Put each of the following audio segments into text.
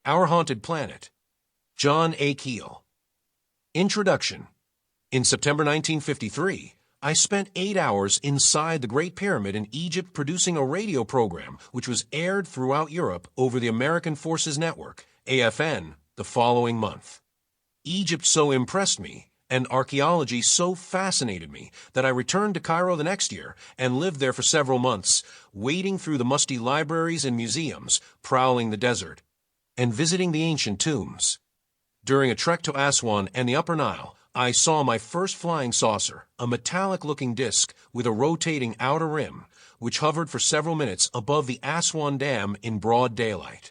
Our Haunted Planet. John A. Keel. Introduction. In September 1953, I spent 8 hours inside the Great Pyramid in Egypt producing a radio program which was aired throughout Europe over the American Forces Network, AFN, the following month. Egypt so impressed me, and archaeology so fascinated me, that I returned to Cairo the next year and lived there for several months, wading through the musty libraries and museums, prowling the desert, and visiting the ancient tombs. During a trek to Aswan and the Upper Nile, I saw my first flying saucer, a metallic-looking disc with a rotating outer rim, which hovered for several minutes above the Aswan Dam in broad daylight.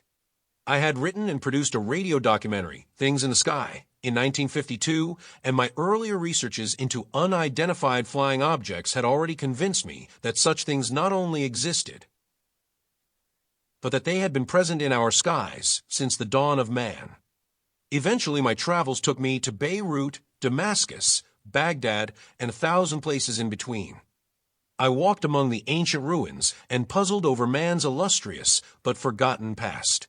I had written and produced a radio documentary, Things in the Sky, in 1952, and my earlier researches into unidentified flying objects had already convinced me that such things not only existed, but that they had been present in our skies since the dawn of man. Eventually, my travels took me to Beirut, Damascus, Baghdad, and 1,000 places in between. I walked among the ancient ruins and puzzled over man's illustrious but forgotten past.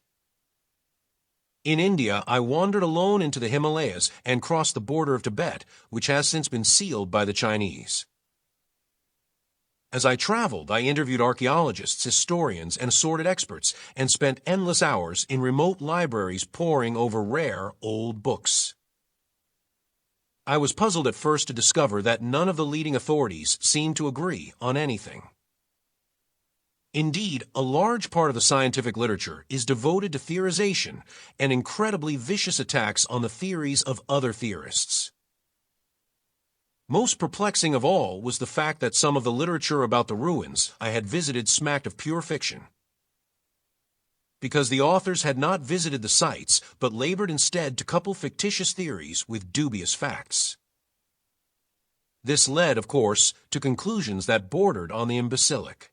In India, I wandered alone into the Himalayas and crossed the border of Tibet, which has since been sealed by the Chinese. As I traveled, I interviewed archaeologists, historians, and assorted experts, and spent endless hours in remote libraries poring over rare, old books. I was puzzled at first to discover that none of the leading authorities seemed to agree on anything. Indeed, a large part of the scientific literature is devoted to theorization and incredibly vicious attacks on the theories of other theorists. Most perplexing of all was the fact that some of the literature about the ruins I had visited smacked of pure fiction, because the authors had not visited the sites but labored instead to couple fictitious theories with dubious facts. This led, of course, to conclusions that bordered on the imbecilic.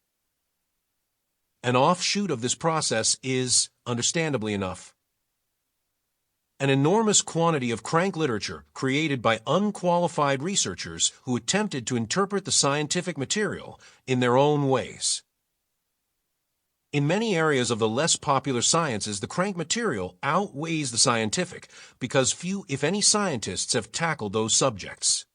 An offshoot of this process is, understandably enough, an enormous quantity of crank literature created by unqualified researchers who attempted to interpret the scientific material in their own ways. In many areas of the less popular sciences, the crank material outweighs the scientific because few, if any, scientists have tackled those subjects.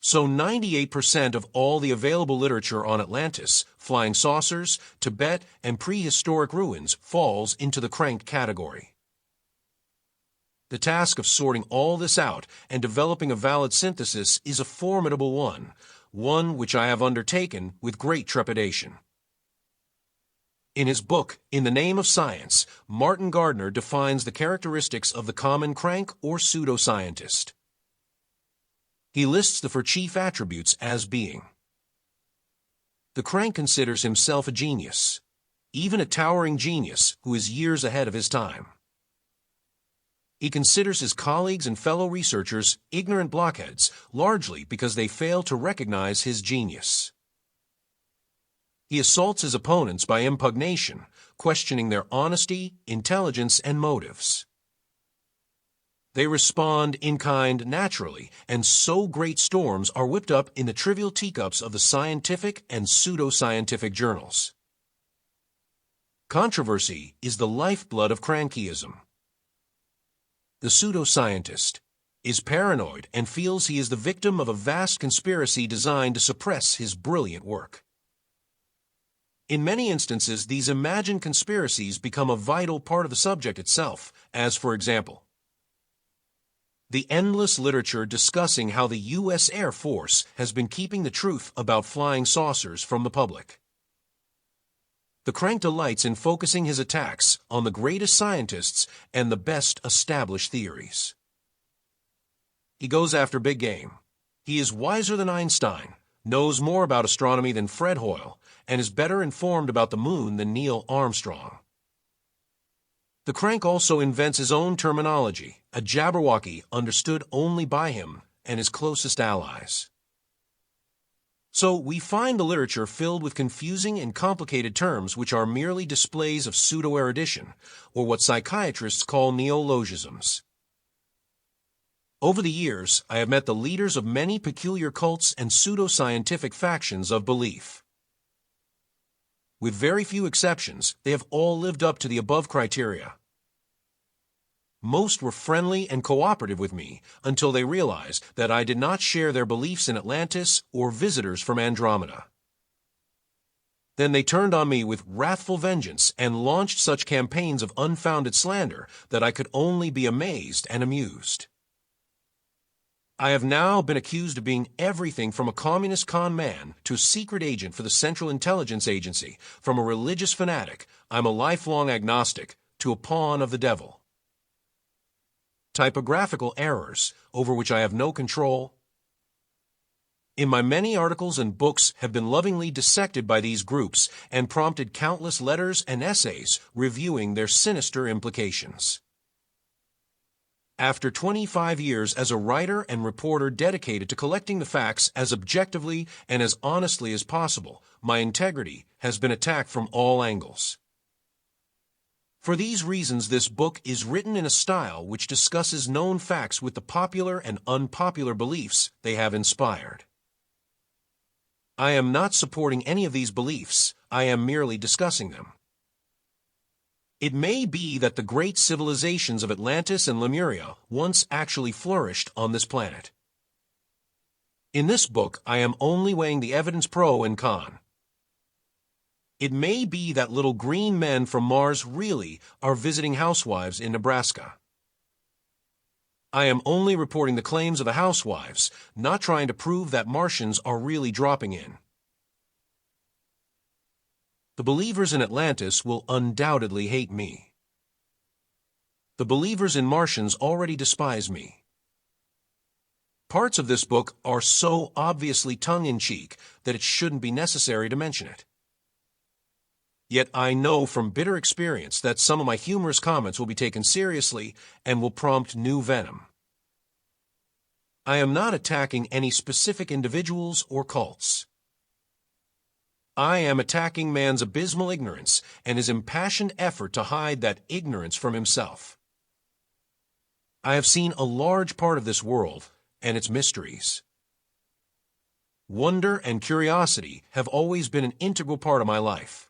So 98% of all the available literature on Atlantis, flying saucers, Tibet, and prehistoric ruins falls into the crank category. The task of sorting all this out and developing a valid synthesis is a formidable one which I have undertaken with great trepidation. In his book, In the Name of Science, Martin Gardner defines the characteristics of the common crank or pseudoscientist. He lists the four chief attributes as being: the crank considers himself a genius, even a towering genius who is years ahead of his time. He considers his colleagues and fellow researchers ignorant blockheads, largely because they fail to recognize his genius. He assaults his opponents by impugnation, questioning their honesty, intelligence, and motives. They respond in kind naturally, and so great storms are whipped up in the trivial teacups of the scientific and pseudoscientific journals. Controversy is the lifeblood of crankyism. The pseudoscientist is paranoid and feels he is the victim of a vast conspiracy designed to suppress his brilliant work. In many instances, these imagined conspiracies become a vital part of the subject itself, as, for example, the endless literature discussing how the U.S. Air Force has been keeping the truth about flying saucers from the public. The crank delights in focusing his attacks on the greatest scientists and the best established theories. He goes after big game. He is wiser than Einstein, knows more about astronomy than Fred Hoyle, and is better informed about the moon than Neil Armstrong. The crank also invents his own terminology, a Jabberwocky understood only by him and his closest allies. So we find the literature filled with confusing and complicated terms which are merely displays of pseudo-erudition, or what psychiatrists call neologisms. Over the years, I have met the leaders of many peculiar cults and pseudo-scientific factions of belief. With very few exceptions, they have all lived up to the above criteria. Most were friendly and cooperative with me until they realized that I did not share their beliefs in Atlantis or visitors from Andromeda. Then they turned on me with wrathful vengeance and launched such campaigns of unfounded slander that I could only be amazed and amused. I have now been accused of being everything from a communist con man to a secret agent for the Central Intelligence Agency, from a religious fanatic, I'm a lifelong agnostic, to a pawn of the devil. Typographical errors, over which I have no control, in my many articles and books have been lovingly dissected by these groups and prompted countless letters and essays reviewing their sinister implications. After 25 years as a writer and reporter dedicated to collecting the facts as objectively and as honestly as possible, my integrity has been attacked from all angles. For these reasons, this book is written in a style which discusses known facts with the popular and unpopular beliefs they have inspired. I am not supporting any of these beliefs, I am merely discussing them. It may be that the great civilizations of Atlantis and Lemuria once actually flourished on this planet. In this book, I am only weighing the evidence pro and con. It may be that little green men from Mars really are visiting housewives in Nebraska. I am only reporting the claims of the housewives, not trying to prove that Martians are really dropping in. The believers in Atlantis will undoubtedly hate me. The believers in Martians already despise me. Parts of this book are so obviously tongue-in-cheek that it shouldn't be necessary to mention it. Yet I know from bitter experience that some of my humorous comments will be taken seriously and will prompt new venom. I am not attacking any specific individuals or cults. I am attacking man's abysmal ignorance and his impassioned effort to hide that ignorance from himself. I have seen a large part of this world and its mysteries. Wonder and curiosity have always been an integral part of my life.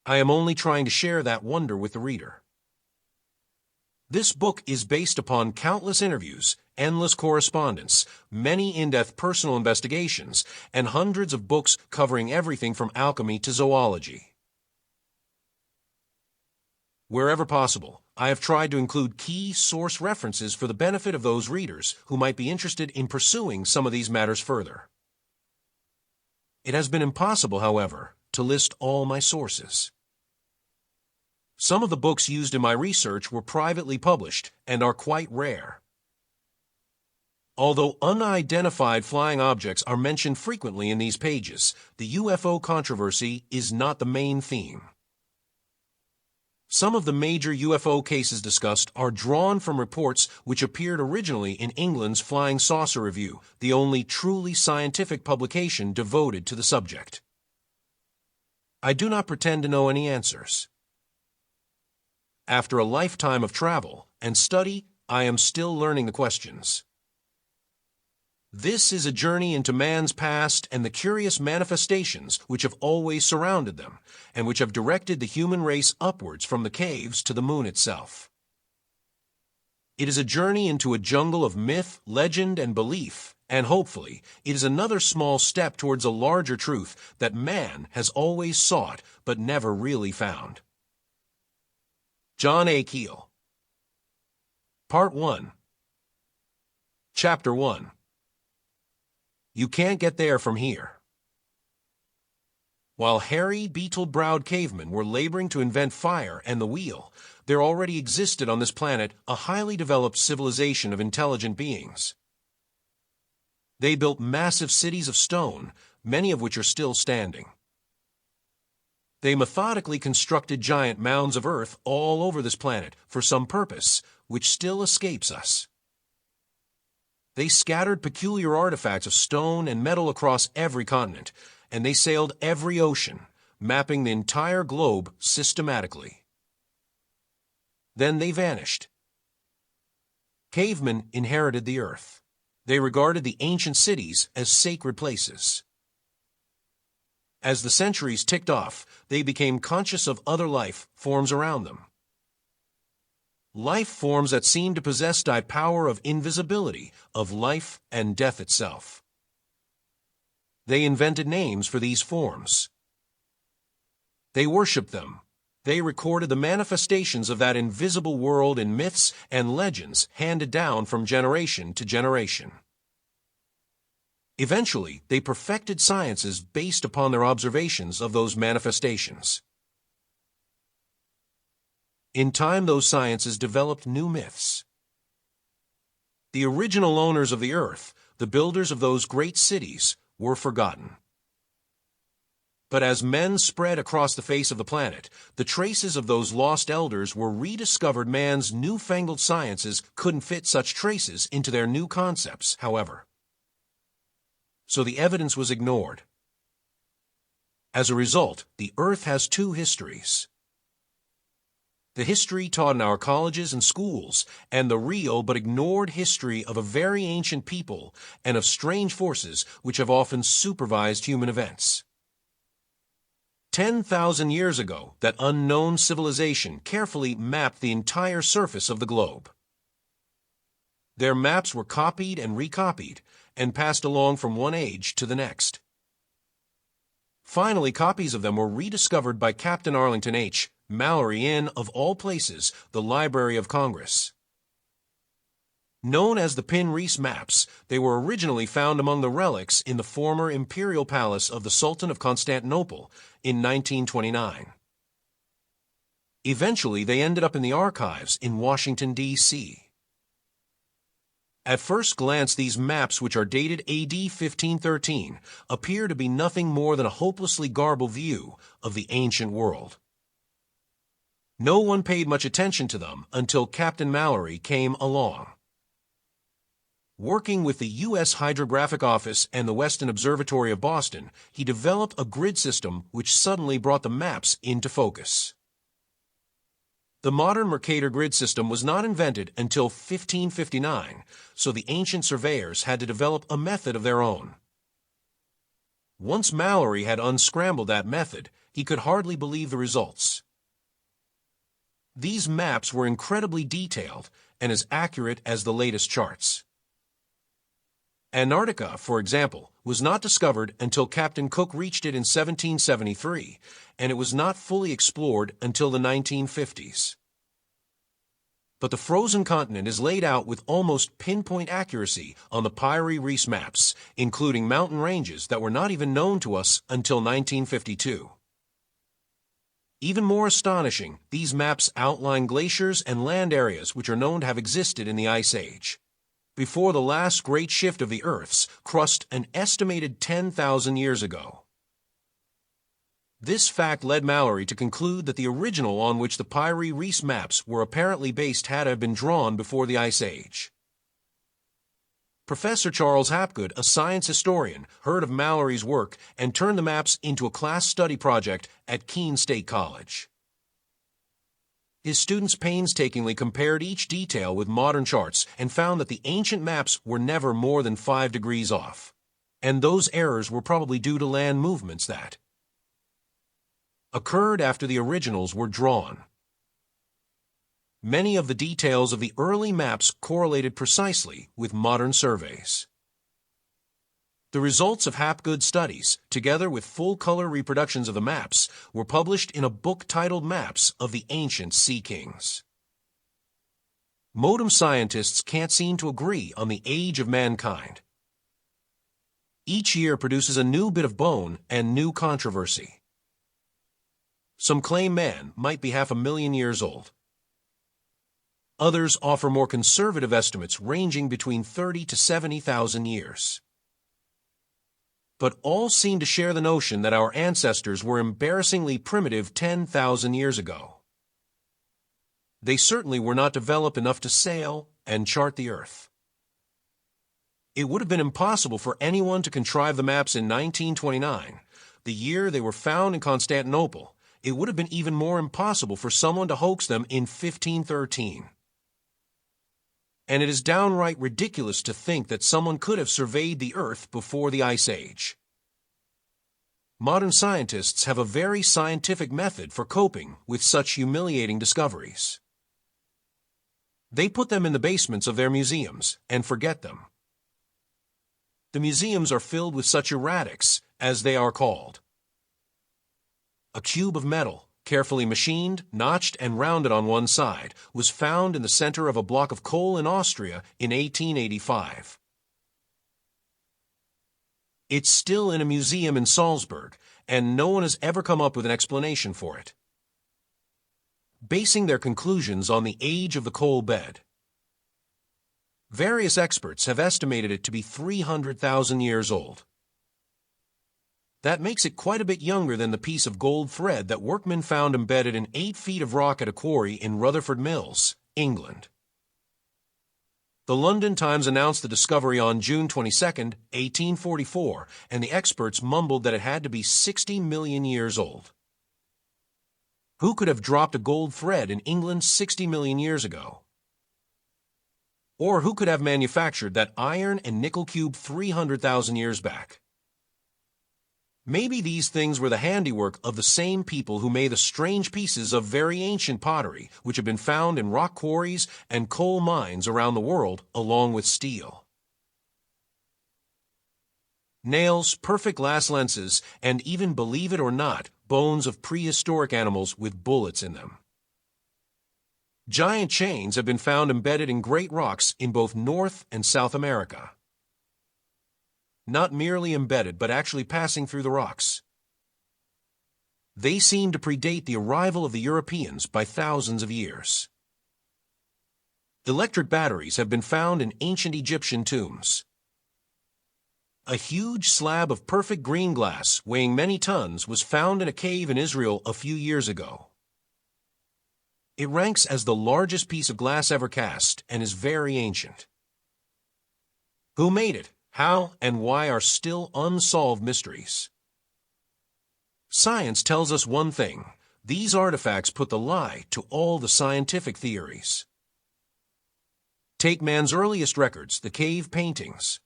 I am only trying to share that wonder with the reader. This book is based upon countless interviews, endless correspondence, many in-depth personal investigations, and hundreds of books covering everything from alchemy to zoology. Wherever possible, I have tried to include key source references for the benefit of those readers who might be interested in pursuing some of these matters further. It has been impossible, however, to list all my sources. Some of the books used in my research were privately published and are quite rare. Although unidentified flying objects are mentioned frequently in these pages, the UFO controversy is not the main theme. Some of the major UFO cases discussed are drawn from reports which appeared originally in England's Flying Saucer Review, the only truly scientific publication devoted to the subject. I do not pretend to know any answers. After a lifetime of travel and study, I am still learning the questions. This is a journey into man's past and the curious manifestations which have always surrounded them, and which have directed the human race upwards from the caves to the moon itself. It is a journey into a jungle of myth, legend, and belief, and hopefully, it is another small step towards a larger truth that man has always sought but never really found. John A. Keel. Part 1. Chapter 1. You can't get there from here. While hairy, beetle-browed cavemen were laboring to invent fire and the wheel, there already existed on this planet a highly developed civilization of intelligent beings. They built massive cities of stone, many of which are still standing. They methodically constructed giant mounds of earth all over this planet for some purpose, which still escapes us. They scattered peculiar artifacts of stone and metal across every continent, and they sailed every ocean, mapping the entire globe systematically. Then they vanished. Cavemen inherited the earth. They regarded the ancient cities as sacred places. As the centuries ticked off, they became conscious of other life forms around them. Life forms that seemed to possess the power of invisibility, of life and death itself. They invented names for these forms. They worshipped them. They recorded the manifestations of that invisible world in myths and legends handed down from generation to generation. Eventually, they perfected sciences based upon their observations of those manifestations. In time, those sciences developed new myths. The original owners of the earth, the builders of those great cities, were forgotten. But as men spread across the face of the planet, the traces of those lost elders were rediscovered. Man's newfangled sciences couldn't fit such traces into their new concepts, however. So the evidence was ignored. As a result, the earth has two histories. The history taught in our colleges and schools, and the real but ignored history of a very ancient people and of strange forces which have often supervised human events. 10,000 years ago, that unknown civilization carefully mapped the entire surface of the globe. Their maps were copied and recopied, and passed along from one age to the next. Finally, copies of them were rediscovered by Captain Arlington H. Mallory in, of all places, the Library of Congress. Known as the Pin-Reis maps, they were originally found among the relics in the former imperial palace of the Sultan of Constantinople in 1929. Eventually, they ended up in the archives in Washington, D.C. At first glance, these maps, which are dated AD 1513, appear to be nothing more than a hopelessly garbled view of the ancient world. No one paid much attention to them until Captain Mallory came along. Working with the U.S. Hydrographic Office and the Weston Observatory of Boston, he developed a grid system which suddenly brought the maps into focus. The modern Mercator grid system was not invented until 1559, so the ancient surveyors had to develop a method of their own. Once Mallory had unscrambled that method, he could hardly believe the results. These maps were incredibly detailed and as accurate as the latest charts. Antarctica, for example, was not discovered until Captain Cook reached it in 1773, and it was not fully explored until the 1950s. But the frozen continent is laid out with almost pinpoint accuracy on the Pre-Reis maps, including mountain ranges that were not even known to us until 1952. Even more astonishing, these maps outline glaciers and land areas which are known to have existed in the Ice Age, before the last great shift of the Earth's crust an estimated 10,000 years ago. This fact led Mallory to conclude that the original on which the Pre-Reis maps were apparently based had to have been drawn before the Ice Age. Professor Charles Hapgood, a science historian, heard of Mallory's work and turned the maps into a class study project at Keene State College. His students painstakingly compared each detail with modern charts and found that the ancient maps were never more than 5 degrees off, and those errors were probably due to land movements that occurred after the originals were drawn. Many of the details of the early maps correlated precisely with modern surveys. The results of Hapgood's studies, together with full-color reproductions of the maps, were published in a book titled Maps of the Ancient Sea Kings. Modern scientists can't seem to agree on the age of mankind. Each year produces a new bit of bone and new controversy. Some claim man might be 500,000 years old. Others offer more conservative estimates ranging between 30 to 70,000 years. But all seem to share the notion that our ancestors were embarrassingly primitive 10,000 years ago. They certainly were not developed enough to sail and chart the earth. It would have been impossible for anyone to contrive the maps in 1929, the year they were found in Constantinople. It would have been even more impossible for someone to hoax them in 1513. And it is downright ridiculous to think that someone could have surveyed the earth before the Ice Age. Modern scientists have a very scientific method for coping with such humiliating discoveries. They put them in the basements of their museums and forget them. The museums are filled with such erratics, as they are called. A cube of metal, carefully machined, notched, and rounded on one side, was found in the center of a block of coal in Austria in 1885. It's still in a museum in Salzburg, and no one has ever come up with an explanation for it. Basing their conclusions on the age of the coal bed, various experts have estimated it to be 300,000 years old. That makes it quite a bit younger than the piece of gold thread that workmen found embedded in 8 feet of rock at a quarry in Rutherford Mills, England. The London Times announced the discovery on June 22, 1844, and the experts mumbled that it had to be 60 million years old. Who could have dropped a gold thread in England 60 million years ago? Or who could have manufactured that iron and nickel cube 300,000 years back? Maybe these things were the handiwork of the same people who made the strange pieces of very ancient pottery which have been found in rock quarries and coal mines around the world, along with steel. Nails, perfect glass lenses, and even, believe it or not, bones of prehistoric animals with bullets in them. Giant chains have been found embedded in great rocks in both North and South America. Not merely embedded, but actually passing through the rocks. They seem to predate the arrival of the Europeans by thousands of years. Electric batteries have been found in ancient Egyptian tombs. A huge slab of perfect green glass, weighing many tons, was found in a cave in Israel a few years ago. It ranks as the largest piece of glass ever cast and is very ancient. Who made it? How and why are still unsolved mysteries. Science tells us one thing: these artifacts put the lie to all the scientific theories. Take man's earliest records, the cave paintings.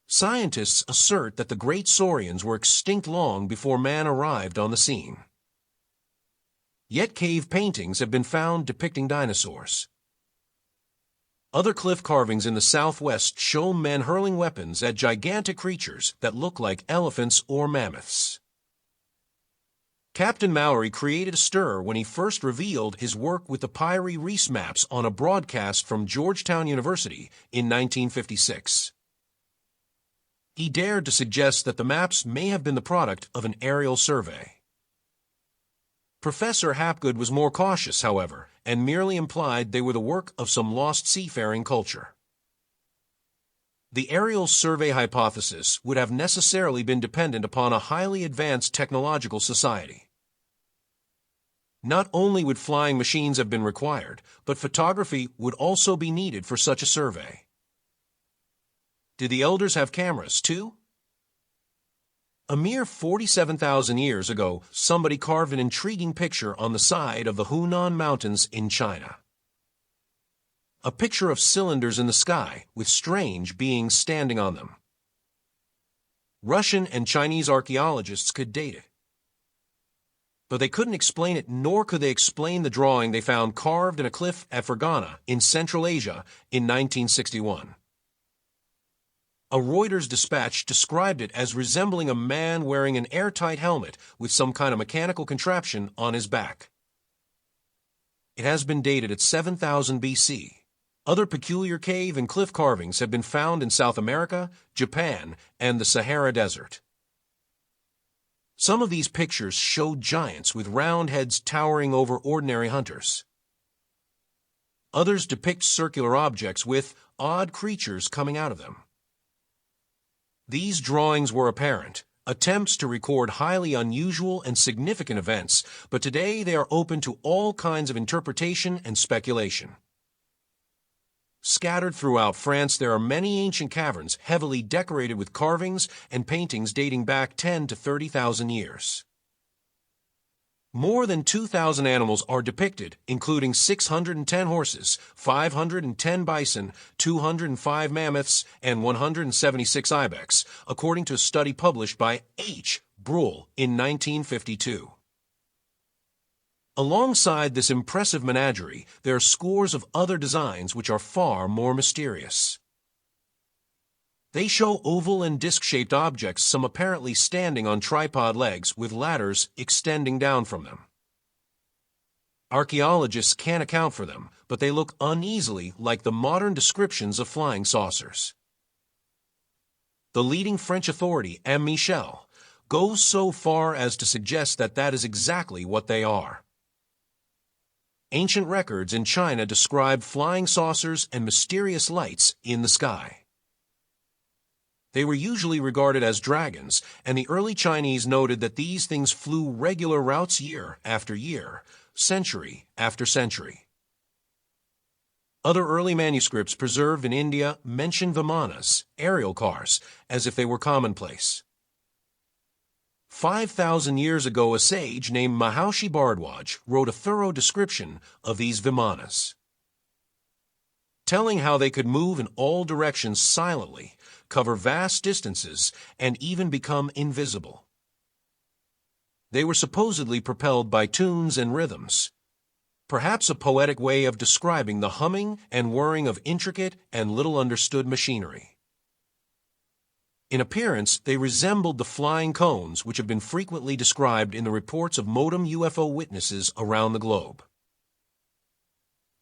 Scientists assert that the great saurians were extinct long before man arrived on the scene. Yet cave paintings have been found depicting dinosaurs. Other cliff carvings in the southwest show men hurling weapons at gigantic creatures that look like elephants or mammoths. Captain Mallory created a stir when he first revealed his work with the Pyrie Reese maps on a broadcast from Georgetown University in 1956. He dared to suggest that the maps may have been the product of an aerial survey. Professor Hapgood was more cautious, however, and merely implied they were the work of some lost seafaring culture. The aerial survey hypothesis would have necessarily been dependent upon a highly advanced technological society. Not only would flying machines have been required, but photography would also be needed for such a survey. Did the elders have cameras, too? A mere 47,000 years ago, somebody carved an intriguing picture on the side of the Hunan Mountains in China. A picture of cylinders in the sky with strange beings standing on them. Russian and Chinese archaeologists could date it. But they couldn't explain it, nor could they explain the drawing they found carved in a cliff at Fergana in Central Asia in 1961. A Reuters dispatch described it as resembling a man wearing an airtight helmet with some kind of mechanical contraption on his back. It has been dated at 7000 BC. Other peculiar cave and cliff carvings have been found in South America, Japan, and the Sahara Desert. Some of these pictures show giants with round heads towering over ordinary hunters. Others depict circular objects with odd creatures coming out of them. These drawings were apparent, attempts to record highly unusual and significant events, but today they are open to all kinds of interpretation and speculation. Scattered throughout France, there are many ancient caverns heavily decorated with carvings and paintings dating back 10 to 30,000 years. More than 2,000 animals are depicted, including 610 horses, 510 bison, 205 mammoths, and 176 ibex, according to a study published by H. Bruhl in 1952. Alongside this impressive menagerie, there are scores of other designs which are far more mysterious. They show oval and disc-shaped objects, some apparently standing on tripod legs with ladders extending down from them. Archaeologists can't account for them, but they look uneasily like the modern descriptions of flying saucers. The leading French authority, M. Michel, goes so far as to suggest that that is exactly what they are. Ancient records in China describe flying saucers and mysterious lights in the sky. They were usually regarded as dragons, and the early Chinese noted that these things flew regular routes year after year, century after century. Other early manuscripts preserved in India mention vimanas, aerial cars, as if they were commonplace. 5,000 years ago, a sage named Mahaushi Bhardwaj wrote a thorough description of these vimanas, telling how they could move in all directions silently, cover vast distances, and even become invisible. They were supposedly propelled by tunes and rhythms, perhaps a poetic way of describing the humming and whirring of intricate and little understood machinery. In appearance, they resembled the flying cones which have been frequently described in the reports of modem UFO witnesses around the globe.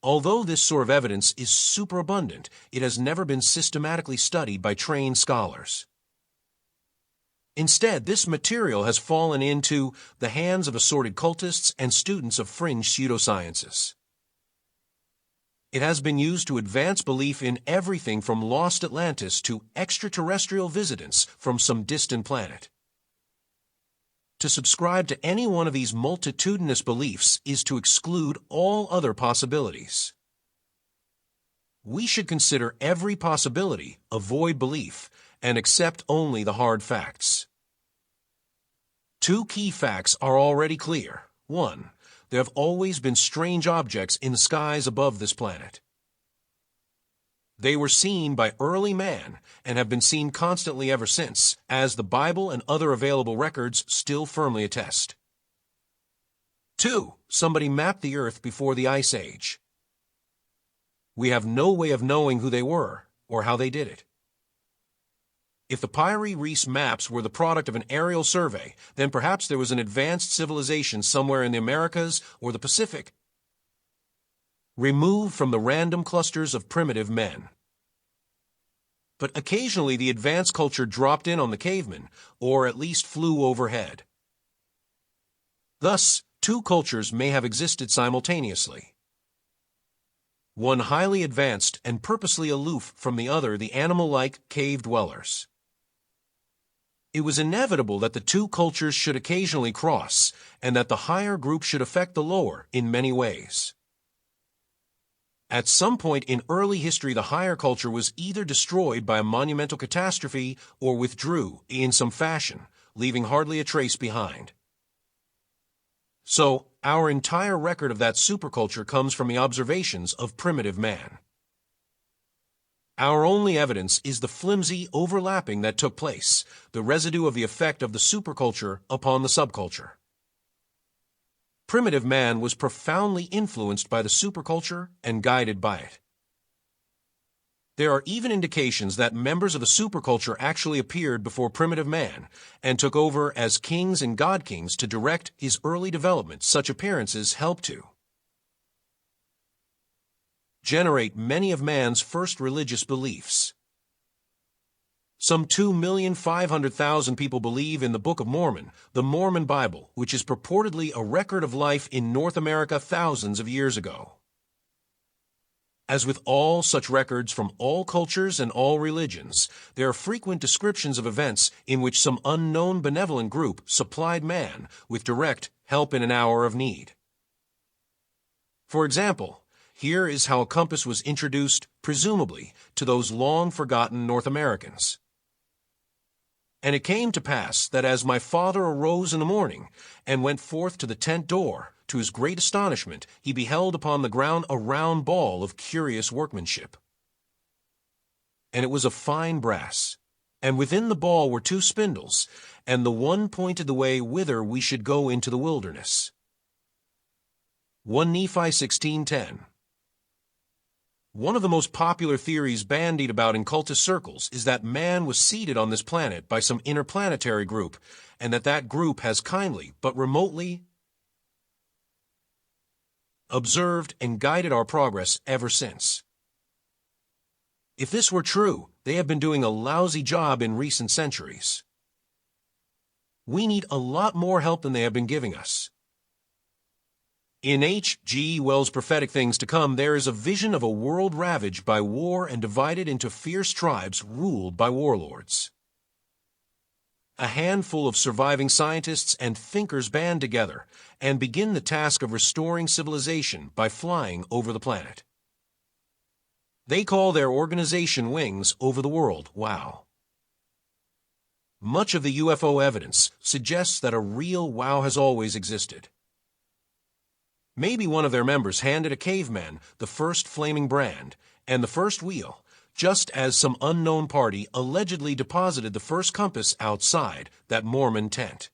Although this sort of evidence is superabundant, it has never been systematically studied by trained scholars. Instead, this material has fallen into the hands of assorted cultists and students of fringe pseudosciences. It has been used to advance belief in everything from lost Atlantis to extraterrestrial visitants from some distant planet. To subscribe to any one of these multitudinous beliefs is to exclude all other possibilities. We should consider every possibility, avoid belief, and accept only the hard facts. Two key facts are already clear. 1. There have always been strange objects in the skies above this planet. They were seen by early man and have been seen constantly ever since, as the Bible and other available records still firmly attest. 2. Somebody mapped the Earth before the Ice Age. We have no way of knowing who they were or how they did it. If the Pyrie Reis maps were the product of an aerial survey, then perhaps there was an advanced civilization somewhere in the Americas or the Pacific, removed from the random clusters of primitive men. But occasionally the advanced culture dropped in on the cavemen, or at least flew overhead. Thus, two cultures may have existed simultaneously. One highly advanced and purposely aloof from the other, the animal-like cave dwellers. It was inevitable that the two cultures should occasionally cross, and that the higher group should affect the lower in many ways. At some point in early history, the higher culture was either destroyed by a monumental catastrophe or withdrew in some fashion, leaving hardly a trace behind. So, our entire record of that superculture comes from the observations of primitive man. Our only evidence is the flimsy overlapping that took place, the residue of the effect of the superculture upon the subculture. Primitive man was profoundly influenced by the superculture and guided by it. There are even indications that members of the superculture actually appeared before primitive man and took over as kings and god-kings to direct his early development. Such appearances help to generate many of man's first religious beliefs. Some 2,500,000 people believe in the Book of Mormon, the Mormon Bible, which is purportedly a record of life in North America thousands of years ago. As with all such records from all cultures and all religions, there are frequent descriptions of events in which some unknown benevolent group supplied man with direct help in an hour of need. For example, here is how a compass was introduced, presumably, to those long-forgotten North Americans. And it came to pass that as my father arose in the morning, and went forth to the tent door, to his great astonishment he beheld upon the ground a round ball of curious workmanship. And it was of fine brass, and within the ball were 2 spindles, and the one pointed the way whither we should go into the wilderness. 1 Nephi 16:10. One of the most popular theories bandied about in cultist circles is that man was seeded on this planet by some interplanetary group, and that group has kindly but remotely observed and guided our progress ever since. If this were true, they have been doing a lousy job in recent centuries. We need a lot more help than they have been giving us. In H.G. Wells' Prophetic Things to Come, there is a vision of a world ravaged by war and divided into fierce tribes ruled by warlords. A handful of surviving scientists and thinkers band together and begin the task of restoring civilization by flying over the planet. They call their organization Wings Over the World. Wow. Much of the UFO evidence suggests that a real wow has always existed. Maybe one of their members handed a caveman the first flaming brand and the first wheel, just as some unknown party allegedly deposited the first compass outside that Mormon tent.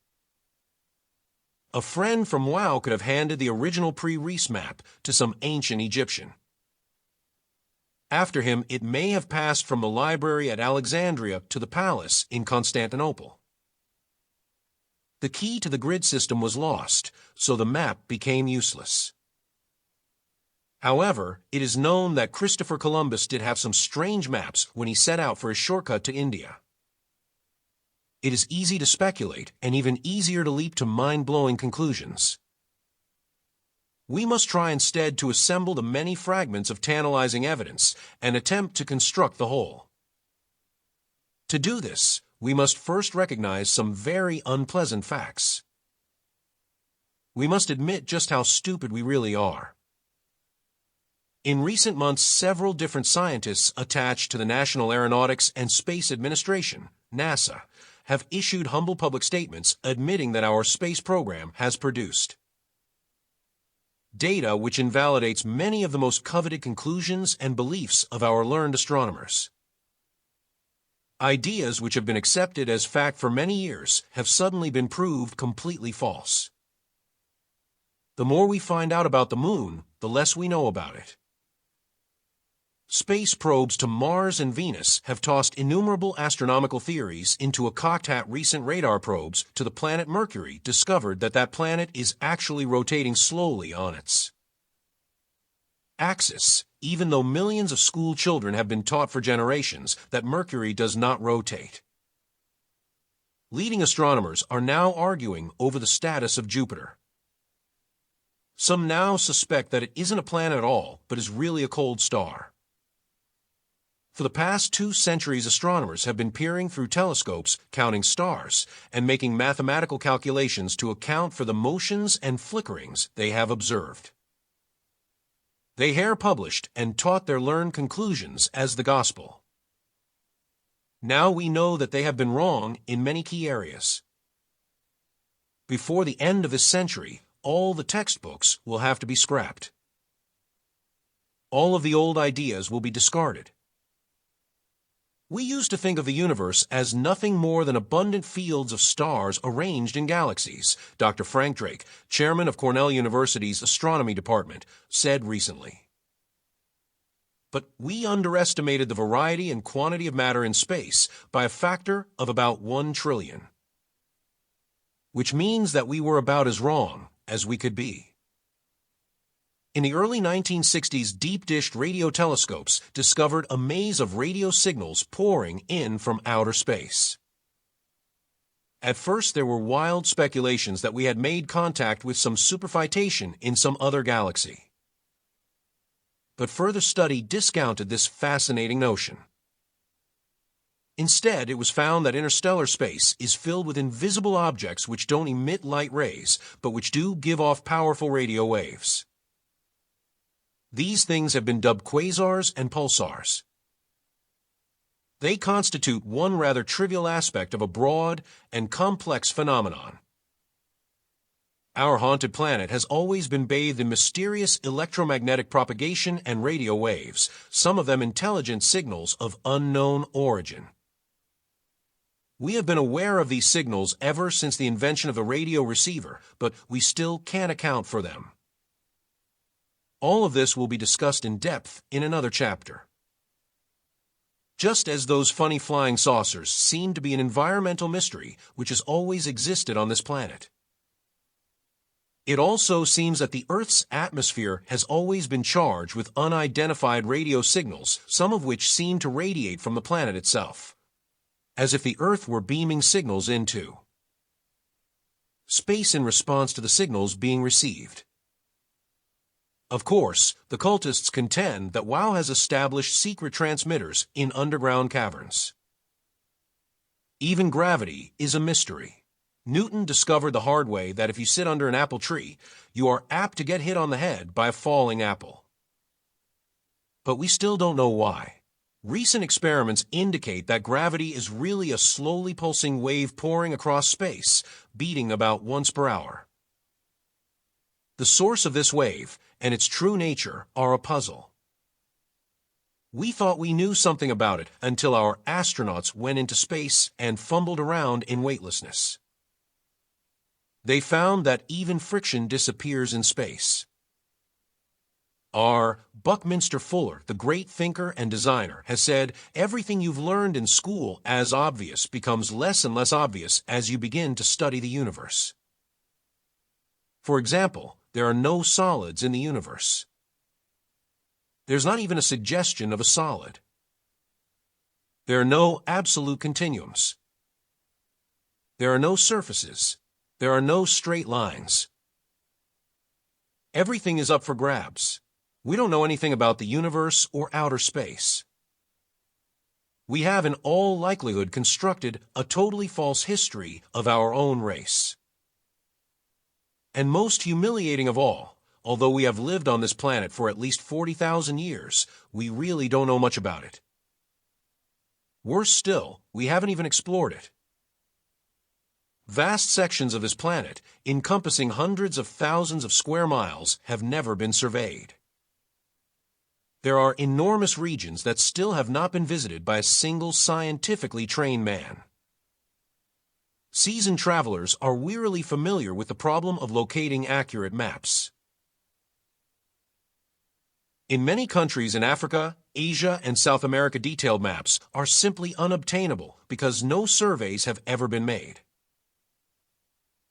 A friend from WOW could have handed the original pre-Reese map to some ancient Egyptian. After him, it may have passed from the library at Alexandria to the palace in Constantinople. The key to the grid system was lost, so the map became useless. However, it is known that Christopher Columbus did have some strange maps when he set out for his shortcut to India. It is easy to speculate, and even easier to leap to mind-blowing conclusions. We must try instead to assemble the many fragments of tantalizing evidence and attempt to construct the whole. To do this, we must first recognize some very unpleasant facts. We must admit just how stupid we really are. In recent months, several different scientists attached to the National Aeronautics and Space Administration, NASA, have issued humble public statements admitting that our space program has produced data which invalidates many of the most coveted conclusions and beliefs of our learned astronomers. Ideas which have been accepted as fact for many years have suddenly been proved completely false. The more we find out about the moon, the less we know about it. Space probes to Mars and Venus have tossed innumerable astronomical theories into a cocked hat. Recent radar probes to the planet Mercury discovered that planet is actually rotating slowly on its axis, even though millions of school children have been taught for generations that Mercury does not rotate. Leading astronomers are now arguing over the status of Jupiter. Some now suspect that it isn't a planet at all, but is really a cold star. For the past 2 centuries, astronomers have been peering through telescopes, counting stars, and making mathematical calculations to account for the motions and flickerings they have observed. They have published and taught their learned conclusions as the gospel. Now we know that they have been wrong in many key areas. Before the end of this century, all the textbooks will have to be scrapped. All of the old ideas will be discarded. We used to think of the universe as nothing more than abundant fields of stars arranged in galaxies, Dr. Frank Drake, chairman of Cornell University's Astronomy Department, said recently. But we underestimated the variety and quantity of matter in space by a factor of about 1 trillion. Which means that we were about as wrong as we could be. In the early 1960s, deep-dished radio telescopes discovered a maze of radio signals pouring in from outer space. At first, there were wild speculations that we had made contact with some superfetation in some other galaxy. But further study discounted this fascinating notion. Instead, it was found that interstellar space is filled with invisible objects which don't emit light rays, but which do give off powerful radio waves. These things have been dubbed quasars and pulsars. They constitute one rather trivial aspect of a broad and complex phenomenon. Our haunted planet has always been bathed in mysterious electromagnetic propagation and radio waves, some of them intelligent signals of unknown origin. We have been aware of these signals ever since the invention of the radio receiver, but we still can't account for them. All of this will be discussed in depth in another chapter. Just as those funny flying saucers seem to be an environmental mystery which has always existed on this planet. It also seems that the Earth's atmosphere has always been charged with unidentified radio signals, some of which seem to radiate from the planet itself, as if the Earth were beaming signals into space in response to the signals being received. Of course, the cultists contend that WoW has established secret transmitters in underground caverns. Even gravity is a mystery. Newton discovered the hard way that if you sit under an apple tree, you are apt to get hit on the head by a falling apple. But we still don't know why. Recent experiments indicate that gravity is really a slowly pulsing wave pouring across space, beating about once per hour. The source of this wave and its true nature are a puzzle. We thought we knew something about it until our astronauts went into space and fumbled around in weightlessness. They found that even friction disappears in space. R. Buckminster Fuller, the great thinker and designer, has said, everything you've learned in school as obvious becomes less and less obvious as you begin to study the universe. For example, there are no solids in the universe. There's not even a suggestion of a solid. There are no absolute continuums. There are no surfaces. There are no straight lines. Everything is up for grabs. We don't know anything about the universe or outer space. We have in all likelihood constructed a totally false history of our own race. And most humiliating of all, although we have lived on this planet for at least 40,000 years, we really don't know much about it. Worse still, we haven't even explored it. Vast sections of this planet, encompassing hundreds of thousands of square miles, have never been surveyed. There are enormous regions that still have not been visited by a single scientifically trained man. Seasoned travelers are wearily familiar with the problem of locating accurate maps. In many countries in Africa, Asia, and South America, detailed maps are simply unobtainable because no surveys have ever been made.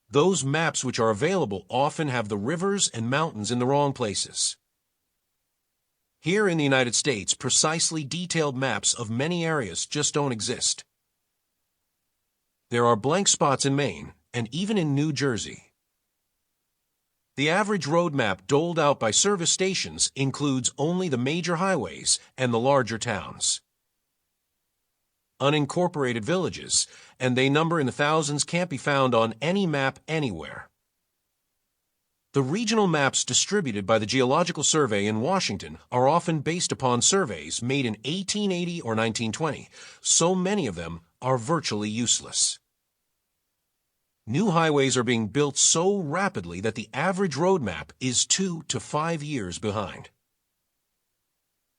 Those maps which are available often have the rivers and mountains in the wrong places. Here in the United States, precisely detailed maps of many areas just don't exist. There are blank spots in Maine and even in New Jersey. The average road map doled out by service stations includes only the major highways and the larger towns. Unincorporated villages, and they number in the thousands, can't be found on any map anywhere. The regional maps distributed by the Geological Survey in Washington are often based upon surveys made in 1880 or 1920. So many of them are virtually useless. New highways are being built so rapidly that the average road map is 2 to 5 years behind.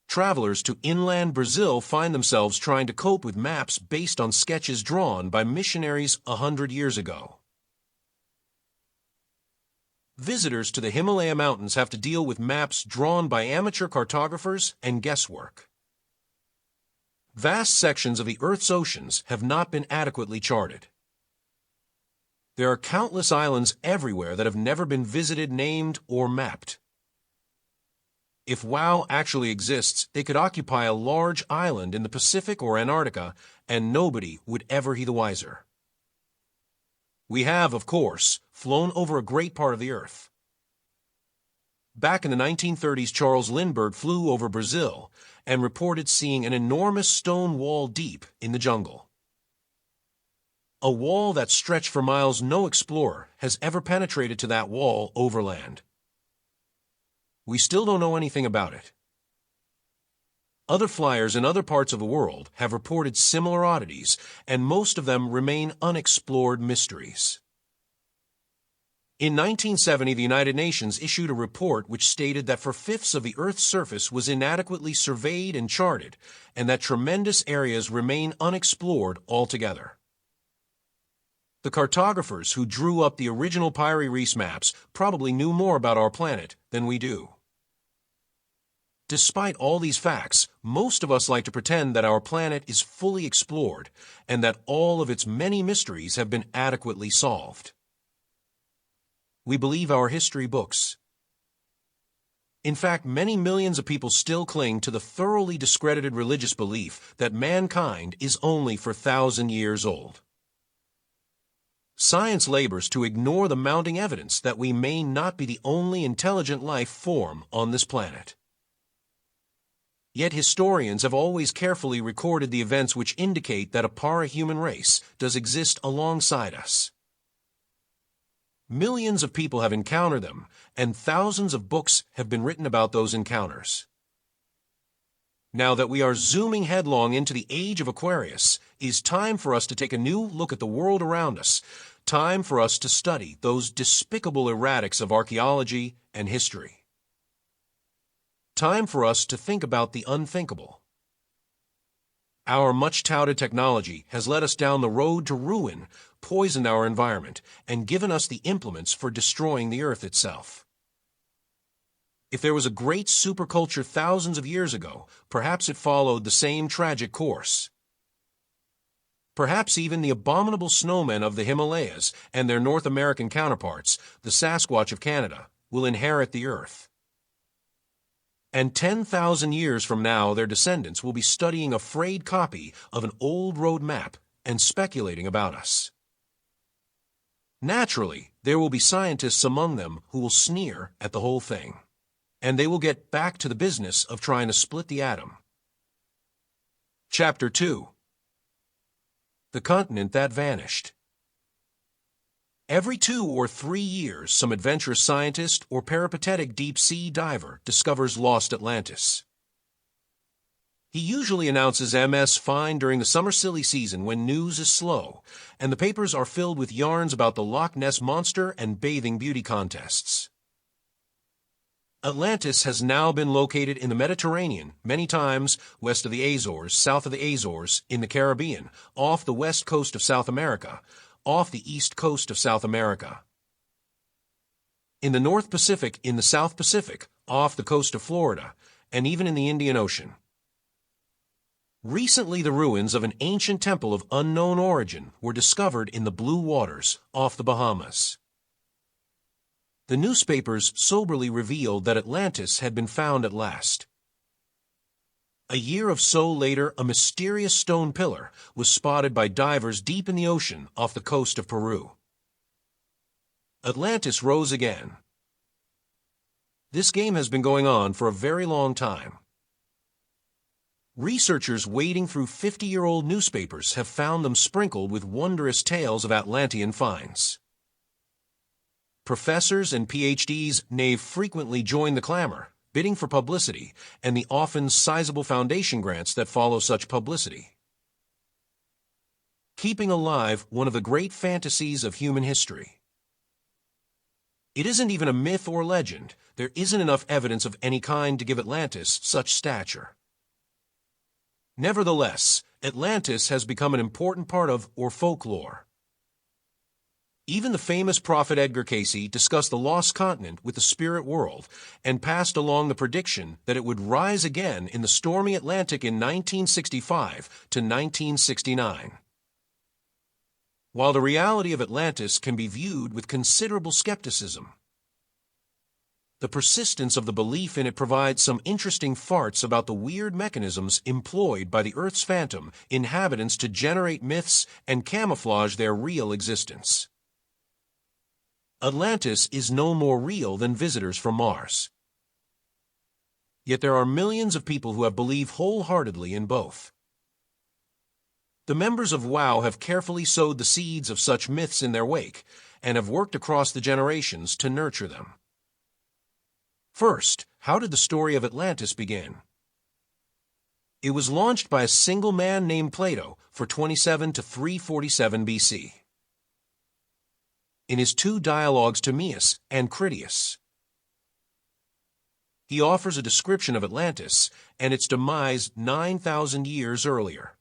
Travelers to inland Brazil find themselves trying to cope with maps based on sketches drawn by missionaries 100 years ago. Visitors to the Himalaya Mountains have to deal with maps drawn by amateur cartographers and guesswork. Vast sections of the Earth's oceans have not been adequately charted. There are countless islands everywhere that have never been visited, named, or mapped. If WoW actually exists, they could occupy a large island in the Pacific or Antarctica, and nobody would ever be the wiser. We have, of course, flown over a great part of the Earth. Back in the 1930s, Charles Lindbergh flew over Brazil and reported seeing an enormous stone wall deep in the jungle. A wall that stretched for miles. No explorer has ever penetrated to that wall overland. We still don't know anything about it. Other flyers in other parts of the world have reported similar oddities, and most of them remain unexplored mysteries. In 1970, the United Nations issued a report which stated that 4/5 of the Earth's surface was inadequately surveyed and charted, and that tremendous areas remain unexplored altogether. The cartographers who drew up the original Piri Reis maps probably knew more about our planet than we do. Despite all these facts, most of us like to pretend that our planet is fully explored and that all of its many mysteries have been adequately solved. We believe our history books. In fact, many millions of people still cling to the thoroughly discredited religious belief that mankind is only 4,000 years old. Science labors to ignore the mounting evidence that we may not be the only intelligent life form on this planet. Yet historians have always carefully recorded the events which indicate that a para-human race does exist alongside us. Millions of people have encountered them, and thousands of books have been written about those encounters. Now that we are zooming headlong into the age of Aquarius, it is time for us to take a new look at the world around us, time for us to study those despicable erratics of archaeology and history. Time for us to think about the unthinkable. Our much-touted technology has led us down the road to ruin, poisoned our environment, and given us the implements for destroying the Earth itself. If there was a great superculture thousands of years ago, perhaps it followed the same tragic course. Perhaps even the abominable snowmen of the Himalayas and their North American counterparts, the Sasquatch of Canada, will inherit the Earth. And 10,000 years from now, their descendants will be studying a frayed copy of an old road map and speculating about us. Naturally, there will be scientists among them who will sneer at the whole thing, and they will get back to the business of trying to split the atom. Chapter 2. The Continent That Vanished. Every 2 or 3 years, some adventurous scientist or peripatetic deep-sea diver discovers lost Atlantis. He usually announces MS fine during the summer silly season when news is slow, and the papers are filled with yarns about the Loch Ness Monster and bathing beauty contests. Atlantis has now been located in the Mediterranean, many times west of the Azores, south of the Azores, in the Caribbean, off the west coast of South America, off the east coast of South America, in the North Pacific, in the South Pacific, off the coast of Florida, and even in the Indian Ocean. Recently, the ruins of an ancient temple of unknown origin were discovered in the blue waters off the Bahamas. The newspapers soberly revealed that Atlantis had been found at last. A year or so later, a mysterious stone pillar was spotted by divers deep in the ocean off the coast of Peru. Atlantis rose again. This game has been going on for a very long time. Researchers wading through 50-year-old newspapers have found them sprinkled with wondrous tales of Atlantean finds. Professors and PhDs frequently join the clamor, bidding for publicity, and the often sizable foundation grants that follow such publicity. Keeping alive one of the great fantasies of human history. It isn't even a myth or legend. There isn't enough evidence of any kind to give Atlantis such stature. Nevertheless, Atlantis has become an important part of our folklore. Even the famous prophet Edgar Cayce discussed the lost continent with the spirit world and passed along the prediction that it would rise again in the stormy Atlantic in 1965 to 1969. While the reality of Atlantis can be viewed with considerable skepticism, the persistence of the belief in it provides some interesting farts about the weird mechanisms employed by the Earth's phantom inhabitants to generate myths and camouflage their real existence. Atlantis is no more real than visitors from Mars. Yet there are millions of people who have believed wholeheartedly in both. The members of WOW have carefully sowed the seeds of such myths in their wake and have worked across the generations to nurture them. First, how did the story of Atlantis begin? It was launched by a single man named Plato for 27 to 347 BC. In his two dialogues Timaeus and Critias, he offers a description of Atlantis and its demise 9,000 years earlier.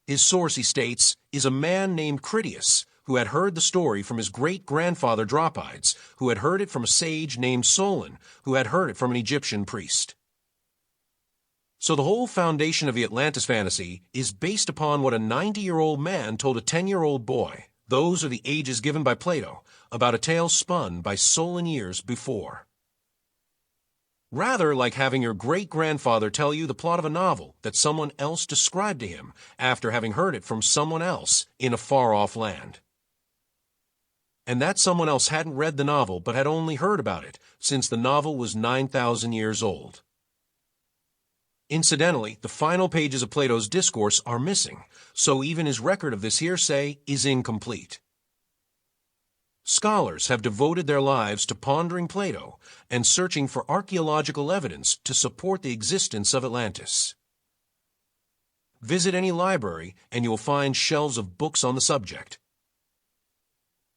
His source, he states, is a man named Critias, who had heard the story from his great-grandfather Dropides, who had heard it from a sage named Solon, who had heard it from an Egyptian priest. So the whole foundation of the Atlantis fantasy is based upon what a 90-year-old man told a 10-year-old boy. Those are the ages given by Plato, about a tale spun by Solon years before. Rather like having your great-grandfather tell you the plot of a novel that someone else described to him after having heard it from someone else in a far-off land. And that someone else hadn't read the novel but had only heard about it since the novel was 9,000 years old. Incidentally, the final pages of Plato's discourse are missing, so even his record of this hearsay is incomplete. Scholars have devoted their lives to pondering Plato and searching for archaeological evidence to support the existence of Atlantis. Visit any library and you will find shelves of books on the subject.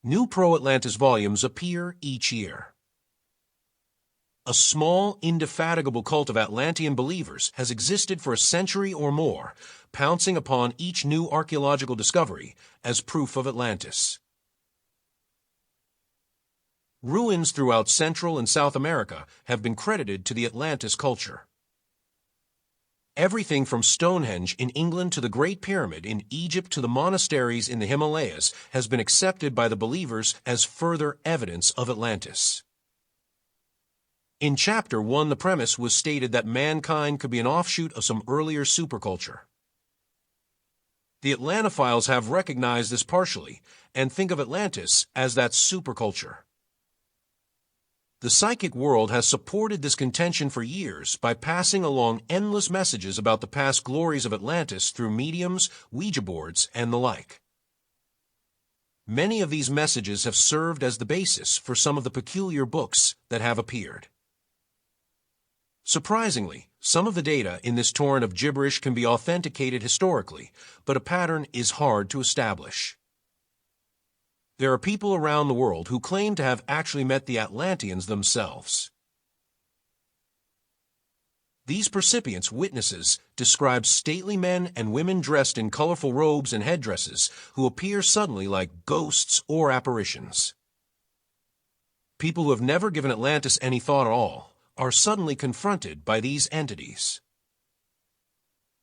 New pro-Atlantis volumes appear each year. A small, indefatigable cult of Atlantean believers has existed for a century or more, pouncing upon each new archaeological discovery as proof of Atlantis. Ruins throughout Central and South America have been credited to the Atlantis culture. Everything from Stonehenge in England to the Great Pyramid in Egypt to the monasteries in the Himalayas has been accepted by the believers as further evidence of Atlantis. In Chapter 1, the premise was stated that mankind could be an offshoot of some earlier superculture. The Atlantophiles have recognized this partially and think of Atlantis as that superculture. The psychic world has supported this contention for years by passing along endless messages about the past glories of Atlantis through mediums, Ouija boards, and the like. Many of these messages have served as the basis for some of the peculiar books that have appeared. Surprisingly, some of the data in this torrent of gibberish can be authenticated historically, but a pattern is hard to establish. There are people around the world who claim to have actually met the Atlanteans themselves. These percipients, witnesses, describe stately men and women dressed in colorful robes and headdresses who appear suddenly like ghosts or apparitions. People who have never given Atlantis any thought at all are suddenly confronted by these entities.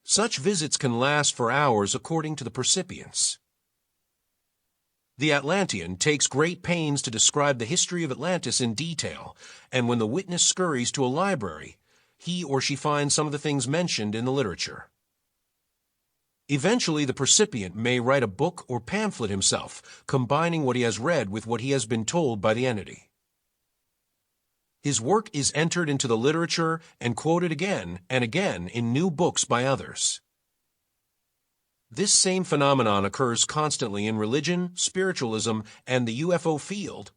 Such visits can last for hours according to the percipients. The Atlantean takes great pains to describe the history of Atlantis in detail, and when the witness scurries to a library, he or she finds some of the things mentioned in the literature. Eventually, the percipient may write a book or pamphlet himself, combining what he has read with what he has been told by the entity. His work is entered into the literature and quoted again and again in new books by others. This same phenomenon occurs constantly in religion, spiritualism, and the UFO field.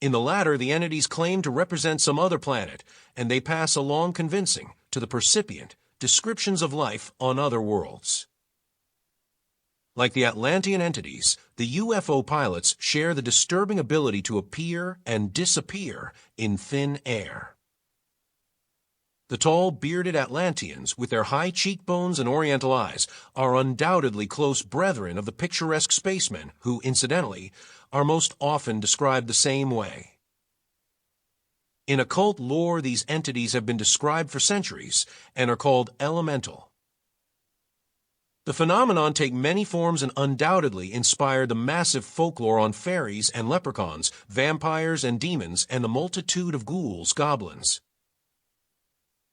In the latter, the entities claim to represent some other planet, and they pass along convincing, to the percipient, descriptions of life on other worlds. Like the Atlantean entities, the UFO pilots share the disturbing ability to appear and disappear in thin air. The tall, bearded Atlanteans, with their high cheekbones and oriental eyes, are undoubtedly close brethren of the picturesque spacemen who, incidentally, are most often described the same way. In occult lore, these entities have been described for centuries and are called elemental. The phenomenon take many forms and undoubtedly inspired the massive folklore on fairies and leprechauns, vampires and demons, and the multitude of ghouls, goblins,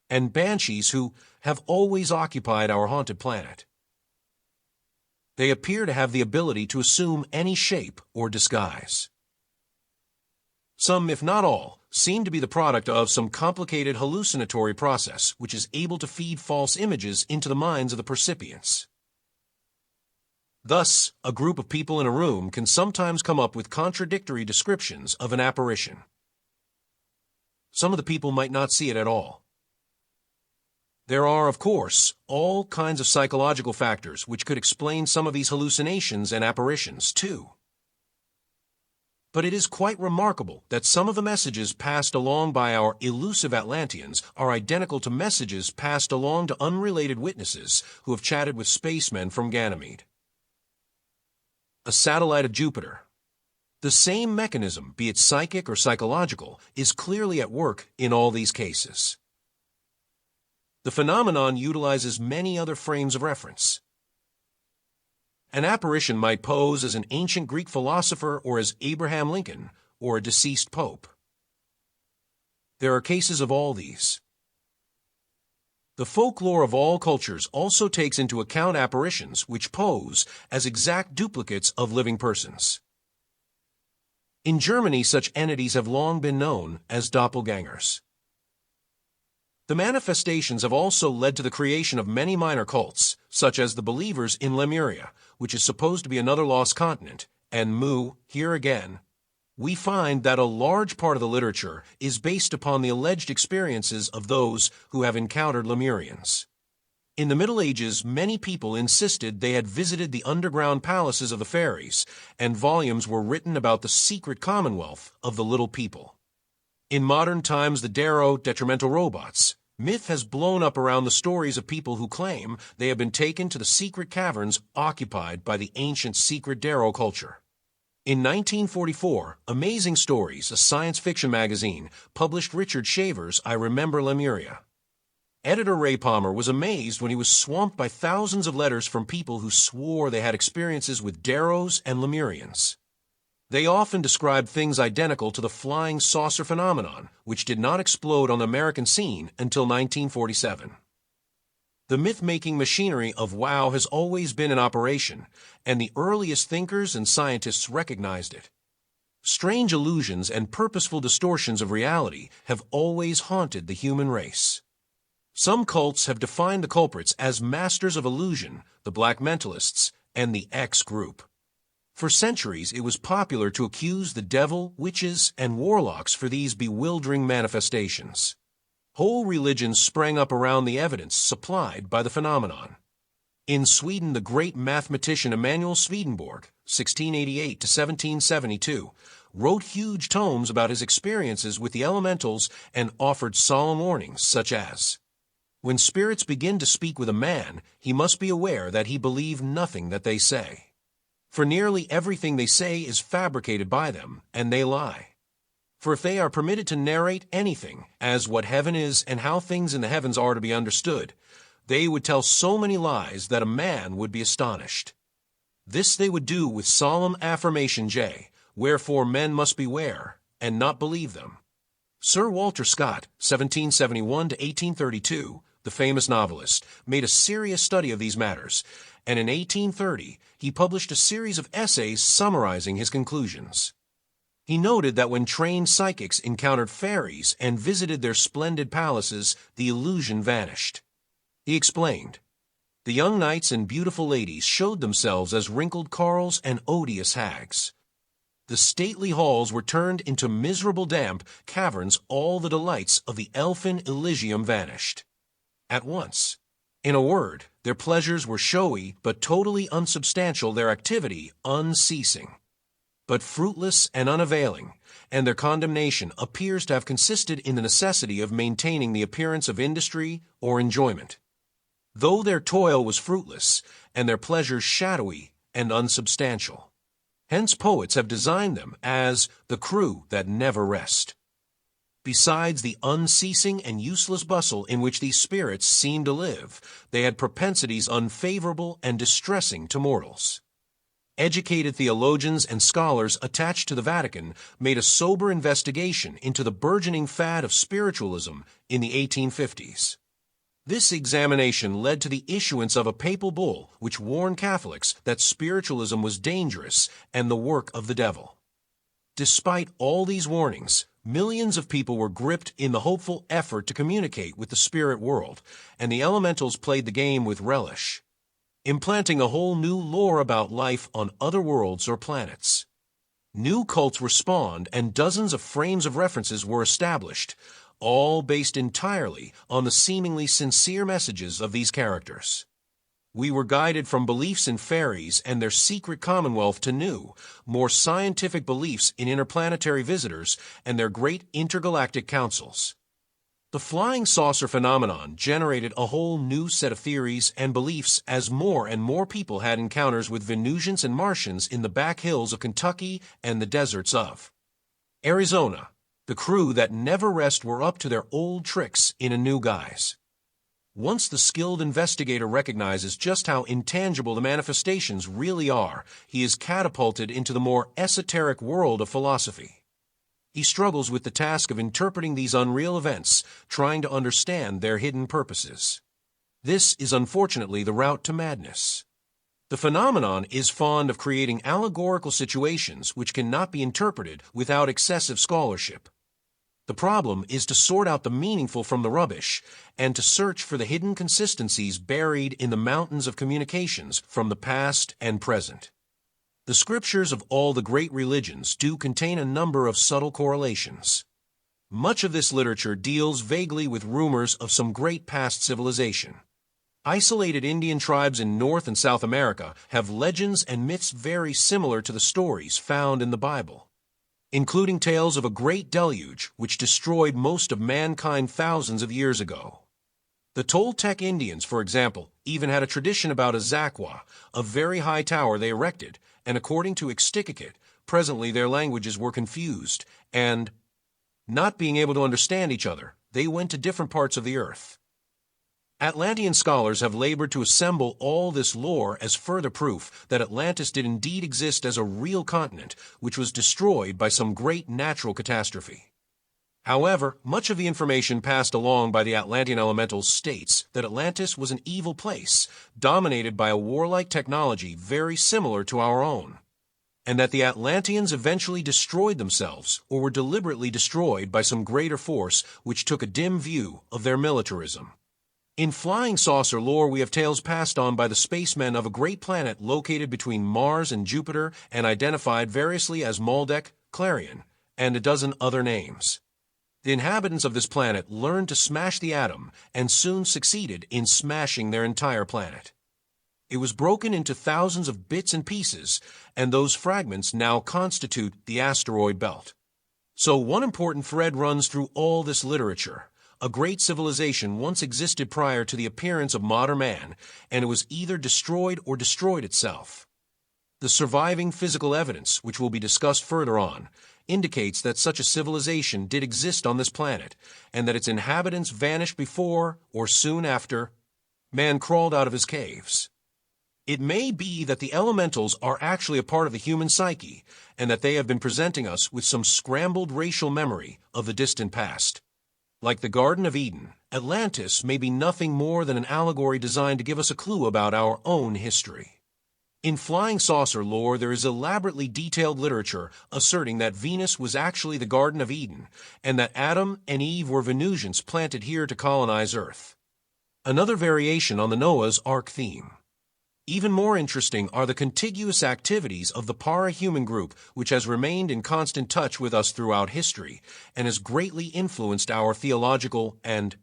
and banshees who have always occupied our haunted planet. They appear to have the ability to assume any shape or disguise. Some, if not all, seem to be the product of some complicated hallucinatory process which is able to feed false images into the minds of the percipients. Thus, a group of people in a room can sometimes come up with contradictory descriptions of an apparition. Some of the people might not see it at all. There are, of course, all kinds of psychological factors which could explain some of these hallucinations and apparitions, too. But it is quite remarkable that some of the messages passed along by our elusive Atlanteans are identical to messages passed along to unrelated witnesses who have chatted with spacemen from Ganymede. A satellite of Jupiter. The same mechanism, be it psychic or psychological, is clearly at work in all these cases. The phenomenon utilizes many other frames of reference. An apparition might pose as an ancient Greek philosopher or as Abraham Lincoln or a deceased pope. There are cases of all these. The folklore of all cultures also takes into account apparitions which pose as exact duplicates of living persons. In Germany, such entities have long been known as doppelgangers. The manifestations have also led to the creation of many minor cults, such as the believers in Lemuria, which is supposed to be another lost continent, and Mu, here again. We find that a large part of the literature is based upon the alleged experiences of those who have encountered Lemurians. In the Middle Ages, many people insisted they had visited the underground palaces of the fairies, and volumes were written about the secret commonwealth of the little people. In modern times, the Darrow detrimental robots. Myth has blown up around the stories of people who claim they have been taken to the secret caverns occupied by the ancient secret Darrow culture. In 1944, Amazing Stories, a science fiction magazine, published Richard Shaver's I Remember Lemuria. Editor Ray Palmer was amazed when he was swamped by thousands of letters from people who swore they had experiences with Darrows and Lemurians. They often described things identical to the flying saucer phenomenon, which did not explode on the American scene until 1947. The myth-making machinery of WOW has always been in operation, and the earliest thinkers and scientists recognized it. Strange illusions and purposeful distortions of reality have always haunted the human race. Some cults have defined the culprits as masters of illusion, the Black Mentalists, and the X group. For centuries, it was popular to accuse the devil, witches, and warlocks for these bewildering manifestations. Whole religions sprang up around the evidence supplied by the phenomenon. In Sweden, the great mathematician Emanuel Swedenborg, 1688 to 1772, wrote huge tomes about his experiences with the elementals and offered solemn warnings such as, "When spirits begin to speak with a man, he must be aware that he believe nothing that they say. For nearly everything they say is fabricated by them, and they lie. For if they are permitted to narrate anything, as what heaven is and how things in the heavens are to be understood, they would tell so many lies that a man would be astonished. This they would do with solemn affirmation J, wherefore men must beware, and not believe them." Sir Walter Scott, 1771 to 1832, the famous novelist, made a serious study of these matters, and in 1830 he published a series of essays summarizing his conclusions. He noted that when trained psychics encountered fairies and visited their splendid palaces, the illusion vanished. He explained, "The young knights and beautiful ladies showed themselves as wrinkled carles and odious hags. The stately halls were turned into miserable damp caverns. All the delights of the elfin Elysium vanished at once. In a word, their pleasures were showy but totally unsubstantial, their activity unceasing, but fruitless and unavailing, and their condemnation appears to have consisted in the necessity of maintaining the appearance of industry or enjoyment, though their toil was fruitless and their pleasures shadowy and unsubstantial. Hence poets have designed them as the crew that never rest." Besides the unceasing and useless bustle in which these spirits seemed to live, they had propensities unfavorable and distressing to mortals. Educated theologians and scholars attached to the Vatican made a sober investigation into the burgeoning fad of spiritualism in the 1850s. This examination led to the issuance of a papal bull which warned Catholics that spiritualism was dangerous and the work of the devil. Despite all these warnings, millions of people were gripped in the hopeful effort to communicate with the spirit world, and the elementals played the game with relish, implanting a whole new lore about life on other worlds or planets. New cults were spawned, and dozens of frames of references were established, all based entirely on the seemingly sincere messages of these characters. We were guided from beliefs in fairies and their secret commonwealth to new, more scientific beliefs in interplanetary visitors and their great intergalactic councils. The flying saucer phenomenon generated a whole new set of theories and beliefs as more and more people had encounters with Venusians and Martians in the back hills of Kentucky and the deserts of Arizona. The crew that never rest were up to their old tricks in a new guise. Once the skilled investigator recognizes just how intangible the manifestations really are, he is catapulted into the more esoteric world of philosophy. He struggles with the task of interpreting these unreal events, trying to understand their hidden purposes. This is unfortunately the route to madness. The phenomenon is fond of creating allegorical situations which cannot be interpreted without excessive scholarship. The problem is to sort out the meaningful from the rubbish and to search for the hidden consistencies buried in the mountains of communications from the past and present. The scriptures of all the great religions do contain a number of subtle correlations. Much of this literature deals vaguely with rumors of some great past civilization. Isolated Indian tribes in North and South America have legends and myths very similar to the stories found in the Bible, including tales of a great deluge which destroyed most of mankind thousands of years ago. The Toltec Indians, for example, even had a tradition about a Zakwa, a very high tower they erected, and according to Ixtiquicot, presently their languages were confused, and, not being able to understand each other, they went to different parts of the earth. Atlantean scholars have labored to assemble all this lore as further proof that Atlantis did indeed exist as a real continent, which was destroyed by some great natural catastrophe. However, much of the information passed along by the Atlantean elementals states that Atlantis was an evil place, dominated by a warlike technology very similar to our own, and that the Atlanteans eventually destroyed themselves or were deliberately destroyed by some greater force which took a dim view of their militarism. In flying saucer lore, we have tales passed on by the spacemen of a great planet located between Mars and Jupiter and identified variously as Maldek, Clarion, and a dozen other names. The inhabitants of this planet learned to smash the atom and soon succeeded in smashing their entire planet. It was broken into thousands of bits and pieces, and those fragments now constitute the asteroid belt. So one important thread runs through all this literature. A great civilization once existed prior to the appearance of modern man, and it was either destroyed or destroyed itself. The surviving physical evidence, which will be discussed further on, indicates that such a civilization did exist on this planet, and that its inhabitants vanished before or soon after man crawled out of his caves. It may be that the elementals are actually a part of the human psyche, and that they have been presenting us with some scrambled racial memory of the distant past. Like the Garden of Eden, Atlantis may be nothing more than an allegory designed to give us a clue about our own history. In flying saucer lore, there is elaborately detailed literature asserting that Venus was actually the Garden of Eden, and that Adam and Eve were Venusians planted here to colonize Earth. Another variation on the Noah's Ark theme. Even more interesting are the contiguous activities of the para-human group, which has remained in constant touch with us throughout history, and has greatly influenced our theological and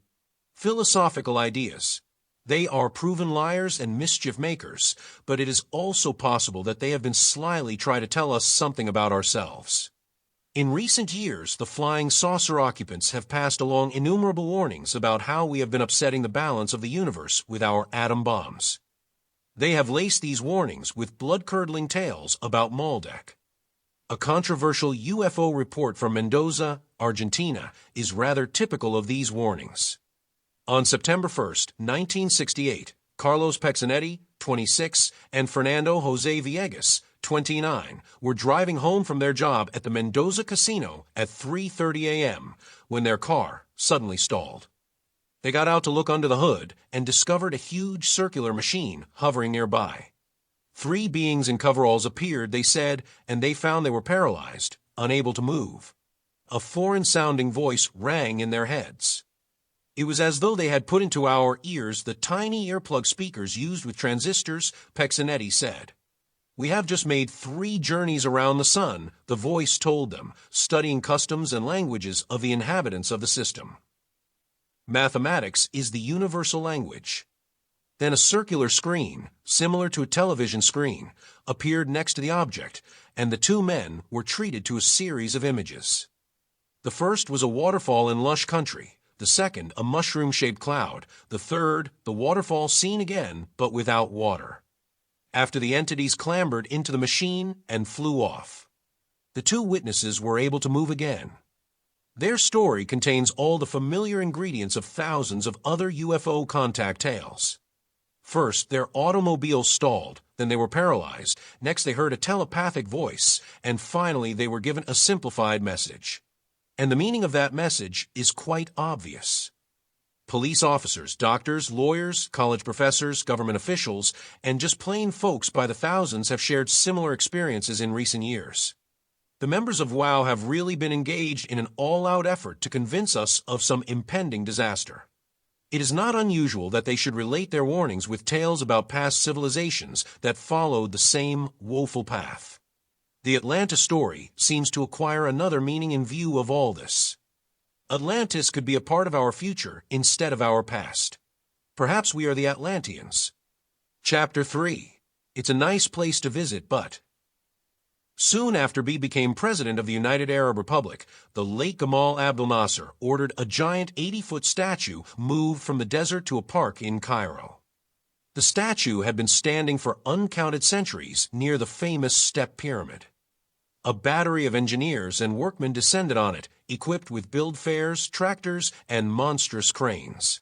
philosophical ideas. They are proven liars and mischief makers, but it is also possible that they have been slyly trying to tell us something about ourselves. In recent years, the flying saucer occupants have passed along innumerable warnings about how we have been upsetting the balance of the universe with our atom bombs. They have laced these warnings with blood-curdling tales about Maldek. A controversial UFO report from Mendoza, Argentina, is rather typical of these warnings. On September 1, 1968, Carlos Pexanetti, 26, and Fernando Jose Villegas, 29, were driving home from their job at the Mendoza Casino at 3:30 a.m. when their car suddenly stalled. They got out to look under the hood and discovered a huge circular machine hovering nearby. 3 beings in coveralls appeared, they said, and they found they were paralyzed, unable to move. A foreign-sounding voice rang in their heads. It was as though they had put into our ears the tiny earplug speakers used with transistors, Pexanetti said. "We have just made 3 journeys around the sun," the voice told them, studying customs and languages of the inhabitants of the system. Mathematics is the universal language. Then a circular screen, similar to a television screen, appeared next to the object, and the two men were treated to a series of images. The first was a waterfall in lush country, the second a mushroom-shaped cloud, the third the waterfall seen again but without water. After the entities clambered into the machine and flew off. The two witnesses were able to move again. Their story contains all the familiar ingredients of thousands of other UFO contact tales. First, their automobile stalled, then they were paralyzed, next they heard a telepathic voice, and finally they were given a simplified message. And the meaning of that message is quite obvious. Police officers, doctors, lawyers, college professors, government officials, and just plain folks by the thousands have shared similar experiences in recent years. The members of WOW have really been engaged in an all-out effort to convince us of some impending disaster. It is not unusual that they should relate their warnings with tales about past civilizations that followed the same woeful path. The Atlantis story seems to acquire another meaning in view of all this. Atlantis could be a part of our future instead of our past. Perhaps we are the Atlanteans. Chapter 3. It's a nice place to visit, but... Soon after B became president of the United Arab Republic, the late Gamal Abdel Nasser ordered a giant 80-foot statue moved from the desert to a park in Cairo. The statue had been standing for uncounted centuries near the famous Step Pyramid. A battery of engineers and workmen descended on it, equipped with build-fares, tractors, and monstrous cranes.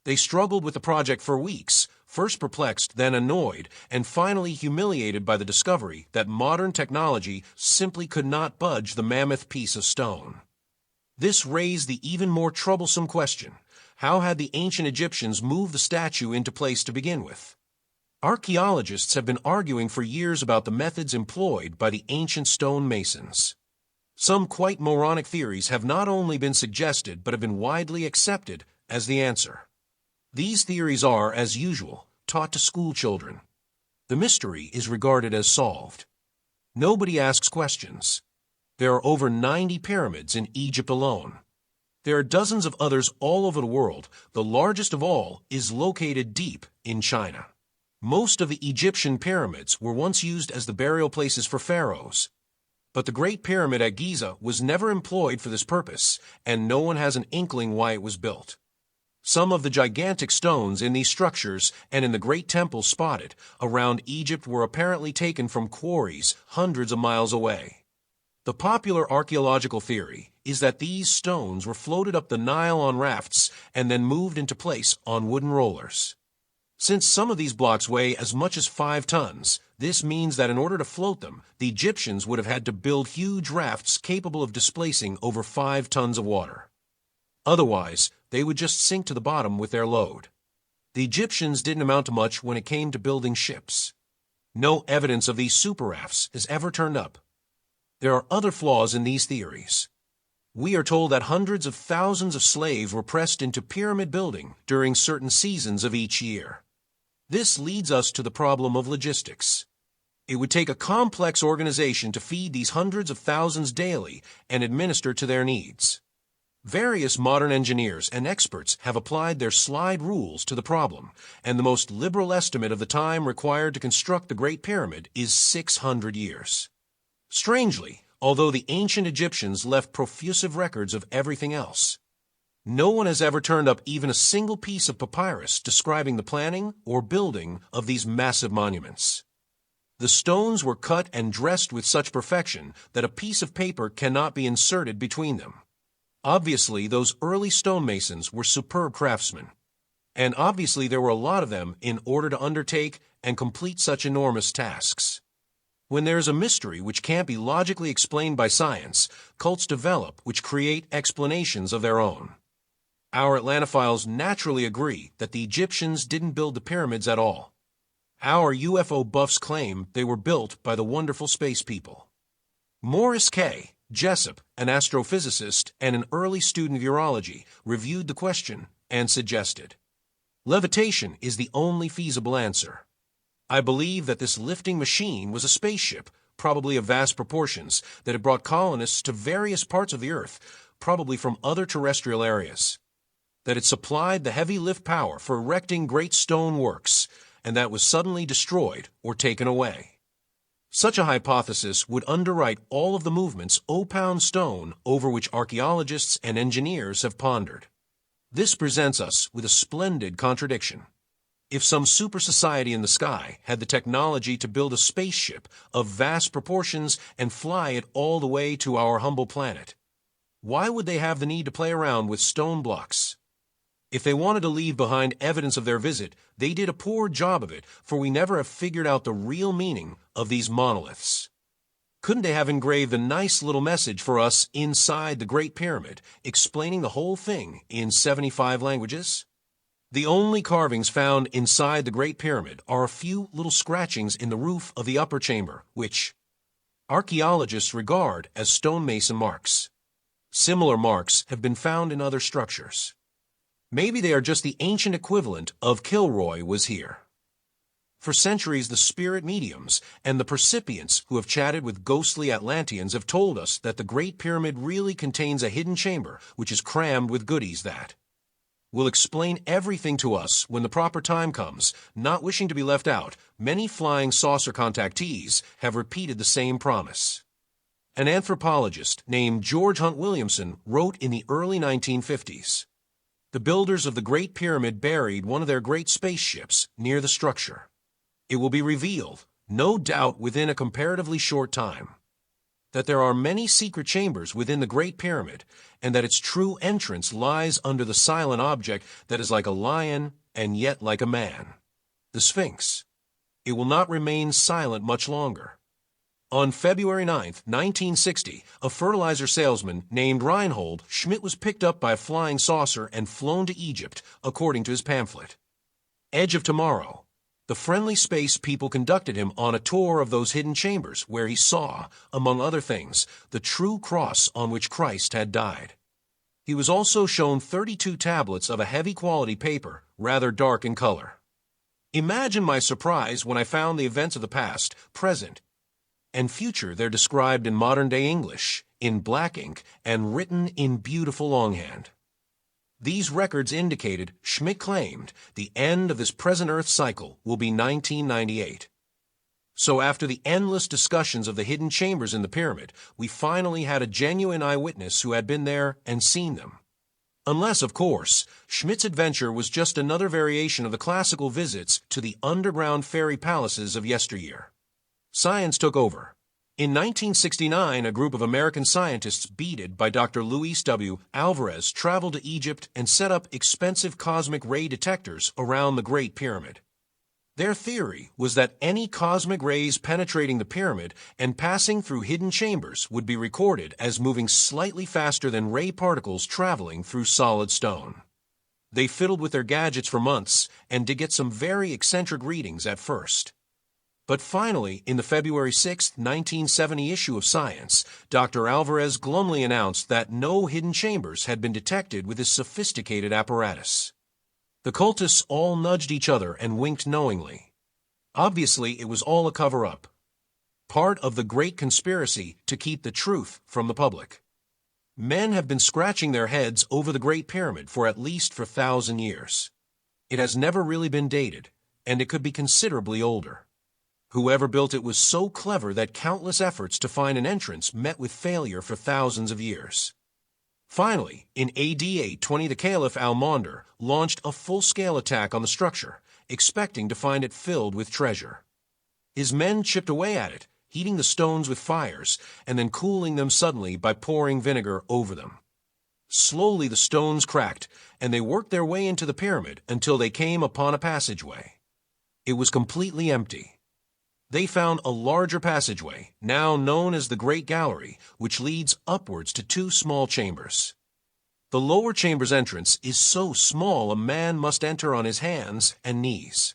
They struggled with the project for weeks, first perplexed, then annoyed, and finally humiliated by the discovery that modern technology simply could not budge the mammoth piece of stone. This raised the even more troublesome question: how had the ancient Egyptians moved the statue into place to begin with? Archaeologists have been arguing for years about the methods employed by the ancient stone masons. Some quite moronic theories have not only been suggested but have been widely accepted as the answer. These theories are, as usual, taught to school children. The mystery is regarded as solved. Nobody asks questions. There are over 90 pyramids in Egypt alone. There are dozens of others all over the world. The largest of all is located deep in China. Most of the Egyptian pyramids were once used as the burial places for pharaohs. But the Great Pyramid at Giza was never employed for this purpose, and no one has an inkling why it was built. Some of the gigantic stones in these structures and in the Great Temple spotted around Egypt were apparently taken from quarries hundreds of miles away. The popular archaeological theory is that these stones were floated up the Nile on rafts and then moved into place on wooden rollers. Since some of these blocks weigh as much as 5 tons, this means that in order to float them, the Egyptians would have had to build huge rafts capable of displacing over 5 tons of water. Otherwise, they would just sink to the bottom with their load. The Egyptians didn't amount to much when it came to building ships. No evidence of these super rafts has ever turned up. There are other flaws in these theories. We are told that hundreds of thousands of slaves were pressed into pyramid building during certain seasons of each year. This leads us to the problem of logistics. It would take a complex organization to feed these hundreds of thousands daily and administer to their needs. Various modern engineers and experts have applied their slide rules to the problem, and the most liberal estimate of the time required to construct the Great Pyramid is 600 years. Strangely, although the ancient Egyptians left profusive records of everything else, no one has ever turned up even a single piece of papyrus describing the planning or building of these massive monuments. The stones were cut and dressed with such perfection that a piece of paper cannot be inserted between them. Obviously, those early stonemasons were superb craftsmen, and obviously there were a lot of them in order to undertake and complete such enormous tasks. When there is a mystery which can't be logically explained by science, cults develop which create explanations of their own. Our Atlantophiles naturally agree that the Egyptians didn't build the pyramids at all. Our UFO buffs claim they were built by the wonderful space people. Morris K. Jessup, an astrophysicist and an early student of urology, reviewed the question and suggested, "Levitation is the only feasible answer. I believe that this lifting machine was a spaceship, probably of vast proportions, that had brought colonists to various parts of the Earth, probably from other terrestrial areas. that it supplied the heavy lift power for erecting great stone works, and that was suddenly destroyed or taken away. Such a hypothesis would underwrite all of the movements O-pound stone over which archaeologists and engineers have pondered. This presents us with a splendid contradiction. If some super society in the sky had the technology to build a spaceship of vast proportions and fly it all the way to our humble planet, why would they have the need to play around with stone blocks? If they wanted to leave behind evidence of their visit, they did a poor job of it, for we never have figured out the real meaning of these monoliths. Couldn't they have engraved a nice little message for us inside the Great Pyramid, explaining the whole thing in 75 languages? The only carvings found inside the Great Pyramid are a few little scratchings in the roof of the upper chamber, which archaeologists regard as stonemason marks. Similar marks have been found in other structures. Maybe they are just the ancient equivalent of Kilroy was here. For centuries, the spirit mediums and the percipients who have chatted with ghostly Atlanteans have told us that the Great Pyramid really contains a hidden chamber which is crammed with goodies that will explain everything to us when the proper time comes. Not wishing to be left out, many flying saucer contactees have repeated the same promise. An anthropologist named George Hunt Williamson wrote in the early 1950s, "The builders of the Great Pyramid buried one of their great spaceships near the structure. It will be revealed, no doubt within a comparatively short time, that there are many secret chambers within the Great Pyramid, and that its true entrance lies under the silent object that is like a lion and yet like a man, the Sphinx. It will not remain silent much longer." On February 9, 1960, a fertilizer salesman named Reinhold Schmidt was picked up by a flying saucer and flown to Egypt, according to his pamphlet. Edge of Tomorrow. The friendly space people conducted him on a tour of those hidden chambers where he saw, among other things, the true cross on which Christ had died. He was also shown 32 tablets of a heavy quality paper, rather dark in color. Imagine my surprise when I found the events of the past, present, and future there described in modern-day English, in black ink, and written in beautiful longhand. These records indicated, Schmidt claimed, the end of this present Earth cycle will be 1998. So after the endless discussions of the hidden chambers in the pyramid, we finally had a genuine eyewitness who had been there and seen them. Unless, of course, Schmidt's adventure was just another variation of the classical visits to the underground fairy palaces of yesteryear. Science took over. In 1969, a group of American scientists beaded by Dr. Luis W. Alvarez traveled to Egypt and set up expensive cosmic ray detectors around the Great Pyramid. Their theory was that any cosmic rays penetrating the pyramid and passing through hidden chambers would be recorded as moving slightly faster than ray particles traveling through solid stone. They fiddled with their gadgets for months and did get some very eccentric readings at first. But finally, in the February 6, 1970 issue of Science, Dr. Alvarez glumly announced that no hidden chambers had been detected with his sophisticated apparatus. The cultists all nudged each other and winked knowingly. Obviously, it was all a cover-up, part of the great conspiracy to keep the truth from the public. Men have been scratching their heads over the Great Pyramid for at least 1,000 years. It has never really been dated, and it could be considerably older. Whoever built it was so clever that countless efforts to find an entrance met with failure for thousands of years. Finally, in AD 820, the Caliph Al-Mandar launched a full-scale attack on the structure, expecting to find it filled with treasure. His men chipped away at it, heating the stones with fires, and then cooling them suddenly by pouring vinegar over them. Slowly the stones cracked, and they worked their way into the pyramid until they came upon a passageway. It was completely empty. They found a larger passageway, now known as the Great Gallery, which leads upwards to 2 small chambers. The lower chamber's entrance is so small a man must enter on his hands and knees.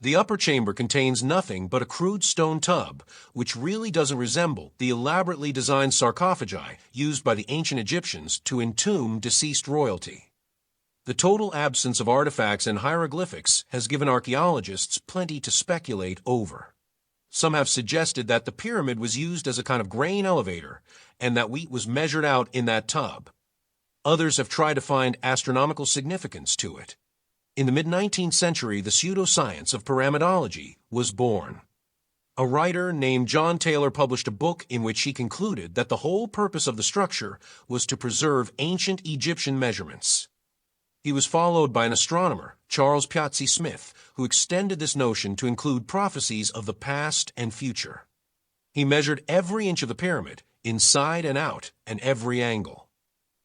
The upper chamber contains nothing but a crude stone tub, which really doesn't resemble the elaborately designed sarcophagi used by the ancient Egyptians to entomb deceased royalty. The total absence of artifacts and hieroglyphics has given archaeologists plenty to speculate over. Some have suggested that the pyramid was used as a kind of grain elevator and that wheat was measured out in that tub. Others have tried to find astronomical significance to it. In the mid-19th century, the pseudoscience of pyramidology was born. A writer named John Taylor published a book in which he concluded that the whole purpose of the structure was to preserve ancient Egyptian measurements. He was followed by an astronomer, Charles Piazzi Smith, who extended this notion to include prophecies of the past and future. He measured every inch of the pyramid, inside and out, and every angle.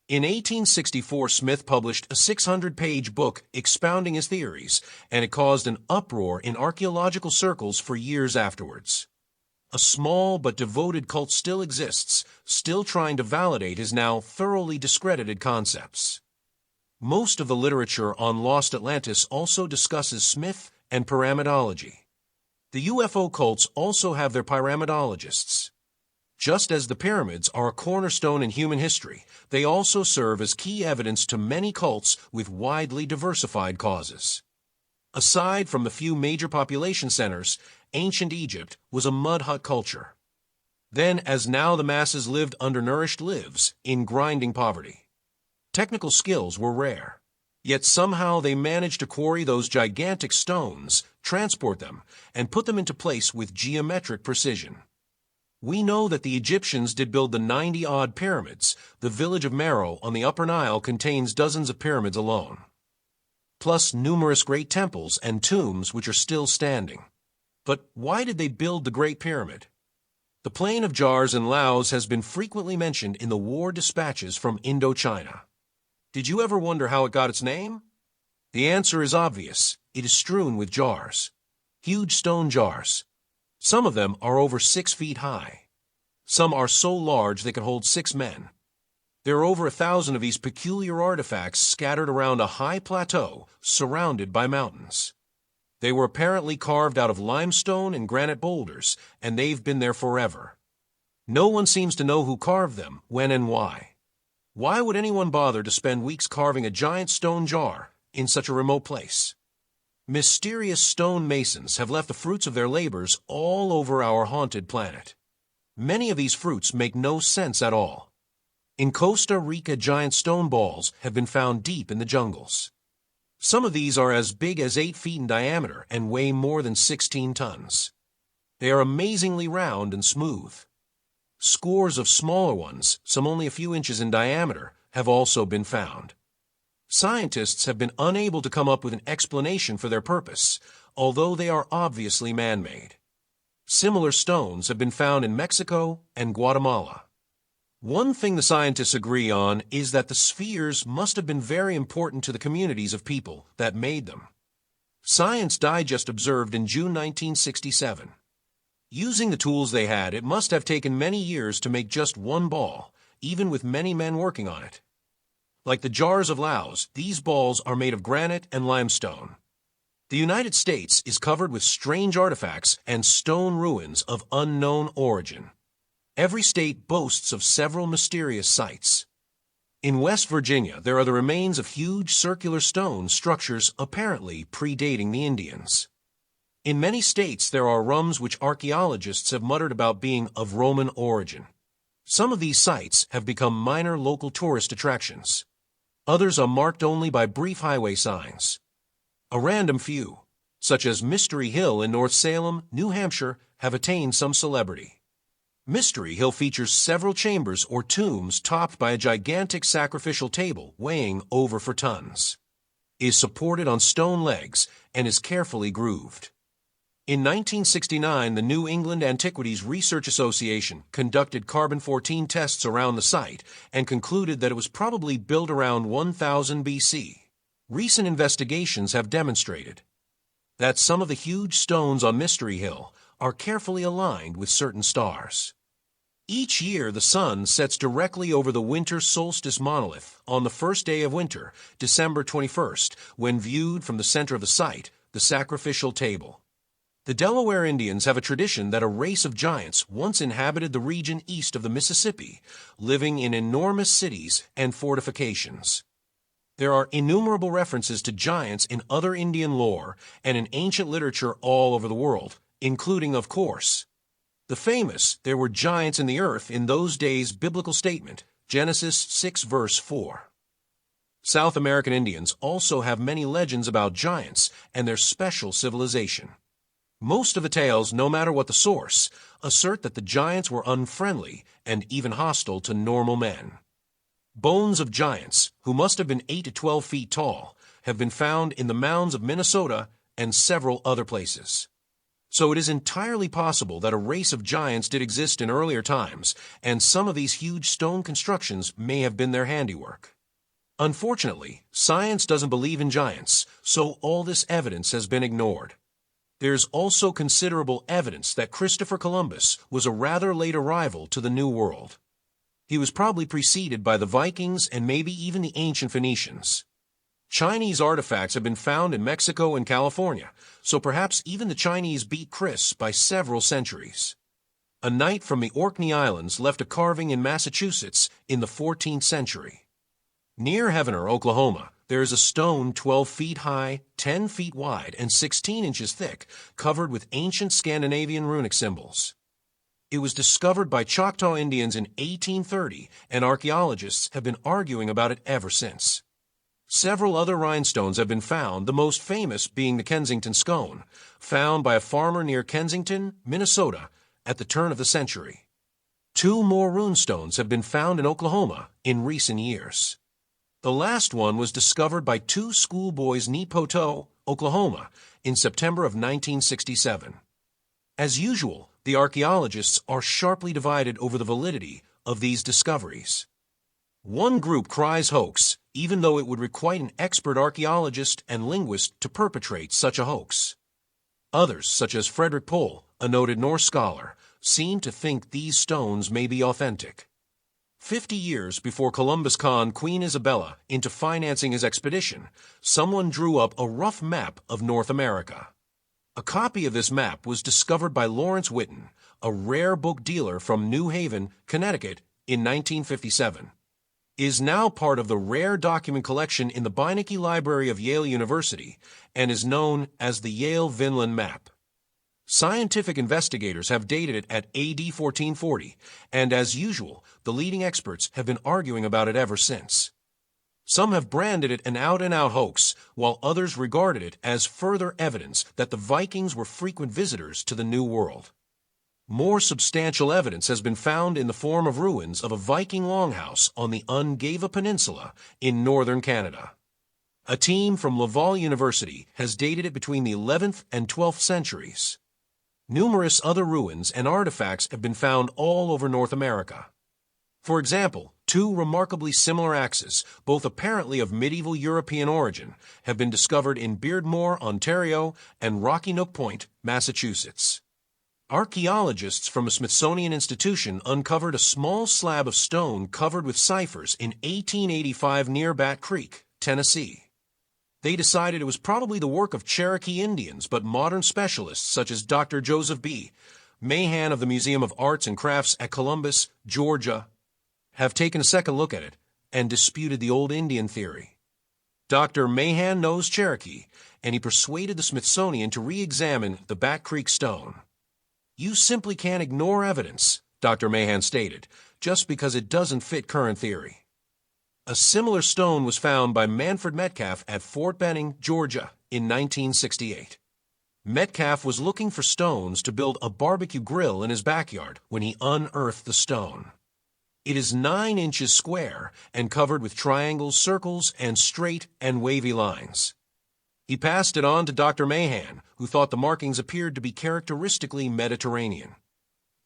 In 1864, Smith published a 600-page book expounding his theories, and it caused an uproar in archaeological circles for years afterwards. A small but devoted cult still exists, still trying to validate his now thoroughly discredited concepts. Most of the literature on Lost Atlantis also discusses Smith and pyramidology. The UFO cults also have their pyramidologists. Just as the pyramids are a cornerstone in human history, they also serve as key evidence to many cults with widely diversified causes. Aside from the few major population centers, ancient Egypt was a mud hut culture. Then, as now, the masses lived undernourished lives in grinding poverty. Technical skills were rare. Yet somehow they managed to quarry those gigantic stones, transport them, and put them into place with geometric precision. We know that the Egyptians did build the 90-odd pyramids. The village of Meroe on the Upper Nile contains dozens of pyramids alone, plus numerous great temples and tombs which are still standing. But why did they build the Great Pyramid? The Plain of Jars in Laos has been frequently mentioned in the war dispatches from Indochina. Did you ever wonder how it got its name? The answer is obvious. It is strewn with jars. Huge stone jars. Some of them are over 6 feet high. Some are so large they can hold 6 men. There are over 1,000 of these peculiar artifacts scattered around a high plateau surrounded by mountains. They were apparently carved out of limestone and granite boulders, and they've been there forever. No one seems to know who carved them, when and why. Why would anyone bother to spend weeks carving a giant stone jar in such a remote place? Mysterious stone masons have left the fruits of their labors all over our haunted planet. Many of these fruits make no sense at all. In Costa Rica, giant stone balls have been found deep in the jungles. Some of these are as big as 8 feet in diameter and weigh more than 16 tons. They are amazingly round and smooth. Scores of smaller ones, some only a few inches in diameter, have also been found. Scientists have been unable to come up with an explanation for their purpose, although they are obviously man-made. Similar stones have been found in Mexico and Guatemala. One thing the scientists agree on is that the spheres must have been very important to the communities of people that made them. Science Digest observed in June 1967. Using the tools they had, it must have taken many years to make just one ball, even with many men working on it. Like the jars of Laos, these balls are made of granite and limestone. The United States is covered with strange artifacts and stone ruins of unknown origin. Every state boasts of several mysterious sites. In West Virginia, there are the remains of huge circular stone structures apparently predating the Indians. In many states, there are rums which archaeologists have muttered about being of Roman origin. Some of these sites have become minor local tourist attractions. Others are marked only by brief highway signs. A random few, such as Mystery Hill in North Salem, New Hampshire, have attained some celebrity. Mystery Hill features several chambers or tombs topped by a gigantic sacrificial table weighing over 4 tons. It is supported on stone legs and is carefully grooved. In 1969, the New England Antiquities Research Association conducted carbon-14 tests around the site and concluded that it was probably built around 1000 BC. Recent investigations have demonstrated that some of the huge stones on Mystery Hill are carefully aligned with certain stars. Each year, the sun sets directly over the winter solstice monolith on the first day of winter, December 21st, when viewed from the center of the site, the sacrificial table. The Delaware Indians have a tradition that a race of giants once inhabited the region east of the Mississippi, living in enormous cities and fortifications. There are innumerable references to giants in other Indian lore and in ancient literature all over the world, including, of course, the famous "there were giants in the earth" in those days biblical statement, Genesis 6 verse 4. South American Indians also have many legends about giants and their special civilization. Most of the tales, no matter what the source, assert that the giants were unfriendly and even hostile to normal men. Bones of giants, who must have been 8 to 12 feet tall, have been found in the mounds of Minnesota and several other places. So it is entirely possible that a race of giants did exist in earlier times, and some of these huge stone constructions may have been their handiwork. Unfortunately, science doesn't believe in giants, so all this evidence has been ignored. There's also considerable evidence that Christopher Columbus was a rather late arrival to the New World. He was probably preceded by the Vikings and maybe even the ancient Phoenicians. Chinese artifacts have been found in Mexico and California, so perhaps even the Chinese beat Chris by several centuries. A knight from the Orkney Islands left a carving in Massachusetts in the 14th century. Near Heavener, Oklahoma, there is a stone 12 feet high, 10 feet wide, and 16 inches thick, covered with ancient Scandinavian runic symbols. It was discovered by Choctaw Indians in 1830, and archaeologists have been arguing about it ever since. Several other rhinestones have been found, the most famous being the Kensington scone, found by a farmer near Kensington, Minnesota, at the turn of the century. 2 more runestones have been found in Oklahoma in recent years. The last one was discovered by 2 schoolboys near Poteau, Oklahoma, in September of 1967. As usual, the archaeologists are sharply divided over the validity of these discoveries. One group cries hoax, even though it would require an expert archaeologist and linguist to perpetrate such a hoax. Others, such as Frederick Pohl, a noted Norse scholar, seem to think these stones may be authentic. 50 years before Columbus conned Queen Isabella into financing his expedition, someone drew up a rough map of North America. A copy of this map was discovered by Lawrence Whitten, a rare book dealer from New Haven, Connecticut, in 1957. It is now part of the rare document collection in the Beinecke Library of Yale University and is known as the Yale-Vinland map. Scientific investigators have dated it at AD 1440, and as usual, the leading experts have been arguing about it ever since. Some have branded it an out-and-out hoax, while others regarded it as further evidence that the Vikings were frequent visitors to the New World. More substantial evidence has been found in the form of ruins of a Viking longhouse on the Ungava Peninsula in northern Canada. A team from Laval University has dated it between the 11th and 12th centuries. Numerous other ruins and artifacts have been found all over North America. For example, 2 remarkably similar axes, both apparently of medieval European origin, have been discovered in Beardmore, Ontario, and Rocky Nook Point, Massachusetts. Archaeologists from a Smithsonian institution uncovered a small slab of stone covered with ciphers in 1885 near Bat Creek, Tennessee. They decided it was probably the work of Cherokee Indians, but modern specialists such as Dr. Joseph B. Mahan of the Museum of Arts and Crafts at Columbus, Georgia, have taken a second look at it and disputed the old Indian theory. Dr. Mahan knows Cherokee, and he persuaded the Smithsonian to re-examine the Bat Creek stone. "You simply can't ignore evidence," Dr. Mahan stated, "just because it doesn't fit current theory." A similar stone was found by Manfred Metcalf at Fort Benning, Georgia, in 1968. Metcalf was looking for stones to build a barbecue grill in his backyard when he unearthed the stone. It is 9 inches square and covered with triangles, circles, and straight and wavy lines. He passed it on to Dr. Mahan, who thought the markings appeared to be characteristically Mediterranean.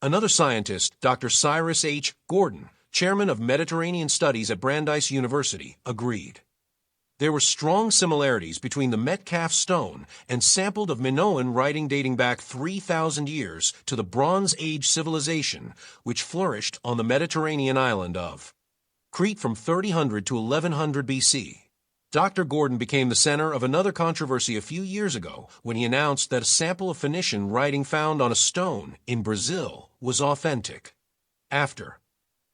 Another scientist, Dr. Cyrus H. Gordon, chairman of Mediterranean Studies at Brandeis University, agreed. There were strong similarities between the Metcalf stone and sampled of Minoan writing dating back 3,000 years to the Bronze Age civilization which flourished on the Mediterranean island of Crete from 3000 to 1100 BC. Dr. Gordon became the center of another controversy a few years ago when he announced that a sample of Phoenician writing found on a stone in Brazil was authentic.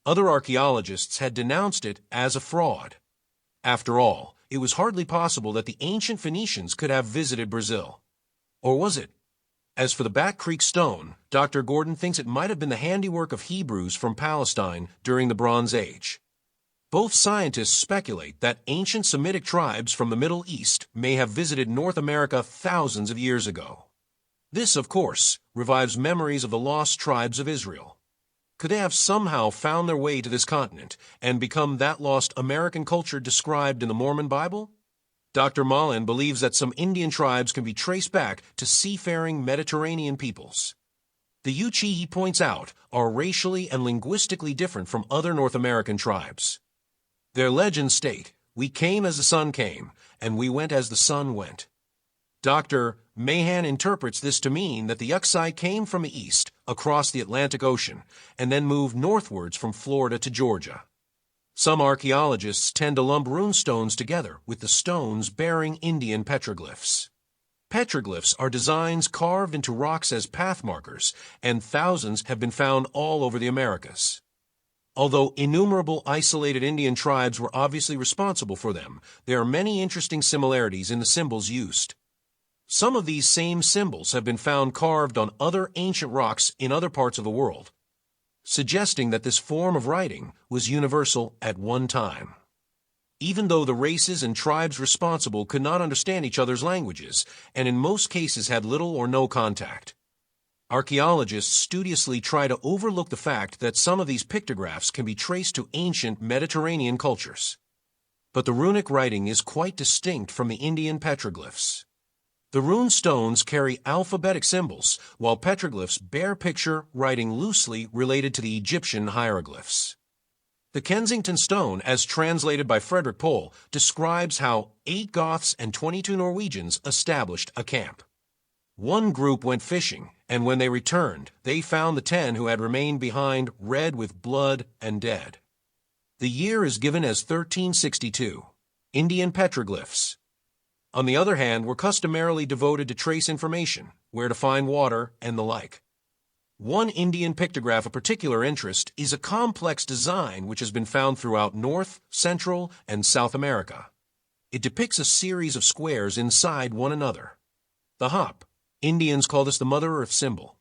Other archaeologists had denounced it as a fraud. After all, it was hardly possible that the ancient Phoenicians could have visited Brazil. Or was it? As for the Bat Creek stone, Dr. Gordon thinks it might have been the handiwork of Hebrews from Palestine during the Bronze Age. Both scientists speculate that ancient Semitic tribes from the Middle East may have visited North America thousands of years ago. This, of course, revives memories of the lost tribes of Israel. Could they have somehow found their way to this continent and become that lost American culture described in the Mormon Bible? Dr. Malin believes that some Indian tribes can be traced back to seafaring Mediterranean peoples. The Yuchi, he points out, are racially and linguistically different from other North American tribes. Their legends state, "We came as the sun came, and we went as the sun went." Dr. Mahan interprets this to mean that the Yuksai came from the east, across the Atlantic Ocean, and then moved northwards from Florida to Georgia. Some archaeologists tend to lump rune stones together with the stones bearing Indian petroglyphs. Petroglyphs are designs carved into rocks as path markers, and thousands have been found all over the Americas. Although innumerable isolated Indian tribes were obviously responsible for them, there are many interesting similarities in the symbols used. Some of these same symbols have been found carved on other ancient rocks in other parts of the world, suggesting that this form of writing was universal at one time. Even though the races and tribes responsible could not understand each other's languages, and in most cases had little or no contact, archaeologists studiously try to overlook the fact that some of these pictographs can be traced to ancient Mediterranean cultures. But the runic writing is quite distinct from the Indian petroglyphs. The rune stones carry alphabetic symbols, while petroglyphs bear picture writing loosely related to the Egyptian hieroglyphs. The Kensington Stone, as translated by Frederick Pohl, describes how 8 Goths and 22 Norwegians established a camp. One group went fishing, and when they returned, they found the 10 who had remained behind red with blood and dead. The year is given as 1362. Indian petroglyphs, on the other hand, were customarily devoted to trace information, where to find water, and the like. One Indian pictograph of particular interest is a complex design which has been found throughout North, Central, and South America. It depicts a series of squares inside one another. The hop. Indians call this the Mother Earth symbol.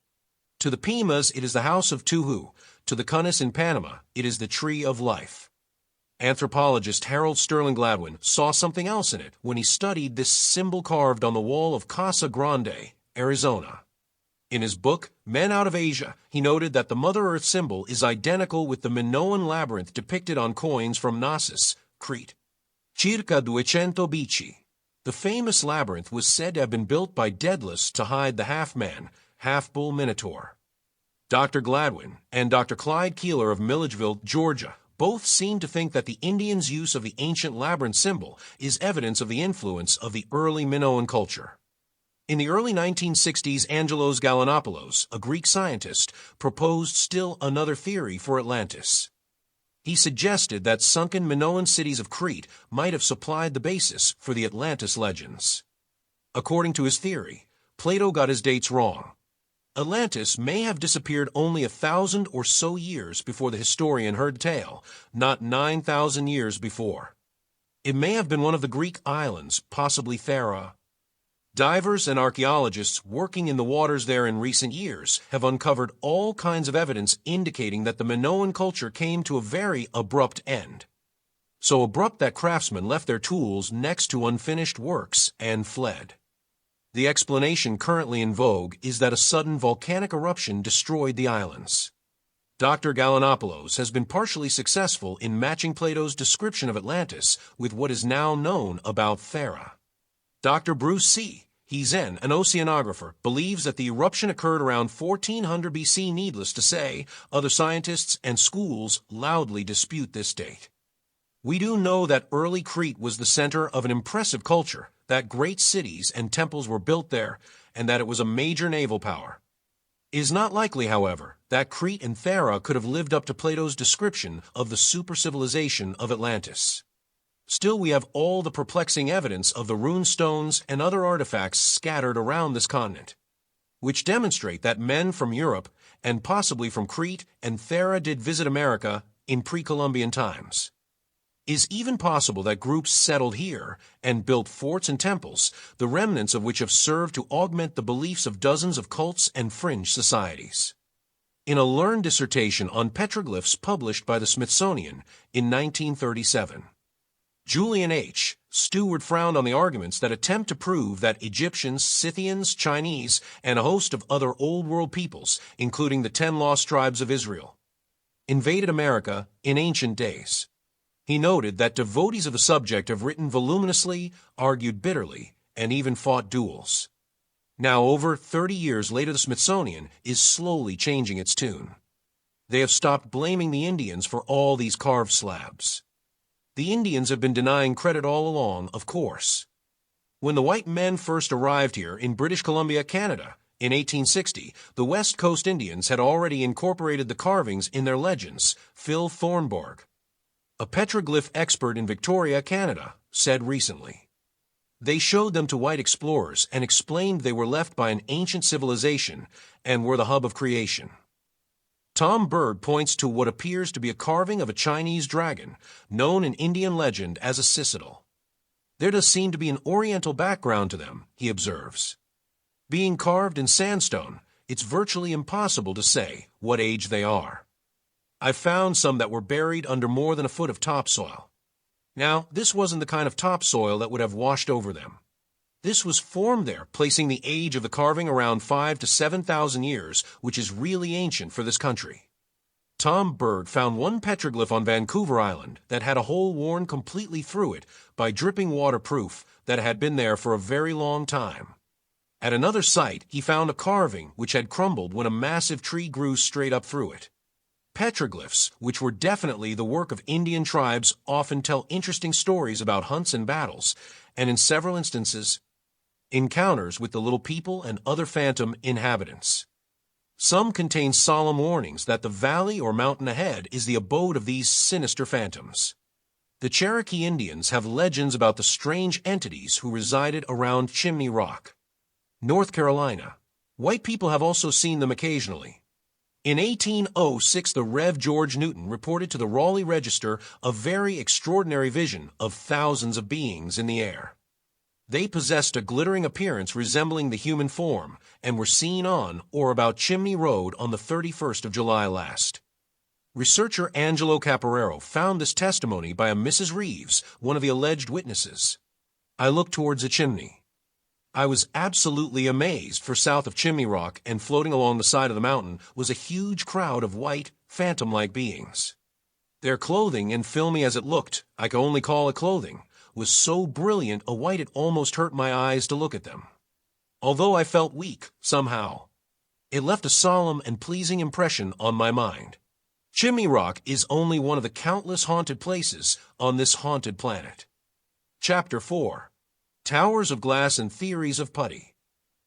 To the Pimas, it is the House of Tuhu. To the Cunis in Panama, it is the Tree of Life. Anthropologist Harold Sterling Gladwin saw something else in it when he studied this symbol carved on the wall of Casa Grande, Arizona. In his book, Men Out of Asia, he noted that the Mother Earth symbol is identical with the Minoan labyrinth depicted on coins from Knossos, Crete. Circa 200 bici. The famous labyrinth was said to have been built by Daedalus to hide the half-man, half-bull Minotaur. Dr. Gladwin and Dr. Clyde Keeler of Milledgeville, Georgia, both seem to think that the Indians' use of the ancient labyrinth symbol is evidence of the influence of the early Minoan culture. In the early 1960s, Angelos Gallinopoulos, a Greek scientist, proposed still another theory for Atlantis. He suggested that sunken Minoan cities of Crete might have supplied the basis for the Atlantis legends. According to his theory, Plato got his dates wrong. Atlantis may have disappeared only 1,000 or so years before the historian heard the tale, not 9,000 years before. It may have been one of the Greek islands, possibly Thera. Divers and archaeologists working in the waters there in recent years have uncovered all kinds of evidence indicating that the Minoan culture came to a very abrupt end. So abrupt that craftsmen left their tools next to unfinished works and fled. The explanation currently in vogue is that a sudden volcanic eruption destroyed the islands. Dr. Gallinopoulos has been partially successful in matching Plato's description of Atlantis with what is now known about Thera. Dr. Bruce C. Hezen, an oceanographer, believes that the eruption occurred around 1400 BC. Needless to say, other scientists and schools loudly dispute this date. We do know that early Crete was the center of an impressive culture, that great cities and temples were built there, and that it was a major naval power. It is not likely, however, that Crete and Thera could have lived up to Plato's description of the super-civilization of Atlantis. Still, we have all the perplexing evidence of the rune stones and other artifacts scattered around this continent, which demonstrate that men from Europe, and possibly from Crete and Thera, did visit America in pre-Columbian times. It is even possible that groups settled here and built forts and temples, the remnants of which have served to augment the beliefs of dozens of cults and fringe societies. in a learned dissertation on petroglyphs published by the Smithsonian in 1937. Julian H. Stewart frowned on the arguments that attempt to prove that Egyptians, Scythians, Chinese, and a host of other Old World peoples, including the 10 lost tribes of Israel, invaded America in ancient days. He noted that devotees of the subject have written voluminously, argued bitterly, and even fought duels. Now, over 30 years later, the Smithsonian is slowly changing its tune. They have stopped blaming the Indians for all these carved slabs. The Indians have been denying credit all along, of course. When the white men first arrived here in British Columbia, Canada, in 1860, the West Coast Indians had already incorporated the carvings in their legends. Phil Thornburg, a petroglyph expert in Victoria, Canada, said recently. They showed them to white explorers and explained they were left by an ancient civilization and were the hub of creation. Tom Bird points to what appears to be a carving of a Chinese dragon, known in Indian legend as a cicadel. There does seem to be an oriental background to them, he observes. Being carved in sandstone, it's virtually impossible to say what age they are. I found some that were buried under more than a foot of topsoil. Now, this wasn't the kind of topsoil that would have washed over them. This was formed there, placing the age of the carving around 5,000 to 7,000 years, which is really ancient for this country. Tom Bird found one petroglyph on Vancouver Island that had a hole worn completely through it by dripping waterproof that had been there for a very long time. At another site, he found a carving which had crumbled when a massive tree grew straight up through it. Petroglyphs, which were definitely the work of Indian tribes, often tell interesting stories about hunts and battles, and in several instances, encounters with the little people and other phantom inhabitants. Some contain solemn warnings that the valley or mountain ahead is the abode of these sinister phantoms. The Cherokee Indians have legends about the strange entities who resided around Chimney Rock, North Carolina. White people have also seen them occasionally. In 1806, the Rev. George Newton reported to the Raleigh Register a very extraordinary vision of thousands of beings in the air. They possessed a glittering appearance resembling the human form and were seen on or about Chimney Road on the 31st of July last. Researcher Angelo Caporero found this testimony by a Mrs. Reeves, one of the alleged witnesses. I looked towards the chimney. I was absolutely amazed, for south of Chimney Rock and floating along the side of the mountain was a huge crowd of white, phantom-like beings. Their clothing, and filmy as it looked, I can only call it clothing, was so brilliant a white it almost hurt my eyes to look at them. Although I felt weak, somehow, it left a solemn and pleasing impression on my mind. Chimney Rock is only one of the countless haunted places on this haunted planet. Chapter 4. Towers of Glass and Theories of Putty.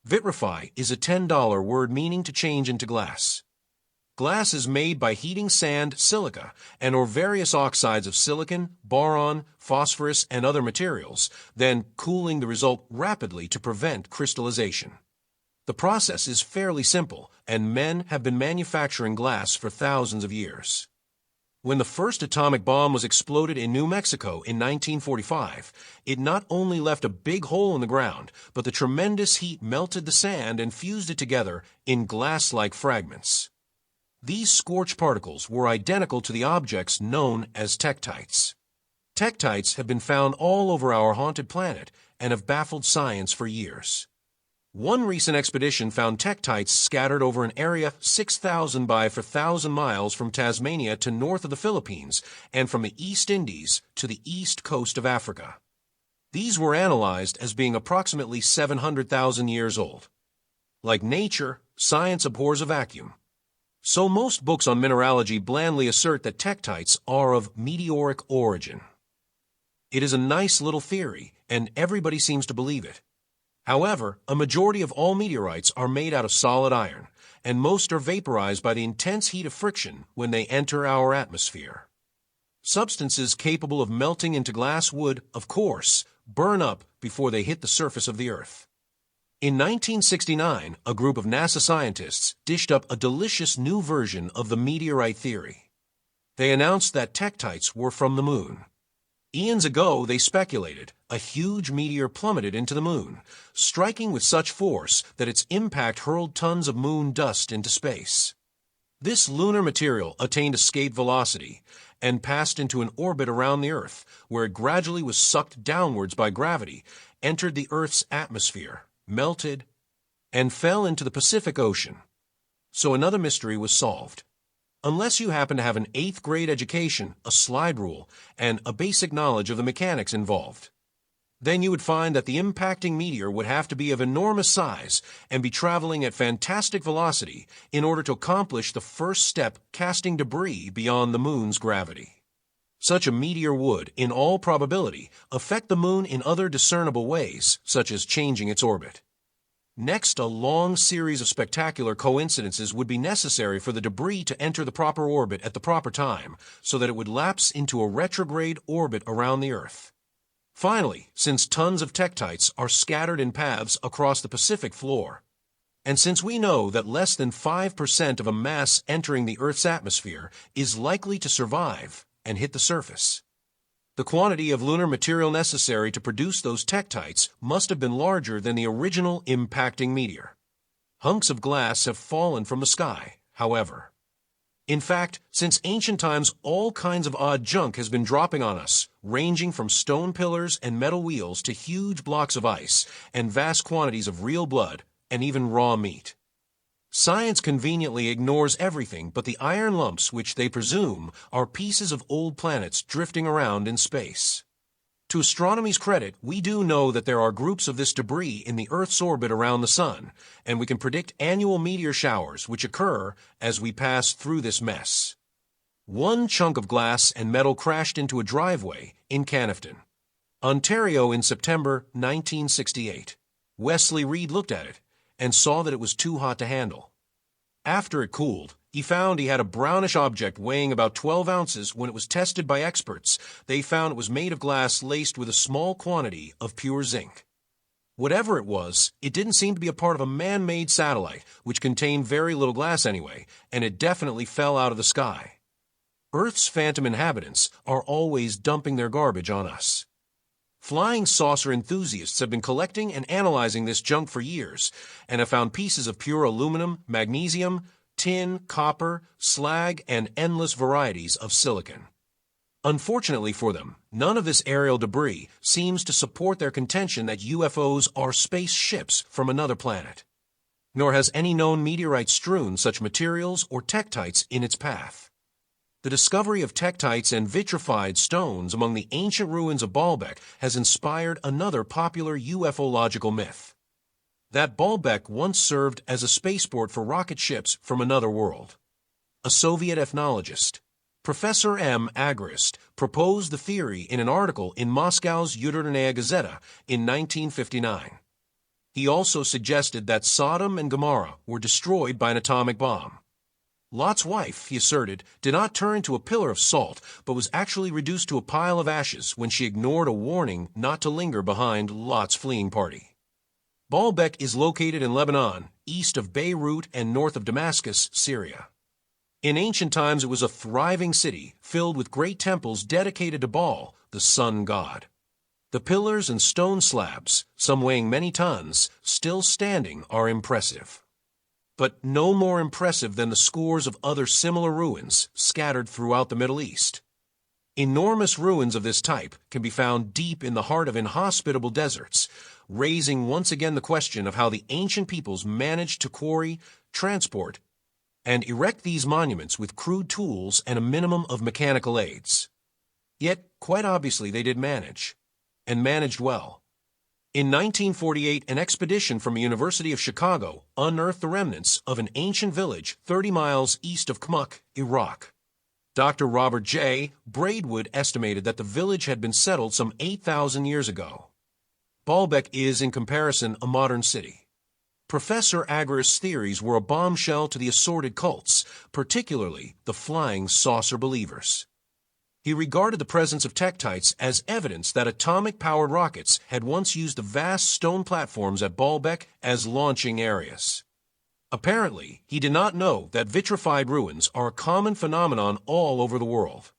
Vitrify is a $10 word meaning to change into glass. Glass is made by heating sand, silica, and or various oxides of silicon, boron, phosphorus, and other materials, then cooling the result rapidly to prevent crystallization. The process is fairly simple, and men have been manufacturing glass for thousands of years. When the first atomic bomb was exploded in New Mexico in 1945, it not only left a big hole in the ground, but the tremendous heat melted the sand and fused it together in glass-like fragments. These scorched particles were identical to the objects known as tektites. Tektites have been found all over our haunted planet and have baffled science for years. One recent expedition found tektites scattered over an area 6,000 by 4,000 miles from Tasmania to north of the Philippines and from the East Indies to the east coast of Africa. These were analyzed as being approximately 700,000 years old. Like nature, science abhors a vacuum. So most books on mineralogy blandly assert that tektites are of meteoric origin. It is a nice little theory, and everybody seems to believe it. However, a majority of all meteorites are made out of solid iron, and most are vaporized by the intense heat of friction when they enter our atmosphere. Substances capable of melting into glass would, of course, burn up before they hit the surface of the Earth. In 1969, a group of NASA scientists dished up a delicious new version of the meteorite theory. They announced that tektites were from the moon. Eons ago, they speculated, a huge meteor plummeted into the moon, striking with such force that its impact hurled tons of moon dust into space. This lunar material attained escape velocity and passed into an orbit around the Earth, where it gradually was sucked downwards by gravity, entered the Earth's atmosphere, melted, and fell into the Pacific Ocean. So another mystery was solved. Unless you happen to have an 8th grade education, a slide rule, and a basic knowledge of the mechanics involved, then you would find that the impacting meteor would have to be of enormous size and be traveling at fantastic velocity in order to accomplish the first step, casting debris beyond the moon's gravity. Such a meteor would, in all probability, affect the moon in other discernible ways, such as changing its orbit. Next, a long series of spectacular coincidences would be necessary for the debris to enter the proper orbit at the proper time, so that it would lapse into a retrograde orbit around the Earth. Finally, since tons of tektites are scattered in paths across the Pacific floor, and since we know that less than 5% of a mass entering the Earth's atmosphere is likely to survive and hit the surface, the quantity of lunar material necessary to produce those tektites must have been larger than the original impacting meteor. Hunks of glass have fallen from the sky, however. In fact, since ancient times, all kinds of odd junk has been dropping on us, ranging from stone pillars and metal wheels to huge blocks of ice and vast quantities of real blood and even raw meat. Science conveniently ignores everything but the iron lumps which they presume are pieces of old planets drifting around in space. To astronomy's credit, we do know that there are groups of this debris in the Earth's orbit around the Sun, and we can predict annual meteor showers which occur as we pass through this mess. One chunk of glass and metal crashed into a driveway in Canafton, Ontario in September 1968. Wesley Reed looked at it and saw that it was too hot to handle. After it cooled, he found he had a brownish object weighing about 12 ounces. When it was tested by experts, they found it was made of glass laced with a small quantity of pure zinc. Whatever it was, it didn't seem to be a part of a man-made satellite, which contained very little glass anyway, and it definitely fell out of the sky. Earth's phantom inhabitants are always dumping their garbage on us. Flying saucer enthusiasts have been collecting and analyzing this junk for years, and have found pieces of pure aluminum, magnesium, tin, copper, slag, and endless varieties of silicon. Unfortunately for them, none of this aerial debris seems to support their contention that UFOs are spaceships from another planet. Nor has any known meteorite strewn such materials or tektites in its path. The discovery of tektites and vitrified stones among the ancient ruins of Baalbek has inspired another popular ufological myth. That Baalbek once served as a spaceport for rocket ships from another world. A Soviet ethnologist, Professor M. Agrist, proposed the theory in an article in Moscow's Yuturynaya Gazeta in 1959. He also suggested that Sodom and Gomorrah were destroyed by an atomic bomb. Lot's wife, he asserted, did not turn into a pillar of salt, but was actually reduced to a pile of ashes when she ignored a warning not to linger behind Lot's fleeing party. Baalbek is located in Lebanon, east of Beirut and north of Damascus, Syria. In ancient times, it was a thriving city filled with great temples dedicated to Baal, the sun god. The pillars and stone slabs, some weighing many tons, still standing, are impressive. But no more impressive than the scores of other similar ruins scattered throughout the Middle East. Enormous ruins of this type can be found deep in the heart of inhospitable deserts, raising once again the question of how the ancient peoples managed to quarry, transport, and erect these monuments with crude tools and a minimum of mechanical aids. Yet, quite obviously, they did manage, and managed well. In 1948, an expedition from the University of Chicago unearthed the remnants of an ancient village 30 miles east of Kmuk, Iraq. Dr. Robert J. Braidwood estimated that the village had been settled some 8,000 years ago. Baalbek is, in comparison, a modern city. Professor Agrist's theories were a bombshell to the assorted cults, particularly the flying saucer believers. He regarded the presence of tektites as evidence that atomic-powered rockets had once used the vast stone platforms at Baalbek as launching areas. Apparently, he did not know that vitrified ruins are a common phenomenon all over the world.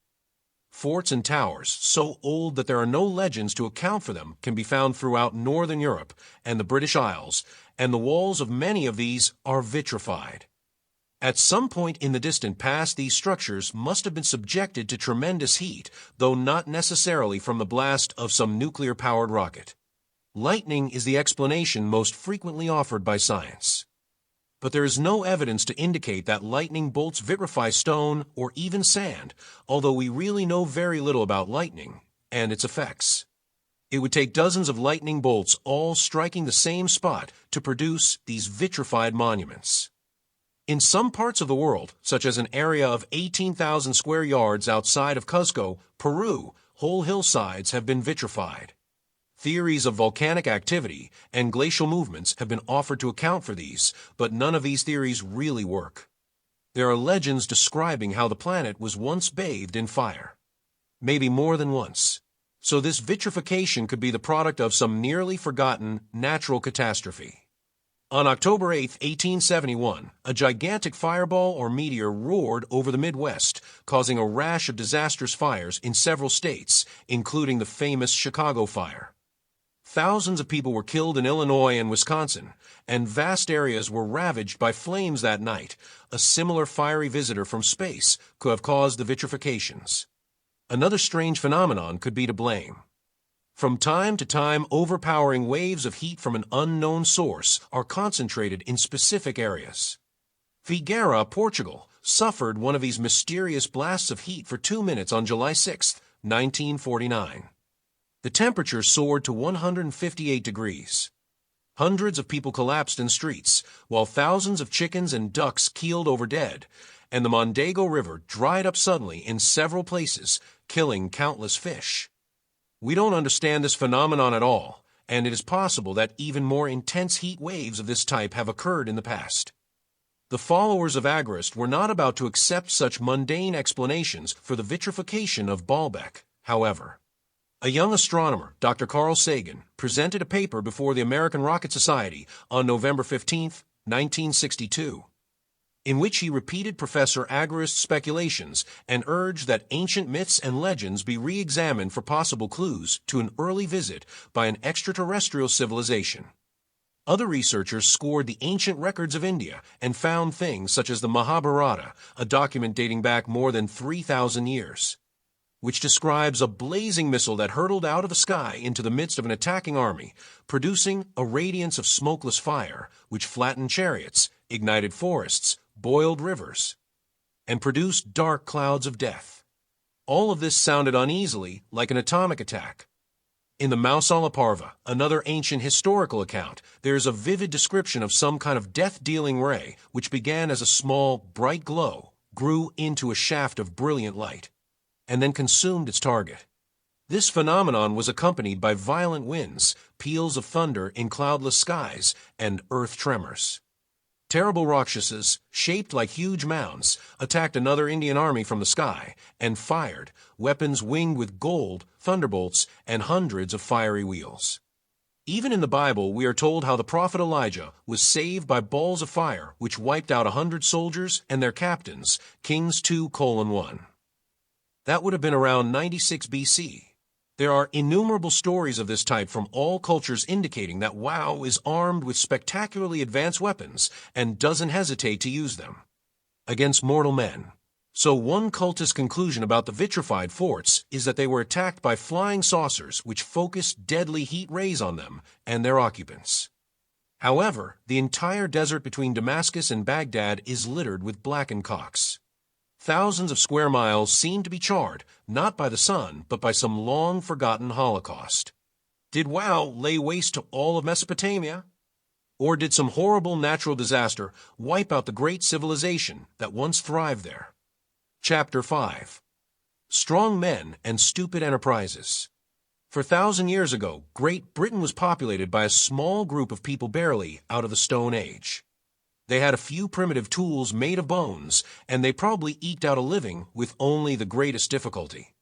Forts and towers, so old that there are no legends to account for them, can be found throughout northern Europe and the British Isles, and the walls of many of these are vitrified. At some point in the distant past, these structures must have been subjected to tremendous heat, though not necessarily from the blast of some nuclear-powered rocket. Lightning is the explanation most frequently offered by science. But there is no evidence to indicate that lightning bolts vitrify stone or even sand, although we really know very little about lightning and its effects. It would take dozens of lightning bolts all striking the same spot to produce these vitrified monuments. In some parts of the world, such as an area of 18,000 square yards outside of Cuzco, Peru, whole hillsides have been vitrified. Theories of volcanic activity and glacial movements have been offered to account for these, but none of these theories really work. There are legends describing how the planet was once bathed in fire. Maybe more than once. So this vitrification could be the product of some nearly forgotten natural catastrophe. On October 8, 1871, a gigantic fireball or meteor roared over the Midwest, causing a rash of disastrous fires in several states, including the famous Chicago fire. Thousands of people were killed in Illinois and Wisconsin, and vast areas were ravaged by flames that night. A similar fiery visitor from space could have caused the vitrifications. Another strange phenomenon could be to blame. From time to time, overpowering waves of heat from an unknown source are concentrated in specific areas. Figueira, Portugal, suffered one of these mysterious blasts of heat for 2 minutes on July 6, 1949. The temperature soared to 158 degrees. Hundreds of people collapsed in streets, while thousands of chickens and ducks keeled over dead, and the Mondego River dried up suddenly in several places, killing countless fish. We don't understand this phenomenon at all, and it is possible that even more intense heat waves of this type have occurred in the past. The followers of Agrest were not about to accept such mundane explanations for the vitrification of Baalbek, however. A young astronomer, Dr. Carl Sagan, presented a paper before the American Rocket Society on November 15, 1962. In which he repeated Professor Agrest's speculations and urged that ancient myths and legends be re-examined for possible clues to an early visit by an extraterrestrial civilization. Other researchers scoured the ancient records of India and found things such as the Mahabharata, a document dating back more than 3,000 years, which describes a blazing missile that hurtled out of the sky into the midst of an attacking army, producing a radiance of smokeless fire, which flattened chariots, ignited forests, boiled rivers, and produced dark clouds of death. All of this sounded uneasily like an atomic attack. In the Mausala Parva, another ancient historical account, there is a vivid description of some kind of death-dealing ray which began as a small, bright glow, grew into a shaft of brilliant light, and then consumed its target. This phenomenon was accompanied by violent winds, peals of thunder in cloudless skies, and earth tremors. Terrible Rakshasas, shaped like huge mounds, attacked another Indian army from the sky and fired, weapons winged with gold, thunderbolts, and hundreds of fiery wheels. Even in the Bible, we are told how the prophet Elijah was saved by balls of fire which wiped out 100 soldiers and their captains, Kings 2:1. That would have been around 96 BC. There are innumerable stories of this type from all cultures indicating that Wow is armed with spectacularly advanced weapons and doesn't hesitate to use them against mortal men. So one cultist conclusion about the vitrified forts is that they were attacked by flying saucers which focused deadly heat rays on them and their occupants. However, the entire desert between Damascus and Baghdad is littered with blackened cocks. Thousands of square miles seem to be charred, not by the sun, but by some long-forgotten holocaust. Did Wow lay waste to all of Mesopotamia? Or did some horrible natural disaster wipe out the great civilization that once thrived there? Chapter 5. Strong Men and Stupid Enterprises. For 1,000 years ago, Great Britain was populated by a small group of people barely out of the Stone Age. They had a few primitive tools made of bones, and they probably eked out a living with only the greatest difficulty.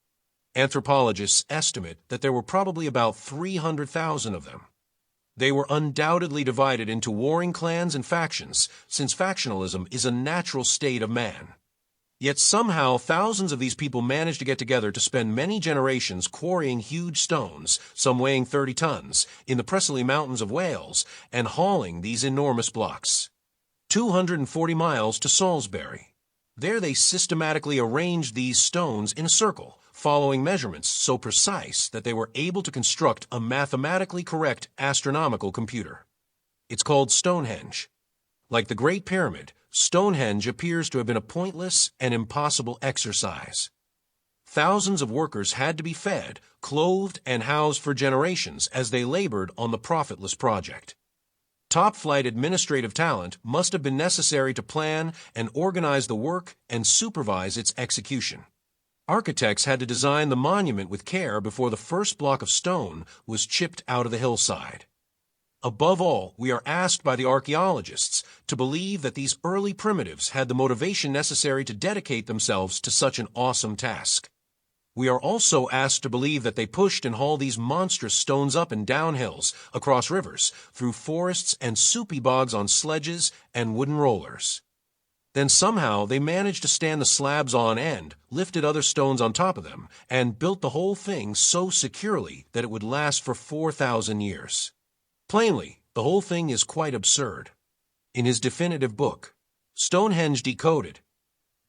Anthropologists estimate that there were probably about 300,000 of them. They were undoubtedly divided into warring clans and factions, since factionalism is a natural state of man. Yet somehow thousands of these people managed to get together to spend many generations quarrying huge stones, some weighing 30 tons, in the Preseli Mountains of Wales, and hauling these enormous blocks. 240 miles to Salisbury. There they systematically arranged these stones in a circle, following measurements so precise that they were able to construct a mathematically correct astronomical computer. It's called Stonehenge. Like the Great Pyramid, Stonehenge appears to have been a pointless and impossible exercise. Thousands of workers had to be fed, clothed, and housed for generations as they labored on the profitless project. Top-flight administrative talent must have been necessary to plan and organize the work and supervise its execution. Architects had to design the monument with care before the first block of stone was chipped out of the hillside. Above all, we are asked by the archaeologists to believe that these early primitives had the motivation necessary to dedicate themselves to such an awesome task. We are also asked to believe that they pushed and hauled these monstrous stones up and down hills, across rivers, through forests and soupy bogs on sledges and wooden rollers. Then somehow they managed to stand the slabs on end, lifted other stones on top of them, and built the whole thing so securely that it would last for 4,000 years. Plainly, the whole thing is quite absurd. In his definitive book, Stonehenge Decoded,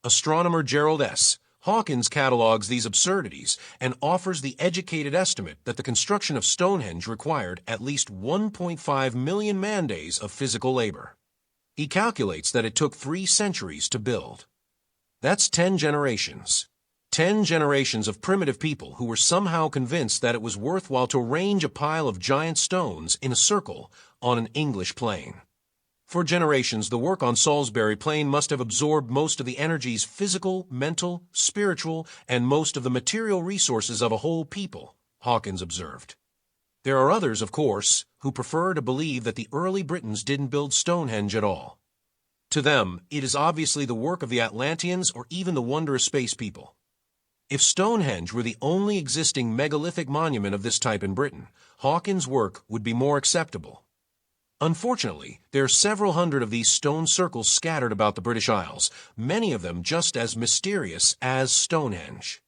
astronomer Gerald S. Hawkins catalogs these absurdities and offers the educated estimate that the construction of Stonehenge required at least 1.5 million man-days of physical labor. He calculates that it took 3 centuries to build. That's 10 generations. 10 generations of primitive people who were somehow convinced that it was worthwhile to arrange a pile of giant stones in a circle on an English plain. For generations, the work on Salisbury Plain must have absorbed most of the energies physical, mental, spiritual, and most of the material resources of a whole people, Hawkins observed. There are others, of course, who prefer to believe that the early Britons didn't build Stonehenge at all. To them, it is obviously the work of the Atlanteans or even the wondrous space people. If Stonehenge were the only existing megalithic monument of this type in Britain, Hawkins' work would be more acceptable. Unfortunately, there are several hundred of these stone circles scattered about the British Isles, many of them just as mysterious as Stonehenge.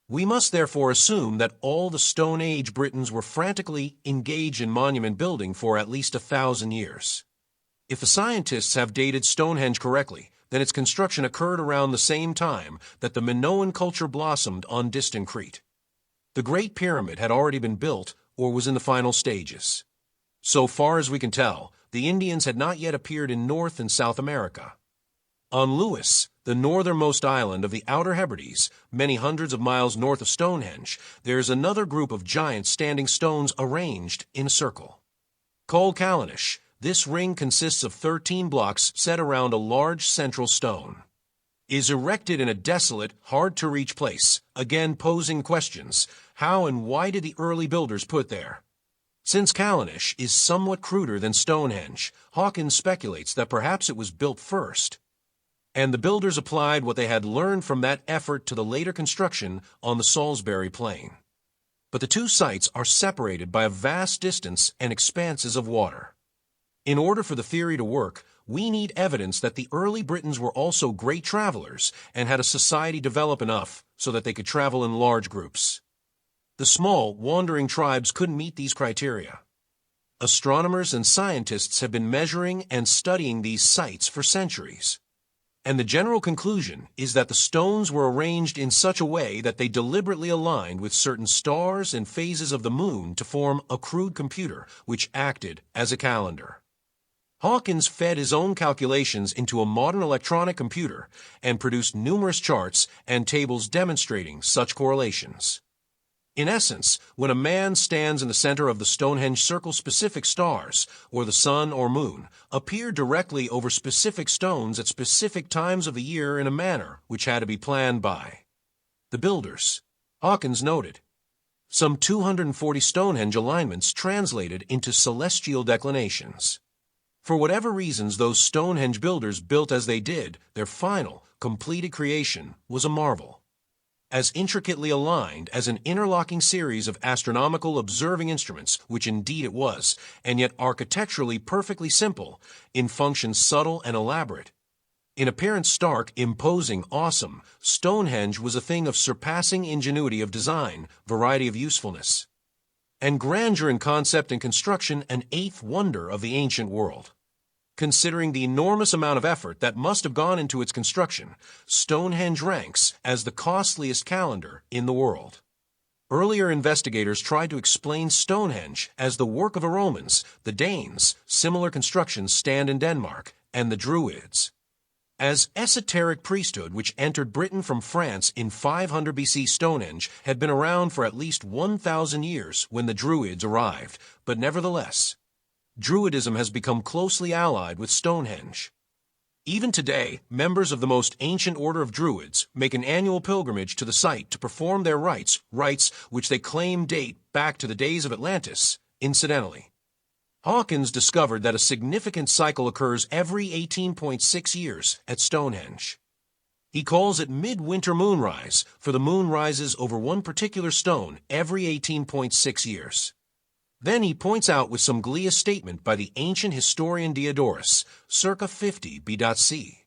We must therefore assume that all the Stone Age Britons were frantically engaged in monument building for at least 1,000 years. If the scientists have dated Stonehenge correctly, then its construction occurred around the same time that the Minoan culture blossomed on distant Crete. The Great Pyramid had already been built or was in the final stages. So far as we can tell, the Indians had not yet appeared in North and South America. On Lewis, the northernmost island of the Outer Hebrides, many hundreds of miles north of Stonehenge, there is another group of giant standing stones arranged in a circle. Called Callanish, this ring consists of 13 blocks set around a large central stone. It is erected in a desolate, hard-to-reach place, again posing questions. How and why did the early builders put there? Since Callanish is somewhat cruder than Stonehenge, Hawkins speculates that perhaps it was built first, and the builders applied what they had learned from that effort to the later construction on the Salisbury Plain. But the two sites are separated by a vast distance and expanses of water. In order for the theory to work, we need evidence that the early Britons were also great travelers and had a society develop enough so that they could travel in large groups. The small, wandering tribes couldn't meet these criteria. Astronomers and scientists have been measuring and studying these sites for centuries. And the general conclusion is that the stones were arranged in such a way that they deliberately aligned with certain stars and phases of the moon to form a crude computer which acted as a calendar. Hawkins fed his own calculations into a modern electronic computer and produced numerous charts and tables demonstrating such correlations. In essence, when a man stands in the center of the Stonehenge circle, specific stars, or the sun or moon, appear directly over specific stones at specific times of the year in a manner which had to be planned by the builders. Hawkins noted, some 240 Stonehenge alignments translated into celestial declinations. For whatever reasons those Stonehenge builders built as they did, their final, completed creation was a marvel. As intricately aligned as an interlocking series of astronomical observing instruments, which indeed it was, and yet architecturally perfectly simple, in function subtle and elaborate. In appearance stark, imposing, awesome, Stonehenge was a thing of surpassing ingenuity of design, variety of usefulness, and grandeur in concept and construction, an eighth wonder of the ancient world. Considering the enormous amount of effort that must have gone into its construction, Stonehenge ranks as the costliest calendar in the world. Earlier investigators tried to explain Stonehenge as the work of the Romans, the Danes, similar constructions stand in Denmark, and the Druids. As esoteric priesthood which entered Britain from France in 500 BC, Stonehenge had been around for at least 1,000 years when the Druids arrived, but nevertheless, Druidism has become closely allied with Stonehenge. Even today, members of the most ancient order of Druids make an annual pilgrimage to the site to perform their rites which they claim date back to the days of Atlantis. Incidentally, Hawkins discovered that a significant cycle occurs every 18.6 years at Stonehenge. He calls it midwinter moonrise, for the moon rises over one particular stone every 18.6 years. Then he points out with some glee a statement by the ancient historian Diodorus, circa 50 B.C.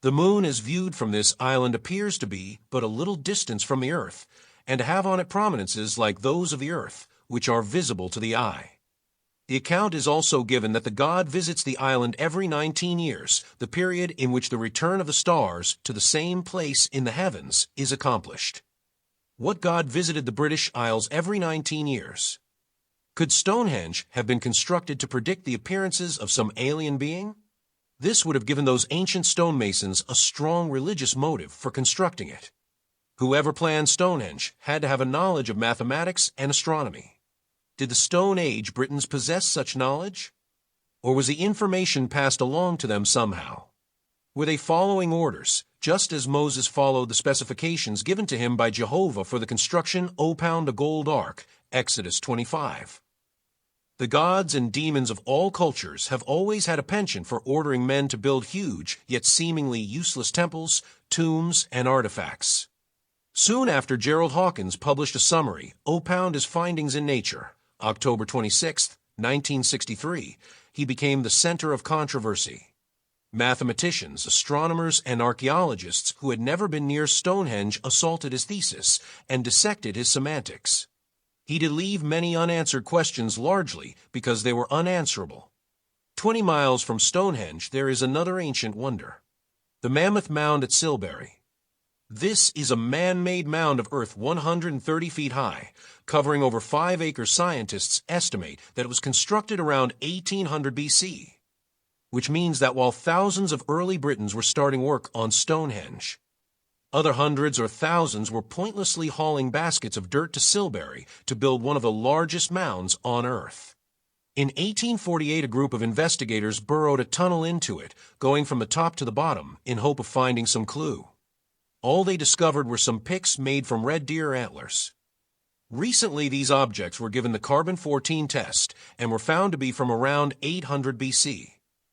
The moon as viewed from this island appears to be but a little distance from the earth, and to have on it prominences like those of the earth, which are visible to the eye. The account is also given that the god visits the island every 19 years, the period in which the return of the stars to the same place in the heavens is accomplished. What god visited the British Isles every 19 years? Could Stonehenge have been constructed to predict the appearances of some alien being? This would have given those ancient stonemasons a strong religious motive for constructing it. Whoever planned Stonehenge had to have a knowledge of mathematics and astronomy. Did the Stone Age Britons possess such knowledge? Or was the information passed along to them somehow? Were they following orders, just as Moses followed the specifications given to him by Jehovah for the construction of a gold ark, Exodus 25? The gods and demons of all cultures have always had a penchant for ordering men to build huge, yet seemingly useless temples, tombs, and artifacts. Soon after Gerald Hawkins published a summary, Opound His Findings in Nature, October 26, 1963, he became the center of controversy. Mathematicians, astronomers, and archaeologists who had never been near Stonehenge assaulted his thesis and dissected his semantics. He did leave many unanswered questions largely because they were unanswerable. 20 miles from Stonehenge there is another ancient wonder, the Mammoth Mound at Silbury. This is a man-made mound of earth 130 feet high, covering over 5 acres. Scientists estimate that it was constructed around 1800 BC, which means that while thousands of early Britons were starting work on Stonehenge, other hundreds or thousands were pointlessly hauling baskets of dirt to Silbury to build one of the largest mounds on Earth. In 1848, a group of investigators burrowed a tunnel into it, going from the top to the bottom, in hope of finding some clue. All they discovered were some picks made from red deer antlers. Recently, these objects were given the carbon-14 test and were found to be from around 800 BC.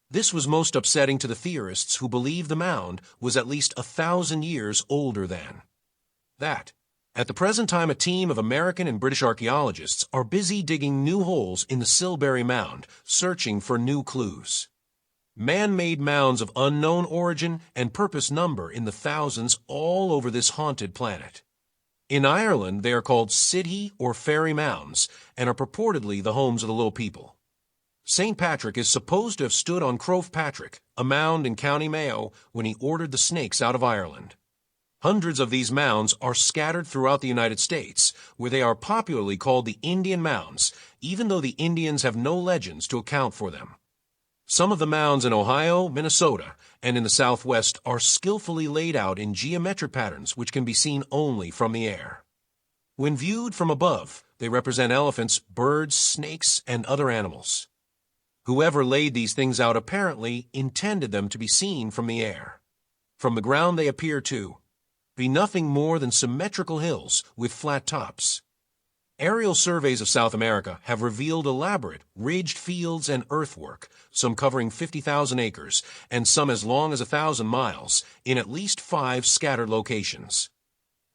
This was most upsetting to the theorists who believed the mound was at least 1,000 years older than that. At the present time, a team of American and British archaeologists are busy digging new holes in the Silbury Mound, searching for new clues. Man-made mounds of unknown origin and purpose number in the thousands all over this haunted planet. In Ireland, they are called Sidhe or Fairy Mounds and are purportedly the homes of the little people. St. Patrick is supposed to have stood on Croagh Patrick, a mound in County Mayo, when he ordered the snakes out of Ireland. Hundreds of these mounds are scattered throughout the United States, where they are popularly called the Indian mounds, even though the Indians have no legends to account for them. Some of the mounds in Ohio, Minnesota, and in the Southwest are skillfully laid out in geometric patterns which can be seen only from the air. When viewed from above, they represent elephants, birds, snakes, and other animals. Whoever laid these things out apparently intended them to be seen from the air. From the ground they appear to be nothing more than symmetrical hills with flat tops. Aerial surveys of South America have revealed elaborate, ridged fields and earthwork, some covering 50,000 acres and some as long as 1,000 miles, in at least 5 scattered locations.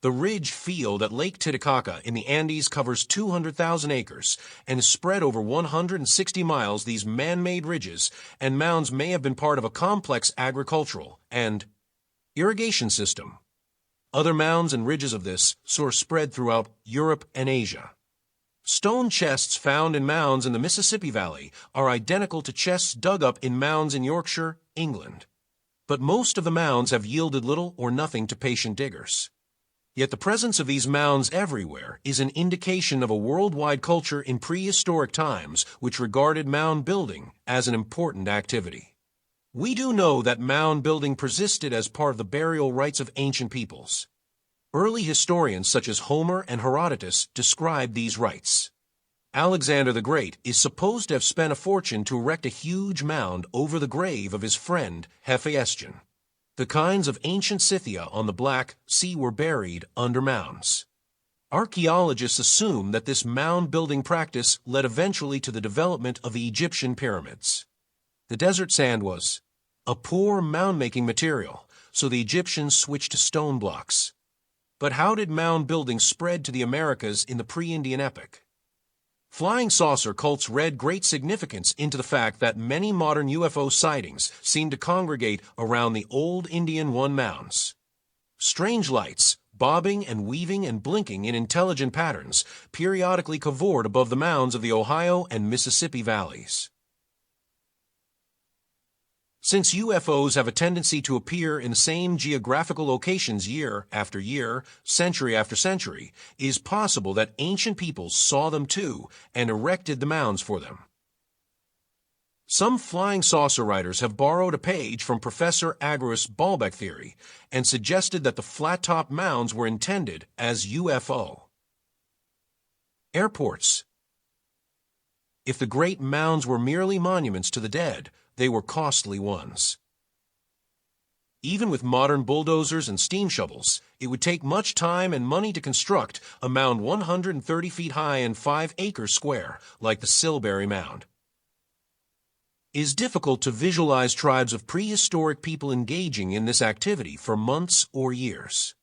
The ridged field at Lake Titicaca in the Andes covers 200,000 acres and is spread over 160 miles. These man-made ridges and mounds may have been part of a complex agricultural and irrigation system. Other mounds and ridges of this sort spread throughout Europe and Asia. Stone chests found in mounds in the Mississippi Valley are identical to chests dug up in mounds in Yorkshire, England. But most of the mounds have yielded little or nothing to patient diggers. Yet the presence of these mounds everywhere is an indication of a worldwide culture in prehistoric times which regarded mound building as an important activity. We do know that mound building persisted as part of the burial rites of ancient peoples. Early historians such as Homer and Herodotus describe these rites. Alexander the Great is supposed to have spent a fortune to erect a huge mound over the grave of his friend Hephaestion. The kinds of ancient Scythia on the Black Sea were buried under mounds. Archaeologists assume that this mound-building practice led eventually to the development of the Egyptian pyramids. The desert sand was a poor mound-making material, so the Egyptians switched to stone blocks. But how did mound building spread to the Americas in the pre-Indian epoch? Flying saucer cults read great significance into the fact that many modern UFO sightings seem to congregate around the old Indian one mounds. Strange lights, bobbing and weaving and blinking in intelligent patterns, periodically cavorted above the mounds of the Ohio and Mississippi valleys. Since UFOs have a tendency to appear in the same geographical locations year after year, century after century, it is possible that ancient peoples saw them too and erected the mounds for them. Some flying saucer writers have borrowed a page from Professor Agorist Baalbek theory and suggested that the flat-top mounds were intended as UFO. Airports. If the great mounds were merely monuments to the dead, they were costly ones. Even with modern bulldozers and steam shovels, it would take much time and money to construct a mound 130 feet high and 5 acres square, like the Silbury Mound. It is difficult to visualize tribes of prehistoric people engaging in this activity for months or years.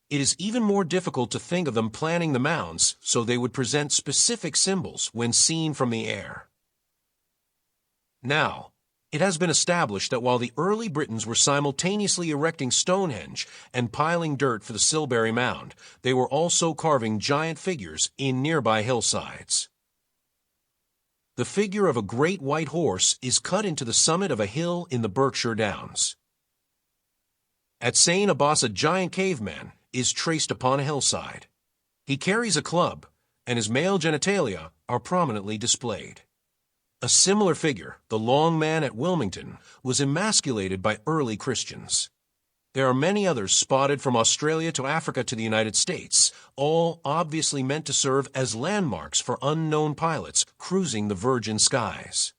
It is even more difficult to think of them planning the mounds so they would present specific symbols when seen from the air. Now, it has been established that while the early Britons were simultaneously erecting Stonehenge and piling dirt for the Silbury Mound, they were also carving giant figures in nearby hillsides. The figure of a great white horse is cut into the summit of a hill in the Berkshire Downs. At St. Abbas, a giant caveman is traced upon a hillside. He carries a club, and his male genitalia are prominently displayed. A similar figure, the Long Man at Wilmington, was emasculated by early Christians. There are many others spotted from Australia to Africa to the United States, all obviously meant to serve as landmarks for unknown pilots cruising the virgin skies.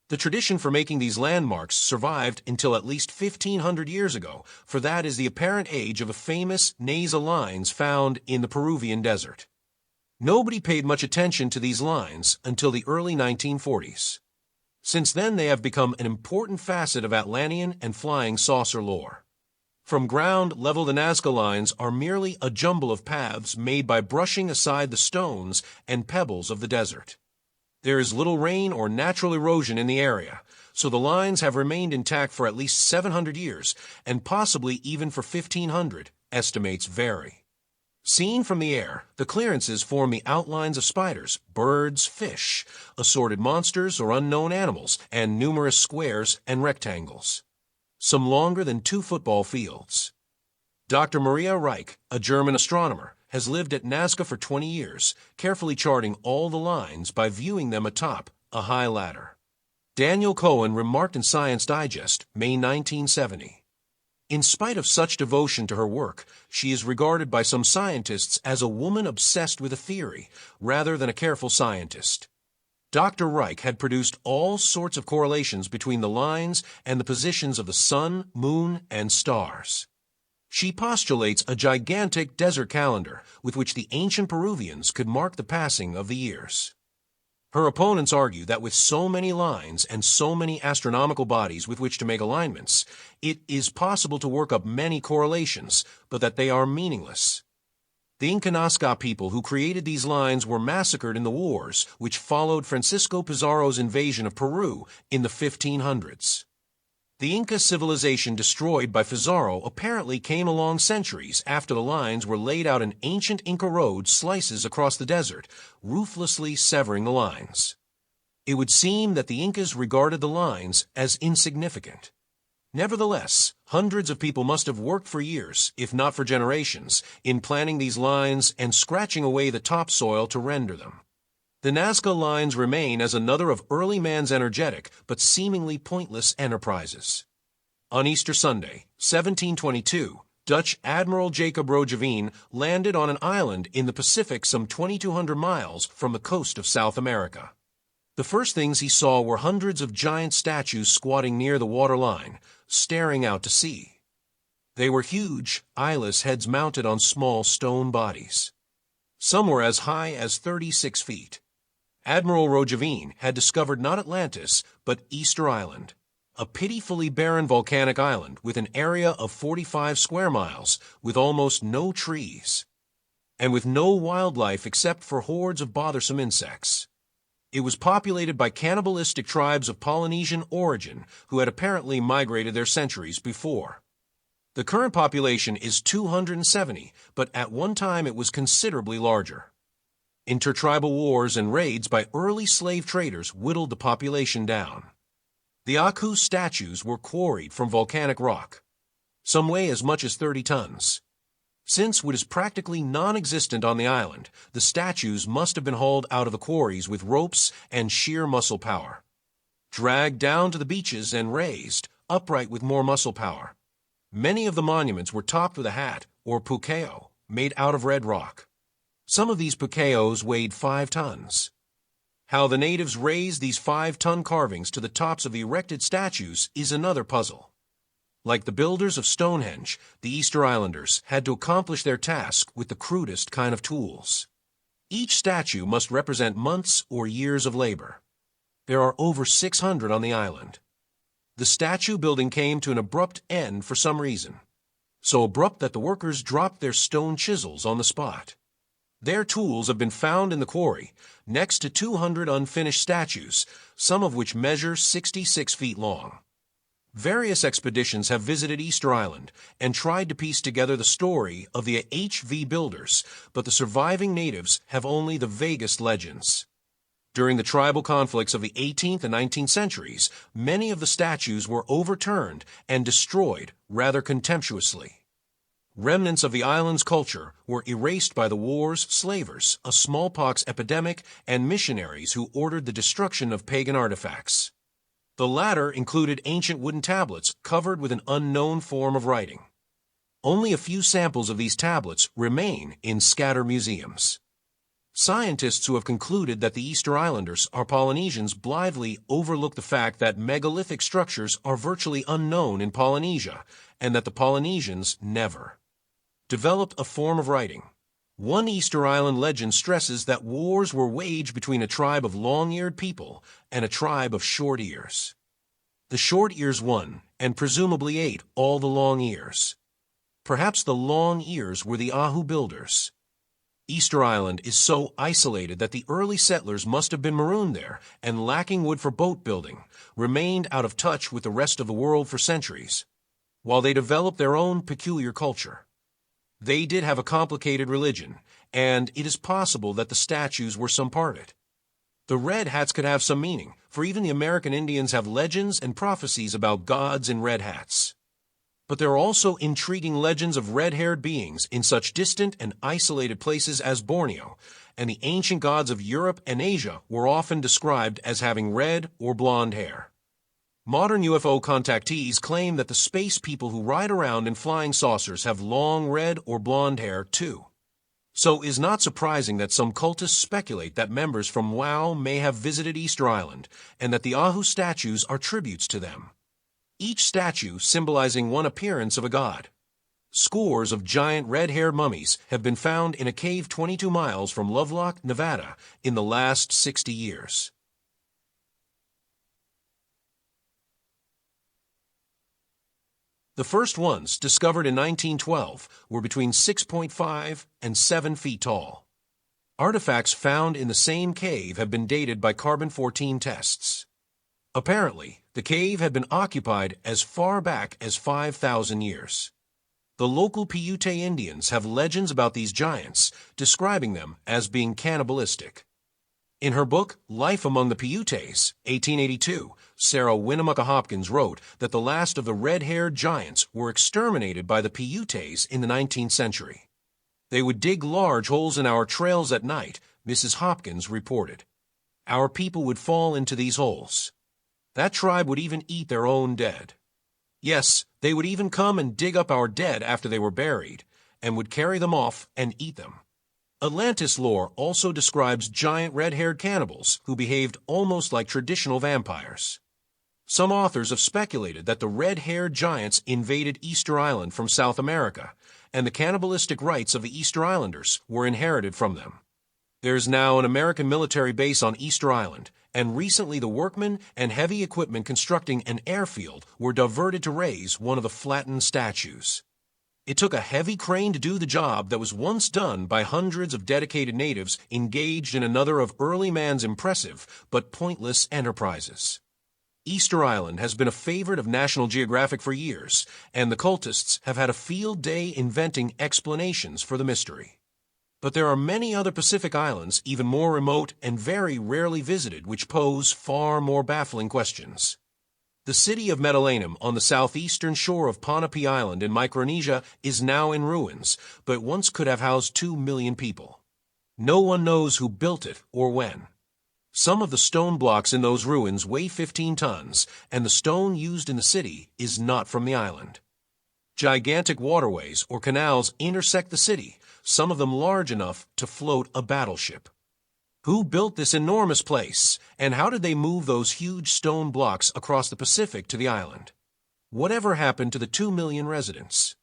The tradition for making these landmarks survived until at least 1,500 years ago, for that is the apparent age of the famous NASA lines found in the Peruvian desert. Nobody paid much attention to these lines until the early 1940s. Since then, they have become an important facet of Atlantean and flying saucer lore. From ground level, the Nazca lines are merely a jumble of paths made by brushing aside the stones and pebbles of the desert. There is little rain or natural erosion in the area, so the lines have remained intact for at least 700 years, and possibly even for 1,500, estimates vary. Seen from the air, the clearances form the outlines of spiders, birds, fish, assorted monsters or unknown animals, and numerous squares and rectangles, some longer than 2 football fields. Dr. Maria Reich, a German astronomer, has lived at Nazca for 20 years, carefully charting all the lines by viewing them atop a high ladder. Daniel Cohen remarked in Science Digest, May 1970, "In spite of such devotion to her work, she is regarded by some scientists as a woman obsessed with a theory, rather than a careful scientist." Dr. Reich had produced all sorts of correlations between the lines and the positions of the sun, moon, and stars. She postulates a gigantic desert calendar with which the ancient Peruvians could mark the passing of the years. Her opponents argue that with so many lines and so many astronomical bodies with which to make alignments, it is possible to work up many correlations, but that they are meaningless. The Inca Nazca people who created these lines were massacred in the wars which followed Francisco Pizarro's invasion of Peru in the 1500s. The Inca civilization destroyed by Pizarro apparently came along centuries after the lines were laid out. An ancient Inca road slices across the desert, ruthlessly severing the lines. It would seem that the Incas regarded the lines as insignificant. Nevertheless, hundreds of people must have worked for years, if not for generations, in planning these lines and scratching away the topsoil to render them. The Nazca lines remain as another of early man's energetic but seemingly pointless enterprises. On Easter Sunday, 1722, Dutch Admiral Jacob Roggeveen landed on an island in the Pacific some 2,200 miles from the coast of South America. The first things he saw were hundreds of giant statues squatting near the waterline, staring out to sea. They were huge, eyeless heads mounted on small stone bodies. Some were as high as 36 feet. Admiral Roggeveen had discovered not Atlantis, but Easter Island, a pitifully barren volcanic island with an area of 45 square miles, with almost no trees, and with no wildlife except for hordes of bothersome insects. It was populated by cannibalistic tribes of Polynesian origin who had apparently migrated there centuries before. The current population is 270, but at one time it was considerably larger. Intertribal wars and raids by early slave traders whittled the population down. The Aku statues were quarried from volcanic rock. Some weigh as much as 30 tons. Since wood is practically non-existent on the island, the statues must have been hauled out of the quarries with ropes and sheer muscle power. Dragged down to the beaches and raised, upright with more muscle power. Many of the monuments were topped with a hat, or pukeo, made out of red rock. Some of these pukeos weighed 5 tons. How the natives raised these 5-ton carvings to the tops of erected statues is another puzzle. Like the builders of Stonehenge, the Easter Islanders had to accomplish their task with the crudest kind of tools. Each statue must represent months or years of labor. There are over 600 on the island. The statue building came to an abrupt end for some reason, so abrupt that the workers dropped their stone chisels on the spot. Their tools have been found in the quarry, next to 200 unfinished statues, some of which measure 66 feet long. Various expeditions have visited Easter Island and tried to piece together the story of the HV builders, but the surviving natives have only the vaguest legends. During the tribal conflicts of the 18th and 19th centuries, many of the statues were overturned and destroyed rather contemptuously. Remnants of the island's culture were erased by the wars, slavers, a smallpox epidemic, and missionaries who ordered the destruction of pagan artifacts. The latter included ancient wooden tablets covered with an unknown form of writing. Only a few samples of these tablets remain in scattered museums. Scientists who have concluded that the Easter Islanders are Polynesians blithely overlook the fact that megalithic structures are virtually unknown in Polynesia, and that the Polynesians never developed a form of writing. One Easter Island legend stresses that wars were waged between a tribe of long-eared people and a tribe of short ears. The short ears won, and presumably ate all the long ears. Perhaps the long ears were the Ahu builders. Easter Island is so isolated that the early settlers must have been marooned there and, lacking wood for boat building, remained out of touch with the rest of the world for centuries, while they developed their own peculiar culture. They did have a complicated religion, and it is possible that the statues were some part of it. The red hats could have some meaning, for even the American Indians have legends and prophecies about gods in red hats. But there are also intriguing legends of red-haired beings in such distant and isolated places as Borneo, and the ancient gods of Europe and Asia were often described as having red or blonde hair. Modern UFO contactees claim that the space people who ride around in flying saucers have long red or blonde hair, too. So it is not surprising that some cultists speculate that members from WOW may have visited Easter Island, and that the Ahu statues are tributes to them, each statue symbolizing one appearance of a god. Scores of giant red-haired mummies have been found in a cave 22 miles from Lovelock, Nevada, in the last 60 years. The first ones, discovered in 1912, were between 6.5 and 7 feet tall. Artifacts found in the same cave have been dated by carbon-14 tests. Apparently, the cave had been occupied as far back as 5,000 years. The local Paiute Indians have legends about these giants, describing them as being cannibalistic. In her book, Life Among the Paiutes, 1882, Sarah Winnemucca Hopkins wrote that the last of the red-haired giants were exterminated by the Paiutes in the 19th century. They would dig large holes in our trails at night, Mrs. Hopkins reported. Our people would fall into these holes. That tribe would even eat their own dead. Yes, they would even come and dig up our dead after they were buried, and would carry them off and eat them. Atlantis lore also describes giant red-haired cannibals who behaved almost like traditional vampires. Some authors have speculated that the red-haired giants invaded Easter Island from South America, and the cannibalistic rites of the Easter Islanders were inherited from them. There is now an American military base on Easter Island, and recently the workmen and heavy equipment constructing an airfield were diverted to raise one of the flattened statues. It took a heavy crane to do the job that was once done by hundreds of dedicated natives engaged in another of early man's impressive but pointless enterprises. Easter Island has been a favorite of National Geographic for years, and the cultists have had a field day inventing explanations for the mystery. But there are many other Pacific islands, even more remote and very rarely visited, which pose far more baffling questions. The city of Megalithic on the southeastern shore of Ponape Island in Micronesia is now in ruins, but once could have housed 2 million people. No one knows who built it or when. Some of the stone blocks in those ruins weigh 15 tons, and the stone used in the city is not from the island. Gigantic waterways or canals intersect the city, some of them large enough to float a battleship. Who built this enormous place, and how did they move those huge stone blocks across the Pacific to the island? Whatever happened to the 2 million residents?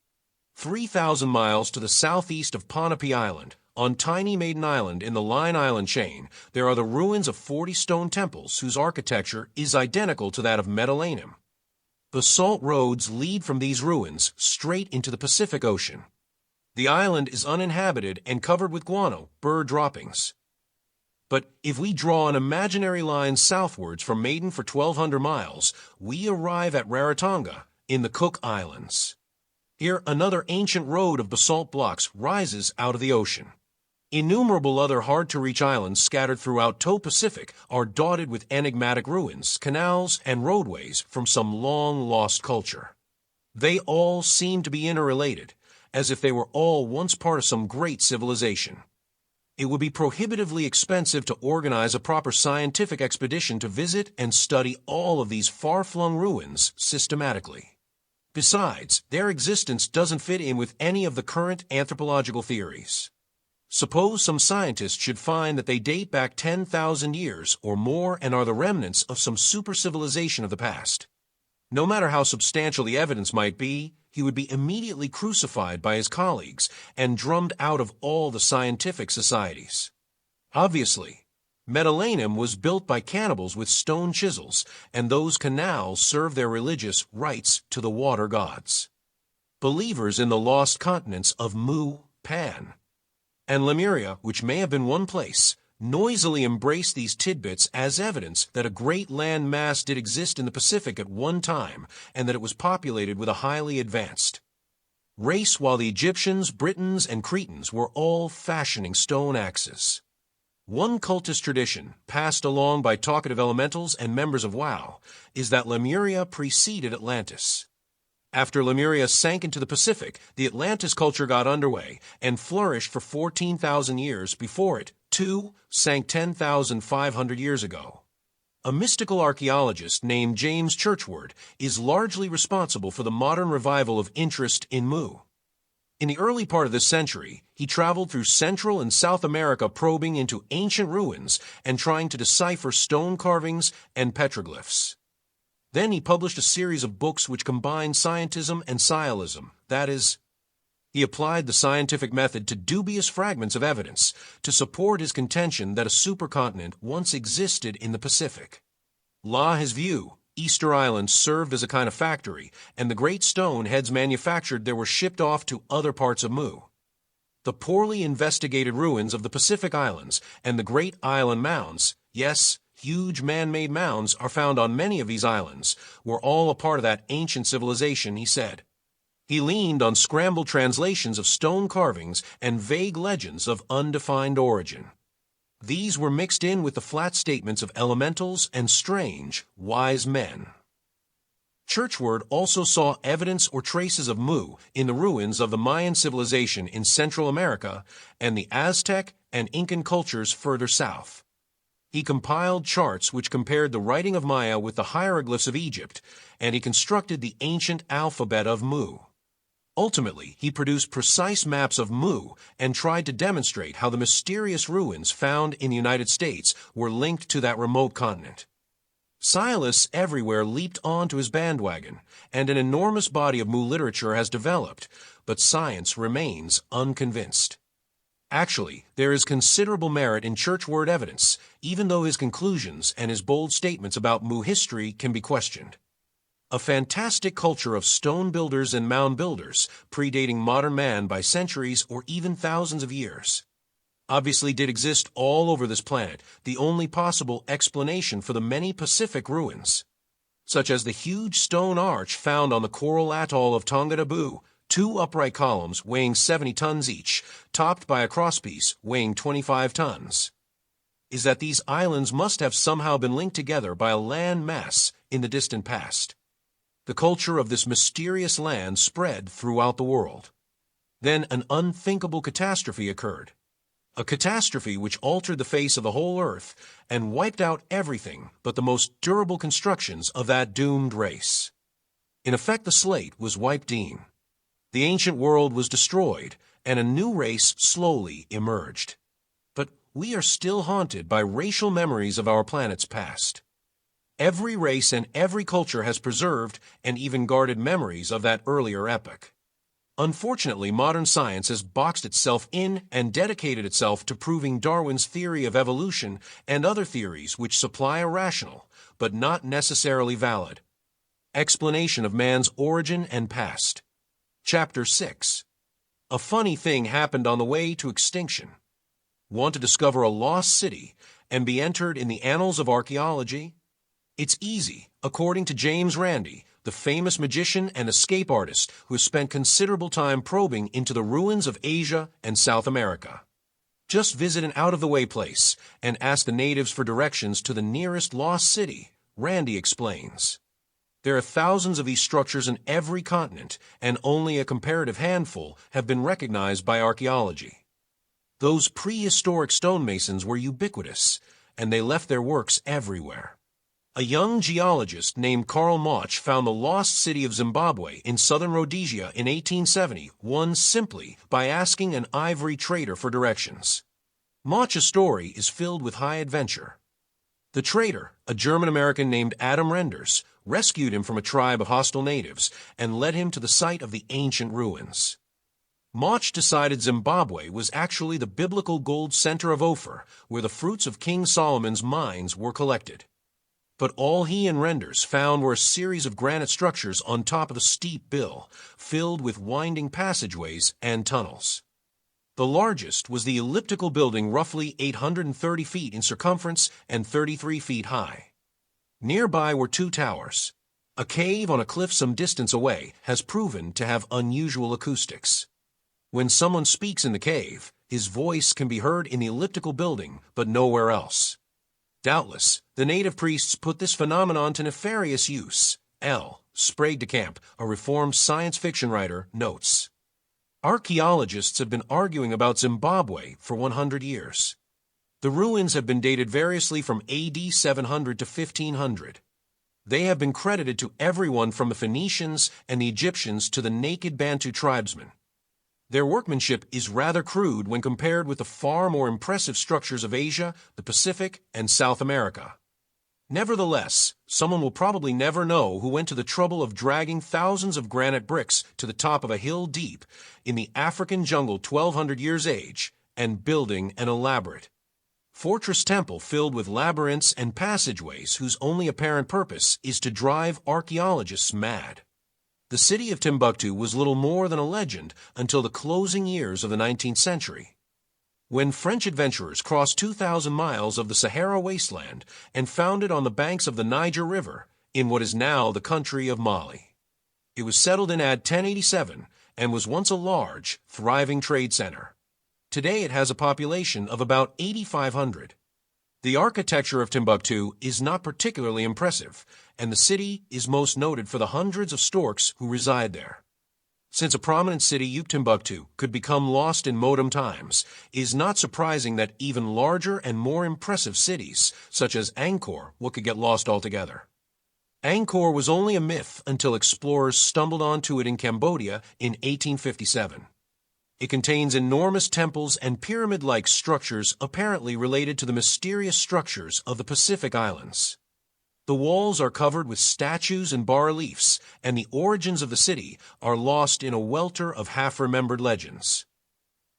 3,000 miles to the southeast of Ponape Island, on tiny Maiden Island in the Line Island chain, there are the ruins of 40 stone temples whose architecture is identical to that of Megalithic. The salt roads lead from these ruins straight into the Pacific Ocean. The island is uninhabited and covered with guano, bird droppings. But if we draw an imaginary line southwards from Maiden for 1,200 miles, we arrive at Rarotonga in the Cook Islands. Here, another ancient road of basalt blocks rises out of the ocean. Innumerable other hard-to-reach islands scattered throughout Toe Pacific are dotted with enigmatic ruins, canals, and roadways from some long-lost culture. They all seem to be interrelated, as if they were all once part of some great civilization. It would be prohibitively expensive to organize a proper scientific expedition to visit and study all of these far-flung ruins systematically. Besides, their existence doesn't fit in with any of the current anthropological theories. Suppose some scientists should find that they date back 10,000 years or more and are the remnants of some super-civilization of the past. No matter how substantial the evidence might be, he would be immediately crucified by his colleagues and drummed out of all the scientific societies. Obviously, Megalithic was built by cannibals with stone chisels, and those canals serve their religious rites to the water gods. Believers in the lost continents of Mu, Pan, and Lemuria, which may have been one place, noisily embrace these tidbits as evidence that a great land mass did exist in the Pacific at one time, and that it was populated with a highly advanced race, while the Egyptians, Britons, and Cretans were all fashioning stone axes. One cultist tradition, passed along by talkative elementals and members of WOW, is that Lemuria preceded Atlantis. After Lemuria sank into the Pacific, the Atlantis culture got underway and flourished for 14,000 years before it, too, sank 10,500 years ago. A mystical archaeologist named James Churchward is largely responsible for the modern revival of interest in Mu. In the early part of this century, he traveled through Central and South America probing into ancient ruins and trying to decipher stone carvings and petroglyphs. Then he published a series of books which combined scientism and scialism, that is, he applied the scientific method to dubious fragments of evidence to support his contention that a supercontinent once existed in the Pacific. La his view, Easter Island served as a kind of factory, and the great stone heads manufactured there were shipped off to other parts of Mu. The poorly investigated ruins of the Pacific Islands and the great island mounds, yes, huge man-made mounds are found on many of these islands, were all a part of that ancient civilization, he said. He leaned on scrambled translations of stone carvings and vague legends of undefined origin. These were mixed in with the flat statements of elementals and strange, wise men. Churchward also saw evidence or traces of Mu in the ruins of the Mayan civilization in Central America and the Aztec and Incan cultures further south. He compiled charts which compared the writing of Maya with the hieroglyphs of Egypt, and he constructed the ancient alphabet of Mu. Ultimately, he produced precise maps of Mu and tried to demonstrate how the mysterious ruins found in the United States were linked to that remote continent. Scientists everywhere leaped onto his bandwagon, and an enormous body of Mu literature has developed, but science remains unconvinced. Actually, there is considerable merit in Churchward evidence, even though his conclusions and his bold statements about Mu history can be questioned. A fantastic culture of stone builders and mound builders, predating modern man by centuries or even thousands of years, obviously did exist all over this planet, the only possible explanation for the many Pacific ruins, such as the huge stone arch found on the coral atoll of Tongatabu, 2 upright columns weighing 70 tons each, topped by a crosspiece weighing 25 tons, is that these islands must have somehow been linked together by a land mass in the distant past. The culture of this mysterious land spread throughout the world. Then an unthinkable catastrophe occurred. A catastrophe which altered the face of the whole earth and wiped out everything but the most durable constructions of that doomed race. In effect, the slate was wiped clean. The ancient world was destroyed, and a new race slowly emerged. But we are still haunted by racial memories of our planet's past. Every race and every culture has preserved and even guarded memories of that earlier epoch. Unfortunately, modern science has boxed itself in and dedicated itself to proving Darwin's theory of evolution and other theories which supply a rational, but not necessarily valid, explanation of man's origin and past. Chapter 6. A funny thing happened on the way to extinction. Want to discover a lost city and be entered in the annals of archaeology? It's easy, according to James Randi, the famous magician and escape artist who has spent considerable time probing into the ruins of Asia and South America. Just visit an out-of-the-way place and ask the natives for directions to the nearest lost city, Randi explains. There are thousands of these structures in every continent, and only a comparative handful have been recognized by archaeology. Those prehistoric stonemasons were ubiquitous, and they left their works everywhere. A young geologist named Karl Mach found the lost city of Zimbabwe in southern Rhodesia in 1870, won simply by asking an ivory trader for directions. Mach's story is filled with high adventure. The trader, a German-American named Adam Renders, rescued him from a tribe of hostile natives and led him to the site of the ancient ruins. Mach decided Zimbabwe was actually the biblical gold center of Ophir, where the fruits of King Solomon's mines were collected. But all he and Renders found were a series of granite structures on top of a steep bill, filled with winding passageways and tunnels. The largest was the elliptical building, roughly 830 feet in circumference and 33 feet high. Nearby were 2 towers. A cave on a cliff some distance away has proven to have unusual acoustics. When someone speaks in the cave, his voice can be heard in the elliptical building, but nowhere else. Doubtless, the native priests put this phenomenon to nefarious use. L. Sprague de Camp, a reformed science fiction writer, notes. Archaeologists have been arguing about Zimbabwe for 100 years. The ruins have been dated variously from AD 700 to 1500. They have been credited to everyone from the Phoenicians and the Egyptians to the naked Bantu tribesmen. Their workmanship is rather crude when compared with the far more impressive structures of Asia, the Pacific, and South America. Nevertheless, someone will probably never know who went to the trouble of dragging thousands of granite bricks to the top of a hill deep in the African jungle 1,200 years age and building an elaborate fortress temple filled with labyrinths and passageways whose only apparent purpose is to drive archaeologists mad. The city of Timbuktu was little more than a legend until the closing years of the 19th century. When French adventurers crossed 2,000 miles of the Sahara wasteland and found it on the banks of the Niger River in what is now the country of Mali. It was settled in AD 1087 and was once a large, thriving trade center. Today it has a population of about 8,500. The architecture of Timbuktu is not particularly impressive, and the city is most noted for the hundreds of storks who reside there. Since a prominent city, Timbuktu, could become lost in modem times, it is not surprising that even larger and more impressive cities, such as Angkor, could get lost altogether. Angkor was only a myth until explorers stumbled onto it in Cambodia in 1857. It contains enormous temples and pyramid-like structures apparently related to the mysterious structures of the Pacific Islands. The walls are covered with statues and bas-reliefs, and the origins of the city are lost in a welter of half-remembered legends.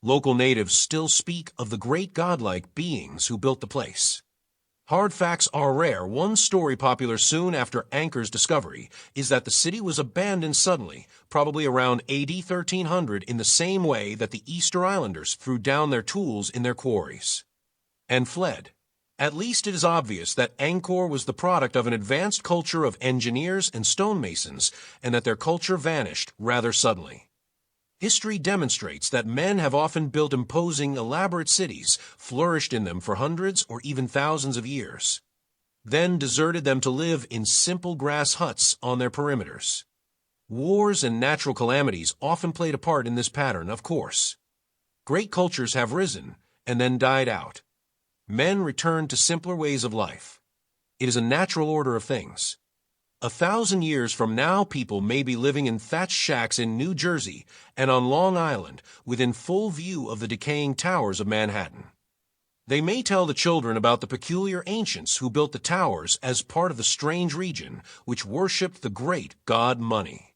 Local natives still speak of the great godlike beings who built the place. Hard facts are rare. One story popular soon after Angkor's discovery is that the city was abandoned suddenly, probably around AD 1300, in the same way that the Easter Islanders threw down their tools in their quarries and fled. At least it is obvious that Angkor was the product of an advanced culture of engineers and stonemasons, and that their culture vanished rather suddenly. History demonstrates that men have often built imposing, elaborate cities, flourished in them for hundreds or even thousands of years, then deserted them to live in simple grass huts on their perimeters. Wars and natural calamities often played a part in this pattern, of course. Great cultures have risen and then died out. Men returned to simpler ways of life. It is a natural order of things. 1,000 years from now, people may be living in thatched shacks in New Jersey and on Long Island within full view of the decaying towers of Manhattan. They may tell the children about the peculiar ancients who built the towers as part of the strange region which worshipped the great god money.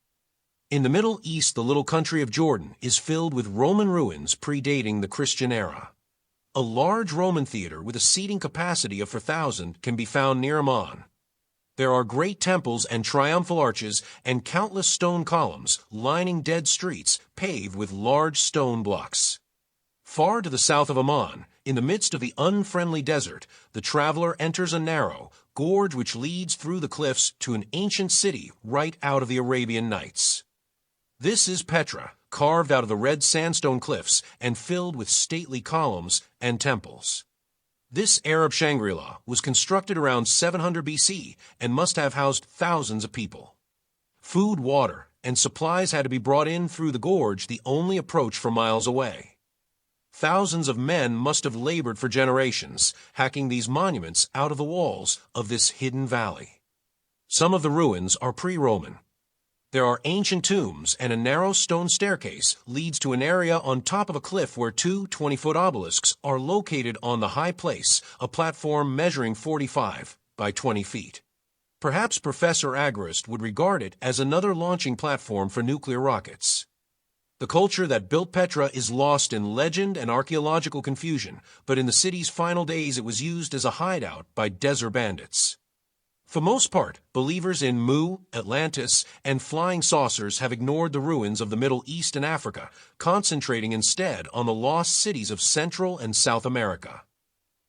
In the Middle East, the little country of Jordan is filled with Roman ruins predating the Christian era. A large Roman theater with a seating capacity of 4,000 can be found near Amman. There are great temples and triumphal arches and countless stone columns lining dead streets paved with large stone blocks. Far to the south of Amman, in the midst of the unfriendly desert, the traveler enters a narrow gorge which leads through the cliffs to an ancient city right out of the Arabian Nights. This is Petra, carved out of the red sandstone cliffs and filled with stately columns and temples. This Arab Shangri-La was constructed around 700 BC and must have housed thousands of people. Food, water, and supplies had to be brought in through the gorge, the only approach for miles away. Thousands of men must have labored for generations, hacking these monuments out of the walls of this hidden valley. Some of the ruins are pre-Roman. There are ancient tombs, and a narrow stone staircase leads to an area on top of a cliff where two 20-foot obelisks are located on the high place, a platform measuring 45 by 20 feet. Perhaps Professor Agrest would regard it as another launching platform for nuclear rockets. The culture that built Petra is lost in legend and archaeological confusion, but in the city's final days it was used as a hideout by desert bandits. For most part, believers in Mu, Atlantis, and flying saucers have ignored the ruins of the Middle East and Africa, concentrating instead on the lost cities of Central and South America.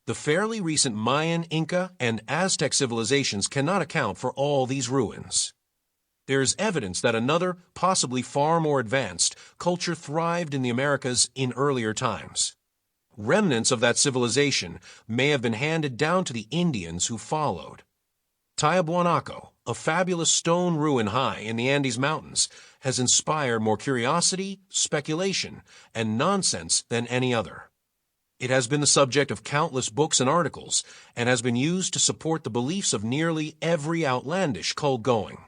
The fairly recent Mayan, Inca, and Aztec civilizations cannot account for all these ruins. There is evidence that another, possibly far more advanced, culture thrived in the Americas in earlier times. Remnants of that civilization may have been handed down to the Indians who followed. Tiahuanaco, a fabulous stone ruin high in the Andes Mountains, has inspired more curiosity, speculation, and nonsense than any other. It has been the subject of countless books and articles, and has been used to support the beliefs of nearly every outlandish cult going.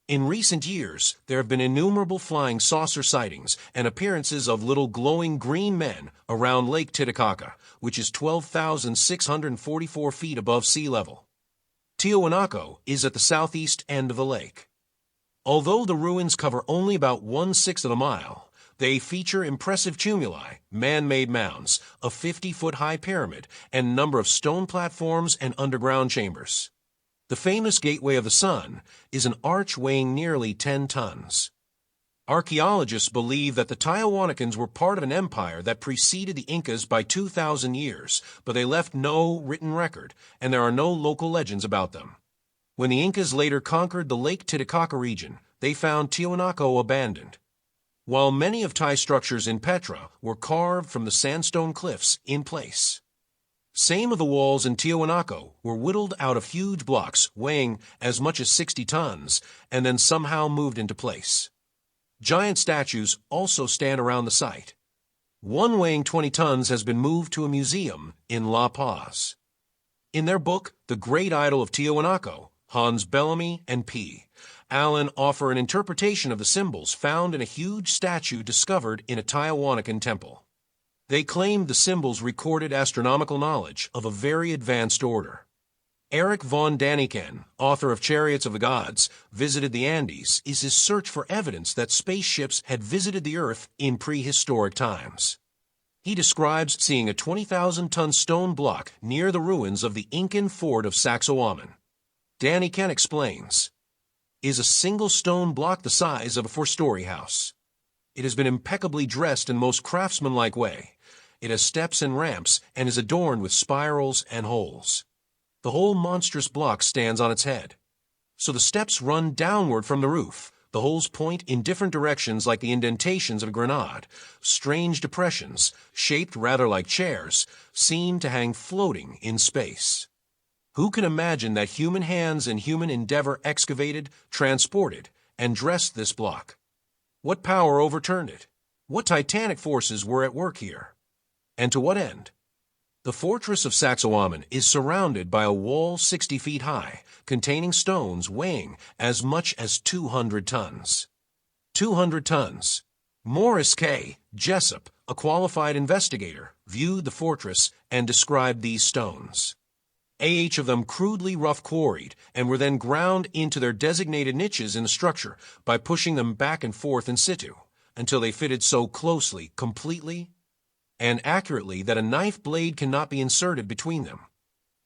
In recent years, there have been innumerable flying saucer sightings and appearances of little glowing green men around Lake Titicaca, which is 12,644 feet above sea level. Tiahuanaco is at the southeast end of the lake. Although the ruins cover only about 1/6 of a mile, they feature impressive tumuli, man-made mounds, a 50-foot high pyramid, and a number of stone platforms and underground chambers. The famous Gateway of the Sun is an arch weighing nearly 10 tons. Archaeologists believe that the Tiahuanacans were part of an empire that preceded the Incas by 2,000 years, but they left no written record, and there are no local legends about them. When the Incas later conquered the Lake Titicaca region, they found Tiwanaku abandoned. While many of Thai structures in Petra were carved from the sandstone cliffs in place. Same of the walls in Tiwanaku were whittled out of huge blocks weighing as much as 60 tons and then somehow moved into place. Giant statues also stand around the site. One weighing 20 tons has been moved to a museum in La Paz. In their book, The Great Idol of Tiwanaku, Hans Bellamy and P. Allen offer an interpretation of the symbols found in a huge statue discovered in a Tiahuanacan temple. They claim the symbols recorded astronomical knowledge of a very advanced order. Eric von Daniken, author of Chariots of the Gods, visited the Andes, is his search for evidence that spaceships had visited the Earth in prehistoric times. He describes seeing a 20,000-ton stone block near the ruins of the Incan fort of Sacsayhuaman. Daniken explains, is a single stone block the size of a 4-story house. It has been impeccably dressed in most craftsmanlike way. It has steps and ramps and is adorned with spirals and holes. The whole monstrous block stands on its head. So the steps run downward from the roof. The holes point in different directions like the indentations of a grenade. Strange depressions, shaped rather like chairs, seem to hang floating in space. Who can imagine that human hands and human endeavor excavated, transported, and dressed this block? What power overturned it? What titanic forces were at work here? And to what end? The fortress of Sacsayhuaman is surrounded by a wall 60 feet high, containing stones weighing as much as 200 tons. 200 tons. Morris K. Jessup, a qualified investigator, viewed the fortress and described these stones. Each of them crudely rough quarried and were then ground into their designated niches in the structure by pushing them back and forth in situ until they fitted so closely, completely, and accurately that a knife blade cannot be inserted between them.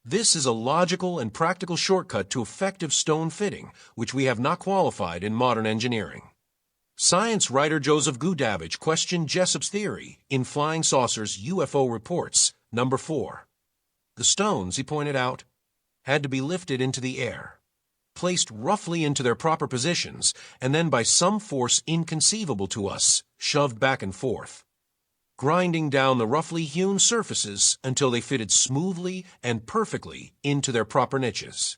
This is a logical and practical shortcut to effective stone fitting, which we have not qualified in modern engineering. Science writer Joseph Gudavich questioned Jessup's theory in Flying Saucers UFO Reports, number 4. The stones, he pointed out, had to be lifted into the air, placed roughly into their proper positions, and then by some force inconceivable to us, shoved back and forth, grinding down the roughly hewn surfaces until they fitted smoothly and perfectly into their proper niches.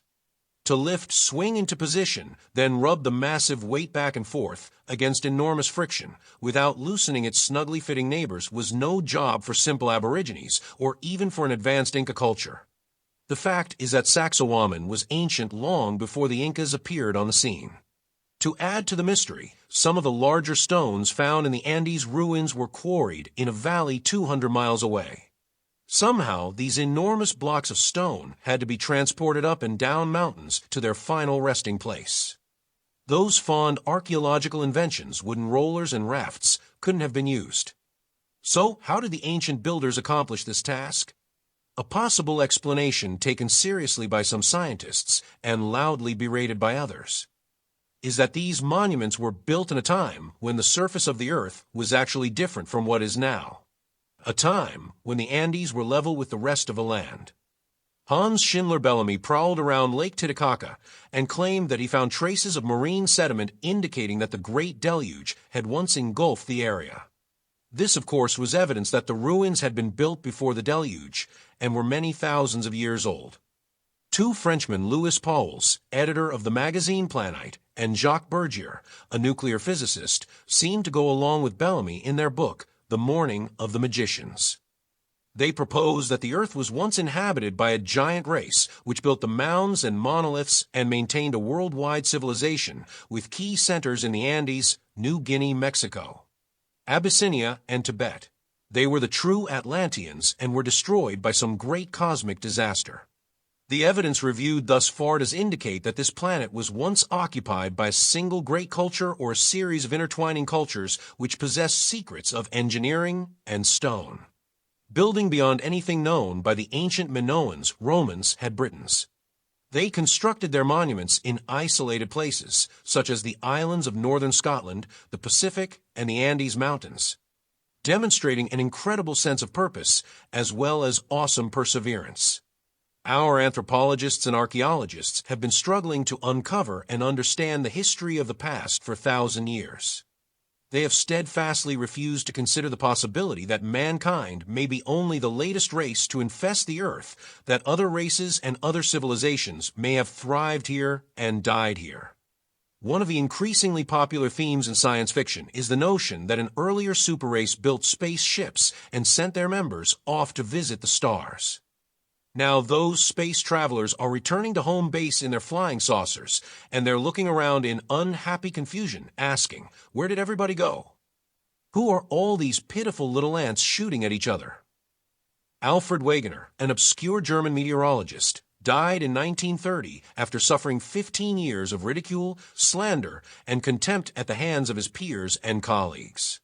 To lift, swing into position, then rub the massive weight back and forth against enormous friction without loosening its snugly fitting neighbors was no job for simple aborigines or even for an advanced Inca culture. The fact is that Sacsayhuaman was ancient long before the Incas appeared on the scene. To add to the mystery, some of the larger stones found in the Andes ruins were quarried in a valley 200 miles away. Somehow, these enormous blocks of stone had to be transported up and down mountains to their final resting place. Those fond archaeological inventions, wooden rollers and rafts, couldn't have been used. So, how did the ancient builders accomplish this task? A possible explanation taken seriously by some scientists and loudly berated by others is that these monuments were built in a time when the surface of the earth was actually different from what is now. A time when the Andes were level with the rest of the land. Hans Schindler Bellamy prowled around Lake Titicaca and claimed that he found traces of marine sediment indicating that the Great Deluge had once engulfed the area. This, of course, was evidence that the ruins had been built before the deluge and were many thousands of years old. Two Frenchmen, Louis Pauwels, editor of the magazine Planetary, and Jacques Bergier, a nuclear physicist, seemed to go along with Bellamy in their book, The Morning of the Magicians. They proposed that the Earth was once inhabited by a giant race which built the mounds and monoliths and maintained a worldwide civilization with key centers in the Andes, New Guinea, Mexico, Abyssinia, and Tibet. They were the true Atlanteans and were destroyed by some great cosmic disaster. The evidence reviewed thus far does indicate that this planet was once occupied by a single great culture or a series of intertwining cultures which possessed secrets of engineering and stone. Building beyond anything known by the ancient Minoans, Romans, had Britons. They constructed their monuments in isolated places, such as the islands of northern Scotland, the Pacific, and the Andes Mountains, demonstrating an incredible sense of purpose as well as awesome perseverance. Our anthropologists and archaeologists have been struggling to uncover and understand the history of the past for 1,000 years. They have steadfastly refused to consider the possibility that mankind may be only the latest race to infest the earth, that other races and other civilizations may have thrived here and died here. One of the increasingly popular themes in science fiction is the notion that an earlier super-race built spaceships and sent their members off to visit the stars. Now those space travelers are returning to home base in their flying saucers, and they're looking around in unhappy confusion, asking, where did everybody go? Who are all these pitiful little ants shooting at each other? Alfred Wegener, an obscure German meteorologist, died in 1930 after suffering 15 years of ridicule, slander, and contempt at the hands of his peers and colleagues.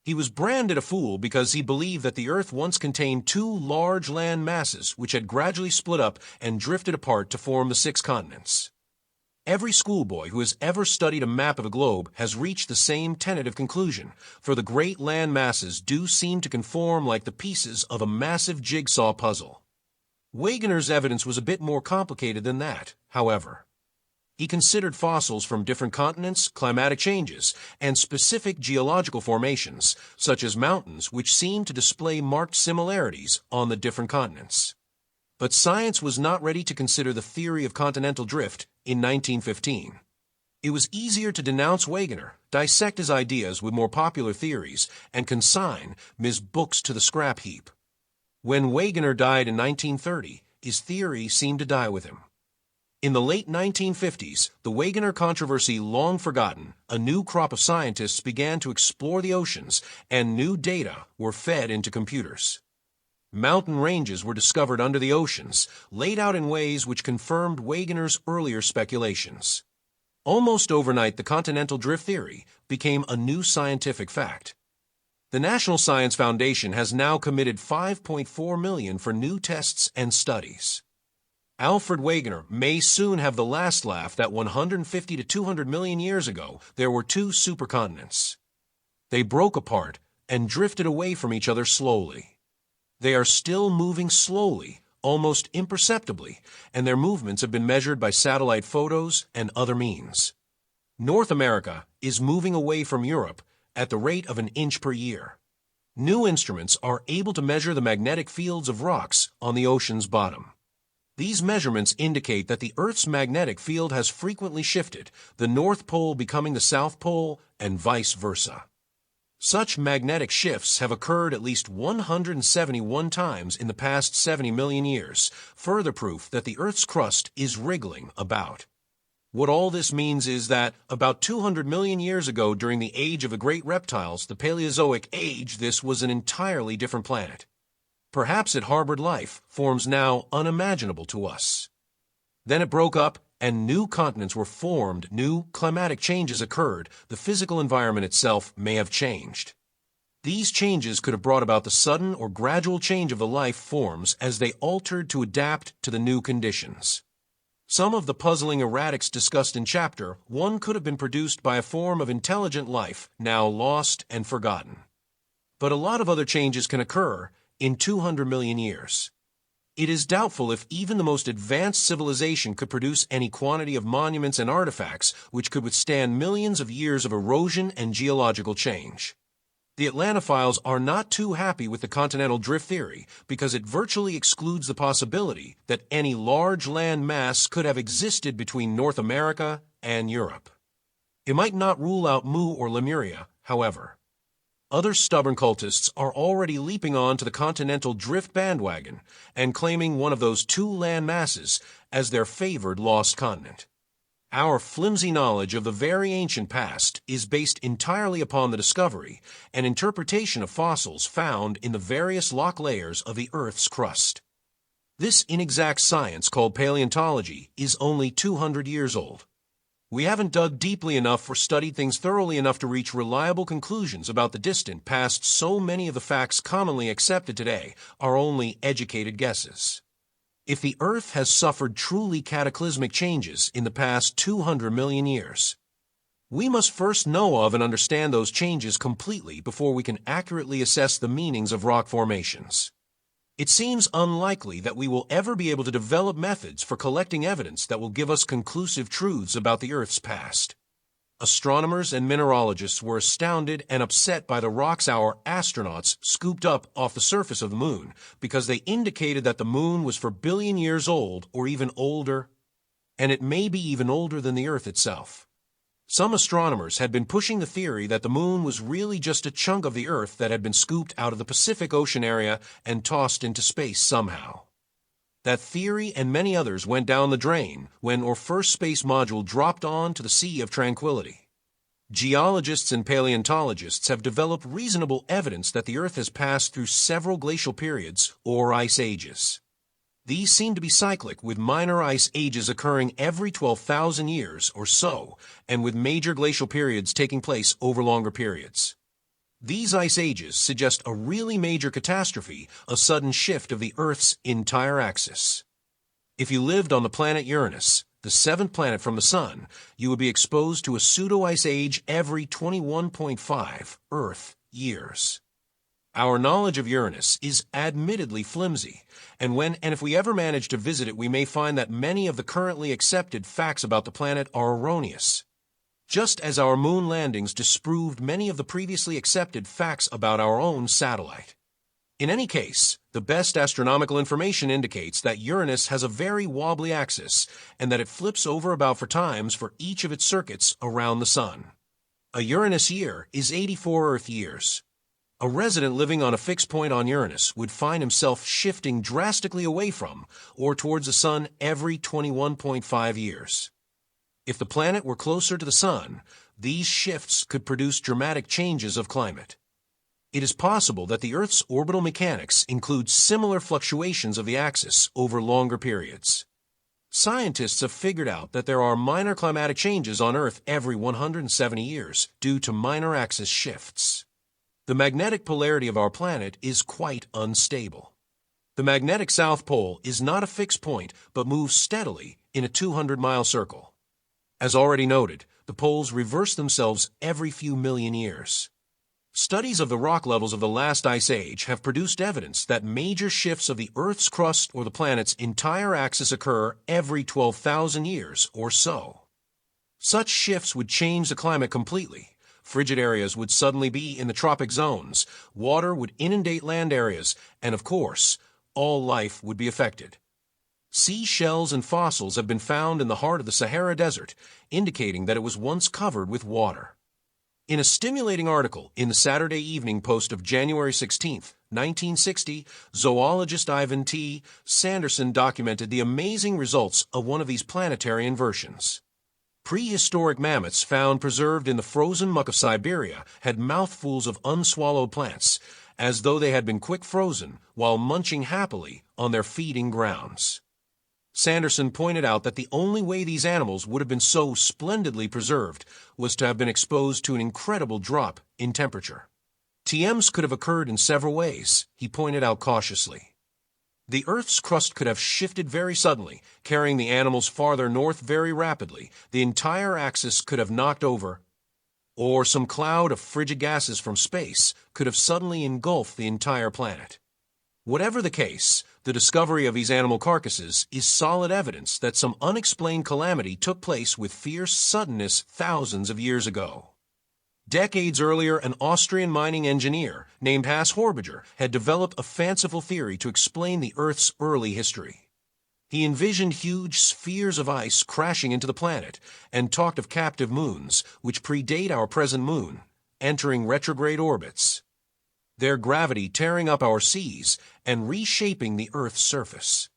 He was branded a fool because he believed that the Earth once contained two large land masses which had gradually split up and drifted apart to form the 6 continents. Every schoolboy who has ever studied a map of the globe has reached the same tentative conclusion, for the great land masses do seem to conform like the pieces of a massive jigsaw puzzle. Wegener's evidence was a bit more complicated than that, however. He considered fossils from different continents, climatic changes, and specific geological formations, such as mountains which seem to display marked similarities on the different continents. But science was not ready to consider the theory of continental drift in 1915. It was easier to denounce Wegener, dissect his ideas with more popular theories, and consign his books to the scrap heap. When Wegener died in 1930, his theory seemed to die with him. In the late 1950s, the Wegener controversy long forgotten, a new crop of scientists began to explore the oceans, and new data were fed into computers. Mountain ranges were discovered under the oceans, laid out in ways which confirmed Wegener's earlier speculations. Almost overnight, the continental drift theory became a new scientific fact. The National Science Foundation has now committed $5.4 million for new tests and studies. Alfred Wegener may soon have the last laugh that 150 to 200 million years ago there were two supercontinents. They broke apart and drifted away from each other slowly. They are still moving slowly, almost imperceptibly, and their movements have been measured by satellite photos and other means. North America is moving away from Europe at the rate of an inch per year. New instruments are able to measure the magnetic fields of rocks on the ocean's bottom. These measurements indicate that the Earth's magnetic field has frequently shifted, the North Pole becoming the South Pole, and vice versa. Such magnetic shifts have occurred at least 171 times in the past 70 million years, further proof that the Earth's crust is wriggling about. What all this means is that, about 200 million years ago during the age of the great reptiles, the Paleozoic age, this was an entirely different planet. Perhaps it harbored life, forms now unimaginable to us. Then it broke up, and new continents were formed, new climatic changes occurred, the physical environment itself may have changed. These changes could have brought about the sudden or gradual change of the life forms as they altered to adapt to the new conditions. Some of the puzzling erratics discussed in Chapter 1 could have been produced by a form of intelligent life, now lost and forgotten. But a lot of other changes can occur in 200 million years. It is doubtful if even the most advanced civilization could produce any quantity of monuments and artifacts which could withstand millions of years of erosion and geological change. The Atlantophiles are not too happy with the continental drift theory because it virtually excludes the possibility that any large land mass could have existed between North America and Europe. It might not rule out Mu or Lemuria, however. Other stubborn cultists are already leaping on to the continental drift bandwagon and claiming one of those two land masses as their favored lost continent. Our flimsy knowledge of the very ancient past is based entirely upon the discovery and interpretation of fossils found in the various lock layers of the Earth's crust. This inexact science called paleontology is only 200 years old. We haven't dug deeply enough or studied things thoroughly enough to reach reliable conclusions about the distant past. So many of the facts commonly accepted today are only educated guesses. If the Earth has suffered truly cataclysmic changes in the past 200 million years, we must first know of and understand those changes completely before we can accurately assess the meanings of rock formations. It seems unlikely that we will ever be able to develop methods for collecting evidence that will give us conclusive truths about the Earth's past. Astronomers and mineralogists were astounded and upset by the rocks our astronauts scooped up off the surface of the moon because they indicated that the moon was 4 billion years old or even older, and it may be even older than the Earth itself. Some astronomers had been pushing the theory that the moon was really just a chunk of the Earth that had been scooped out of the Pacific Ocean area and tossed into space somehow. That theory and many others went down the drain when our first space module dropped onto the Sea of Tranquility. Geologists and paleontologists have developed reasonable evidence that the Earth has passed through several glacial periods or ice ages. These seem to be cyclic, with minor ice ages occurring every 12,000 years or so, and with major glacial periods taking place over longer periods. These ice ages suggest a really major catastrophe, a sudden shift of the Earth's entire axis. If you lived on the planet Uranus, the 7th planet from the Sun, you would be exposed to a pseudo-ice age every 21.5 Earth years. Our knowledge of Uranus is admittedly flimsy, and if we ever manage to visit it, we may find that many of the currently accepted facts about the planet are erroneous, just as our moon landings disproved many of the previously accepted facts about our own satellite. In any case, the best astronomical information indicates that Uranus has a very wobbly axis and that it flips over about 4 times for each of its circuits around the Sun. A Uranus year is 84 Earth years. A resident living on a fixed point on Uranus would find himself shifting drastically away from or towards the Sun every 21.5 years. If the planet were closer to the Sun, these shifts could produce dramatic changes of climate. It is possible that the Earth's orbital mechanics include similar fluctuations of the axis over longer periods. Scientists have figured out that there are minor climatic changes on Earth every 170 years due to minor axis shifts. The magnetic polarity of our planet is quite unstable. The magnetic South Pole is not a fixed point but moves steadily in a 200-mile circle. As already noted, the poles reverse themselves every few million years. Studies of the rock levels of the last ice age have produced evidence that major shifts of the Earth's crust or the planet's entire axis occur every 12,000 years or so. Such shifts would change the climate completely. Frigid areas would suddenly be in the tropic zones, water would inundate land areas, and of course, all life would be affected. Seashells and fossils have been found in the heart of the Sahara Desert, indicating that it was once covered with water. In a stimulating article in the Saturday Evening Post of January 16, 1960, zoologist Ivan T. Sanderson documented the amazing results of one of these planetary inversions. Prehistoric mammoths found preserved in the frozen muck of Siberia had mouthfuls of unswallowed plants, as though they had been quick frozen while munching happily on their feeding grounds. Sanderson pointed out that the only way these animals would have been so splendidly preserved was to have been exposed to an incredible drop in temperature. TMs could have occurred in several ways, he pointed out cautiously. The Earth's crust could have shifted very suddenly, carrying the animals farther north very rapidly. The entire axis could have knocked over, or some cloud of frigid gases from space could have suddenly engulfed the entire planet. Whatever the case, the discovery of these animal carcasses is solid evidence that some unexplained calamity took place with fierce suddenness thousands of years ago. Decades earlier, an Austrian mining engineer named Hans Horbiger had developed a fanciful theory to explain the Earth's early history. He envisioned huge spheres of ice crashing into the planet and talked of captive moons, which predate our present moon, entering retrograde orbits, their gravity tearing up our seas and reshaping the Earth's surface.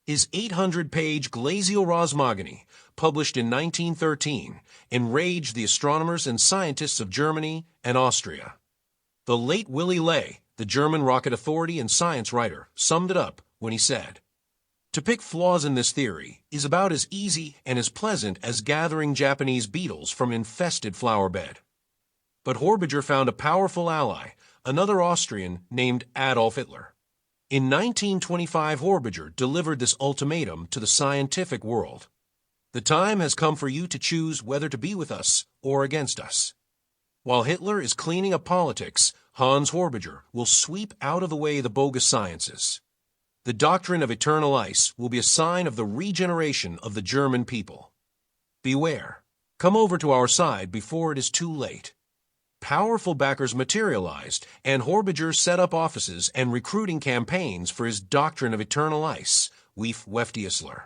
His 800-page Glacial Cosmogony, published in 1913, enraged the astronomers and scientists of Germany and Austria. The late Willy Ley, the German rocket authority and science writer, summed it up when he said, "To pick flaws in this theory is about as easy and as pleasant as gathering Japanese beetles from an infested flower bed." But Horbiger found a powerful ally, another Austrian named Adolf Hitler. In 1925, Horbiger delivered this ultimatum to the scientific world. The time has come for you to choose whether to be with us or against us. While Hitler is cleaning up politics, Hans Horbiger will sweep out of the way the bogus sciences. The doctrine of eternal ice will be a sign of the regeneration of the German people. Beware. Come over to our side before it is too late. Powerful backers materialized, and Horbiger set up offices and recruiting campaigns for his doctrine of eternal ice, ufological.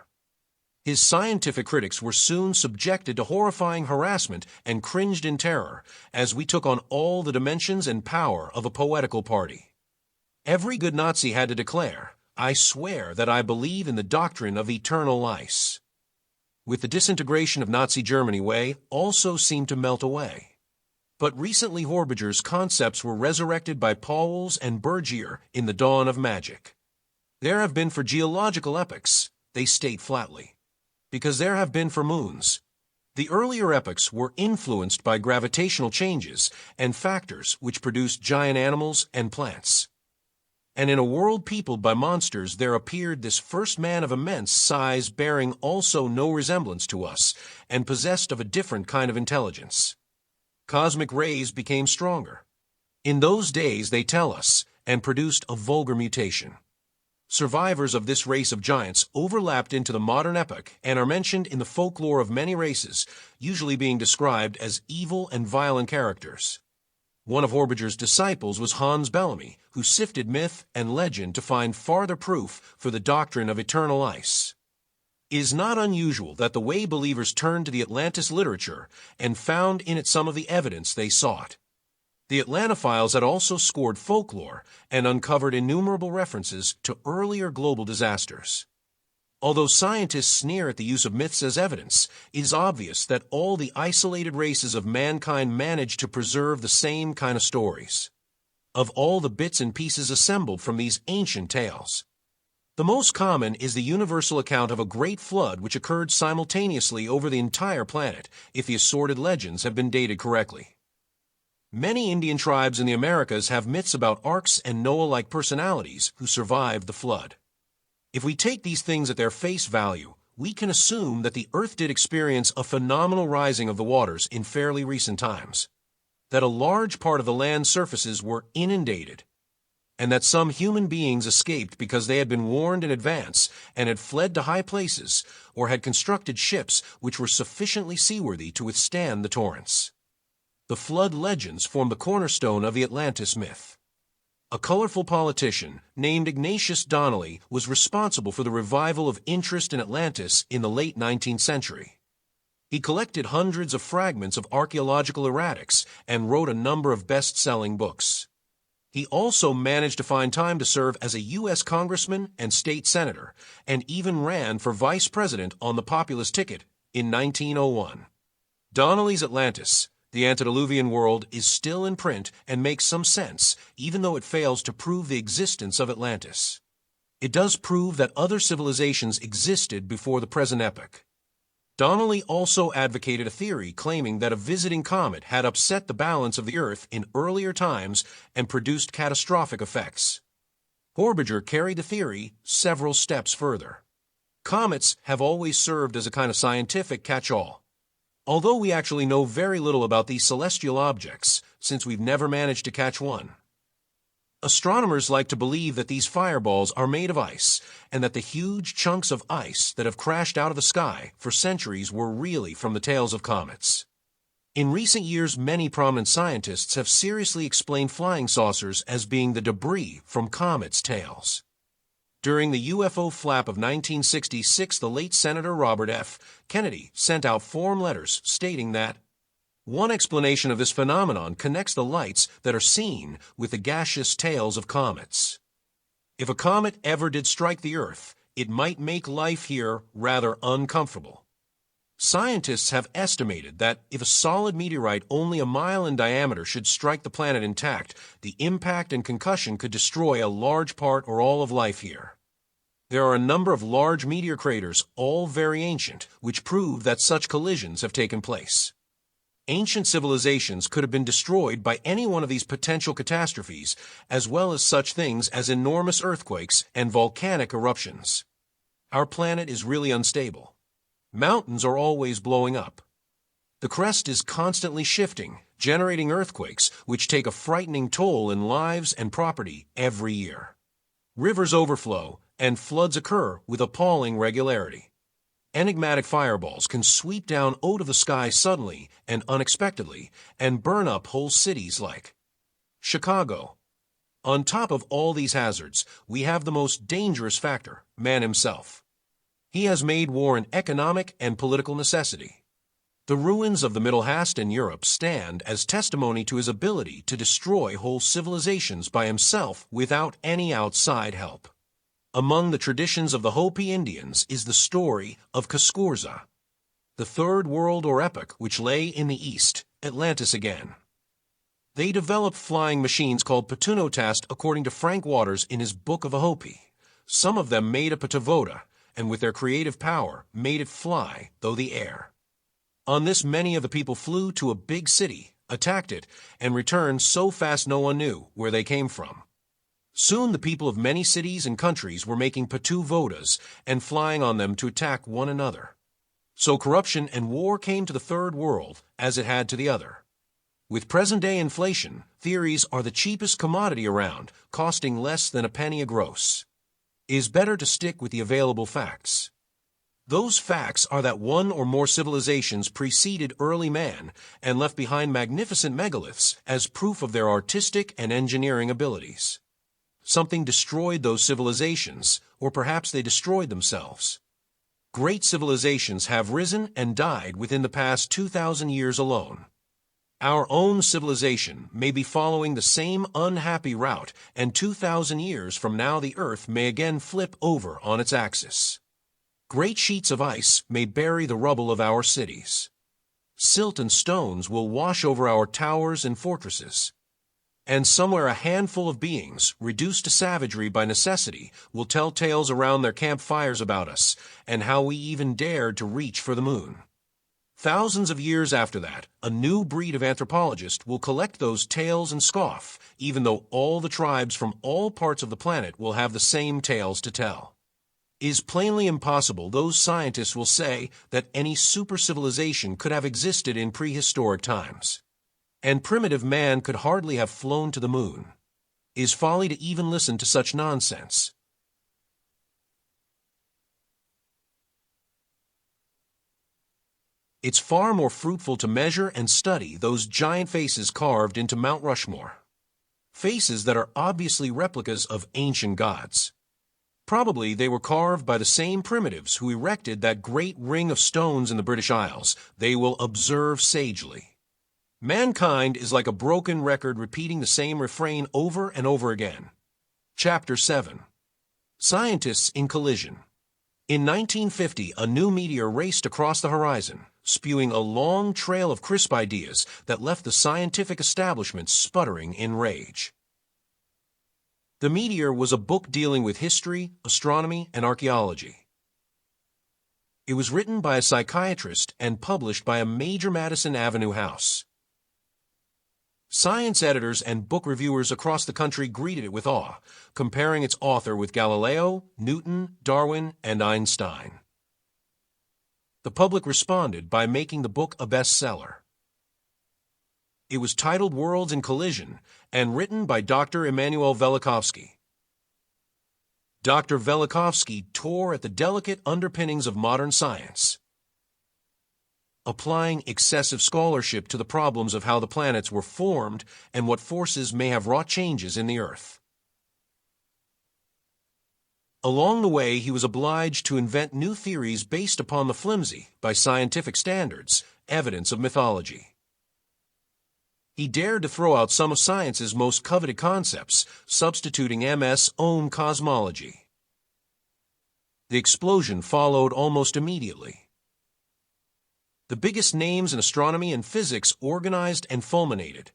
His scientific critics were soon subjected to horrifying harassment and cringed in terror as we took on all the dimensions and power of a poetical party. Every good Nazi had to declare, "I swear that I believe in the doctrine of eternal ice." With the disintegration of Nazi Germany, way also seemed to melt away. But recently Horbiger's concepts were resurrected by Pauwels and Bergier in The Dawn of Magic. There have been for geological epochs, they state flatly, because there have been for moons. The earlier epochs were influenced by gravitational changes and factors which produced giant animals and plants. And in a world peopled by monsters there appeared this first man of immense size, bearing also no resemblance to us, and possessed of a different kind of intelligence. Cosmic rays became stronger. In those days, they tell us, and produced a vulgar mutation. Survivors of this race of giants overlapped into the modern epoch and are mentioned in the folklore of many races, usually being described as evil and violent characters. One of Horbiger's disciples was Hans Bellamy, who sifted myth and legend to find farther proof for the doctrine of eternal ice. It is not unusual that the way believers turned to the Atlantis literature and found in it some of the evidence they sought. The Atlantophiles had also scored folklore and uncovered innumerable references to earlier global disasters. Although scientists sneer at the use of myths as evidence, it is obvious that all the isolated races of mankind managed to preserve the same kind of stories. Of all the bits and pieces assembled from these ancient tales, the most common is the universal account of a great flood which occurred simultaneously over the entire planet, if the assorted legends have been dated correctly. Many Indian tribes in the Americas have myths about arks and Noah-like personalities who survived the flood. If we take these things at their face value, we can assume that the Earth did experience a phenomenal rising of the waters in fairly recent times, that a large part of the land surfaces were inundated, and that some human beings escaped because they had been warned in advance and had fled to high places or had constructed ships which were sufficiently seaworthy to withstand the torrents. The flood legends form the cornerstone of the Atlantis myth. A colorful politician named Ignatius Donnelly was responsible for the revival of interest in Atlantis in the late 19th century. He collected hundreds of fragments of archaeological erratics and wrote a number of best-selling books. He also managed to find time to serve as a U.S. congressman and state senator, and even ran for vice president on the populist ticket in 1901. Donnelly's Atlantis, the antediluvian world, is still in print and makes some sense, even though it fails to prove the existence of Atlantis. It does prove that other civilizations existed before the present epoch. Donnelly also advocated a theory claiming that a visiting comet had upset the balance of the Earth in earlier times and produced catastrophic effects. Horbiger carried the theory several steps further. Comets have always served as a kind of scientific catch-all. Although we actually know very little about these celestial objects, since we've never managed to catch one. Astronomers like to believe that these fireballs are made of ice, and that the huge chunks of ice that have crashed out of the sky for centuries were really from the tails of comets. In recent years, many prominent scientists have seriously explained flying saucers as being the debris from comets' tails. During the UFO flap of 1966, the late Senator Robert F. Kennedy sent out form letters stating that one explanation of this phenomenon connects the lights that are seen with the gaseous tails of comets. If a comet ever did strike the Earth, it might make life here rather uncomfortable. Scientists have estimated that if a solid meteorite only a mile in diameter should strike the planet intact, the impact and concussion could destroy a large part or all of life here. There are a number of large meteor craters, all very ancient, which prove that such collisions have taken place. Ancient civilizations could have been destroyed by any one of these potential catastrophes, as well as such things as enormous earthquakes and volcanic eruptions. Our planet is really unstable. Mountains are always blowing up. The crest is constantly shifting, generating earthquakes which take a frightening toll in lives and property every year. Rivers overflow, and floods occur with appalling regularity. Enigmatic fireballs can sweep down out of the sky suddenly and unexpectedly and burn up whole cities like Chicago. On top of all these hazards, we have the most dangerous factor, man himself. He has made war an economic and political necessity. The ruins of the Middle Hast in Europe stand as testimony to his ability to destroy whole civilizations by himself without any outside help. Among the traditions of the Hopi Indians is the story of Kaskurza, the third world or epoch which lay in the east, Atlantis again. They developed flying machines called Patunotast according to Frank Waters in his Book of a Hopi. Some of them made a Patavoda, and with their creative power made it fly, though the air. On this many of the people flew to a big city, attacked it, and returned so fast no one knew where they came from. Soon the people of many cities and countries were making Patavodas and flying on them to attack one another. So corruption and war came to the third world as it had to the other. With present-day inflation, theories are the cheapest commodity around, costing less than a penny a gross. It is better to stick with the available facts. Those facts are that one or more civilizations preceded early man and left behind magnificent megaliths as proof of their artistic and engineering abilities. Something destroyed those civilizations, or perhaps they destroyed themselves. Great civilizations have risen and died within the past 2,000 years alone. Our own civilization may be following the same unhappy route, and 2,000 years from now the Earth may again flip over on its axis. Great sheets of ice may bury the rubble of our cities. Silt and stones will wash over our towers and fortresses. And somewhere a handful of beings, reduced to savagery by necessity, will tell tales around their campfires about us, and how we even dared to reach for the moon. Thousands of years after that, a new breed of anthropologists will collect those tales and scoff, even though all the tribes from all parts of the planet will have the same tales to tell. It is plainly impossible, those scientists will say, that any super-civilization could have existed in prehistoric times. And primitive man could hardly have flown to the moon. It is folly to even listen to such nonsense. It's far more fruitful to measure and study those giant faces carved into Mount Rushmore. Faces that are obviously replicas of ancient gods. Probably they were carved by the same primitives who erected that great ring of stones in the British Isles. They will observe sagely. Mankind is like a broken record repeating the same refrain over and over again. Chapter 7. Scientists in Collision. In 1950, a new meteor raced across the horizon, spewing a long trail of crisp ideas that left the scientific establishment sputtering in rage. The meteor was a book dealing with history, astronomy, and archaeology. It was written by a psychiatrist and published by a major Madison Avenue house. Science editors and book reviewers across the country greeted it with awe, comparing its author with Galileo, Newton, Darwin, and Einstein. The public responded by making the book a bestseller. It was titled Worlds in Collision and written by Dr. Immanuel Velikovsky. Dr. Velikovsky tore at the delicate underpinnings of modern science, applying excessive scholarship to the problems of how the planets were formed and what forces may have wrought changes in the Earth. Along the way, he was obliged to invent new theories based upon the flimsy, by scientific standards, evidence of mythology. He dared to throw out some of science's most coveted concepts, substituting MS' own cosmology. The explosion followed almost immediately. The biggest names in astronomy and physics organized and fulminated.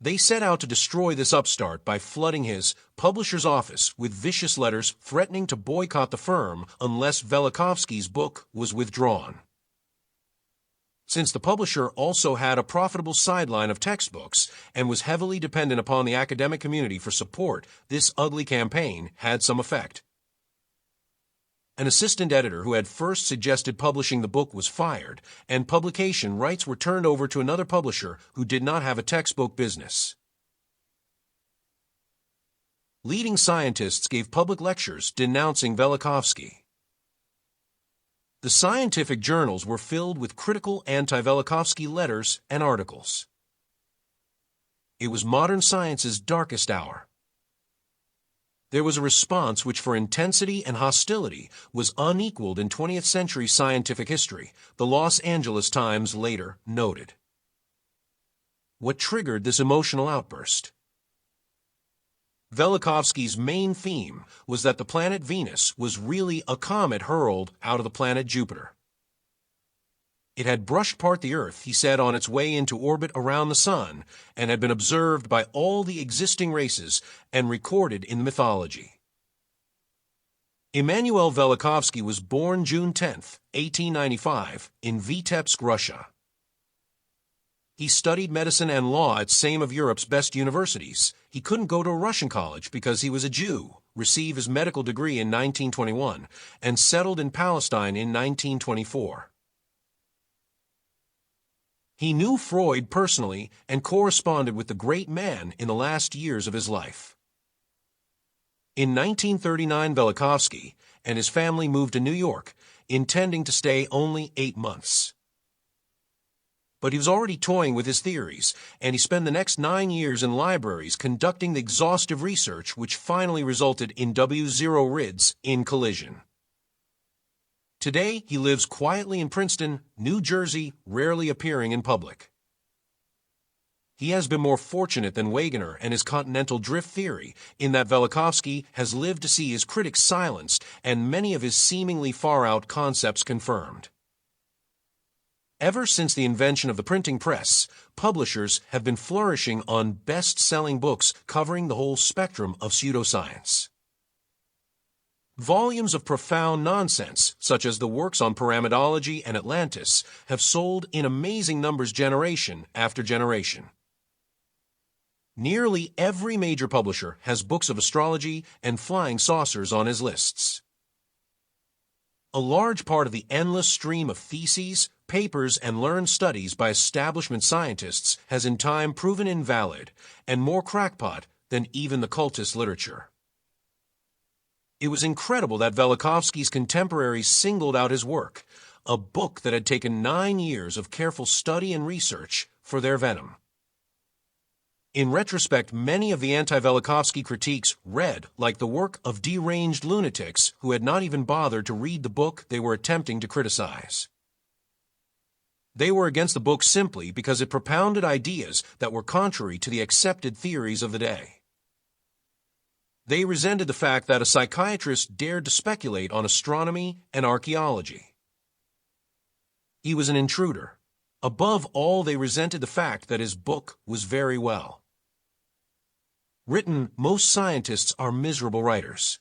They set out to destroy this upstart by flooding his publisher's office with vicious letters threatening to boycott the firm unless Velikovsky's book was withdrawn. Since the publisher also had a profitable sideline of textbooks and was heavily dependent upon the academic community for support, this ugly campaign had some effect. An assistant editor who had first suggested publishing the book was fired, and publication rights were turned over to another publisher who did not have a textbook business. Leading scientists gave public lectures denouncing Velikovsky. The scientific journals were filled with critical anti-Velikovsky letters and articles. It was modern science's darkest hour. There was a response which for intensity and hostility was unequaled in 20th century scientific history, the Los Angeles Times later noted. What triggered this emotional outburst? Velikovsky's main theme was that the planet Venus was really a comet hurled out of the planet Jupiter. It had brushed part the Earth, he said, on its way into orbit around the Sun, and had been observed by all the existing races and recorded in mythology. Immanuel Velikovsky was born June 10, 1895, in Vitebsk, Russia. He studied medicine and law at some of Europe's best universities. He couldn't go to a Russian college because he was a Jew, received his medical degree in 1921, and settled in Palestine in 1924. He knew Freud personally and corresponded with the great man in the last years of his life. In 1939, Velikovsky and his family moved to New York, intending to stay only 8 months. But he was already toying with his theories, and he spent the next 9 years in libraries conducting the exhaustive research which finally resulted in W0 Rids in collision. Today, he lives quietly in Princeton, New Jersey, rarely appearing in public. He has been more fortunate than Wegener and his continental drift theory in that Velikovsky has lived to see his critics silenced and many of his seemingly far-out concepts confirmed. Ever since the invention of the printing press, publishers have been flourishing on best-selling books covering the whole spectrum of pseudoscience. Volumes of profound nonsense, such as the works on pyramidology and Atlantis, have sold in amazing numbers generation after generation. Nearly every major publisher has books of astrology and flying saucers on his lists. A large part of the endless stream of theses, papers, and learned studies by establishment scientists has in time proven invalid and more crackpot than even the cultist literature. It was incredible that Velikovsky's contemporaries singled out his work, a book that had taken 9 years of careful study and research, for their venom. In retrospect, many of the anti-Velikovsky critiques read like the work of deranged lunatics who had not even bothered to read the book they were attempting to criticize. They were against the book simply because it propounded ideas that were contrary to the accepted theories of the day. They resented the fact that a psychiatrist dared to speculate on astronomy and archaeology. He was an intruder. Above all, they resented the fact that his book was very well written. Most scientists are miserable writers.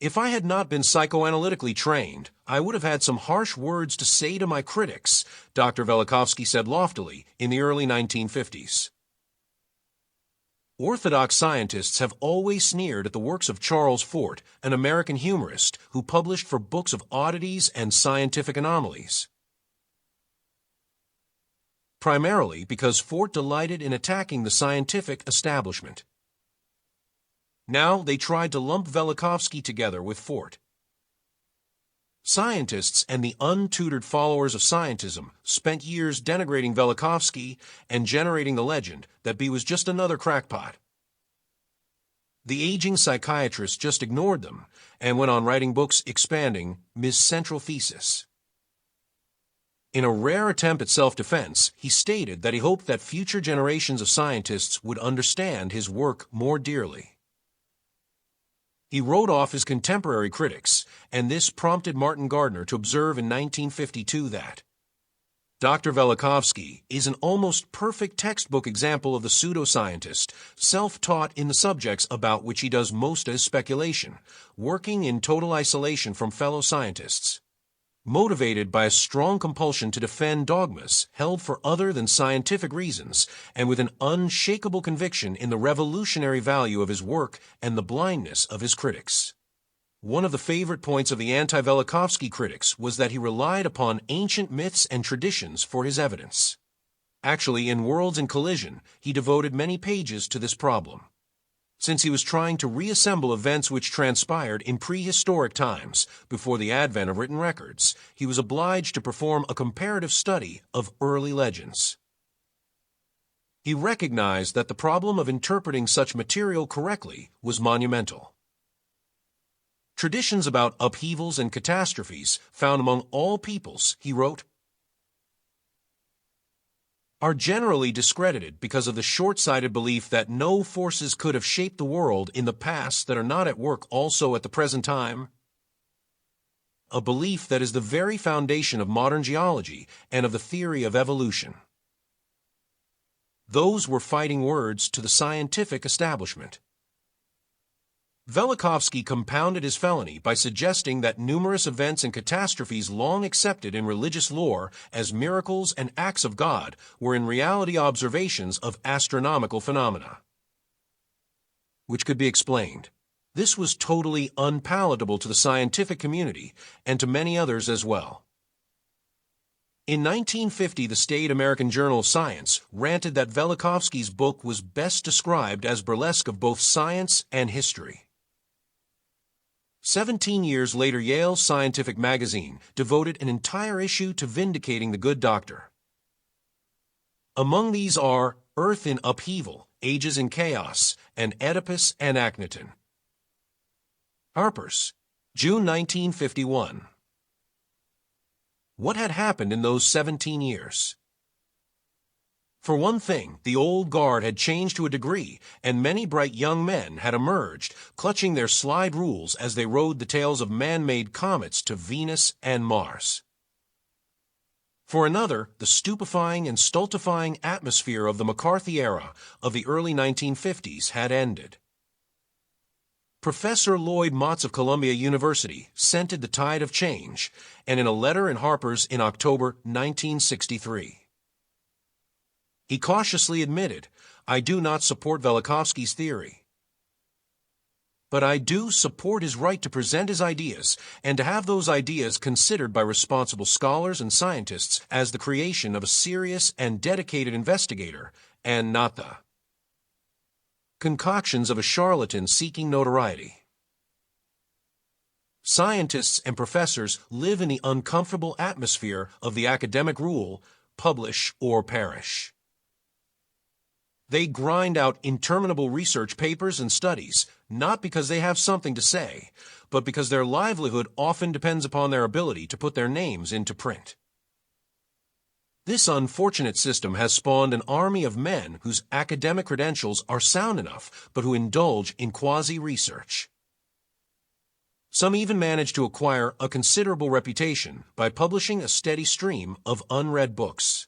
If I had not been psychoanalytically trained, I would have had some harsh words to say to my critics, Dr. Velikovsky said loftily in the early 1950s. Orthodox scientists have always sneered at the works of Charles Fort, an American humorist who published for books of oddities and scientific anomalies. Primarily because Fort delighted in attacking the scientific establishment. Now they tried to lump Velikovsky together with Fort. Scientists and the untutored followers of scientism spent years denigrating Velikovsky and generating the legend that he was just another crackpot. The aging psychiatrist just ignored them and went on writing books expanding his central thesis. In a rare attempt at self-defense, he stated that he hoped that future generations of scientists would understand his work more dearly. He wrote off his contemporary critics, and this prompted Martin Gardner to observe in 1952 that Dr. Velikovsky is an almost perfect textbook example of the pseudoscientist, self-taught in the subjects about which he does most of his speculation, working in total isolation from fellow scientists. motivated by a strong compulsion to defend dogmas held for other than scientific reasons, and with an unshakable conviction in the revolutionary value of his work and the blindness of his critics. One of the favorite points of the anti-Velikovsky critics was that he relied upon ancient myths and traditions for his evidence. Actually, in Worlds in Collision, he devoted many pages to this problem. Since he was trying to reassemble events which transpired in prehistoric times, before the advent of written records, he was obliged to perform a comparative study of early legends. He recognized that the problem of interpreting such material correctly was monumental. Traditions about upheavals and catastrophes found among all peoples, he wrote, are generally discredited because of the short-sighted belief that no forces could have shaped the world in the past that are not at work also at the present time. A belief that is the very foundation of modern geology and of the theory of evolution. Those were fighting words to the scientific establishment. Velikovsky compounded his felony by suggesting that numerous events and catastrophes long accepted in religious lore as miracles and acts of God were in reality observations of astronomical phenomena, which could be explained. This was totally unpalatable to the scientific community and to many others as well. In 1950, the State American Journal of Science ranted that Velikovsky's book was best described as burlesque of both science and history. 17 years later, Yale's Scientific Magazine devoted an entire issue to vindicating the good doctor. Among these are Earth in Upheaval, Ages in Chaos, and Oedipus and Akhenaten. Harper's, June 1951. What had happened in those 17 years? For one thing, the old guard had changed to a degree, and many bright young men had emerged, clutching their slide rules as they rode the tails of man-made comets to Venus and Mars. For another, the stupefying and stultifying atmosphere of the McCarthy era of the early 1950s had ended. Professor Lloyd Motts of Columbia University scented the tide of change, and in a letter in Harper's in October 1963, he cautiously admitted, "I do not support Velikovsky's theory, but I do support his right to present his ideas and to have those ideas considered by responsible scholars and scientists as the creation of a serious and dedicated investigator, and not the concoctions of a charlatan seeking notoriety." Scientists and professors live in the uncomfortable atmosphere of the academic rule, publish or perish. They grind out interminable research papers and studies, not because they have something to say, but because their livelihood often depends upon their ability to put their names into print. This unfortunate system has spawned an army of men whose academic credentials are sound enough, but who indulge in quasi-research. Some even manage to acquire a considerable reputation by publishing a steady stream of unread books.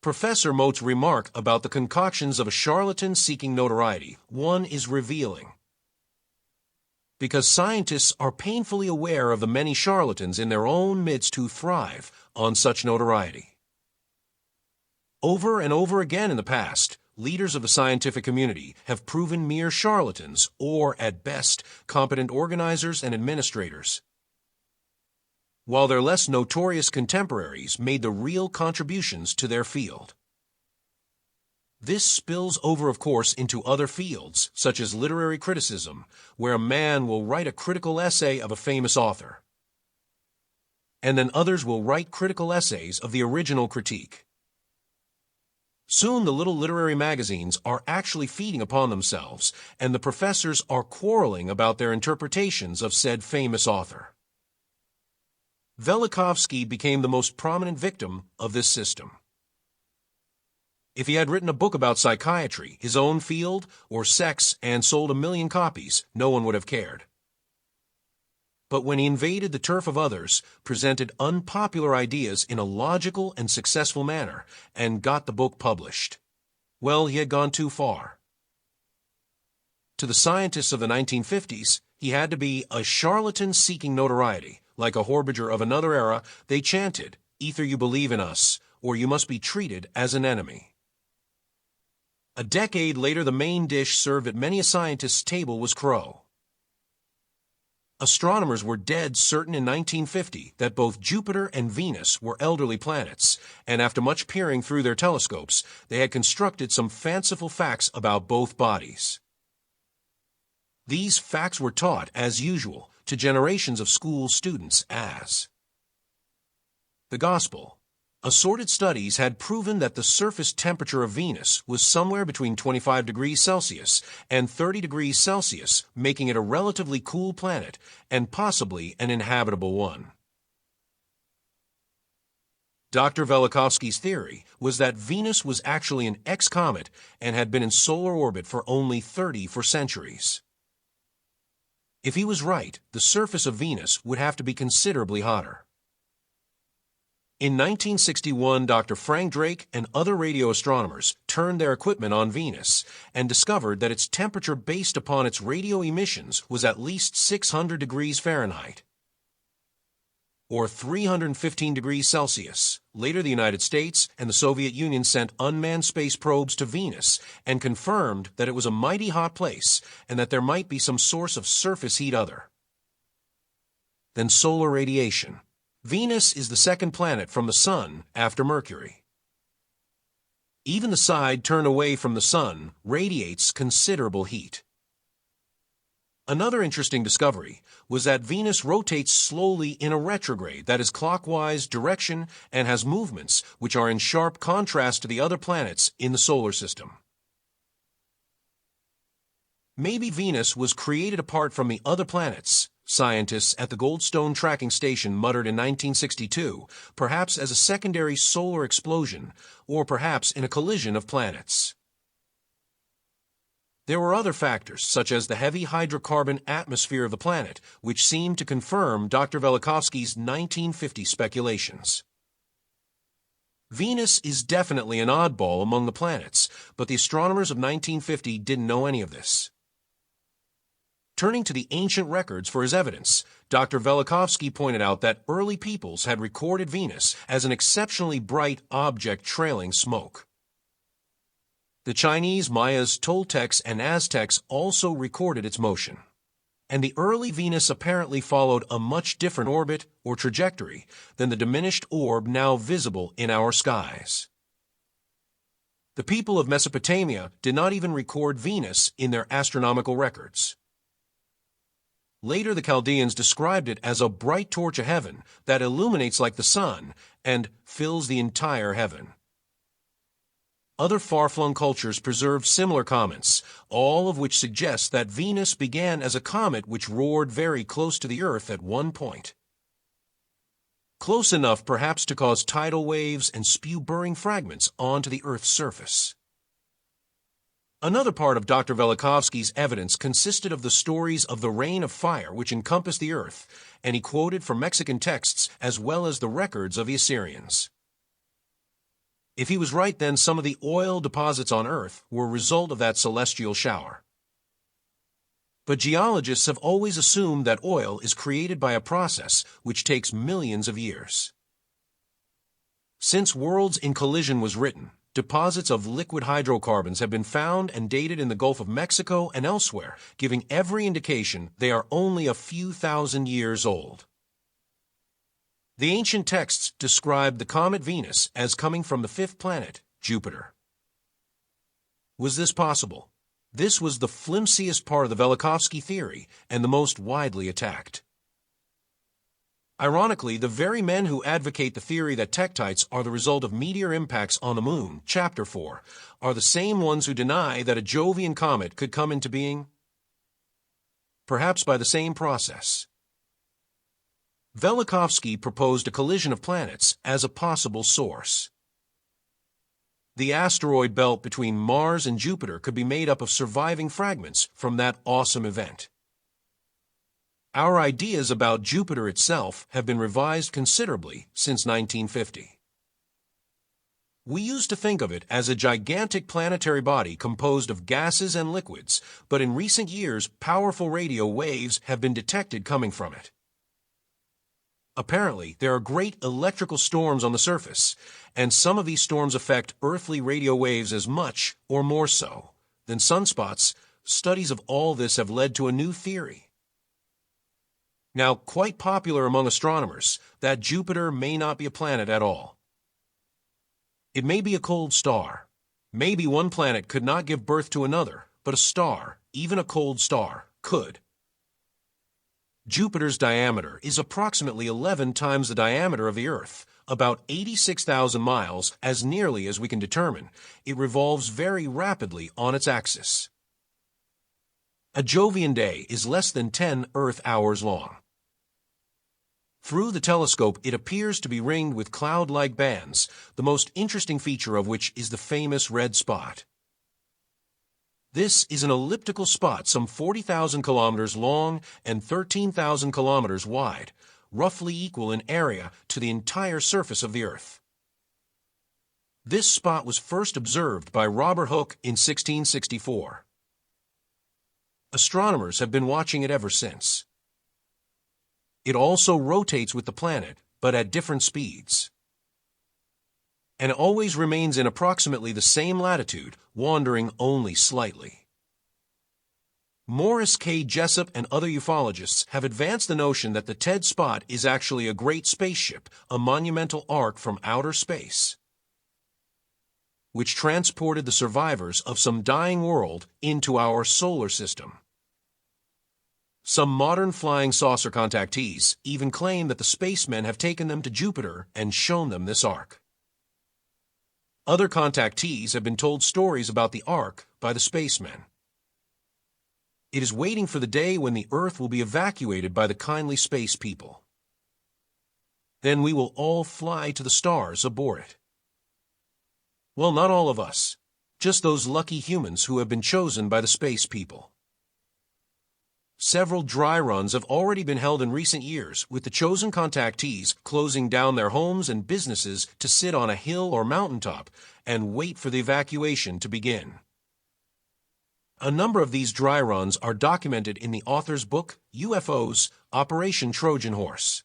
Professor Mote's remark about the concoctions of a charlatan seeking notoriety, one is revealing. Because scientists are painfully aware of the many charlatans in their own midst who thrive on such notoriety. Over and over again in the past, leaders of the scientific community have proven mere charlatans, or, at best, competent organizers and administrators, while their less notorious contemporaries made the real contributions to their field. This spills over, of course, into other fields, such as literary criticism, where a man will write a critical essay of a famous author, and then others will write critical essays of the original critique. Soon the little literary magazines are actually feeding upon themselves, and the professors are quarreling about their interpretations of said famous author. Velikovsky became the most prominent victim of this system. If he had written a book about psychiatry, his own field, or sex, and sold 1 million copies, no one would have cared. But when he invaded the turf of others, presented unpopular ideas in a logical and successful manner, and got the book published, well, he had gone too far. To the scientists of the 1950s, he had to be a charlatan seeking notoriety, Like a harbinger of another era, they chanted, "Either you believe in us, or you must be treated as an enemy." A decade later, the main dish served at many a scientist's table was crow. Astronomers were dead certain in 1950 that both Jupiter and Venus were elderly planets, and after much peering through their telescopes, they had constructed some fanciful facts about both bodies. These facts were taught, as usual, to generations of school students as the gospel. Assorted studies had proven that the surface temperature of Venus was somewhere between 25 degrees Celsius and 30 degrees Celsius, making it a relatively cool planet and possibly an inhabitable one. Dr. Velikovsky's theory was that Venus was actually an ex-comet and had been in solar orbit for only 34 centuries. If he was right, the surface of Venus would have to be considerably hotter. In 1961, Dr. Frank Drake and other radio astronomers turned their equipment on Venus and discovered that its temperature based upon its radio emissions was at least 600 degrees Fahrenheit, or 315 degrees Celsius. Later, the United States and the Soviet Union sent unmanned space probes to Venus and confirmed that it was a mighty hot place and that there might be some source of surface heat other than solar radiation. Venus is the second planet from the Sun after Mercury. Even the side turned away from the Sun radiates considerable heat. Another interesting discovery was that Venus rotates slowly in a retrograde, that is clockwise direction, and has movements which are in sharp contrast to the other planets in the solar system. Maybe Venus was created apart from the other planets, scientists at the Goldstone Tracking Station muttered in 1962, perhaps as a secondary solar explosion, or perhaps in a collision of planets. There were other factors, such as the heavy hydrocarbon atmosphere of the planet, which seemed to confirm Dr. Velikovsky's 1950 speculations. Venus is definitely an oddball among the planets, but the astronomers of 1950 didn't know any of this. Turning to the ancient records for his evidence, Dr. Velikovsky pointed out that early peoples had recorded Venus as an exceptionally bright object trailing smoke. The Chinese, Mayas, Toltecs, and Aztecs also recorded its motion. And the early Venus apparently followed a much different orbit or trajectory than the diminished orb now visible in our skies. The people of Mesopotamia did not even record Venus in their astronomical records. Later, the Chaldeans described it as a bright torch of heaven that illuminates like the sun and fills the entire heaven. Other far-flung cultures preserved similar comments, all of which suggest that Venus began as a comet which roared very close to the Earth at one point. Close enough perhaps to cause tidal waves and spew burning fragments onto the Earth's surface. Another part of Dr. Velikovsky's evidence consisted of the stories of the rain of fire which encompassed the Earth, and he quoted from Mexican texts as well as the records of the Assyrians. If he was right, then some of the oil deposits on Earth were a result of that celestial shower. But geologists have always assumed that oil is created by a process which takes millions of years. Since Worlds in Collision was written, deposits of liquid hydrocarbons have been found and dated in the Gulf of Mexico and elsewhere, giving every indication they are only a few thousand years old. The ancient texts described the comet Venus as coming from the fifth planet, Jupiter. Was this possible? This was the flimsiest part of the Velikovsky theory and the most widely attacked. Ironically, the very men who advocate the theory that tektites are the result of meteor impacts on the Moon, Chapter 4, are the same ones who deny that a Jovian comet could come into being, perhaps by the same process. Velikovsky proposed a collision of planets as a possible source. The asteroid belt between Mars and Jupiter could be made up of surviving fragments from that awesome event. Our ideas about Jupiter itself have been revised considerably since 1950. We used to think of it as a gigantic planetary body composed of gases and liquids, but in recent years, powerful radio waves have been detected coming from it. Apparently, there are great electrical storms on the surface, and some of these storms affect earthly radio waves as much, or more so, than sunspots. Studies of all this have led to a new theory. Now, quite popular among astronomers, that Jupiter may not be a planet at all. It may be a cold star. Maybe one planet could not give birth to another, but a star, even a cold star, could. Jupiter's diameter is approximately 11 times the diameter of the Earth, about 86,000 miles, as nearly as we can determine. It revolves very rapidly on its axis. A Jovian day is less than 10 Earth hours long. Through the telescope, it appears to be ringed with cloud-like bands, the most interesting feature of which is the famous red spot. This is an elliptical spot some 40,000 kilometers long and 13,000 kilometers wide, roughly equal in area to the entire surface of the Earth. This spot was first observed by Robert Hooke in 1664. Astronomers have been watching it ever since. It also rotates with the planet, but at different speeds, and it always remains in approximately the same latitude, wandering only slightly. Morris K. Jessup and other ufologists have advanced the notion that the TED spot is actually a great spaceship, a monumental ark from outer space, which transported the survivors of some dying world into our solar system. Some modern flying saucer contactees even claim that the spacemen have taken them to Jupiter and shown them this ark. Other contactees have been told stories about the ark by the spacemen. It is waiting for the day when the Earth will be evacuated by the kindly space people. Then we will all fly to the stars aboard it. Well, not all of us, just those lucky humans who have been chosen by the space people. Several dry runs have already been held in recent years, with the chosen contactees closing down their homes and businesses to sit on a hill or mountaintop and wait for the evacuation to begin. A number of these dry runs are documented in the author's book, UFOs, Operation Trojan Horse.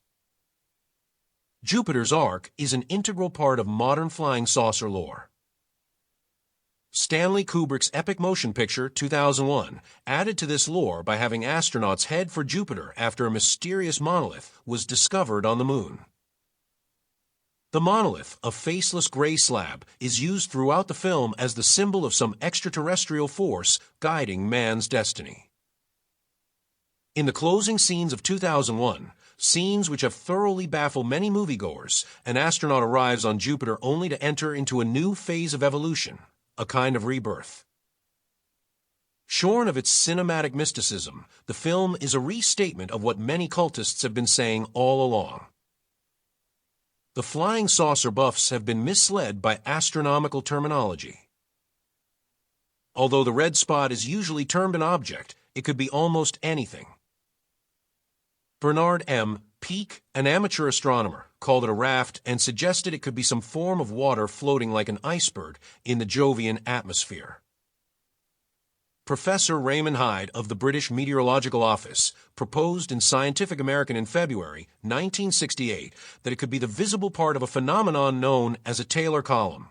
Jupiter's ark is an integral part of modern flying saucer lore. Stanley Kubrick's epic motion picture, 2001, added to this lore by having astronauts head for Jupiter after a mysterious monolith was discovered on the moon. The monolith, a faceless gray slab, is used throughout the film as the symbol of some extraterrestrial force guiding man's destiny. In the closing scenes of 2001, scenes which have thoroughly baffled many moviegoers, an astronaut arrives on Jupiter only to enter into a new phase of evolution, a kind of rebirth. Shorn of its cinematic mysticism, the film is a restatement of what many cultists have been saying all along. The flying saucer buffs have been misled by astronomical terminology. Although the red spot is usually termed an object, it could be almost anything. Bernard M. Peake, an amateur astronomer, called it a raft and suggested it could be some form of water floating like an iceberg in the Jovian atmosphere. Professor Raymond Hyde of the British Meteorological Office proposed in Scientific American in February 1968 that it could be the visible part of a phenomenon known as a Taylor column,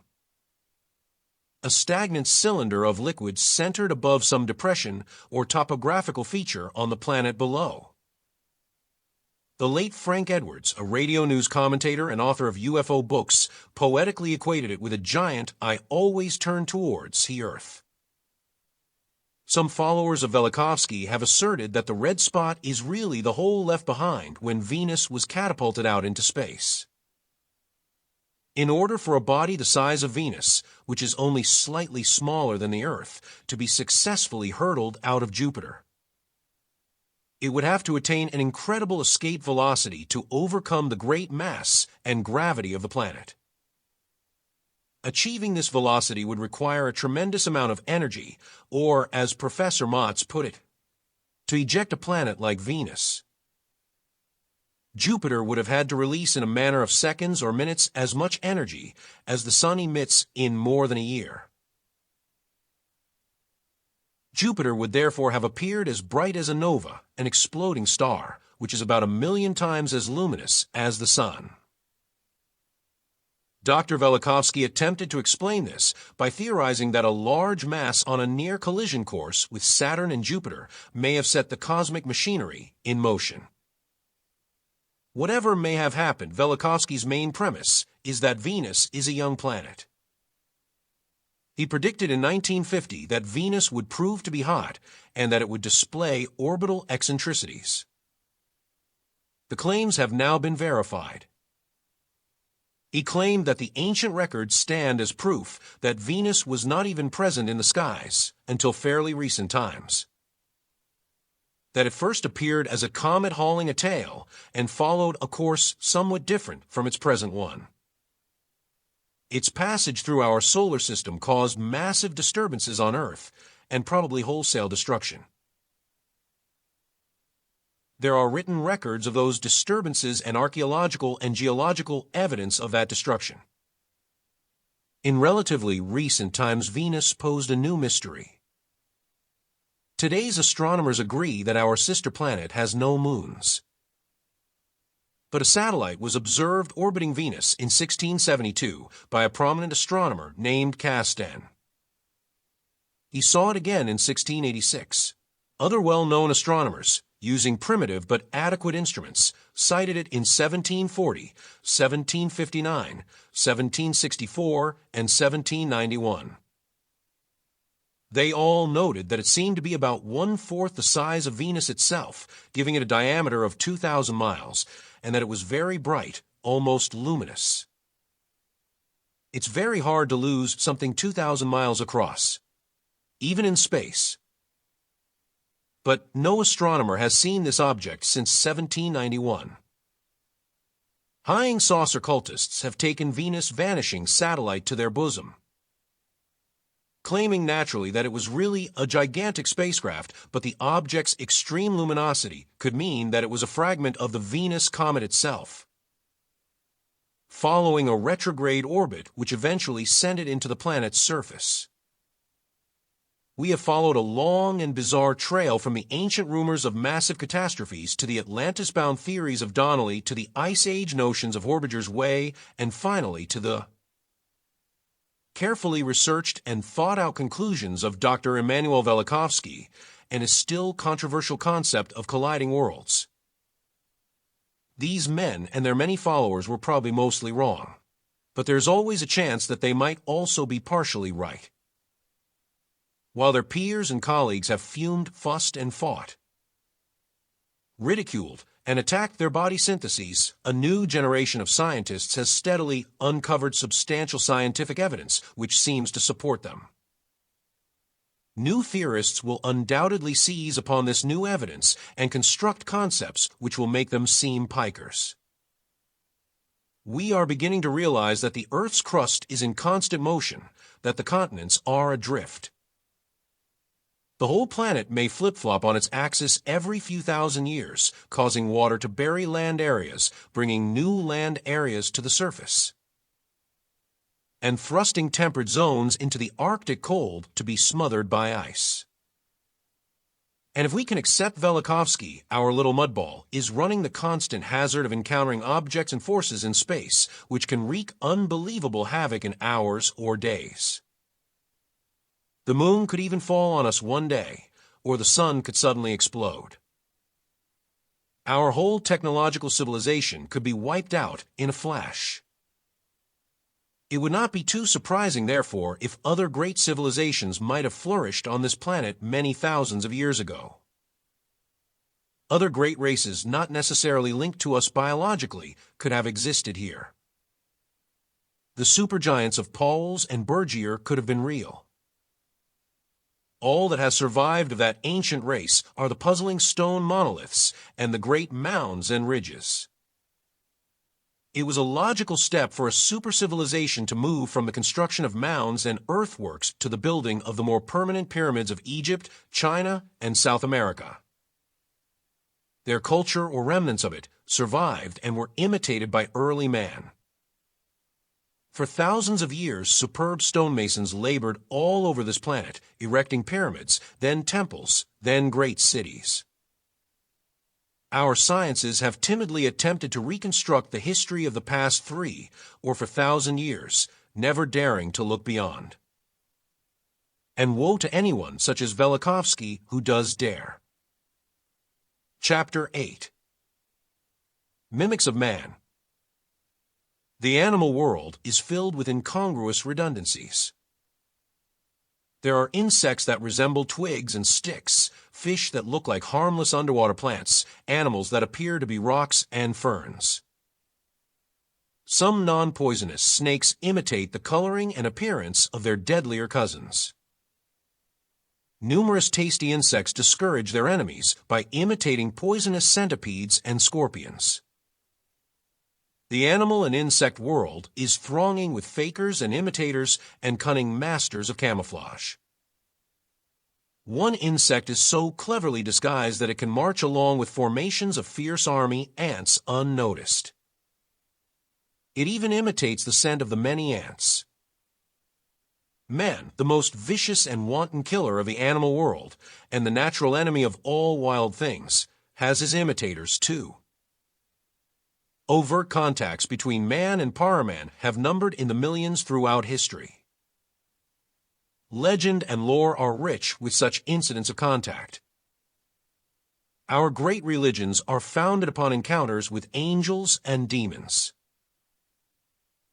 a stagnant cylinder of liquid centered above some depression or topographical feature on the planet below. The late Frank Edwards, a radio news commentator and author of UFO books, poetically equated it with a giant I always turn towards the Earth. Some followers of Velikovsky have asserted that the red spot is really the hole left behind when Venus was catapulted out into space. In order for a body the size of Venus, which is only slightly smaller than the Earth, to be successfully hurtled out of Jupiter, it would have to attain an incredible escape velocity to overcome the great mass and gravity of the planet. Achieving this velocity would require a tremendous amount of energy, or, as Professor Motz put it, to eject a planet like Venus, Jupiter would have had to release in a matter of seconds or minutes as much energy as the Sun emits in more than a year. Jupiter would therefore have appeared as bright as a nova, an exploding star, which is about 1,000,000 times as luminous as the Sun. Dr. Velikovsky attempted to explain this by theorizing that a large mass on a near collision course with Saturn and Jupiter may have set the cosmic machinery in motion. Whatever may have happened, Velikovsky's main premise is that Venus is a young planet. He predicted in 1950 that Venus would prove to be hot and that it would display orbital eccentricities. The claims have now been verified. He claimed that the ancient records stand as proof that Venus was not even present in the skies until fairly recent times. That it first appeared as a comet hauling a tail and followed a course somewhat different from its present one. Its passage through our solar system caused massive disturbances on Earth and probably wholesale destruction. There are written records of those disturbances and archaeological and geological evidence of that destruction. In relatively recent times, Venus posed a new mystery. Today's astronomers agree that our sister planet has no moons. But a satellite was observed orbiting Venus in 1672 by a prominent astronomer named Castan. He saw it again in 1686. Other well-known astronomers, using primitive but adequate instruments, cited it in 1740, 1759, 1764, and 1791. They all noted that it seemed to be about 1/4 the size of Venus itself, giving it a diameter of 2,000 miles, and that it was very bright, almost luminous. It's very hard to lose something 2,000 miles across, even in space. But no astronomer has seen this object since 1791. Flying saucer cultists have taken Venus' vanishing satellite to their bosom, claiming naturally that it was really a gigantic spacecraft, but the object's extreme luminosity could mean that it was a fragment of the Venus comet itself, following a retrograde orbit which eventually sent it into the planet's surface. We have followed a long and bizarre trail from the ancient rumors of massive catastrophes to the Atlantis-bound theories of Donnelly to the Ice Age notions of Horbiger's Way and finally to the carefully researched and thought-out conclusions of Dr. Immanuel Velikovsky and his still controversial concept of colliding worlds. These men and their many followers were probably mostly wrong, but there's always a chance that they might also be partially right. While their peers and colleagues have fumed, fussed, and fought, ridiculed, and attacked their body syntheses, a new generation of scientists has steadily uncovered substantial scientific evidence which seems to support them. New theorists will undoubtedly seize upon this new evidence and construct concepts which will make them seem pikers. We are beginning to realize that the Earth's crust is in constant motion, that the continents are adrift. The whole planet may flip-flop on its axis every few thousand years, causing water to bury land areas, bringing new land areas to the surface, and thrusting temperate zones into the Arctic cold to be smothered by ice. And if we can accept Velikovsky, our little mudball is running the constant hazard of encountering objects and forces in space, which can wreak unbelievable havoc in hours or days. The moon could even fall on us one day, or the sun could suddenly explode. Our whole technological civilization could be wiped out in a flash. It would not be too surprising, therefore, if other great civilizations might have flourished on this planet many thousands of years ago. Other great races not necessarily linked to us biologically could have existed here. The supergiants of Pauwels and Bergier could have been real. All that has survived of that ancient race are the puzzling stone monoliths and the great mounds and ridges. It was a logical step for a super-civilization to move from the construction of mounds and earthworks to the building of the more permanent pyramids of Egypt, China, and South America. Their culture, or remnants of it, survived and were imitated by early man. For thousands of years, superb stonemasons labored all over this planet, erecting pyramids, then temples, then great cities. our sciences have timidly attempted to reconstruct the history of the past 3 or 4,000 years, never daring to look beyond. And woe to anyone such as Velikovsky who does dare. Chapter 8. Mimics of Man. The animal world is filled with incongruous redundancies. There are insects that resemble twigs and sticks, fish that look like harmless underwater plants, animals that appear to be rocks and ferns. Some non-poisonous snakes imitate the coloring and appearance of their deadlier cousins. Numerous tasty insects discourage their enemies by imitating poisonous centipedes and scorpions. The animal and insect world is thronging with fakers and imitators and cunning masters of camouflage. One insect is so cleverly disguised that it can march along with formations of fierce army ants unnoticed. It even imitates the scent of the many ants. Man, the most vicious and wanton killer of the animal world, and the natural enemy of all wild things, has his imitators too. Overt contacts between man and paraman have numbered in the millions throughout history. Legend and lore are rich with such incidents of contact. Our great religions are founded upon encounters with angels and demons.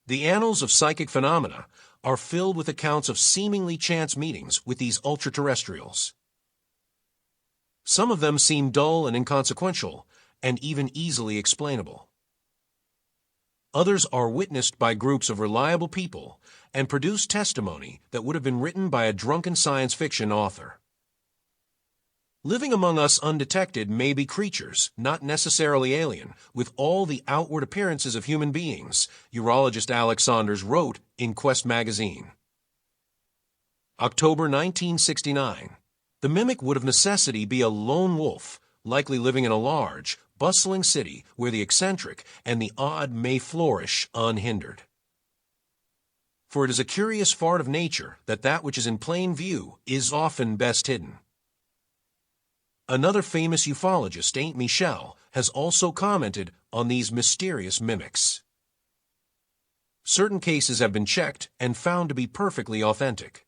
The annals of psychic phenomena are filled with accounts of seemingly chance meetings with these ultra-terrestrials. Some of them seem dull and inconsequential, and even easily explainable. Others are witnessed by groups of reliable people and produce testimony that would have been written by a drunken science fiction author. Living among us undetected may be creatures, not necessarily alien, with all the outward appearances of human beings, urologist Alex Saunders wrote in Quest magazine. October 1969. The mimic would of necessity be a lone wolf, likely living in a large, bustling city where the eccentric and the odd may flourish unhindered. For it is a curious fart of nature that which is in plain view is often best hidden. Another famous ufologist, Aunt Michelle, has also commented on these mysterious mimics. Certain cases have been checked and found to be perfectly authentic.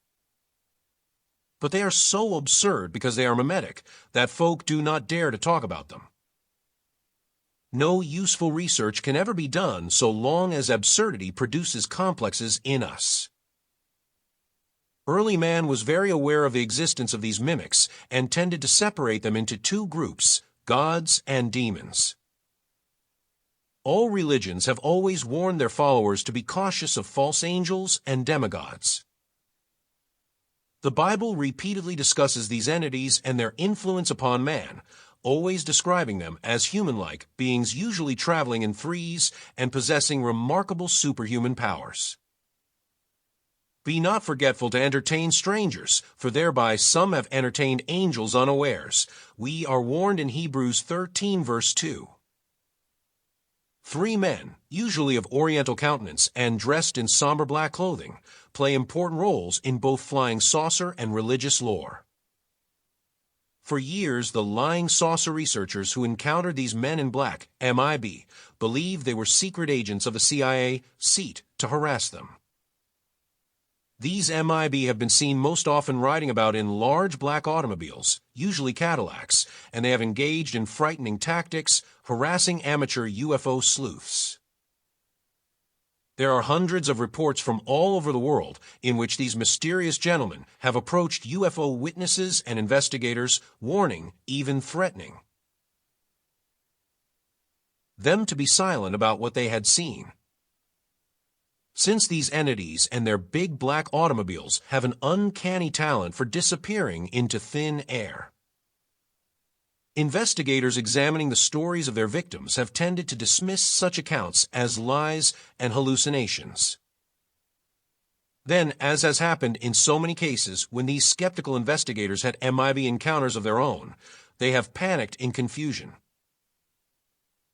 But they are so absurd because they are mimetic that folk do not dare to talk about them. No useful research can ever be done so long as absurdity produces complexes in us. Early man was very aware of the existence of these mimics and tended to separate them into 2 groups, gods and demons. All religions have always warned their followers to be cautious of false angels and demigods. The Bible repeatedly discusses these entities and their influence upon man, always describing them as human-like beings usually traveling in threes and possessing remarkable superhuman powers. Be not forgetful to entertain strangers, for thereby some have entertained angels unawares. We are warned in Hebrews 13 verse 2. 3 men, usually of oriental countenance and dressed in somber black clothing, play important roles in both flying saucer and religious lore. For years, the lying saucer researchers who encountered these men in black, MIB, believed they were secret agents of the CIA, SEAT, to harass them. These MIB have been seen most often riding about in large black automobiles, usually Cadillacs, and they have engaged in frightening tactics, harassing amateur UFO sleuths. There are hundreds of reports from all over the world in which these mysterious gentlemen have approached UFO witnesses and investigators, warning, even threatening them to be silent about what they had seen. Since these entities and their big black automobiles have an uncanny talent for disappearing into thin air, investigators examining the stories of their victims have tended to dismiss such accounts as lies and hallucinations. Then, as has happened in so many cases when these skeptical investigators had MIB encounters of their own, they have panicked in confusion.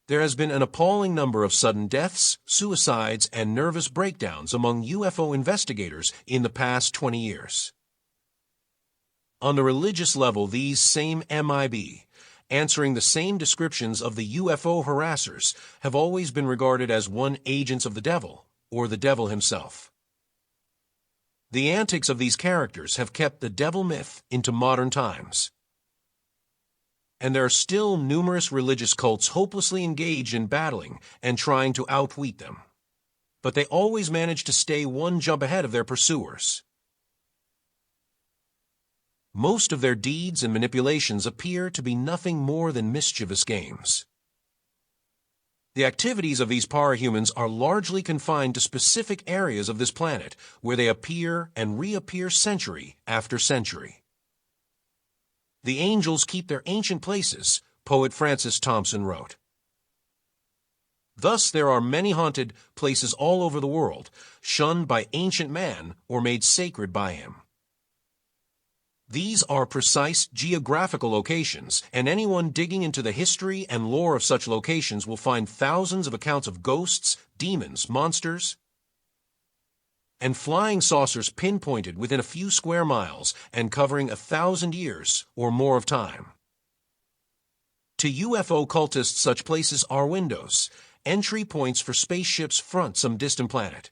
There has been an appalling number of sudden deaths, suicides, and nervous breakdowns among UFO investigators in the past 20 years. On the religious level, these same MIB, answering the same descriptions of the UFO harassers, have always been regarded as one agents of the devil, or the devil himself. The antics of these characters have kept the devil myth into modern times. And there are still numerous religious cults hopelessly engaged in battling and trying to outwit them. But they always manage to stay one jump ahead of their pursuers. Most of their deeds and manipulations appear to be nothing more than mischievous games. The activities of these parahumans are largely confined to specific areas of this planet, where they appear and reappear century after century. The angels keep their ancient places, poet Francis Thompson wrote. Thus there are many haunted places all over the world, shunned by ancient man or made sacred by him. These are precise geographical locations, and anyone digging into the history and lore of such locations will find thousands of accounts of ghosts, demons, monsters, and flying saucers pinpointed within a few square miles and covering 1,000 years or more of time. To UFO cultists, such places are windows, entry points for spaceships front some distant planet.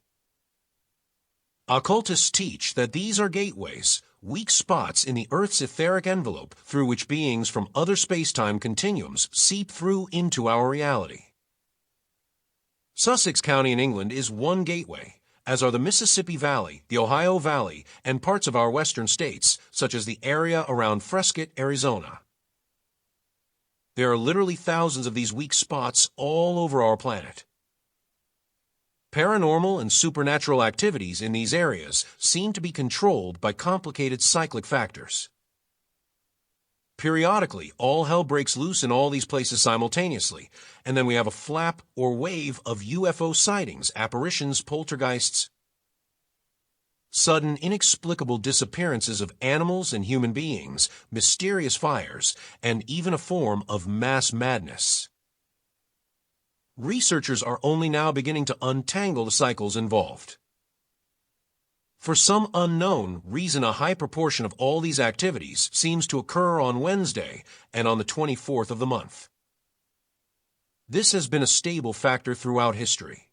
Occultists teach that these are gateways, weak spots in the Earth's etheric envelope through which beings from other space-time continuums seep through into our reality. Sussex County in England is one gateway, as are the Mississippi Valley, the Ohio Valley, and parts of our western states, such as the area around Frescott, Arizona. There are literally thousands of these weak spots all over our planet. Paranormal and supernatural activities in these areas seem to be controlled by complicated cyclic factors. Periodically, all hell breaks loose in all these places simultaneously, and then we have a flap or wave of UFO sightings, apparitions, poltergeists, sudden inexplicable disappearances of animals and human beings, mysterious fires, and even a form of mass madness. Researchers are only now beginning to untangle the cycles involved. For some unknown reason, a high proportion of all these activities seems to occur on Wednesday and on the 24th of the month. This has been a stable factor throughout history.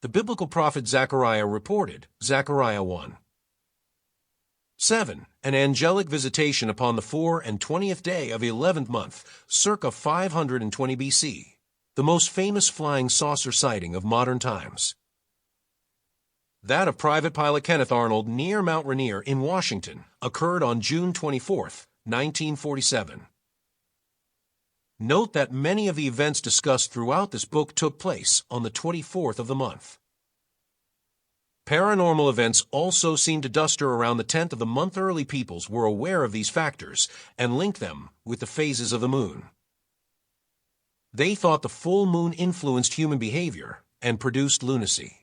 The biblical prophet Zechariah reported, Zechariah 1:7, an angelic visitation upon the 24th day of the 11th month, circa 520 BC, the most famous flying saucer sighting of modern times. That of Private Pilot Kenneth Arnold near Mount Rainier in Washington occurred on June 24, 1947. Note that many of the events discussed throughout this book took place on the 24th of the month. Paranormal events also seem to duster around the 10th of the month. Early peoples were aware of these factors and linked them with the phases of the moon. They thought the full moon influenced human behavior and produced lunacy.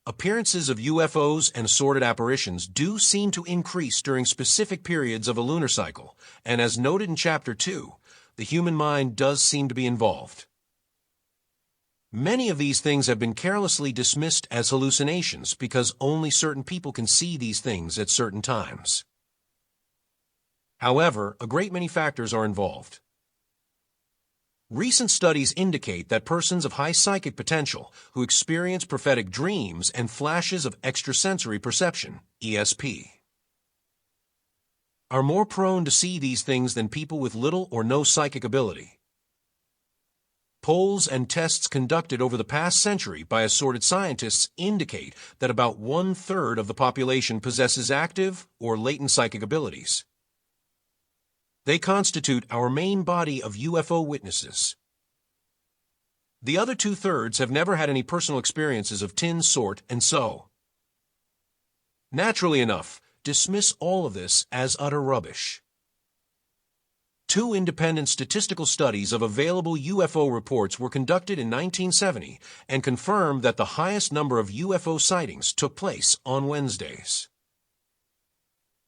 Appearances of UFOs and assorted apparitions do seem to increase during specific periods of a lunar cycle, and as noted in Chapter 2, the human mind does seem to be involved. Many of these things have been carelessly dismissed as hallucinations because only certain people can see these things at certain times. However, a great many factors are involved. Recent studies indicate that persons of high psychic potential who experience prophetic dreams and flashes of extrasensory perception, ESP, are more prone to see these things than people with little or no psychic ability. Polls and tests conducted over the past century by assorted scientists indicate that about 1/3 of the population possesses active or latent psychic abilities. They constitute our main body of UFO witnesses. The other 2/3 have never had any personal experiences of tin sort, and so, naturally enough, dismiss all of this as utter rubbish. 2 independent statistical studies of available UFO reports were conducted in 1970 and confirmed that the highest number of UFO sightings took place on Wednesdays.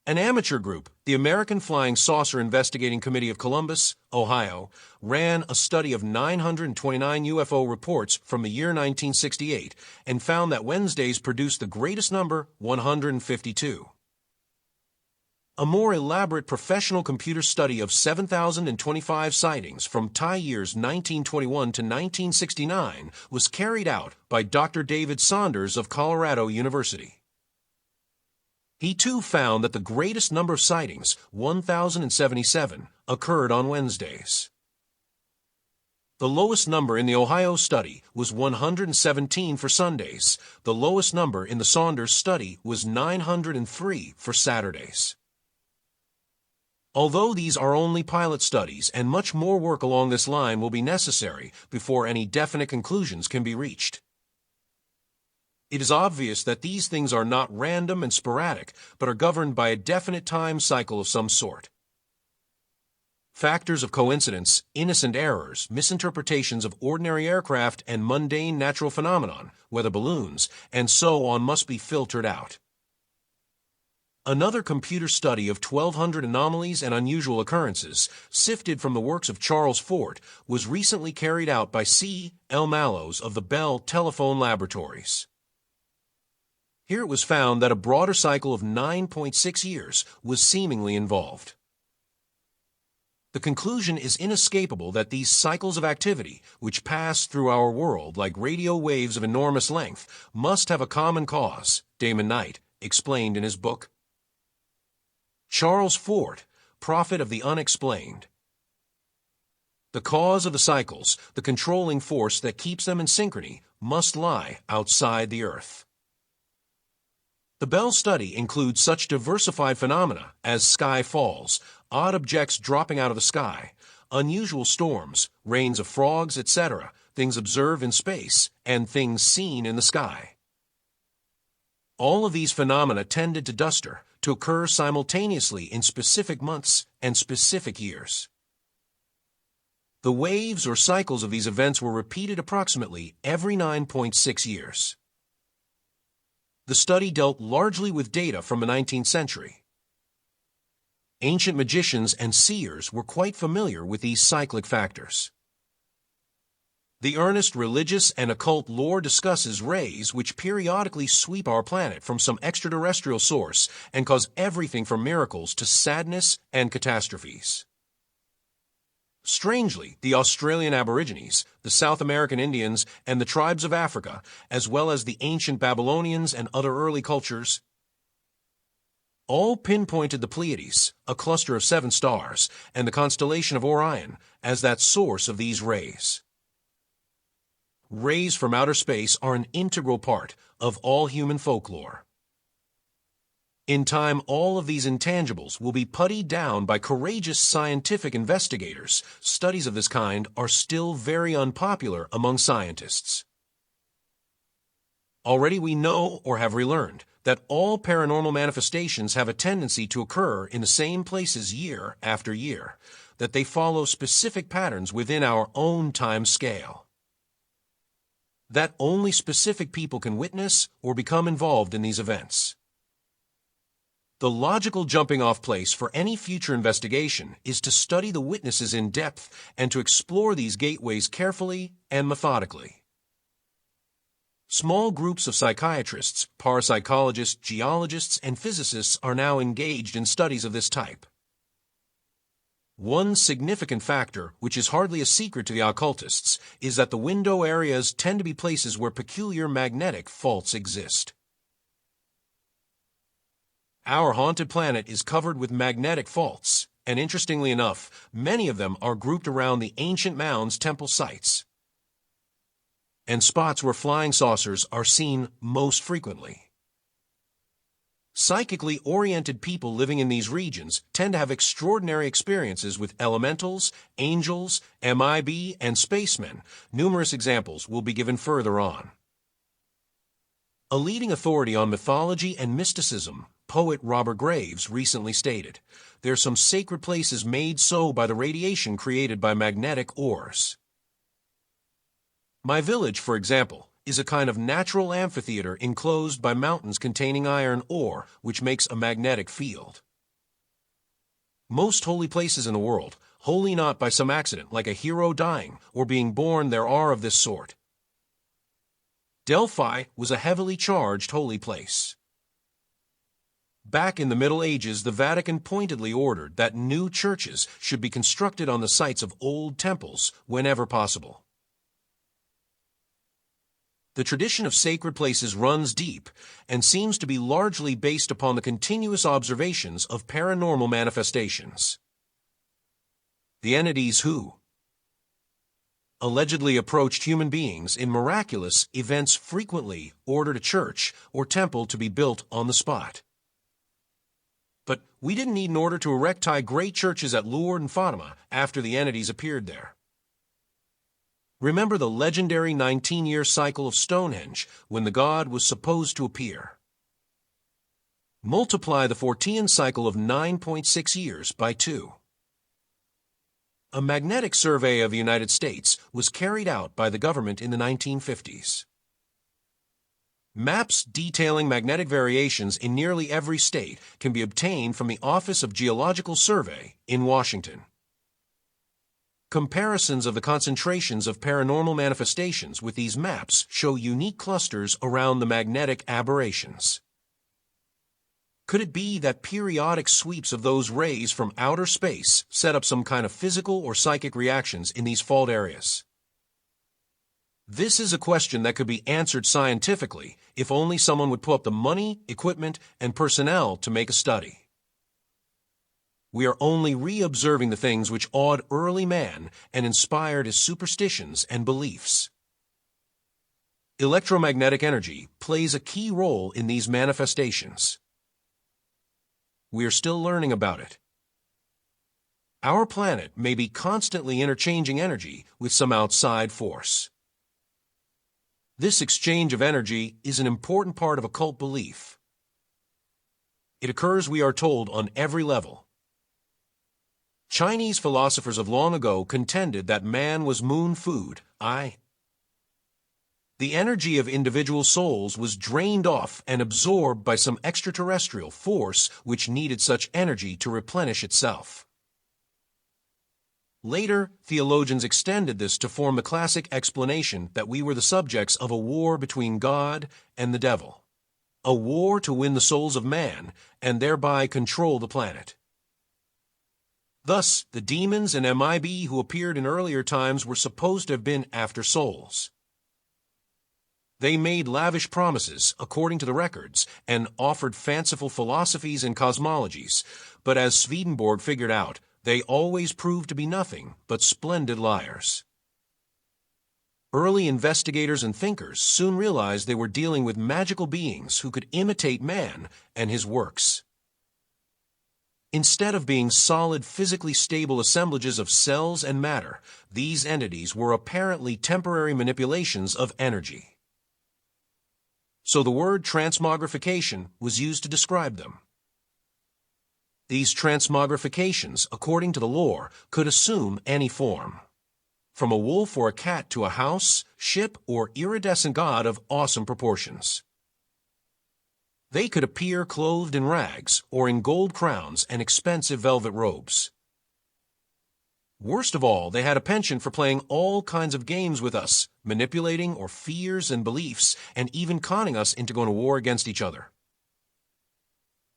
An amateur group, the American Flying Saucer Investigating Committee of Columbus, Ohio, ran a study of 929 UFO reports from the year 1968 and found that Wednesdays produced the greatest number, 152. A more elaborate professional computer study of 7,025 sightings from time years 1921 to 1969 was carried out by Dr. David Saunders of Colorado University. He too found that the greatest number of sightings, 1,077, occurred on Wednesdays. The lowest number in the Ohio study was 117 for Sundays. The lowest number in the Saunders study was 903 for Saturdays. Although these are only pilot studies and much more work along this line will be necessary before any definite conclusions can be reached. It is obvious that these things are not random and sporadic, but are governed by a definite time cycle of some sort. Factors of coincidence, innocent errors, misinterpretations of ordinary aircraft and mundane natural phenomenon, weather balloons, and so on must be filtered out. Another computer study of 1,200 anomalies and unusual occurrences, sifted from the works of Charles Fort, was recently carried out by C. L. Mallows of the Bell Telephone Laboratories. Here it was found that a broader cycle of 9.6 years was seemingly involved. The conclusion is inescapable that these cycles of activity, which pass through our world like radio waves of enormous length, must have a common cause, Damon Knight explained in his book, Charles Fort, Prophet of the Unexplained. The cause of the cycles, the controlling force that keeps them in synchrony, must lie outside the Earth. The Bell study includes such diversified phenomena as sky falls, odd objects dropping out of the sky, unusual storms, rains of frogs, etc., things observed in space, and things seen in the sky. All of these phenomena tended to Duster to occur simultaneously in specific months and specific years. The waves or cycles of these events were repeated approximately every 9.6 years. The study dealt largely with data from the 19th century. Ancient magicians and seers were quite familiar with these cyclic factors. The earnest religious and occult lore discusses rays which periodically sweep our planet from some extraterrestrial source and cause everything from miracles to sadness and catastrophes. Strangely, the Australian Aborigines, the South American Indians, and the tribes of Africa, as well as the ancient Babylonians and other early cultures, all pinpointed the Pleiades, a cluster of 7 stars, and the constellation of Orion as that source of these rays. Rays from outer space are an integral part of all human folklore. In time, all of these intangibles will be puttied down by courageous scientific investigators. Studies of this kind are still very unpopular among scientists. Already we know or have relearned that all paranormal manifestations have a tendency to occur in the same places year after year, that they follow specific patterns within our own time scale, that only specific people can witness or become involved in these events. The logical jumping-off place for any future investigation is to study the witnesses in depth and to explore these gateways carefully and methodically. Small groups of psychiatrists, parapsychologists, geologists, and physicists are now engaged in studies of this type. One significant factor, which is hardly a secret to the occultists, is that the window areas tend to be places where peculiar magnetic faults exist. Our haunted planet is covered with magnetic faults, and interestingly enough, many of them are grouped around the ancient mounds temple sites, and spots where flying saucers are seen most frequently. Psychically oriented people living in these regions tend to have extraordinary experiences with elementals, angels, MIB, and spacemen. Numerous examples will be given further on. A leading authority on mythology and mysticism, poet Robert Graves, recently stated, "There are some sacred places made so by the radiation created by magnetic ores." My village, for example, is a kind of natural amphitheater enclosed by mountains containing iron ore, which makes a magnetic field. Most holy places in the world, holy not by some accident like a hero dying or being born, there are of this sort. Delphi was a heavily charged holy place. Back in the Middle Ages, the Vatican pointedly ordered that new churches should be constructed on the sites of old temples whenever possible. The tradition of sacred places runs deep and seems to be largely based upon the continuous observations of paranormal manifestations. The entities who allegedly approached human beings in miraculous events frequently ordered a church or temple to be built on the spot. But we didn't need an order to erect great churches at Lourdes and Fatima after the entities appeared there. Remember the legendary 19-year cycle of Stonehenge when the god was supposed to appear. Multiply the Fortean cycle of 9.6 years by 2. A magnetic survey of the United States was carried out by the government in the 1950s. Maps detailing magnetic variations in nearly every state can be obtained from the Office of Geological Survey in Washington. Comparisons of the concentrations of paranormal manifestations with these maps show unique clusters around the magnetic aberrations. Could it be that periodic sweeps of those rays from outer space set up some kind of physical or psychic reactions in these fault areas? This is a question that could be answered scientifically if only someone would pull up the money, equipment, and personnel to make a study. We are only re-observing the things which awed early man and inspired his superstitions and beliefs. Electromagnetic energy plays a key role in these manifestations. We are still learning about it. Our planet may be constantly interchanging energy with some outside force. This exchange of energy is an important part of occult belief. It occurs, we are told, on every level. Chinese philosophers of long ago contended that man was moon food, The energy of individual souls was drained off and absorbed by some extraterrestrial force which needed such energy to replenish itself. Later, theologians extended this to form the classic explanation that we were the subjects of a war between God and the devil, a war to win the souls of man and thereby control the planet. Thus, the demons and MIB who appeared in earlier times were supposed to have been after souls. They made lavish promises, according to the records, and offered fanciful philosophies and cosmologies, but as Swedenborg figured out, they always proved to be nothing but splendid liars. Early investigators and thinkers soon realized they were dealing with magical beings who could imitate man and his works. Instead of being solid, physically stable assemblages of cells and matter, these entities were apparently temporary manipulations of energy. So the word transmogrification was used to describe them. These transmogrifications, according to the lore, could assume any form, from a wolf or a cat to a house, ship, or iridescent god of awesome proportions. They could appear clothed in rags or in gold crowns and expensive velvet robes. Worst of all, they had a penchant for playing all kinds of games with us, manipulating our fears and beliefs, and even conning us into going to war against each other.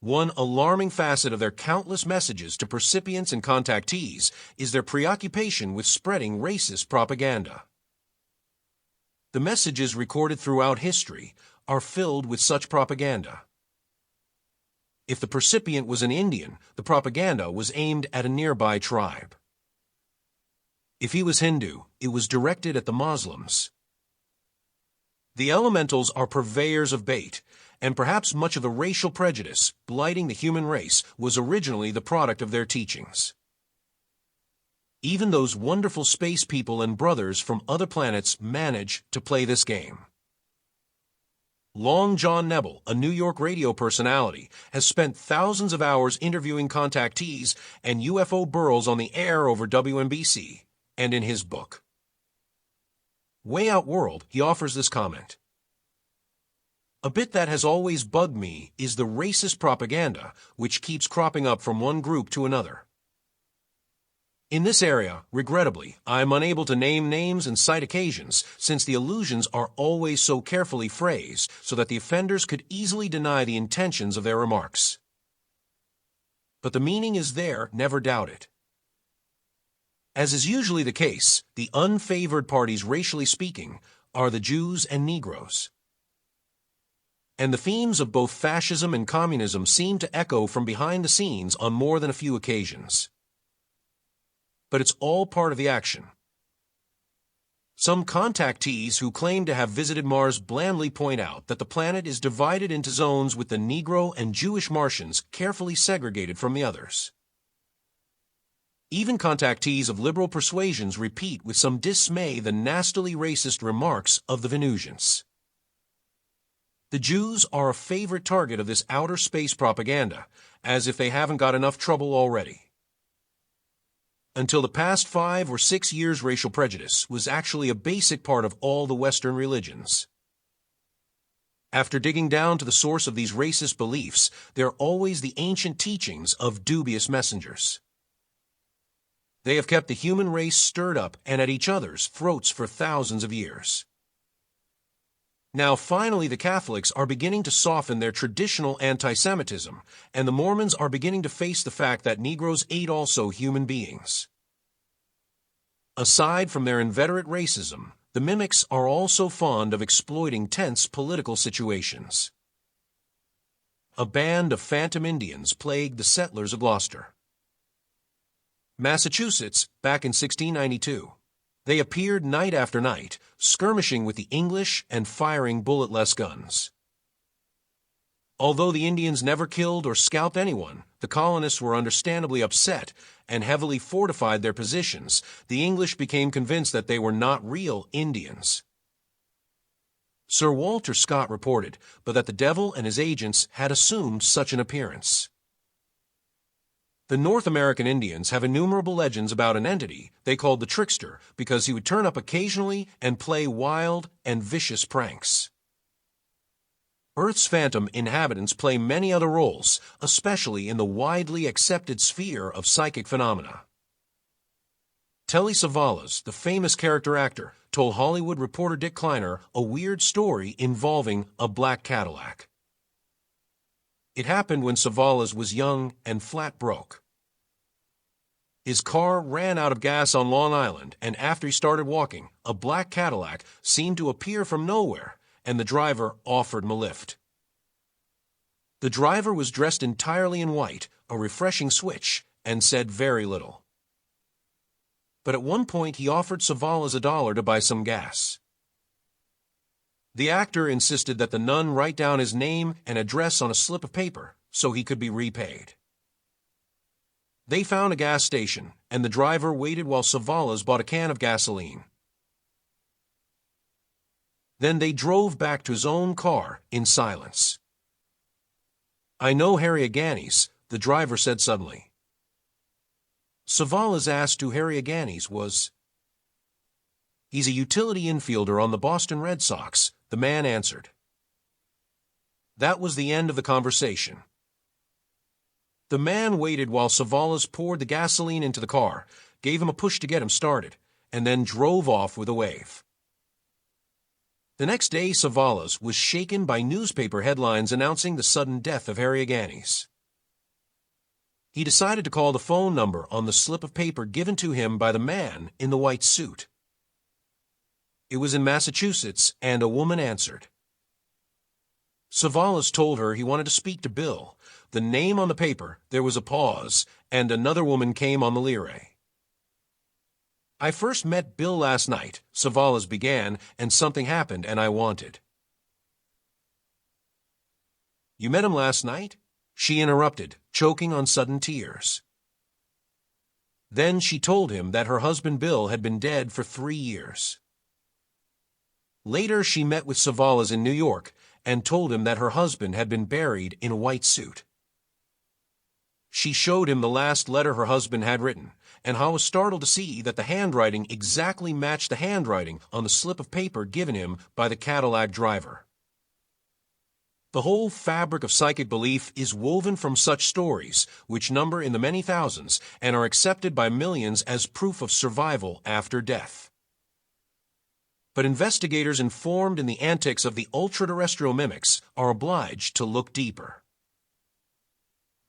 One alarming facet of their countless messages to percipients and contactees is their preoccupation with spreading racist propaganda. The messages recorded throughout history are filled with such propaganda. If the percipient was an Indian, the propaganda was aimed at a nearby tribe. If he was Hindu, it was directed at the Muslims. The elementals are purveyors of bait, and perhaps much of the racial prejudice blighting the human race was originally the product of their teachings. Even those wonderful space people and brothers from other planets manage to play this game. Long John Nebel, a New York radio personality, has spent thousands of hours interviewing contactees and UFO burls on the air over WNBC, and in his book, Way Out World, he offers this comment. A bit that has always bugged me is the racist propaganda which keeps cropping up from one group to another. In this area, regrettably, I am unable to name names and cite occasions, since the allusions are always so carefully phrased so that the offenders could easily deny the intentions of their remarks. but the meaning is there, never doubt it. As is usually the case, the unfavored parties, racially speaking, are the Jews and Negroes. And the themes of both fascism and communism seem to echo from behind the scenes on more than a few occasions. But it's all part of the action. Some contactees who claim to have visited Mars blandly point out that the planet is divided into zones with the Negro and Jewish Martians carefully segregated from the others. Even contactees of liberal persuasions repeat with some dismay the nastily racist remarks of the Venusians. The Jews are a favorite target of this outer space propaganda, as if they haven't got enough trouble already. Until the past 5 or 6 years, racial prejudice was actually a basic part of all the Western religions. After digging down to the source of these racist beliefs, they're always the ancient teachings of dubious messengers. They have kept the human race stirred up and at each other's throats for thousands of years. Now, finally, the Catholics are beginning to soften their traditional anti-Semitism, and the Mormons are beginning to face the fact that Negroes ate also human beings. Aside from their inveterate racism, the mimics are also fond of exploiting tense political situations. A band of phantom Indians plagued the settlers of Gloucester, Massachusetts, back in 1692. They appeared night after night, skirmishing with the English and firing bulletless guns. Although the Indians never killed or scalped anyone, the colonists were understandably upset and heavily fortified their positions. The English became convinced that they were not real Indians. Sir Walter Scott reported, but that the devil and his agents had assumed such an appearance. The North American Indians have innumerable legends about an entity they called the trickster because he would turn up occasionally and play wild and vicious pranks. Earth's phantom inhabitants play many other roles, especially in the widely accepted sphere of psychic phenomena. Telly Savalas, the famous character actor, told Hollywood reporter Dick Kleiner a weird story involving a black Cadillac. It happened when Savalas was young and flat broke. His car ran out of gas on Long Island, and after he started walking, a black Cadillac seemed to appear from nowhere, and the driver offered him a lift. The driver was dressed entirely in white, a refreshing switch, and said very little. But at one point he offered Savalas $1 to buy some gas. The actor insisted that the nun write down his name and address on a slip of paper so he could be repaid. They found a gas station, and the driver waited while Savalas bought a can of gasoline. Then they drove back to his own car in silence. "I know Harry Aganis," the driver said suddenly. Savalas asked who Harry Aganis was. "He's a utility infielder on the Boston Red Sox," the man answered. That was the end of the conversation. The man waited while Savalas poured the gasoline into the car, gave him a push to get him started, and then drove off with a wave. The next day, Savalas was shaken by newspaper headlines announcing the sudden death of Harry Aganis. He decided to call the phone number on the slip of paper given to him by the man in the white suit. It was in Massachusetts, and a woman answered. Savalas told her he wanted to speak to Bill. The name on the paper, there was a pause, and another woman came on the lyre. "I first met Bill last night," Savalas began, "and something happened and I wanted." "You met him last night?" she interrupted, choking on sudden tears. Then she told him that her husband Bill had been dead for 3 years. Later, she met with Savalas in New York and told him that her husband had been buried in a white suit. She showed him the last letter her husband had written, and how was startled to see that the handwriting exactly matched the handwriting on the slip of paper given him by the Cadillac driver. The whole fabric of psychic belief is woven from such stories, which number in the many thousands and are accepted by millions as proof of survival after death. But investigators informed in the antics of the ultra-terrestrial mimics are obliged to look deeper.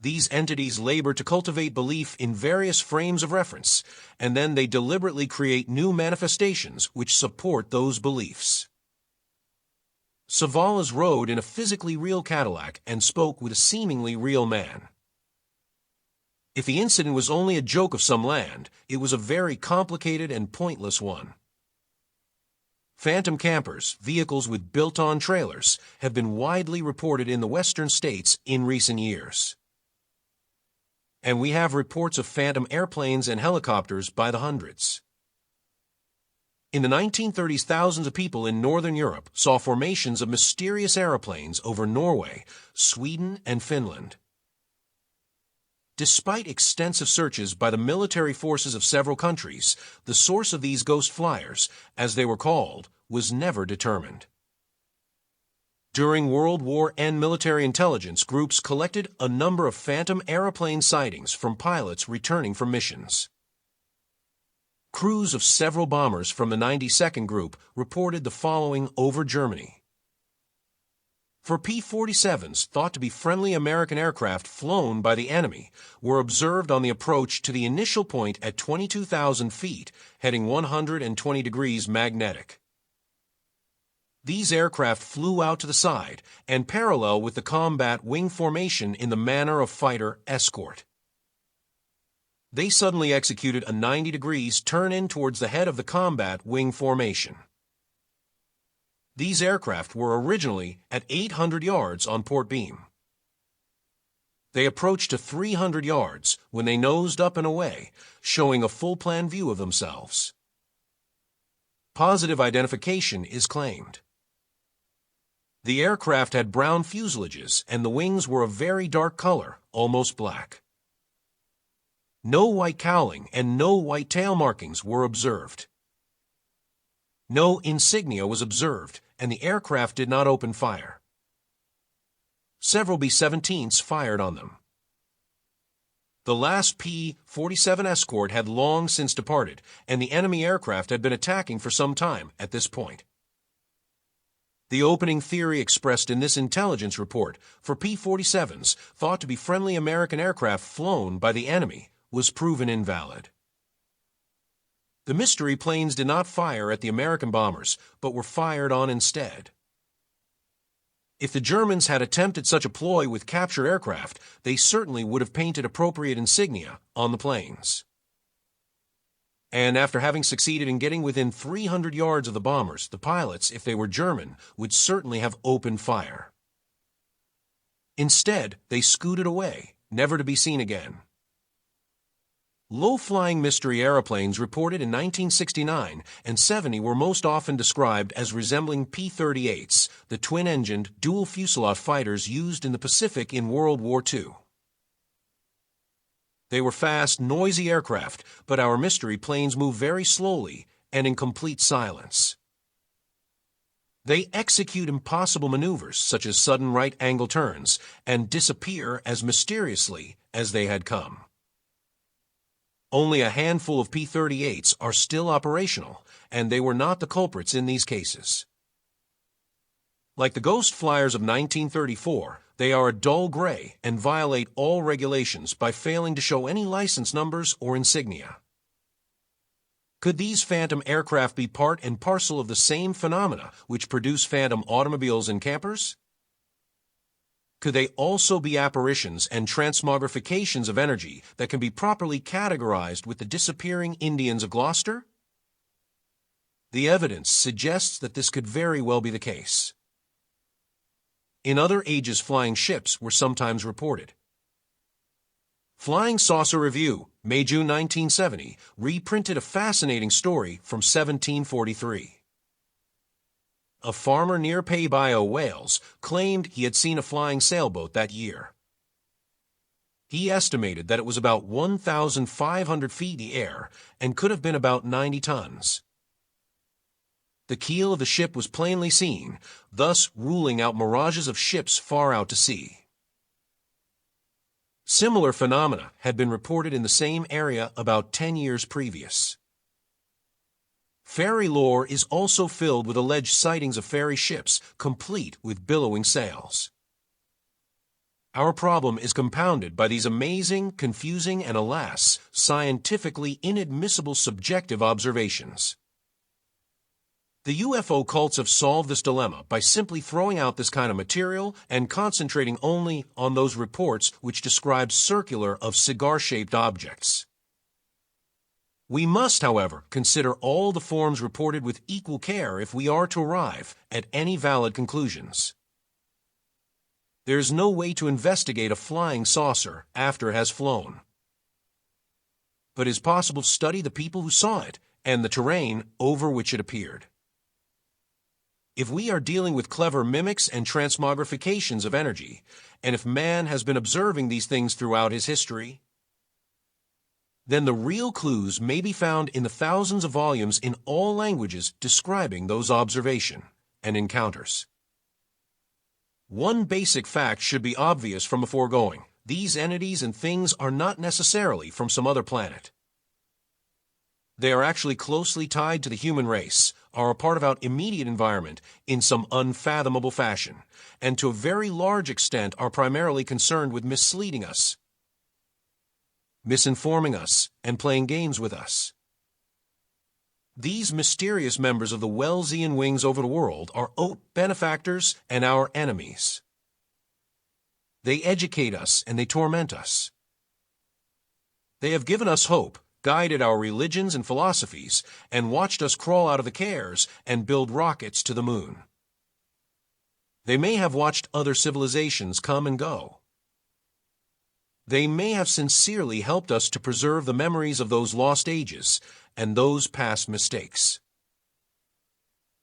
These entities labor to cultivate belief in various frames of reference, and then they deliberately create new manifestations which support those beliefs. Savalas rode in a physically real Cadillac and spoke with a seemingly real man. If the incident was only a joke of some land, it was a very complicated and pointless one. Phantom campers, vehicles with built-on trailers, have been widely reported in the western states in recent years. And we have reports of phantom airplanes and helicopters by the hundreds. In the 1930s, thousands of people in northern Europe saw formations of mysterious aeroplanes over Norway, Sweden, and Finland. Despite extensive searches by the military forces of several countries, the source of these ghost flyers, as they were called, was never determined. During World War I, military intelligence groups collected a number of phantom aeroplane sightings from pilots returning from missions. Crews of several bombers from the 92nd Group reported the following over Germany. For P-47s thought to be friendly American aircraft flown by the enemy were observed on the approach to the initial point at 22,000 feet, heading 120 degrees magnetic. These aircraft flew out to the side and parallel with the combat wing formation in the manner of fighter escort. They suddenly executed a 90 degrees turn-in towards the head of the combat wing formation. These aircraft were originally at 800 yards on port beam. They approached to 300 yards when they nosed up and away, showing a full-plan view of themselves. Positive identification is claimed. The aircraft had brown fuselages, and the wings were a very dark color, almost black. No white cowling and no white tail markings were observed. No insignia was observed, and the aircraft did not open fire. Several B-17s fired on them. The last P-47 escort had long since departed, and the enemy aircraft had been attacking for some time at this point. The opening theory expressed in this intelligence report for P-47s thought to be friendly American aircraft flown by the enemy was proven invalid. The mystery planes did not fire at the American bombers, but were fired on instead. If the Germans had attempted such a ploy with captured aircraft, they certainly would have painted appropriate insignia on the planes. And after having succeeded in getting within 300 yards of the bombers, the pilots, if they were German, would certainly have opened fire. Instead, they scooted away, never to be seen again. Low-flying mystery aeroplanes reported in 1969 and 70 were most often described as resembling P-38s, the twin-engined, dual-fuselage fighters used in the Pacific in World War II. They were fast, noisy aircraft, but our mystery planes move very slowly and in complete silence. They execute impossible maneuvers, such as sudden right-angle turns, and disappear as mysteriously as they had come. Only a handful of P-38s are still operational, and they were not the culprits in these cases. Like the ghost flyers of 1934, they are a dull gray and violate all regulations by failing to show any license numbers or insignia. Could these phantom aircraft be part and parcel of the same phenomena which produce phantom automobiles and campers? Could they also be apparitions and transmogrifications of energy that can be properly categorized with the disappearing Indians of Gloucester? The evidence suggests that this could very well be the case. In other ages, flying ships were sometimes reported. Flying Saucer Review, May-June 1970, reprinted a fascinating story from 1743. A farmer near Paybio, Wales, claimed he had seen a flying sailboat that year. He estimated that it was about 1,500 feet in the air and could have been about 90 tons. The keel of the ship was plainly seen, thus ruling out mirages of ships far out to sea. Similar phenomena had been reported in the same area about 10 years previous. Fairy lore is also filled with alleged sightings of fairy ships, complete with billowing sails. our problem is compounded by these amazing, confusing, and alas, scientifically inadmissible subjective observations. The UFO cults have solved this dilemma by simply throwing out this kind of material and concentrating only on those reports which describe circular of cigar-shaped objects. We must, however, consider all the forms reported with equal care if we are to arrive at any valid conclusions. There is no way to investigate a flying saucer after it has flown. But it is possible to study the people who saw it and the terrain over which it appeared. If we are dealing with clever mimics and transmogrifications of energy, and if man has been observing these things throughout his history, then the real clues may be found in the thousands of volumes in all languages describing those observations and encounters. One basic fact should be obvious from the foregoing. These entities and things are not necessarily from some other planet. They are actually closely tied to the human race, are a part of our immediate environment in some unfathomable fashion, and to a very large extent are primarily concerned with misleading us, misinforming us, and playing games with us. These mysterious members of the Wellesian wings over the world are benefactors and our enemies. They educate us and they torment us. They have given us hope, guided our religions and philosophies, and watched us crawl out of the cares and build rockets to the moon. They may have watched other civilizations come and go. They may have sincerely helped us to preserve the memories of those lost ages and those past mistakes.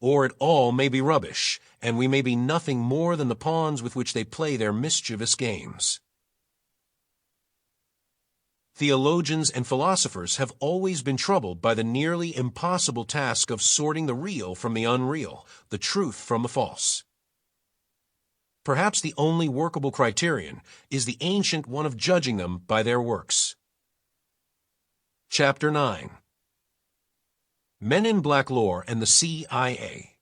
Or it all may be rubbish, and we may be nothing more than the pawns with which they play their mischievous games. Theologians and philosophers have always been troubled by the nearly impossible task of sorting the real from the unreal, the truth from the false. Perhaps the only workable criterion is the ancient one of judging them by their works. Chapter 9. Men in Black Lore and the CIA.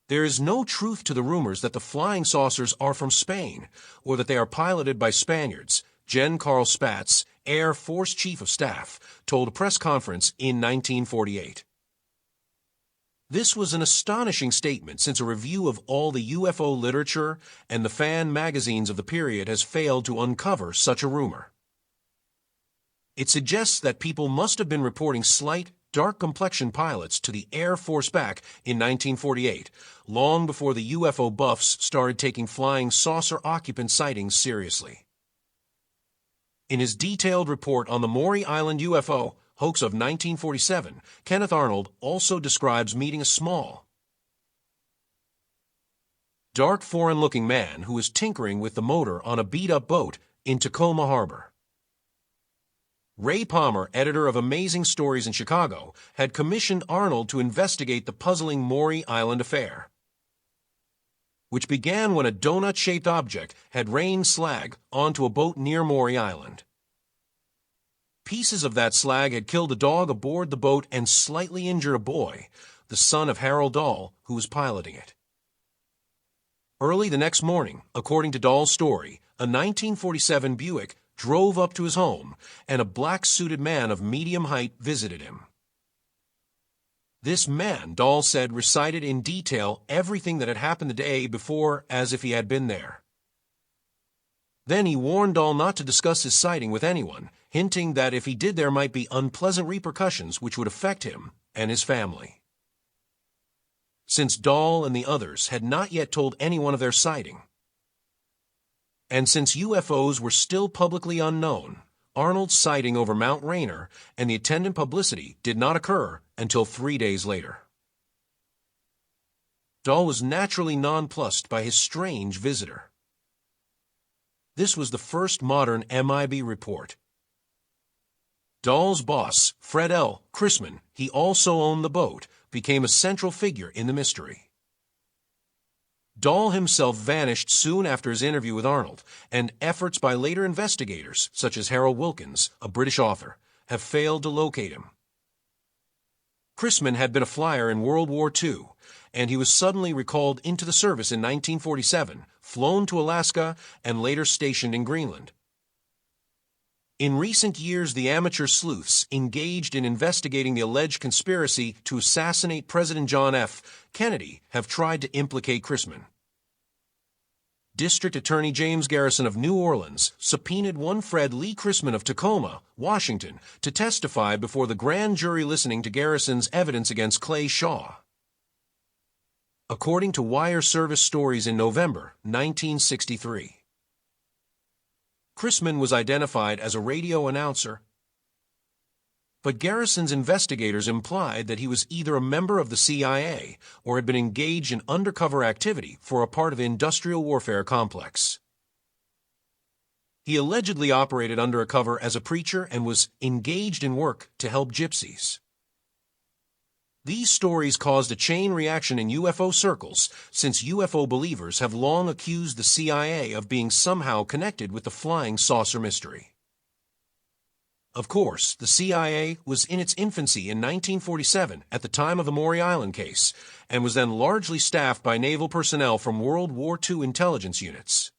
There is no truth to the rumors that the flying saucers are from Spain, or that they are piloted by Spaniards, Gen. Carl Spaatz, Air Force Chief of Staff, told a press conference in 1948. This was an astonishing statement since a review of all the UFO literature and the fan magazines of the period has failed to uncover such a rumor. It suggests that people must have been reporting slight, dark-complexioned pilots to the Air Force back in 1948, long before the UFO buffs started taking flying saucer occupant sightings seriously. In his detailed report on the Maury Island UFO hoax of 1947, Kenneth Arnold also describes meeting a small, dark foreign-looking man who was tinkering with the motor on a beat-up boat in Tacoma Harbor. Ray Palmer, editor of Amazing Stories in Chicago, had commissioned Arnold to investigate the puzzling Maury Island affair, which began when a donut-shaped object had rained slag onto a boat near Maury Island. Pieces of that slag had killed a dog aboard the boat and slightly injured a boy, the son of Harold Dahl, who was piloting it. Early the next morning, according to Dahl's story, a 1947 Buick drove up to his home, and a black-suited man of medium height visited him. This man, Dahl said, recited in detail everything that had happened the day before as if he had been there. Then he warned Dahl not to discuss his sighting with anyone, hinting that if he did there might be unpleasant repercussions which would affect him and his family. Since Dahl and the others had not yet told anyone of their sighting, and since UFOs were still publicly unknown, Arnold's sighting over Mount Rainier and the attendant publicity did not occur until 3 days later. Dahl was naturally nonplussed by his strange visitor. This was the first modern MIB report. Dahl's boss, Fred L. Chrisman, he also owned the boat, became a central figure in the mystery. Dahl himself vanished soon after his interview with Arnold, and efforts by later investigators, such as Harold Wilkins, a British author, have failed to locate him. Chrisman had been a flyer in World War II, and he was suddenly recalled into the service in 1947, flown to Alaska, and later stationed in Greenland. In recent years, the amateur sleuths engaged in investigating the alleged conspiracy to assassinate President John F. Kennedy have tried to implicate Chrisman. District Attorney James Garrison of New Orleans subpoenaed one Fred Lee Chrisman of Tacoma, Washington, to testify before the grand jury listening to Garrison's evidence against Clay Shaw. According to Wire Service Stories in November 1963. Chrisman was identified as a radio announcer, but Garrison's investigators implied that he was either a member of the CIA or had been engaged in undercover activity for a part of the industrial warfare complex. He allegedly operated under a cover as a preacher and was engaged in work to help gypsies. These stories caused a chain reaction in UFO circles, since UFO believers have long accused the CIA of being somehow connected with the flying saucer mystery. Of course, the CIA was in its infancy in 1947 at the time of the Maury Island case, and was then largely staffed by naval personnel from World War II intelligence units.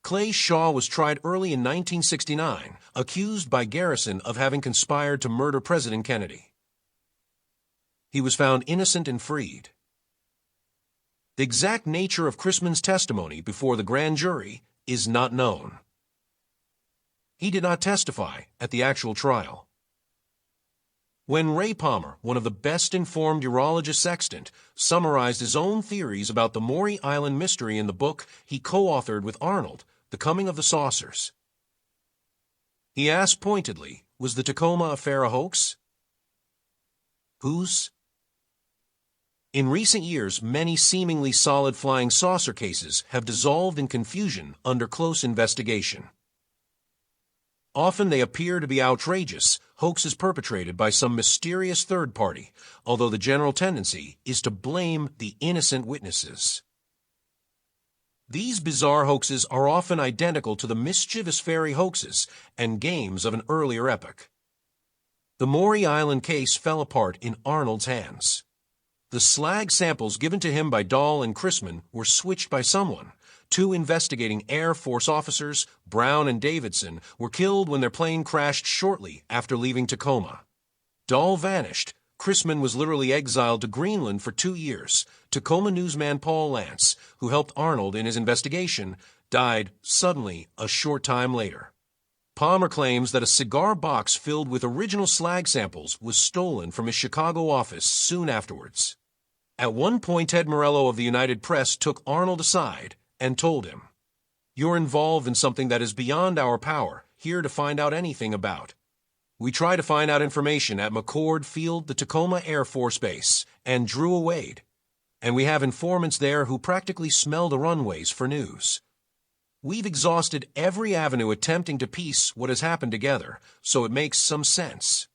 Clay Shaw was tried early in 1969, accused by Garrison of having conspired to murder President Kennedy. He was found innocent and freed. The exact nature of Chrisman's testimony before the grand jury is not known. He did not testify at the actual trial. When Ray Palmer, one of the best-informed urologists extant, summarized his own theories about the Maury Island mystery in the book he co-authored with Arnold, The Coming of the Saucers, he asked pointedly, was the Tacoma affair a hoax? Whose? In recent years, many seemingly solid flying saucer cases have dissolved in confusion under close investigation. Often they appear to be outrageous, hoaxes perpetrated by some mysterious third party, although the general tendency is to blame the innocent witnesses. These bizarre hoaxes are often identical to the mischievous fairy hoaxes and games of an earlier epoch. The Maury Island case fell apart in Arnold's hands. The slag samples given to him by Dahl and Chrisman were switched by someone. Two investigating Air Force officers, Brown and Davidson, were killed when their plane crashed shortly after leaving Tacoma. Dahl vanished. Chrisman was literally exiled to Greenland for 2 years. Tacoma newsman Paul Lance, who helped Arnold in his investigation, died suddenly a short time later. Palmer claims that a cigar box filled with original slag samples was stolen from his Chicago office soon afterwards. At one point, Ted Morello of the United Press took Arnold aside and told him, "You're involved in something that is beyond our power here to find out anything about. We tried to find out information at McCord Field, the Tacoma Air Force Base, and drew a Wade. And we have informants there who practically smell the runways for news. We've exhausted every avenue attempting to piece what has happened together, so it makes some sense.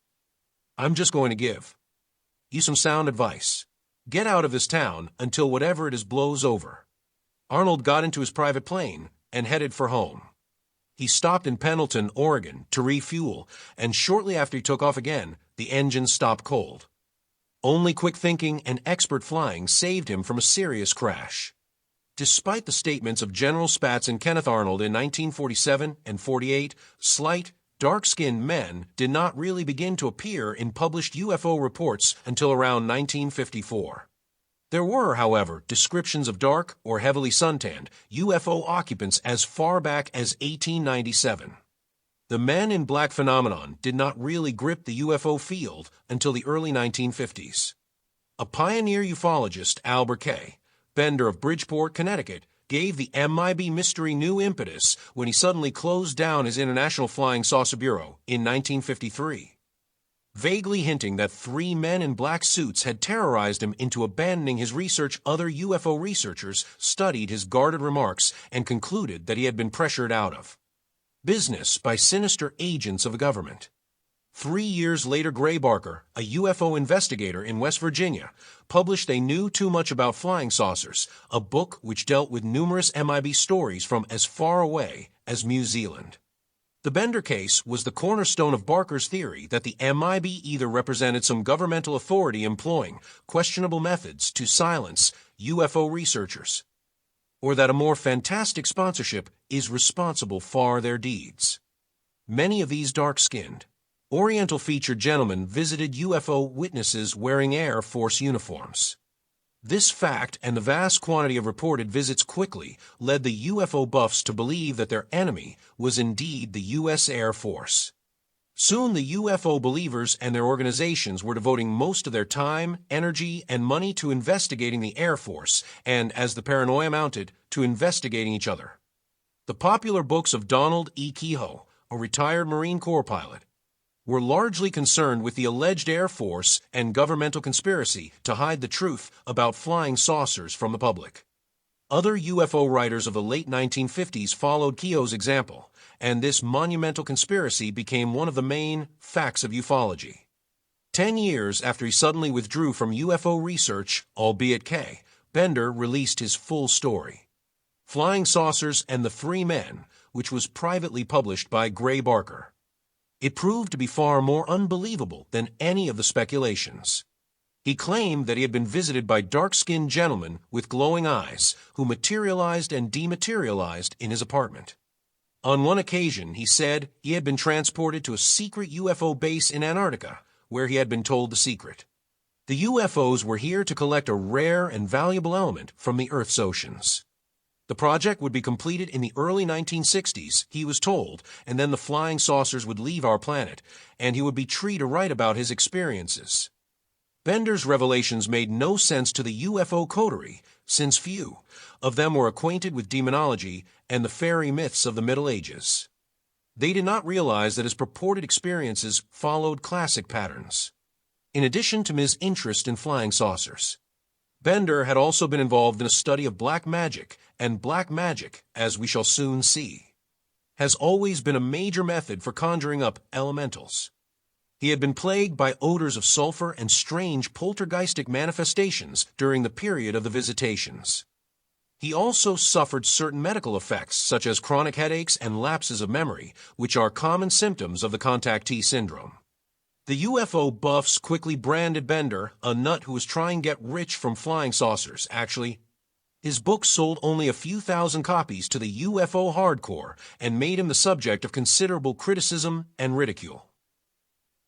I'm just going to give you some sound advice. Get out of this town until whatever it is blows over." Arnold got into his private plane and headed for home. He stopped in Pendleton, Oregon, to refuel, and shortly after he took off again, the engine stopped cold. Only quick thinking and expert flying saved him from a serious crash. Despite the statements of General Spatz and Kenneth Arnold in 1947 and 48, slight, dark-skinned men did not really begin to appear in published UFO reports until around 1954. There were, however, descriptions of dark or heavily suntanned UFO occupants as far back as 1897. The men in black phenomenon did not really grip the UFO field until the early 1950s. A pioneer ufologist, Albert K. Bender of Bridgeport, Connecticut, gave the MIB mystery new impetus when he suddenly closed down his International Flying Saucer Bureau in 1953, vaguely hinting that 3 men in black suits had terrorized him into abandoning his research. Other UFO researchers studied his guarded remarks and concluded that he had been pressured out of business by sinister agents of the government. 3 years later, Gray Barker, a UFO investigator in West Virginia, published They Knew Too Much About Flying Saucers, a book which dealt with numerous MIB stories from as far away as New Zealand. The Bender case was the cornerstone of Barker's theory that the MIB either represented some governmental authority employing questionable methods to silence UFO researchers, or that a more fantastic sponsorship is responsible for their deeds. Many of these dark-skinned, Oriental-featured gentlemen visited UFO witnesses wearing Air Force uniforms. This fact and the vast quantity of reported visits quickly led the UFO buffs to believe that their enemy was indeed the U.S. Air Force. Soon the UFO believers and their organizations were devoting most of their time, energy, and money to investigating the Air Force and, as the paranoia mounted, to investigating each other. The popular books of Donald E. Keyhoe, a retired Marine Corps pilot, were largely concerned with the alleged Air Force and governmental conspiracy to hide the truth about flying saucers from the public. Other UFO writers of the late 1950s followed Keyhoe's example, and this monumental conspiracy became one of the main facts of ufology. 10 years after he suddenly withdrew from UFO research, albeit Bender released his full story, Flying Saucers and the Three Men, which was privately published by Gray Barker. It proved to be far more unbelievable than any of the speculations. He claimed that he had been visited by dark-skinned gentlemen with glowing eyes who materialized and dematerialized in his apartment. On one occasion, he said he had been transported to a secret UFO base in Antarctica, where he had been told the secret. The UFOs were here to collect a rare and valuable element from the Earth's oceans. The project would be completed in the early 1960s, he was told, and then the flying saucers would leave our planet, and he would be free to write about his experiences. Bender's revelations made no sense to the UFO coterie, since few of them were acquainted with demonology and the fairy myths of the Middle Ages. They did not realize that his purported experiences followed classic patterns. In addition to his interest in flying saucers, Bender had also been involved in a study of black magic, and black magic, as we shall soon see, has always been a major method for conjuring up elementals. He had been plagued by odors of sulfur and strange poltergeistic manifestations during the period of the visitations. He also suffered certain medical effects, such as chronic headaches and lapses of memory, which are common symptoms of the contactee syndrome. The UFO buffs quickly branded Bender a nut who was trying to get rich from flying saucers. Actually, his book sold only a few thousand copies to the UFO hardcore and made him the subject of considerable criticism and ridicule.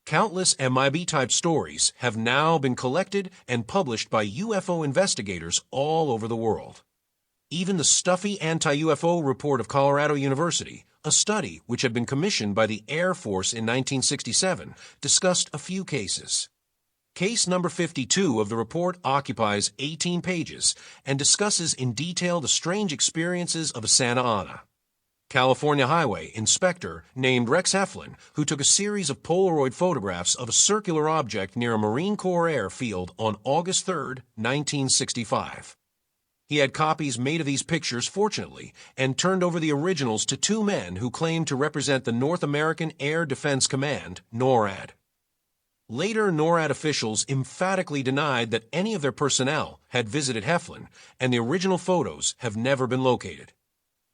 Countless MIB-type stories have now been collected and published by UFO investigators all over the world. Even the stuffy anti-UFO report of Colorado University, a study which had been commissioned by the Air Force in 1967, discussed a few cases. Case number 52 of the report occupies 18 pages and discusses in detail the strange experiences of a Santa Ana, California highway inspector named Rex Heflin, who took a series of Polaroid photographs of a circular object near a Marine Corps airfield on August 3, 1965. He had copies made of these pictures, fortunately, and turned over the originals to two men who claimed to represent the North American Air Defense Command, NORAD. Later, NORAD officials emphatically denied that any of their personnel had visited Heflin, and the original photos have never been located.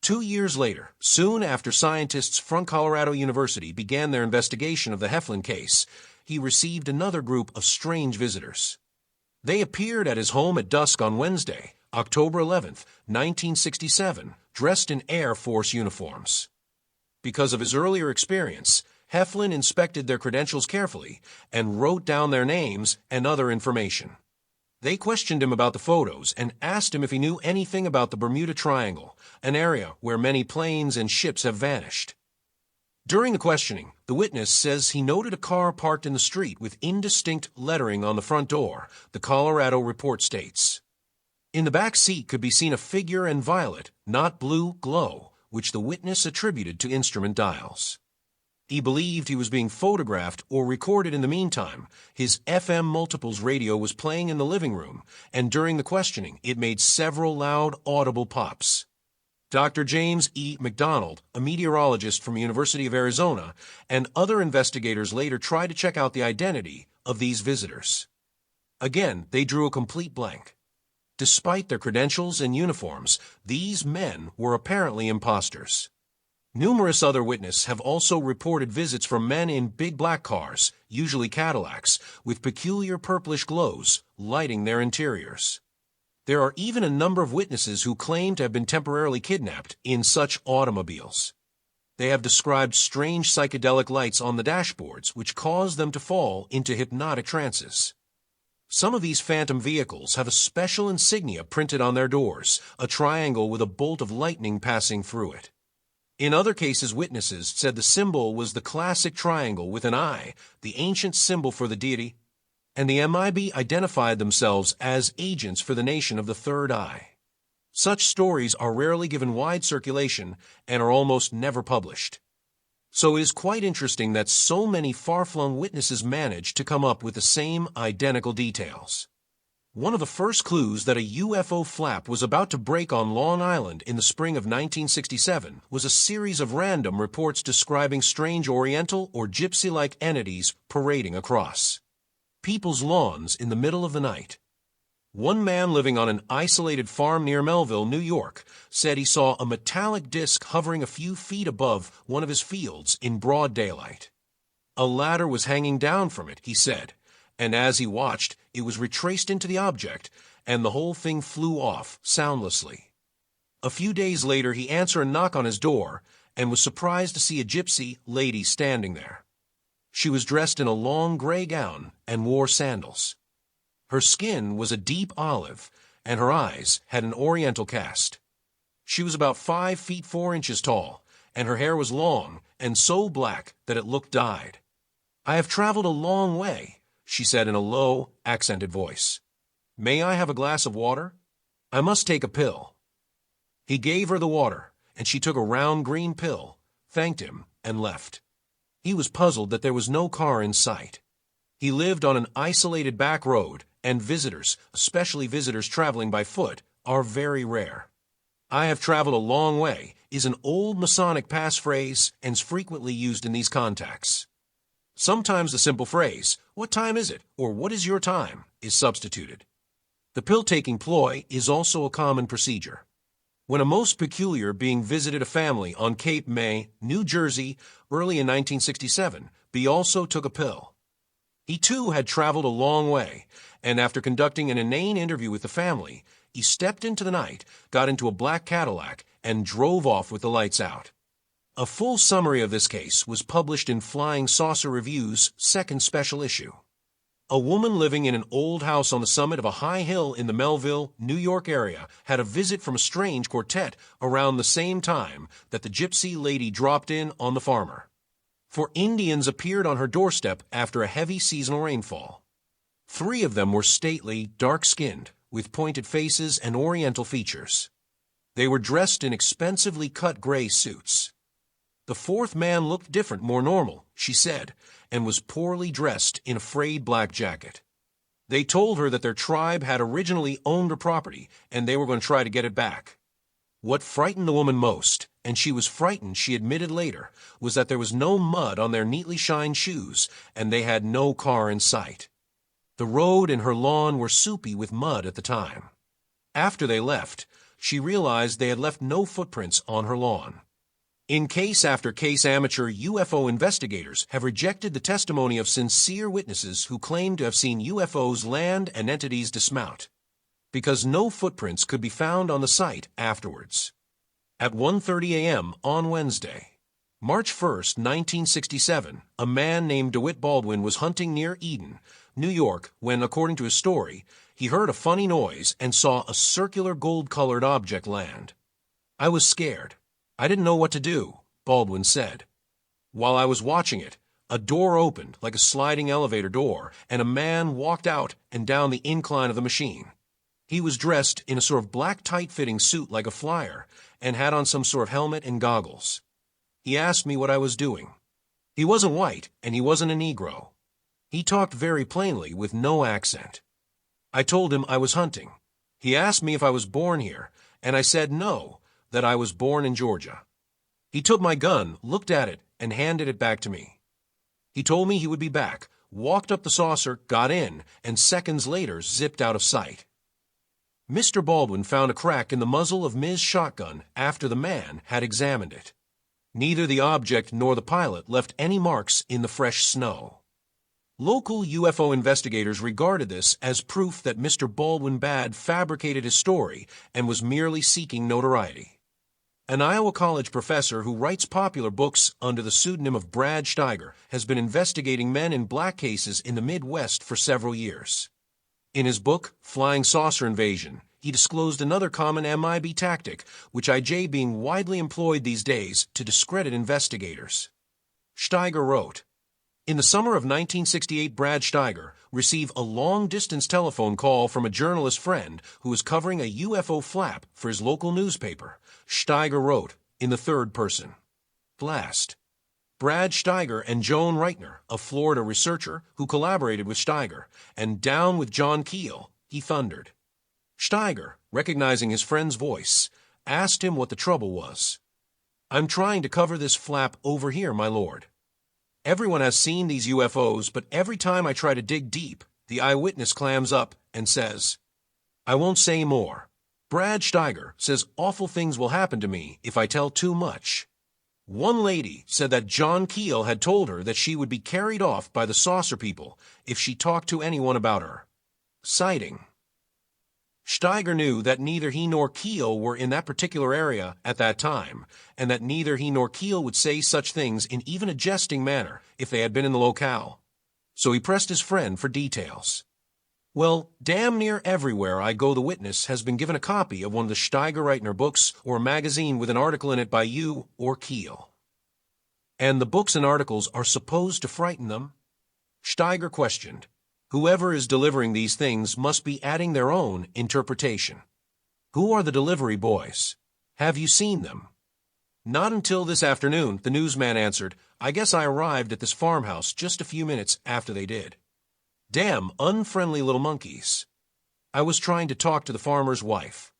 2 years later, soon after scientists from Colorado University began their investigation of the Heflin case, he received another group of strange visitors. They appeared at his home at dusk on Wednesday, October 11, 1967, dressed in Air Force uniforms. Because of his earlier experience, Heflin inspected their credentials carefully and wrote down their names and other information. They questioned him about the photos and asked him if he knew anything about the Bermuda Triangle, an area where many planes and ships have vanished. During the questioning, the witness says he noted a car parked in the street with indistinct lettering on the front door, the Colorado report states. In the back seat could be seen a figure and violet, not blue, glow, which the witness attributed to instrument dials. He believed he was being photographed or recorded in the meantime. His FM multiples radio was playing in the living room, and during the questioning, it made several loud, audible pops. Dr. James E. McDonald, a meteorologist from University of Arizona, and other investigators later tried to check out the identity of these visitors. Again, they drew a complete blank. Despite their credentials and uniforms, these men were apparently imposters. Numerous other witnesses have also reported visits from men in big black cars, usually Cadillacs, with peculiar purplish glows, lighting their interiors. There are even a number of witnesses who claim to have been temporarily kidnapped in such automobiles. They have described strange psychedelic lights on the dashboards which cause them to fall into hypnotic trances. Some of these phantom vehicles have a special insignia printed on their doors, a triangle with a bolt of lightning passing through it. In other cases, witnesses said the symbol was the classic triangle with an eye, the ancient symbol for the deity, and the MIB identified themselves as agents for the nation of the third eye. Such stories are rarely given wide circulation and are almost never published. So it is quite interesting that so many far-flung witnesses manage to come up with the same identical details. One of the first clues that a UFO flap was about to break on Long Island in the spring of 1967 was a series of random reports describing strange Oriental or gypsy-like entities parading across people's lawns in the middle of the night. One man living on an isolated farm near Melville, New York, said he saw a metallic disc hovering a few feet above one of his fields in broad daylight. A ladder was hanging down from it, he said, and as he watched, it was retraced into the object, and the whole thing flew off soundlessly. A few days later, he answered a knock on his door and was surprised to see a gypsy lady standing there. She was dressed in a long gray gown and wore sandals. Her skin was a deep olive, and her eyes had an oriental cast. She was about 5 feet 4 inches tall, and her hair was long and so black that it looked dyed. "I have traveled a long way," she said in a low, accented voice. "May I have a glass of water? I must take a pill." He gave her the water, and she took a round green pill, thanked him, and left. He was puzzled that there was no car in sight. He lived on an isolated back road, and visitors, especially visitors traveling by foot, are very rare. "I have traveled a long way" is an old Masonic passphrase and is frequently used in these contexts. Sometimes the simple phrase, "What time is it?" or "What is your time?" is substituted. The pill-taking ploy is also a common procedure. When a most peculiar being visited a family on Cape May, New Jersey, early in 1967, B also took a pill. He too had traveled a long way, and after conducting an inane interview with the family, he stepped into the night, got into a black Cadillac, and drove off with the lights out. A full summary of this case was published in Flying Saucer Review's second special issue. A woman living in an old house on the summit of a high hill in the Melville, New York area had a visit from a strange quartet around the same time that the gypsy lady dropped in on the farmer. 4 Indians appeared on her doorstep after a heavy seasonal rainfall. 3 of them were stately, dark-skinned, with pointed faces and oriental features. They were dressed in expensively cut gray suits. The 4th man looked different, more normal, she said, and was poorly dressed in a frayed black jacket. They told her that their tribe had originally owned a property, and they were going to try to get it back. What frightened the woman most, and she was frightened, she admitted later, was that there was no mud on their neatly shined shoes, and they had no car in sight. The road and her lawn were soupy with mud at the time. After they left, she realized they had left no footprints on her lawn. In case after case, amateur UFO investigators have rejected the testimony of sincere witnesses who claim to have seen UFOs land and entities dismount, because no footprints could be found on the site afterwards. At 1:30 a.m. on Wednesday, March 1st, 1967, a man named DeWitt Baldwin was hunting near Eden, New York, when, according to his story, he heard a funny noise and saw a circular gold-colored object land. "I was scared. I didn't know what to do," Baldwin said. "While I was watching it, a door opened like a sliding elevator door, and a man walked out and down the incline of the machine. He was dressed in a sort of black tight-fitting suit like a flyer and had on some sort of helmet and goggles. He asked me what I was doing. He wasn't white, and he wasn't a Negro. He talked very plainly with no accent. I told him I was hunting. He asked me if I was born here, and I said no, that I was born in Georgia. He took my gun, looked at it, and handed it back to me. He told me he would be back, walked up the saucer, got in, and seconds later zipped out of sight." Mr. Baldwin found a crack in the muzzle of Ms. shotgun after the man had examined it. Neither the object nor the pilot left any marks in the fresh snow. Local UFO investigators regarded this as proof that Mr. Baldwin Bad fabricated his story and was merely seeking notoriety. An Iowa College professor who writes popular books under the pseudonym of Brad Steiger has been investigating men in black cases in the Midwest for several years. In his book, Flying Saucer Invasion, he disclosed another common MIB tactic, which IJ being widely employed these days to discredit investigators. Steiger wrote, "In the summer of 1968, Brad Steiger received a long-distance telephone call from a journalist friend who was covering a UFO flap for his local newspaper." Steiger wrote, in the third person, "Blast. Brad Steiger and Joan Reitner, a Florida researcher who collaborated with Steiger, and down with John Keel," he thundered. Steiger, recognizing his friend's voice, asked him what the trouble was. "I'm trying to cover this flap over here, my lord. Everyone has seen these UFOs, but every time I try to dig deep, the eyewitness clams up and says, 'I won't say more. Brad Steiger says awful things will happen to me if I tell too much.' One lady said that John Keel had told her that she would be carried off by the saucer people if she talked to anyone about her. Sighting." Steiger knew that neither he nor Keel were in that particular area at that time, and that neither he nor Keel would say such things in even a jesting manner if they had been in the locale. So he pressed his friend for details. "Well, damn near everywhere I go the witness has been given a copy of one of the Steiger-Reitner books or a magazine with an article in it by you or Keel." "And the books and articles are supposed to frighten them?" Steiger questioned. "Whoever is delivering these things must be adding their own interpretation. Who are the delivery boys? Have you seen them?" "Not until this afternoon," the newsman answered. "I guess I arrived at this farmhouse just a few minutes after they did." "Damn unfriendly little monkeys." I was trying to talk to the farmer's wife.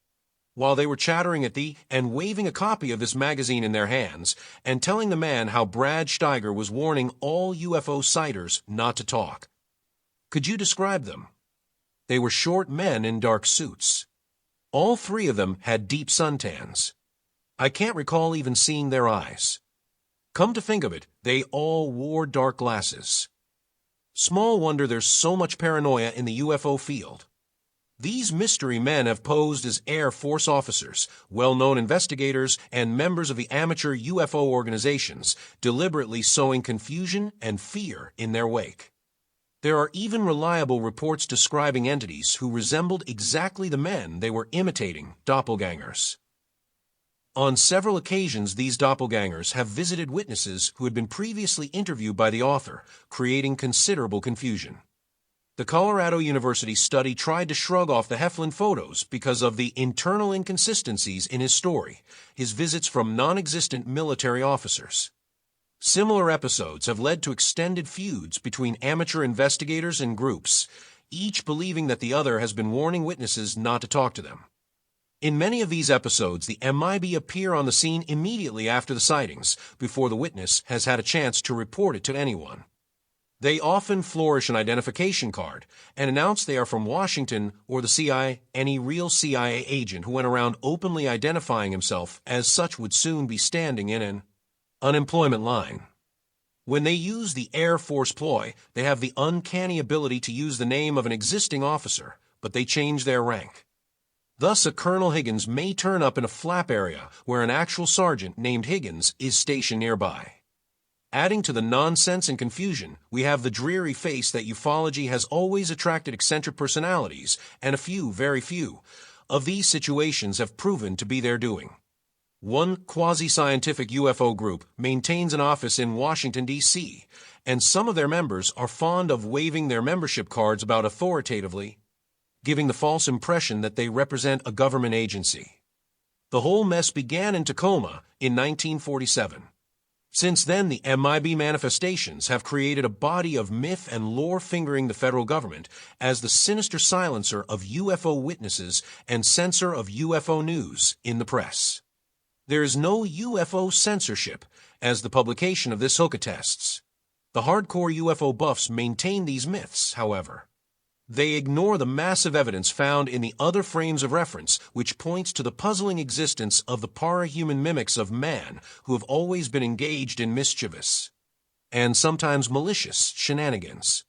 While they were chattering at the and waving a copy of this magazine in their hands and telling the man how Brad Steiger was warning all UFO sighters not to talk. "Could you describe them?" "They were short men in dark suits. All three of them had deep suntans. I can't recall even seeing their eyes. Come to think of it, they all wore dark glasses. Small wonder there's so much paranoia in the UFO field. These mystery men have posed as Air Force officers, well-known investigators, and members of the amateur UFO organizations, deliberately sowing confusion and fear in their wake. There are even reliable reports describing entities who resembled exactly the men they were imitating, doppelgangers. On several occasions, these doppelgangers have visited witnesses who had been previously interviewed by the author, creating considerable confusion. The Colorado University study tried to shrug off the Heflin photos because of the internal inconsistencies in his story, his visits from non-existent military officers. Similar episodes have led to extended feuds between amateur investigators and groups, each believing that the other has been warning witnesses not to talk to them. In many of these episodes, the MIB appear on the scene immediately after the sightings, before the witness has had a chance to report it to anyone. They often flourish an identification card and announce they are from Washington or the CIA. Any real CIA agent who went around openly identifying himself as such would soon be standing in an unemployment line. When they use the Air Force ploy, they have the uncanny ability to use the name of an existing officer, but they change their rank. Thus, a Colonel Higgins may turn up in a flap area where an actual sergeant named Higgins is stationed nearby. Adding to the nonsense and confusion, we have the dreary face that ufology has always attracted eccentric personalities, and a few, very few, of these situations have proven to be their doing. One quasi-scientific UFO group maintains an office in Washington, D.C., and some of their members are fond of waving their membership cards about authoritatively, giving the false impression that they represent a government agency. The whole mess began in Tacoma in 1947. Since then, the MIB manifestations have created a body of myth and lore fingering the federal government as the sinister silencer of UFO witnesses and censor of UFO news in the press. There is no UFO censorship, as the publication of this hook attests. The hardcore UFO buffs maintain these myths, however. They ignore the massive evidence found in the other frames of reference, which points to the puzzling existence of the parahuman mimics of man who have always been engaged in mischievous and sometimes malicious shenanigans.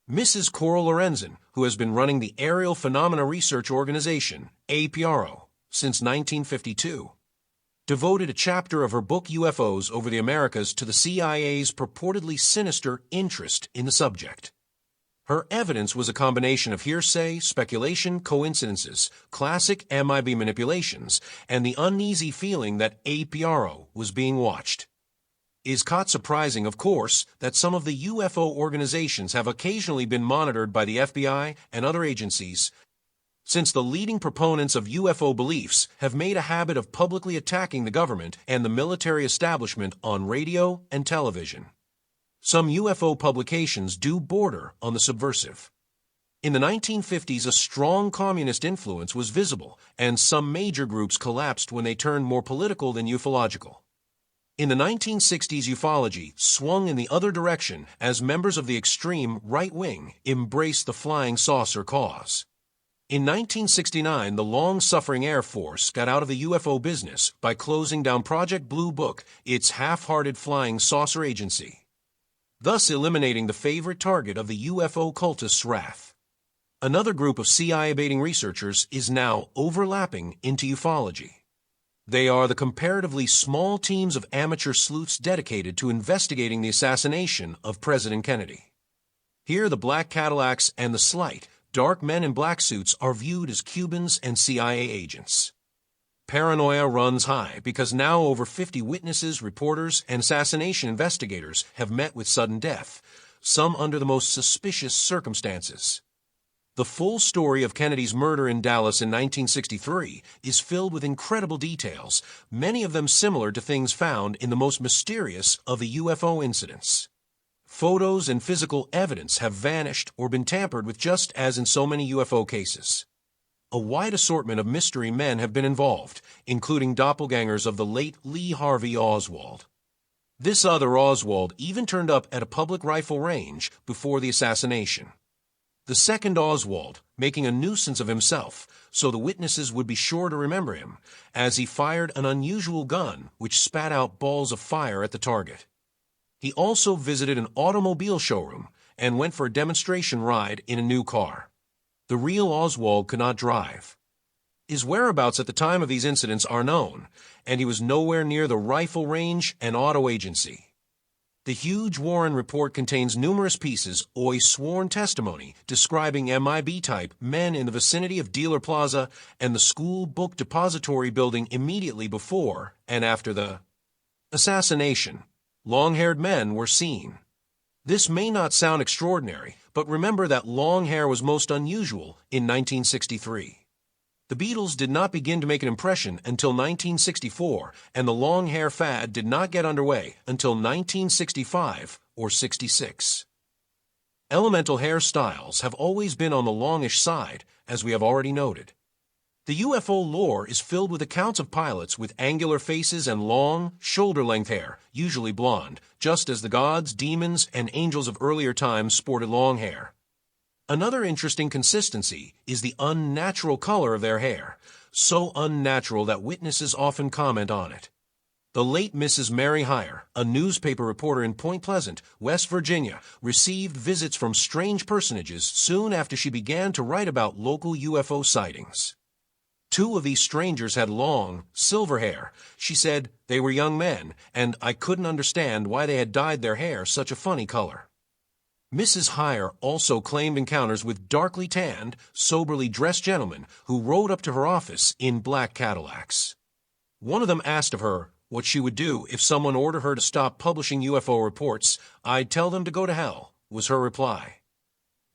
Mrs. Coral Lorenzen, who has been running the Aerial Phenomena Research Organization, APRO, since 1952, devoted a chapter of her book UFOs over the Americas to the CIA's purportedly sinister interest in the subject. Her evidence was a combination of hearsay, speculation, coincidences, classic MIB manipulations, and the uneasy feeling that APRO was being watched. Is caught surprising, of course, that some of the UFO organizations have occasionally been monitored by the FBI and other agencies, since the leading proponents of UFO beliefs have made a habit of publicly attacking the government and the military establishment on radio and television. Some UFO publications do border on the subversive. In the 1950s, a strong communist influence was visible, and some major groups collapsed when they turned more political than ufological. In the 1960s, ufology swung in the other direction as members of the extreme right wing embraced the flying saucer cause. In 1969, the long-suffering Air Force got out of the UFO business by closing down Project Blue Book, its half-hearted flying saucer agency, thus eliminating the favorite target of the UFO cultists' wrath. Another group of CIA-baiting researchers is now overlapping into ufology. They are the comparatively small teams of amateur sleuths dedicated to investigating the assassination of President Kennedy. Here, the black Cadillacs and the slight, dark men in black suits are viewed as Cubans and CIA agents. Paranoia runs high because now over 50 witnesses, reporters, and assassination investigators have met with sudden death, some under the most suspicious circumstances. The full story of Kennedy's murder in Dallas in 1963 is filled with incredible details, many of them similar to things found in the most mysterious of the UFO incidents. Photos and physical evidence have vanished or been tampered with, just as in so many UFO cases. A wide assortment of mystery men have been involved, including doppelgangers of the late Lee Harvey Oswald. This other Oswald even turned up at a public rifle range before the assassination. The second Oswald, making a nuisance of himself, so the witnesses would be sure to remember him, as he fired an unusual gun which spat out balls of fire at the target. He also visited an automobile showroom and went for a demonstration ride in a new car. The real Oswald could not drive. His whereabouts at the time of these incidents are known, and he was nowhere near the rifle range and auto agency. The huge Warren report contains numerous pieces of sworn testimony describing MIB-type men in the vicinity of Dealer Plaza and the school book depository building immediately before and after the assassination. Long-haired men were seen. This may not sound extraordinary, but remember that long hair was most unusual in 1963. The Beatles did not begin to make an impression until 1964, and the long hair fad did not get underway until 1965 or 66. Elemental hairstyles have always been on the longish side, as we have already noted. The UFO lore is filled with accounts of pilots with angular faces and long, shoulder-length hair, usually blonde, just as the gods, demons, and angels of earlier times sported long hair. Another interesting consistency is the unnatural color of their hair, so unnatural that witnesses often comment on it. The late Mrs. Mary Heyer, a newspaper reporter in Point Pleasant, West Virginia, received visits from strange personages soon after she began to write about local UFO sightings. Two of these strangers had long, silver hair. She said they were young men, and I couldn't understand why they had dyed their hair such a funny color. Mrs. Heyer also claimed encounters with darkly tanned, soberly dressed gentlemen who rode up to her office in black Cadillacs. One of them asked of her what she would do if someone ordered her to stop publishing UFO reports. "I'd tell them to go to hell," was her reply.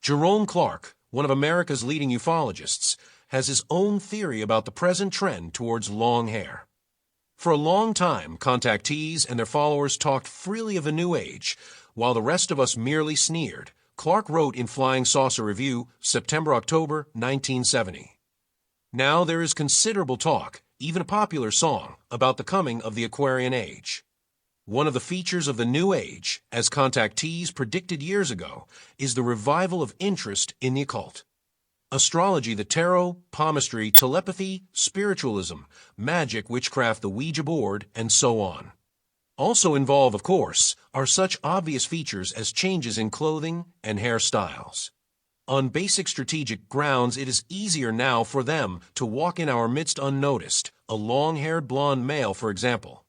Jerome Clark, one of America's leading ufologists, has his own theory about the present trend towards long hair. For a long time, contactees and their followers talked freely of a new age, while the rest of us merely sneered. Clark wrote in Flying Saucer Review, September-October 1970. Now there is considerable talk, even a popular song, about the coming of the Aquarian Age. One of the features of the New Age, as contactees predicted years ago, is the revival of interest in the occult. Astrology, the tarot, palmistry, telepathy, spiritualism, magic, witchcraft, the Ouija board, and so on. Also involved, of course, are such obvious features as changes in clothing and hairstyles. On basic strategic grounds, it is easier now for them to walk in our midst unnoticed. A long-haired blonde male, for example,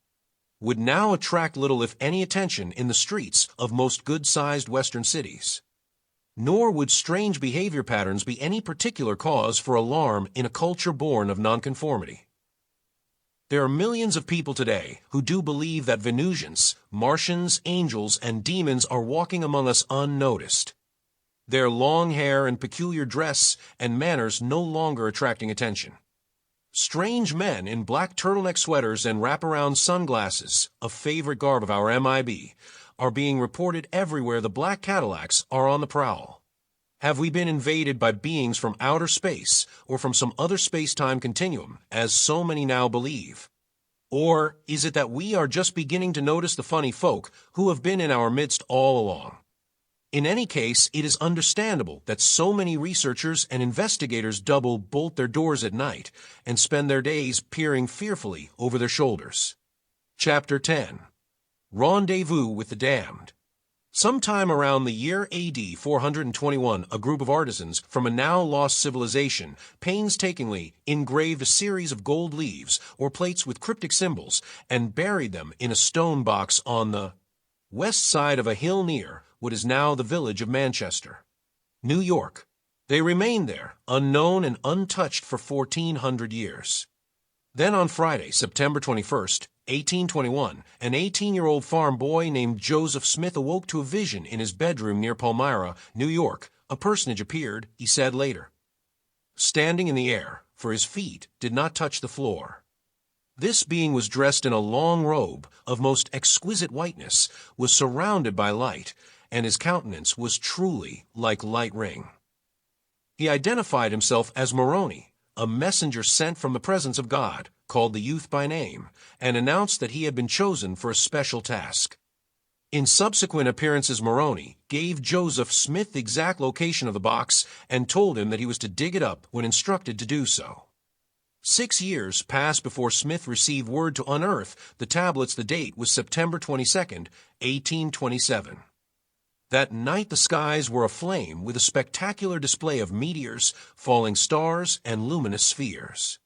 would now attract little if any attention in the streets of most good-sized Western cities. Nor would strange behavior patterns be any particular cause for alarm in a culture born of nonconformity. There are millions of people today who do believe that Venusians, Martians, angels, and demons are walking among us unnoticed. Their long hair and peculiar dress and manners no longer attracting attention. Strange men in black turtleneck sweaters and wraparound sunglasses, a favorite garb of our MIB, are being reported everywhere. The black Cadillacs are on the prowl. Have we been invaded by beings from outer space or from some other space-time continuum, as so many now believe? Or is it that we are just beginning to notice the funny folk who have been in our midst all along? In any case, it is understandable that so many researchers and investigators bolt their doors at night and spend their days peering fearfully over their shoulders. Chapter 10. Rendezvous with the Damned. Sometime around the year AD 421, a group of artisans from a now-lost civilization painstakingly engraved a series of gold leaves or plates with cryptic symbols and buried them in a stone box on the west side of a hill near what is now the village of Manchester, New York. They remained there, unknown and untouched for 1,400 years. Then on Friday, September 21st, 1821, an 18-year-old farm boy named Joseph Smith awoke to a vision in his bedroom near Palmyra, New York. A personage appeared, he said later, standing in the air, for his feet did not touch the floor. This being was dressed in a long robe of most exquisite whiteness, was surrounded by light, and his countenance was truly like light ring. He identified himself as Moroni, a messenger sent from the presence of God, called the youth by name, and announced that he had been chosen for a special task. In subsequent appearances, Moroni gave Joseph Smith the exact location of the box and told him that he was to dig it up when instructed to do so. 6 years passed before Smith received word to unearth the tablets. The date was September 22nd, 1827. That night the skies were aflame with a spectacular display of meteors, falling stars, and luminous spheres.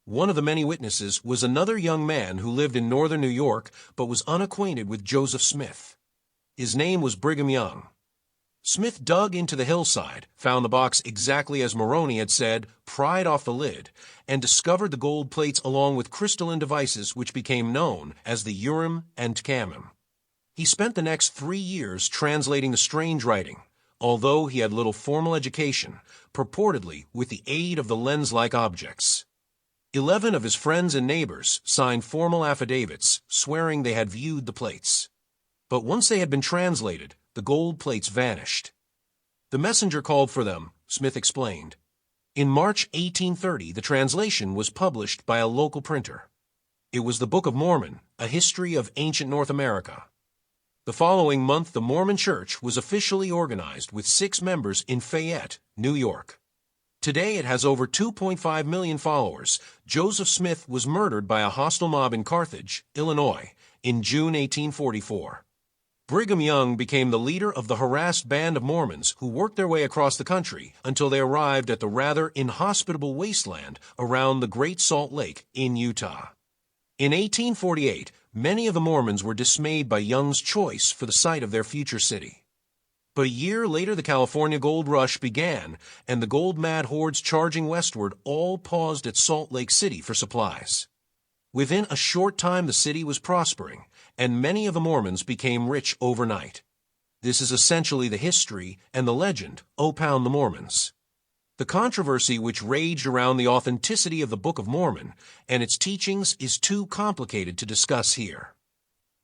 One of the many witnesses was another young man who lived in northern New York but was unacquainted with Joseph Smith. His name was Brigham Young. Smith dug into the hillside, found the box exactly as Moroni had said, pried off the lid, and discovered the gold plates along with crystalline devices which became known as the Urim and Thummim. He spent the next 3 years translating the strange writing, although he had little formal education, purportedly with the aid of the lens-like objects. 11 of his friends and neighbors signed formal affidavits swearing they had viewed the plates. But once they had been translated, the gold plates vanished. The messenger called for them, Smith explained. In March 1830, the translation was published by a local printer. It was the Book of Mormon, a history of ancient North America. The following month, the Mormon Church was officially organized with 6 members in Fayette, New York. Today it has over 2.5 million followers. Joseph Smith was murdered by a hostile mob in Carthage, Illinois, in June 1844. Brigham Young became the leader of the harassed band of Mormons who worked their way across the country until they arrived at the rather inhospitable wasteland around the Great Salt Lake in Utah. In 1848, many of the Mormons were dismayed by Young's choice for the site of their future city. But a year later, the California gold rush began, and the gold-mad hordes charging westward all paused at Salt Lake City for supplies. Within a short time, the city was prospering, and many of the Mormons became rich overnight. This is essentially the history and the legend, Opound the Mormons. The controversy which raged around the authenticity of the Book of Mormon and its teachings is too complicated to discuss here.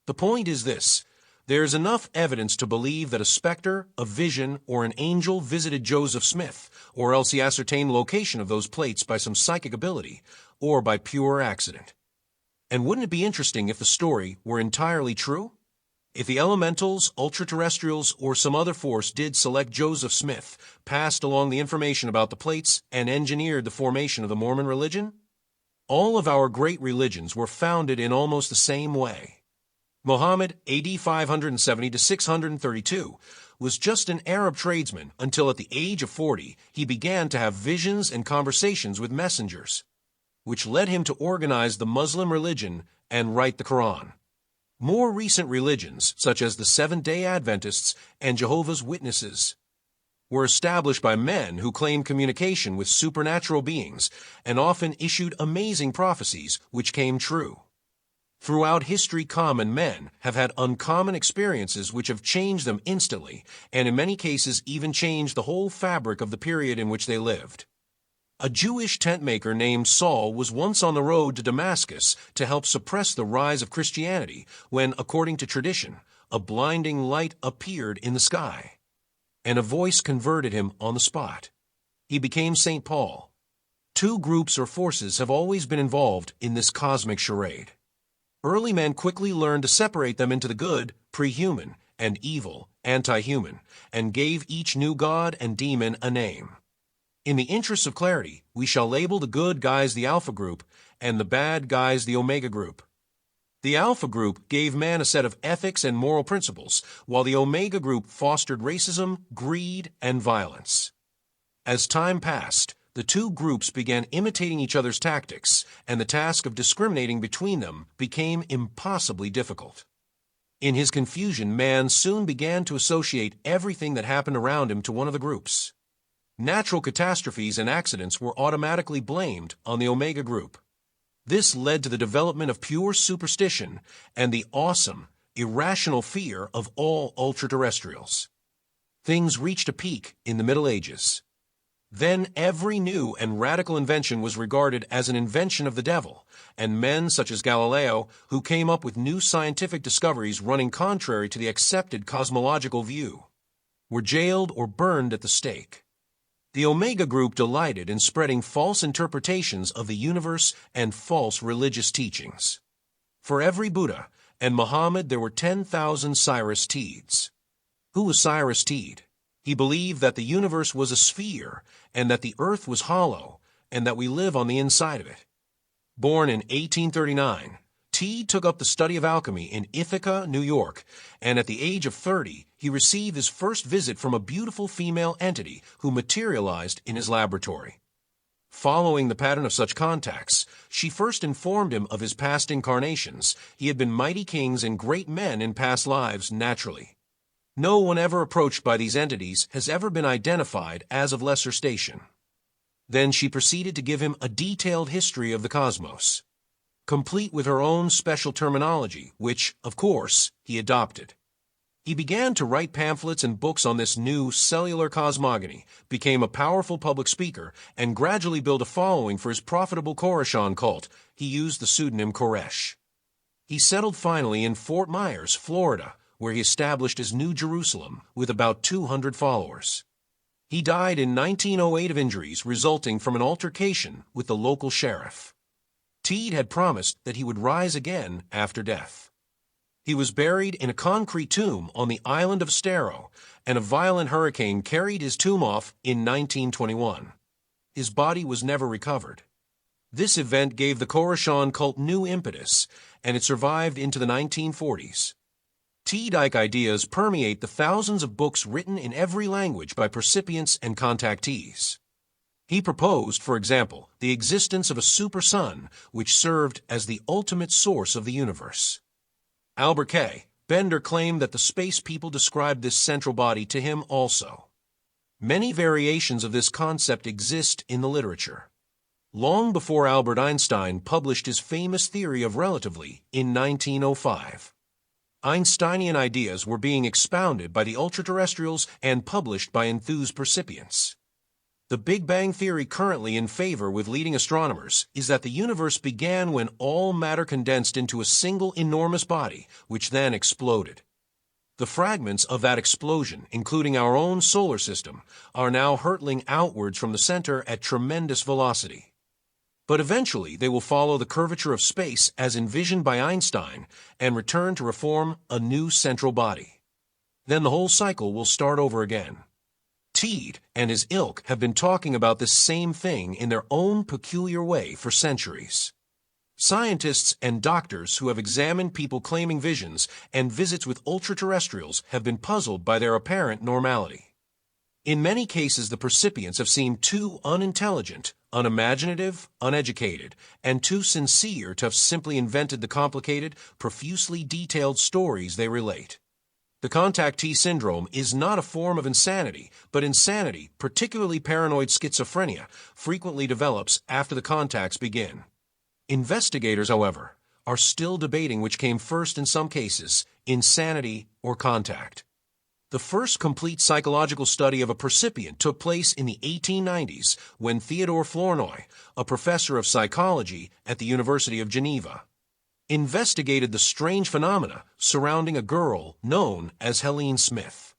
The point is this: there is enough evidence to believe that a specter, a vision, or an angel visited Joseph Smith, or else he ascertained the location of those plates by some psychic ability, or by pure accident. And wouldn't it be interesting if the story were entirely true? If the elementals, ultra-terrestrials, or some other force did select Joseph Smith, passed along the information about the plates, and engineered the formation of the Mormon religion? All of our great religions were founded in almost the same way. Muhammad, AD 570 to 632, was just an Arab tradesman until at the age of 40 he began to have visions and conversations with messengers, which led him to organize the Muslim religion and write the Quran. More recent religions, such as the Seventh-day Adventists and Jehovah's Witnesses, were established by men who claimed communication with supernatural beings and often issued amazing prophecies which came true. Throughout history, common men have had uncommon experiences which have changed them instantly, and in many cases even changed the whole fabric of the period in which they lived. A Jewish tent maker named Saul was once on the road to Damascus to help suppress the rise of Christianity when, according to tradition, a blinding light appeared in the sky, and a voice converted him on the spot. He became St. Paul. Two groups or forces have always been involved in this cosmic charade. Early men quickly learned to separate them into the good, pre-human, and evil, anti-human, and gave each new god and demon a name. In the interest of clarity, we shall label the good guys the Alpha group and the bad guys the Omega group. The Alpha group gave man a set of ethics and moral principles, while the Omega group fostered racism, greed, and violence. As time passed, the two groups began imitating each other's tactics, and the task of discriminating between them became impossibly difficult. In his confusion, man soon began to associate everything that happened around him to one of the groups. Natural catastrophes and accidents were automatically blamed on the Omega group. This led to the development of pure superstition and the awesome, irrational fear of all ultra-terrestrials. Things reached a peak in the Middle Ages. Then every new and radical invention was regarded as an invention of the devil, and men such as Galileo, who came up with new scientific discoveries running contrary to the accepted cosmological view, were jailed or burned at the stake. The Omega group delighted in spreading false interpretations of the universe and false religious teachings. For every Buddha and Muhammad there were 10,000 Cyrus Teeds. Who was Cyrus Teed? He believed that the universe was a sphere and that the earth was hollow and that we live on the inside of it. Born in 1839, Teed took up the study of alchemy in Ithaca, New York, and at the age of 30, he received his first visit from a beautiful female entity who materialized in his laboratory. Following the pattern of such contacts, she first informed him of his past incarnations. He had been mighty kings and great men in past lives naturally. No one ever approached by these entities has ever been identified as of lesser station. Then she proceeded to give him a detailed history of the cosmos, complete with her own special terminology, which, of course, he adopted. He began to write pamphlets and books on this new cellular cosmogony, became a powerful public speaker, and gradually built a following for his profitable Koreshan cult. He used the pseudonym Koresh. He settled finally in Fort Myers, Florida, where he established his New Jerusalem with about 200 followers. He died in 1908 of injuries resulting from an altercation with the local sheriff. Teed had promised that he would rise again after death. He was buried in a concrete tomb on the island of Staro, and a violent hurricane carried his tomb off in 1921. His body was never recovered. This event gave the Koreshan cult new impetus, and it survived into the 1940s. Teedike ideas permeate the thousands of books written in every language by percipients and contactees. He proposed, for example, the existence of a super sun which served as the ultimate source of the universe. Albert K. Bender claimed that the space people described this central body to him also. Many variations of this concept exist in the literature. Long before Albert Einstein published his famous theory of relativity in 1905, Einsteinian ideas were being expounded by the ultraterrestrials and published by enthused percipients. The Big Bang theory currently in favor with leading astronomers is that the universe began when all matter condensed into a single enormous body, which then exploded. The fragments of that explosion, including our own solar system, are now hurtling outwards from the center at tremendous velocity. But eventually they will follow the curvature of space as envisioned by Einstein and return to reform a new central body. Then the whole cycle will start over again. Teed and his ilk have been talking about this same thing in their own peculiar way for centuries. Scientists and doctors who have examined people claiming visions and visits with ultra-terrestrials have been puzzled by their apparent normality. In many cases, the percipients have seemed too unintelligent, unimaginative, uneducated, and too sincere to have simply invented the complicated, profusely detailed stories they relate. The contactee syndrome is not a form of insanity, but insanity, particularly paranoid schizophrenia, frequently develops after the contacts begin. Investigators, however, are still debating which came first in some cases, insanity or contact. The first complete psychological study of a percipient took place in the 1890s when Theodore Flournoy, a professor of psychology at the University of Geneva, investigated the strange phenomena surrounding a girl known as Helene Smith.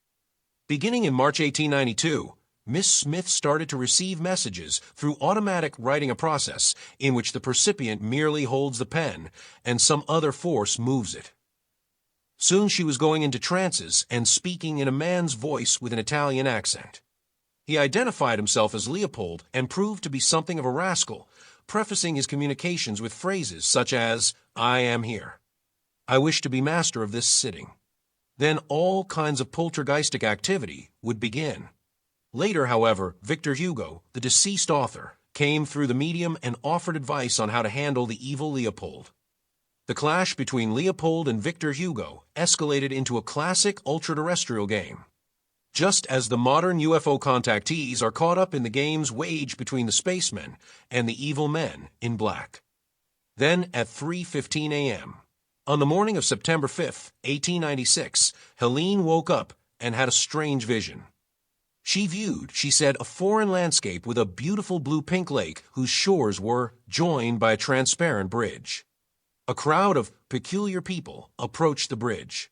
Beginning in March 1892, Miss Smith started to receive messages through automatic writing, a process in which the percipient merely holds the pen and some other force moves it. Soon she was going into trances and speaking in a man's voice with an Italian accent. He identified himself as Leopold and proved to be something of a rascal, prefacing his communications with phrases such as, "I am here. I wish to be master of this sitting." Then all kinds of poltergeistic activity would begin. Later, however, Victor Hugo, the deceased author, came through the medium and offered advice on how to handle the evil Leopold. The clash between Leopold and Victor Hugo escalated into a classic ultra-terrestrial game. Just as the modern UFO contactees are caught up in the games waged between the spacemen and the evil men in black. Then at 3:15 a.m., on the morning of September 5, 1896, Helene woke up and had a strange vision. She viewed, she said, a foreign landscape with a beautiful blue-pink lake whose shores were joined by a transparent bridge. A crowd of peculiar people approached the bridge.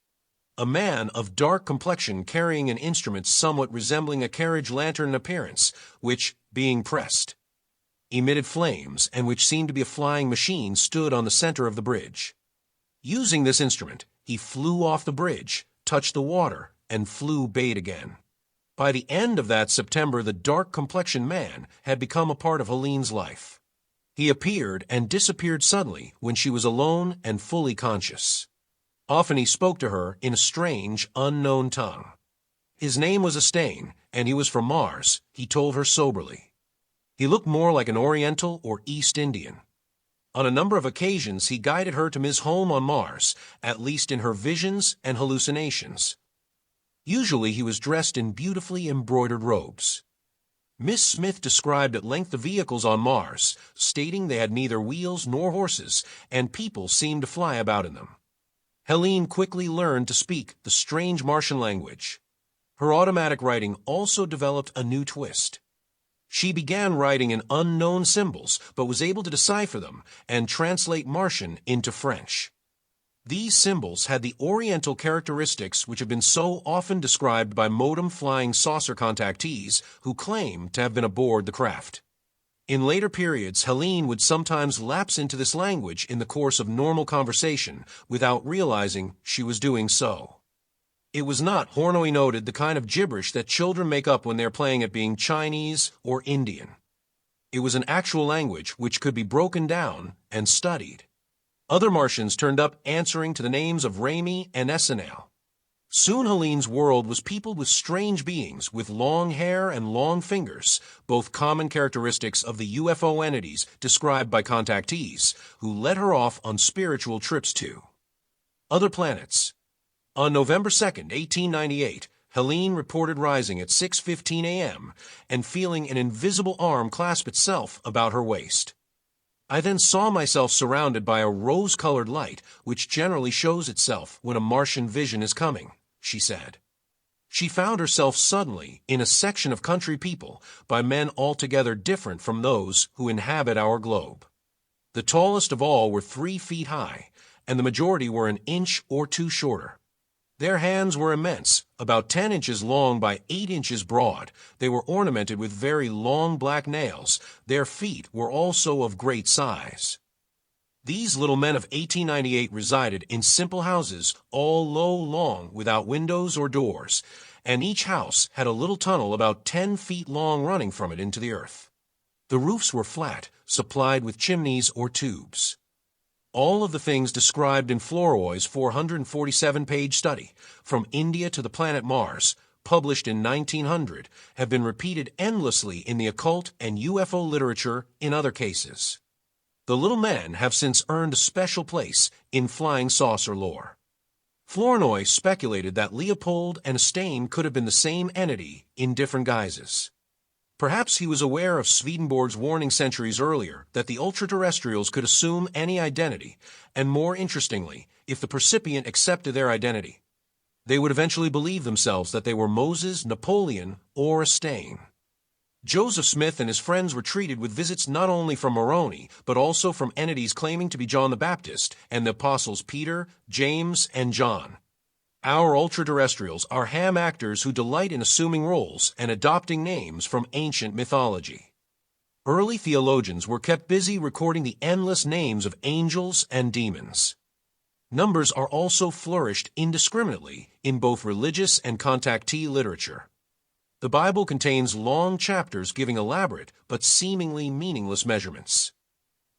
A man of dark complexion carrying an instrument somewhat resembling a carriage lantern in appearance, which, being pressed, emitted flames and which seemed to be a flying machine, stood on the center of the bridge. Using this instrument, he flew off the bridge, touched the water, and flew bait again. By the end of that September, the dark-complexioned man had become a part of Helene's life. He appeared and disappeared suddenly when she was alone and fully conscious. Often he spoke to her in a strange, unknown tongue. His name was Estain, and he was from Mars, he told her soberly. He looked more like an Oriental or East Indian. On a number of occasions he guided her to his home on Mars, at least in her visions and hallucinations. Usually he was dressed in beautifully embroidered robes. Miss Smith described at length the vehicles on Mars, stating they had neither wheels nor horses, and people seemed to fly about in them. Helene quickly learned to speak the strange Martian language. Her automatic writing also developed a new twist. She began writing in unknown symbols, but was able to decipher them and translate Martian into French. These symbols had the Oriental characteristics which have been so often described by modem flying saucer contactees who claim to have been aboard the craft. In later periods, Helene would sometimes lapse into this language in the course of normal conversation without realizing she was doing so. It was not, Hornoy noted, the kind of gibberish that children make up when they're playing at being Chinese or Indian. It was an actual language which could be broken down and studied. Other Martians turned up answering to the names of Rami and Essenale. Soon Helene's world was peopled with strange beings with long hair and long fingers, both common characteristics of the UFO entities described by contactees, who led her off on spiritual trips to other planets. On November 2, 1898, Helene reported rising at 6:15 a.m. and feeling an invisible arm clasp itself about her waist. I then saw myself surrounded by a rose-colored light, which generally shows itself when a Martian vision is coming, she said. She found herself suddenly in a section of country people by men altogether different from those who inhabit our globe. The tallest of all were 3 feet high, and the majority were an inch or two shorter. Their hands were immense, about 10 inches long by 8 inches broad. They were ornamented with very long black nails. Their feet were also of great size. These little men of 1898 resided in simple houses, all low, long, without windows or doors, and each house had a little tunnel about 10 feet long running from it into the earth. The roofs were flat, supplied with chimneys or tubes. All of the things described in Flournoy's 447-page study, from India to the planet Mars, published in 1900, have been repeated endlessly in the occult and UFO literature in other cases. The little men have since earned a special place in flying saucer lore. Flournoy speculated that Leopold and Stein could have been the same entity in different guises. Perhaps he was aware of Swedenborg's warning centuries earlier that the ultraterrestrials could assume any identity, and more interestingly, if the percipient accepted their identity, they would eventually believe themselves that they were Moses, Napoleon, or a Stein. Joseph Smith and his friends were treated with visits not only from Moroni, but also from entities claiming to be John the Baptist and the apostles Peter, James, and John. Our ultraterrestrials are ham actors who delight in assuming roles and adopting names from ancient mythology. Early theologians were kept busy recording the endless names of angels and demons. Numbers are also flourished indiscriminately in both religious and contactee literature. The Bible contains long chapters giving elaborate but seemingly meaningless measurements.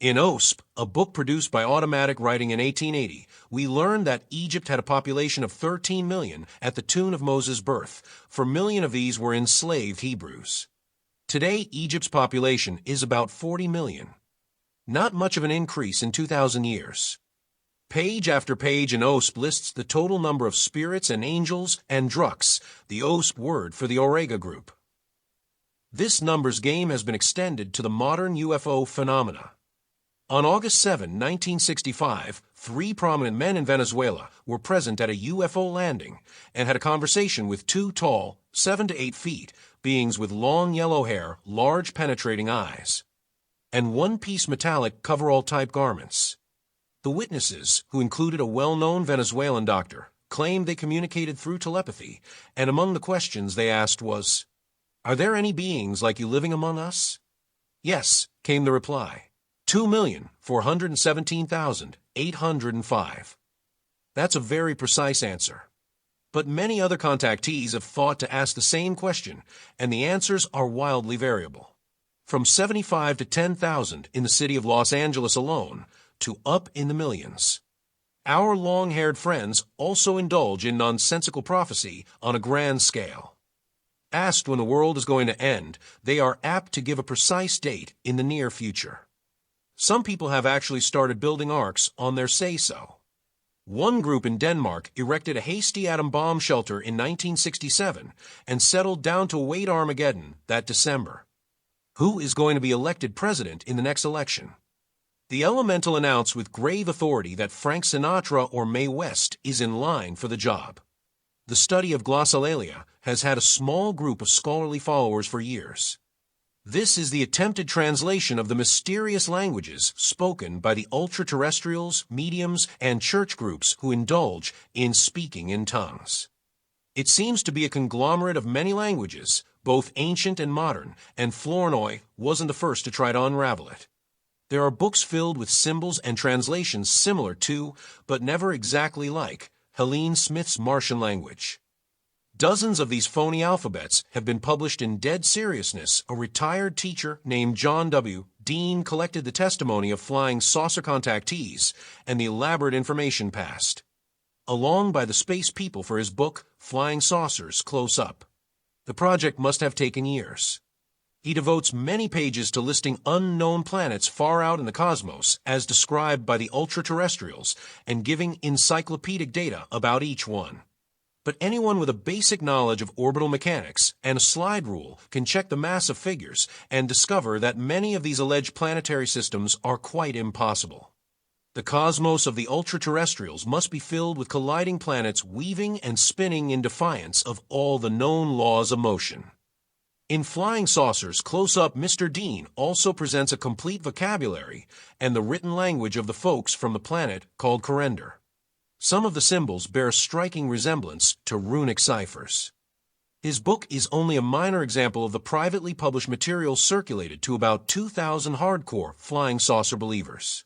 In OSP, a book produced by Automatic Writing in 1880, we learned that Egypt had a population of 13 million at the tune of Moses' birth. 4 million of these were enslaved Hebrews. Today, Egypt's population is about 40 million. Not much of an increase in 2,000 years. Page after page in OSP lists the total number of spirits and angels and druks, the OSP word for the Orega group. This numbers game has been extended to the modern UFO phenomena. On August 7, 1965, 3 prominent men in Venezuela were present at a UFO landing and had a conversation with 2 tall, 7 to 8 feet, beings with long yellow hair, large penetrating eyes, and one-piece metallic coverall-type garments. The witnesses, who included a well-known Venezuelan doctor, claimed they communicated through telepathy, and among the questions they asked was, "Are there any beings like you living among us?" "Yes," came the reply. 2,417,805. That's a very precise answer. But many other contactees have thought to ask the same question, and the answers are wildly variable. From 75 to 10,000 in the city of Los Angeles alone, to up in the millions. Our long-haired friends also indulge in nonsensical prophecy on a grand scale. Asked when the world is going to end, they are apt to give a precise date in the near future. Some people have actually started building arks on their say-so. One group in Denmark erected a hasty atom bomb shelter in 1967 and settled down to await Armageddon that December. Who is going to be elected president in the next election? The elemental announced with grave authority that Frank Sinatra or Mae West is in line for the job. The study of glossolalia has had a small group of scholarly followers for years. This is the attempted translation of the mysterious languages spoken by the ultra-terrestrials, mediums, and church groups who indulge in speaking in tongues. It seems to be a conglomerate of many languages, both ancient and modern, and Flournoy wasn't the first to try to unravel it. There are books filled with symbols and translations similar to, but never exactly like, Helene Smith's Martian language. Dozens of these phony alphabets have been published in dead seriousness. A retired teacher named John W. Dean collected the testimony of flying saucer contactees and the elaborate information passed, along by the space people for his book, Flying Saucers Close Up. The project must have taken years. He devotes many pages to listing unknown planets far out in the cosmos as described by the ultra-terrestrials and giving encyclopedic data about each one. But anyone with a basic knowledge of orbital mechanics and a slide rule can check the mass of figures and discover that many of these alleged planetary systems are quite impossible. The cosmos of the ultra-terrestrials must be filled with colliding planets weaving and spinning in defiance of all the known laws of motion. In Flying Saucers Close Up, Mr. Dean also presents a complete vocabulary and the written language of the folks from the planet called Corrender. Some of the symbols bear a striking resemblance to runic ciphers. His book is only a minor example of the privately published material circulated to about 2,000 hardcore flying saucer believers.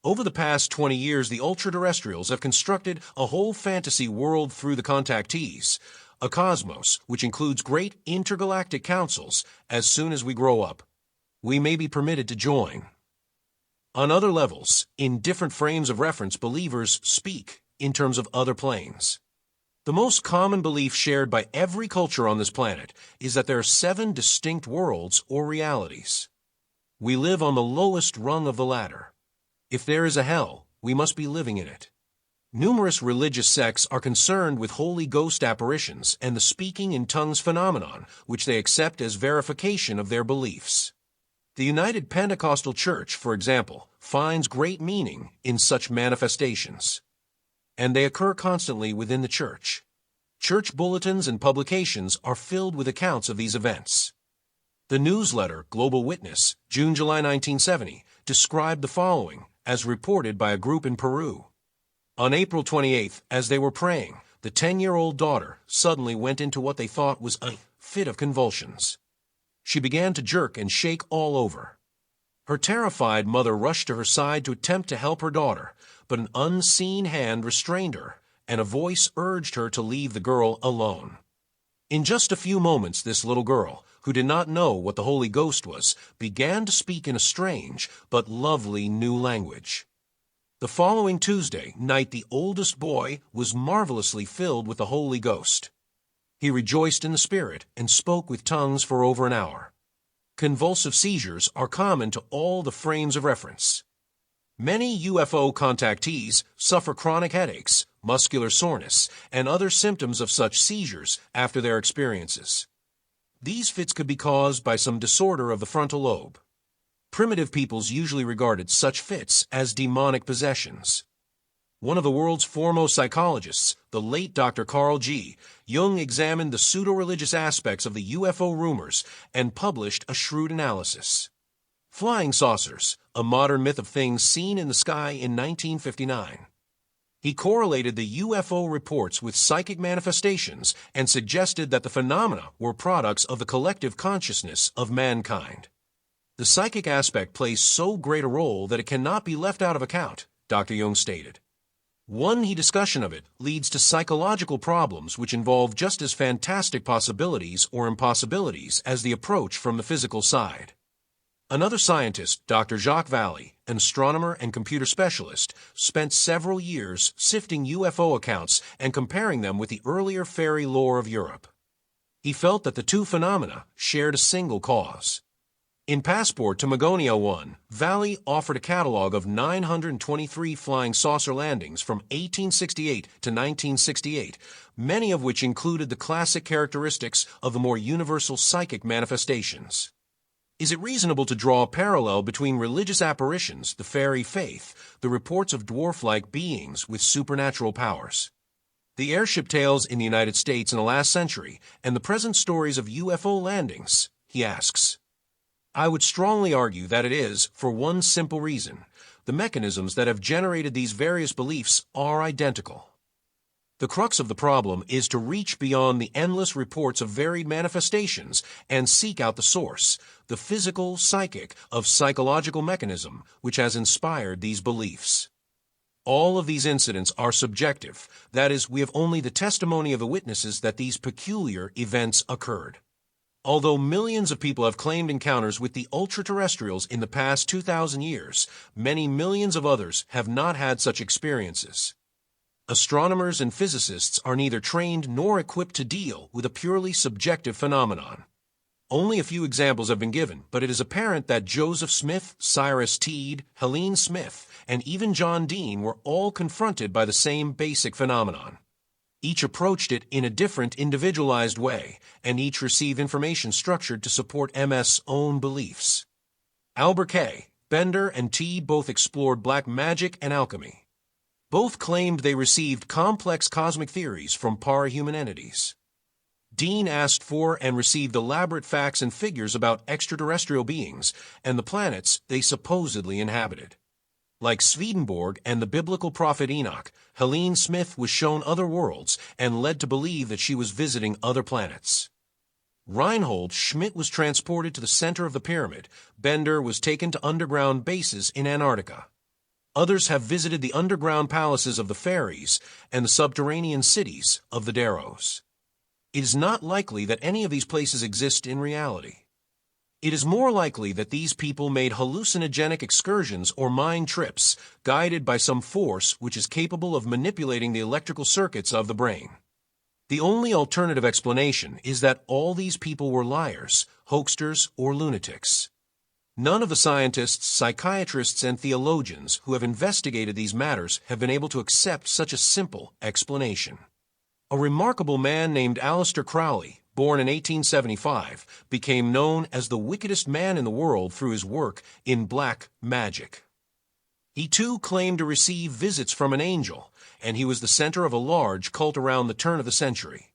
Over the past 20 years, the ultraterrestrials have constructed a whole fantasy world through the contactees, a cosmos which includes great intergalactic councils. As soon as we grow up, we may be permitted to join. On other levels, in different frames of reference, believers speak in terms of other planes. The most common belief shared by every culture on this planet is that there are 7 distinct worlds or realities. We live on the lowest rung of the ladder. If there is a hell, we must be living in it. Numerous religious sects are concerned with Holy Ghost apparitions and the speaking in tongues phenomenon, which they accept as verification of their beliefs. The United Pentecostal Church, for example, finds great meaning in such manifestations, and they occur constantly within the church. Church bulletins and publications are filled with accounts of these events. The newsletter Global Witness, June-July 1970, described the following, as reported by a group in Peru. On April 28th, as they were praying, the 10-year-old daughter suddenly went into what they thought was a fit of convulsions. She began to jerk and shake all over. Her terrified mother rushed to her side to attempt to help her daughter, but an unseen hand restrained her, and a voice urged her to leave the girl alone. In just a few moments, this little girl, who did not know what the Holy Ghost was, began to speak in a strange but lovely new language. The following Tuesday night, the oldest boy was marvelously filled with the Holy Ghost. He rejoiced in the Spirit and spoke with tongues for over an hour. Convulsive seizures are common to all the frames of reference. Many UFO contactees suffer chronic headaches, muscular soreness, and other symptoms of such seizures after their experiences. These fits could be caused by some disorder of the frontal lobe. Primitive peoples usually regarded such fits as demonic possessions. One of the world's foremost psychologists, the late Dr. Carl G. Jung, examined the pseudo-religious aspects of the UFO rumors and published a shrewd analysis. Flying Saucers, a modern myth of things seen in the sky in 1959. He correlated the UFO reports with psychic manifestations and suggested that the phenomena were products of the collective consciousness of mankind. The psychic aspect plays so great a role that it cannot be left out of account, Dr. Jung stated. One discussion of it leads to psychological problems which involve just as fantastic possibilities or impossibilities as the approach from the physical side. Another scientist, Dr. Jacques Vallée, an astronomer and computer specialist, spent several years sifting UFO accounts and comparing them with the earlier fairy lore of Europe. He felt that the two phenomena shared a single cause. In Passport to Magonia 1, Vallée offered a catalog of 923 flying saucer landings from 1868 to 1968, many of which included the classic characteristics of the more universal psychic manifestations. Is it reasonable to draw a parallel between religious apparitions, the fairy faith, the reports of dwarf-like beings with supernatural powers, the airship tales in the United States in the last century, and the present stories of UFO landings? He asks. I would strongly argue that it is, for one simple reason. The mechanisms that have generated these various beliefs are identical. The crux of the problem is to reach beyond the endless reports of varied manifestations and seek out the source, the physical, psychic, of psychological mechanism which has inspired these beliefs. All of these incidents are subjective. That is, we have only the testimony of the witnesses that these peculiar events occurred. Although millions of people have claimed encounters with the ultraterrestrials in the past 2,000 years, many millions of others have not had such experiences. Astronomers and physicists are neither trained nor equipped to deal with a purely subjective phenomenon. Only a few examples have been given, but it is apparent that Joseph Smith, Cyrus Teed, Helene Smith, and even John Dean were all confronted by the same basic phenomenon. Each approached it in a different, individualized way, and each received information structured to support MS' own beliefs. Albuquerque, Bender, and Teed both explored black magic and alchemy. Both claimed they received complex cosmic theories from parahuman entities. Dean asked for and received elaborate facts and figures about extraterrestrial beings and the planets they supposedly inhabited. Like Swedenborg and the biblical prophet Enoch, Helene Smith was shown other worlds and led to believe that she was visiting other planets. Reinhold Schmidt was transported to the center of the pyramid. Bender was taken to underground bases in Antarctica. Others have visited the underground palaces of the fairies and the subterranean cities of the Darrows. It is not likely that any of these places exist in reality. It is more likely that these people made hallucinogenic excursions or mind trips, guided by some force which is capable of manipulating the electrical circuits of the brain. The only alternative explanation is that all these people were liars, hoaxers, or lunatics. None of the scientists, psychiatrists, and theologians who have investigated these matters have been able to accept such a simple explanation. A remarkable man named Aleister Crowley, born in 1875, became known as the wickedest man in the world through his work in black magic. He too claimed to receive visits from an angel, and he was the center of a large cult around the turn of the century.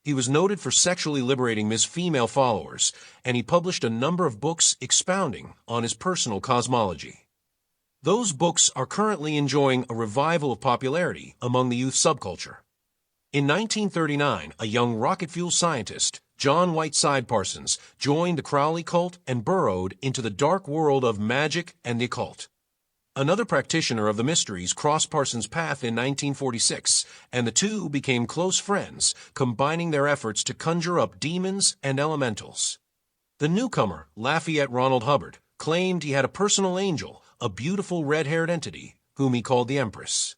He was noted for sexually liberating his female followers, and he published a number of books expounding on his personal cosmology. Those books are currently enjoying a revival of popularity among the youth subculture. In 1939, a young rocket fuel scientist, John Whiteside Parsons, joined the Crowley cult and burrowed into the dark world of magic and the occult. Another practitioner of the mysteries crossed Parsons' path in 1946, and the two became close friends, combining their efforts to conjure up demons and elementals. The newcomer, Lafayette Ronald Hubbard, claimed he had a personal angel, a beautiful red-haired entity, whom he called the Empress.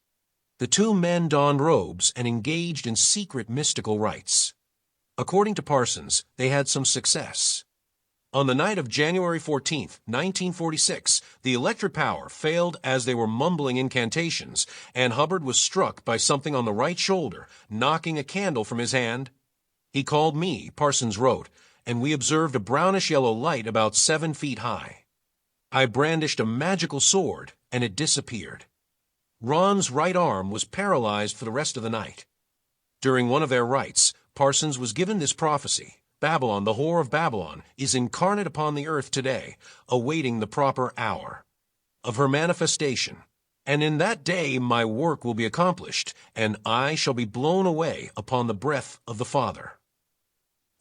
The two men donned robes and engaged in secret mystical rites. According to Parsons, they had some success. On the night of January 14, 1946, the electric power failed as they were mumbling incantations, and Hubbard was struck by something on the right shoulder, knocking a candle from his hand. He called me, Parsons wrote, and we observed a brownish-yellow light about 7 feet high. I brandished a magical sword, and it disappeared. Ron's right arm was paralyzed for the rest of the night. During one of their rites, Parsons was given this prophecy: Babylon, the whore of Babylon, is incarnate upon the earth today, awaiting the proper hour of her manifestation. And in that day my work will be accomplished, and I shall be blown away upon the breath of the Father.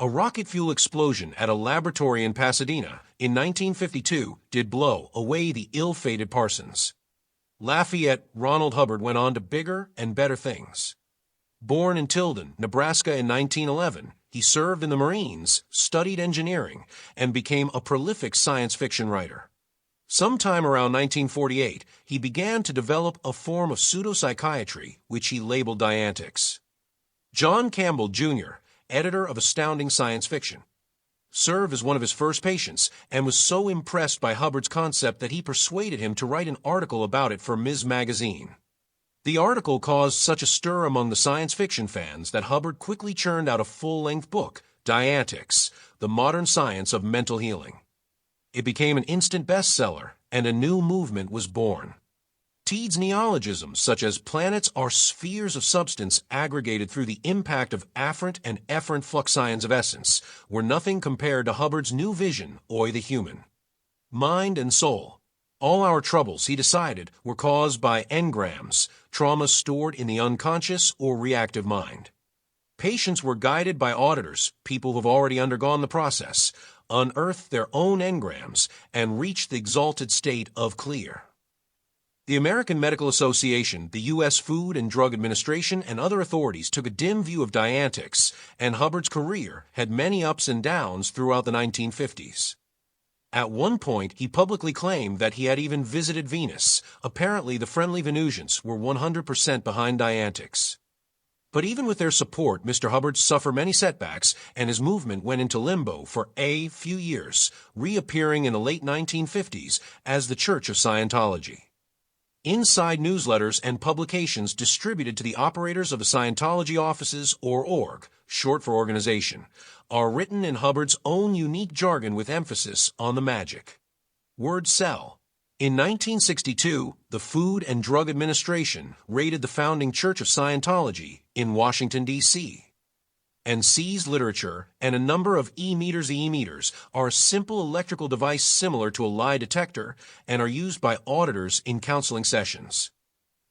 A rocket fuel explosion at a laboratory in Pasadena in 1952 did blow away the ill-fated Parsons. Lafayette Ronald Hubbard went on to bigger and better things. Born in Tilden, Nebraska in 1911, he served in the Marines, studied engineering, and became a prolific science fiction writer. Sometime around 1948, he began to develop a form of pseudopsychiatry, which he labeled Dianetics. John Campbell, Jr., editor of Astounding Science Fiction, served as one of his first patients and was so impressed by Hubbard's concept that he persuaded him to write an article about it for Ms. Magazine. The article caused such a stir among the science fiction fans that Hubbard quickly churned out a full-length book, Dianetics, The Modern Science of Mental Healing. It became an instant bestseller, and a new movement was born. Teed's neologisms, such as planets are spheres of substance aggregated through the impact of afferent and efferent fluxions of essence, were nothing compared to Hubbard's new vision, Oi the Human. Mind and soul. All our troubles, he decided, were caused by engrams, traumas stored in the unconscious or reactive mind. Patients were guided by auditors, people who have already undergone the process, unearthed their own engrams, and reached the exalted state of clear. The American Medical Association, the U.S. Food and Drug Administration, and other authorities took a dim view of Dianetics, and Hubbard's career had many ups and downs throughout the 1950s. At one point, he publicly claimed that he had even visited Venus. Apparently, the friendly Venusians were 100% behind Dianetics. But even with their support, Mr. Hubbard suffered many setbacks, and his movement went into limbo for a few years, reappearing in the late 1950s as the Church of Scientology. Inside newsletters and publications distributed to the operators of the Scientology offices, or org, short for organization, are written in Hubbard's own unique jargon with emphasis on the magic. Word sell. In 1962, the Food and Drug Administration raided the founding Church of Scientology in Washington, D.C. and sees literature, and a number of e-meters. E-meters are a simple electrical device similar to a lie detector and are used by auditors in counseling sessions.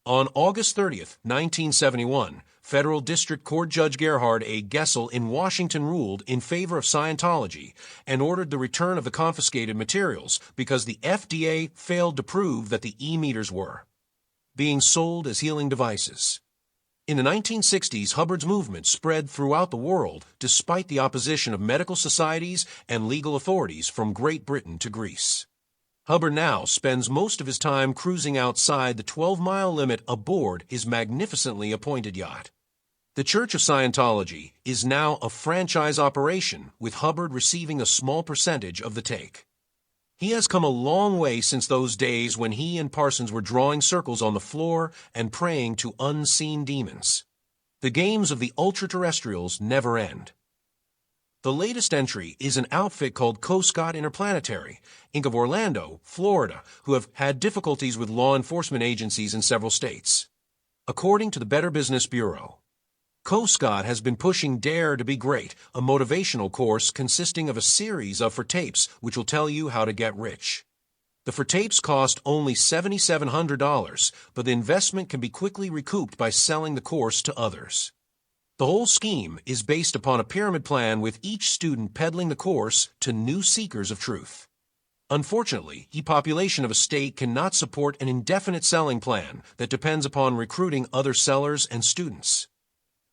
On August 30th, 1971, Federal District Court Judge Gerhard A. Gessel in Washington ruled in favor of Scientology and ordered the return of the confiscated materials because the FDA failed to prove that the e-meters were being sold as healing devices. In the 1960s, Hubbard's movement spread throughout the world despite the opposition of medical societies and legal authorities from Great Britain to Greece. Hubbard now spends most of his time cruising outside the 12-mile limit aboard his magnificently appointed yacht. The Church of Scientology is now a franchise operation, with Hubbard receiving a small percentage of the take. He has come a long way since those days when he and Parsons were drawing circles on the floor and praying to unseen demons. The games of the ultra-terrestrials never end. The latest entry is an outfit called Coast Guard Interplanetary, Inc. of Orlando, Florida, who have had difficulties with law enforcement agencies in several states. According to the Better Business Bureau, Coast Guard has been pushing Dare to be Great, a motivational course consisting of a series of for-tapes which will tell you how to get rich. The for-tapes cost only $7,700, but the investment can be quickly recouped by selling the course to others. The whole scheme is based upon a pyramid plan with each student peddling the course to new seekers of truth. Unfortunately, the population of a state cannot support an indefinite selling plan that depends upon recruiting other sellers and students.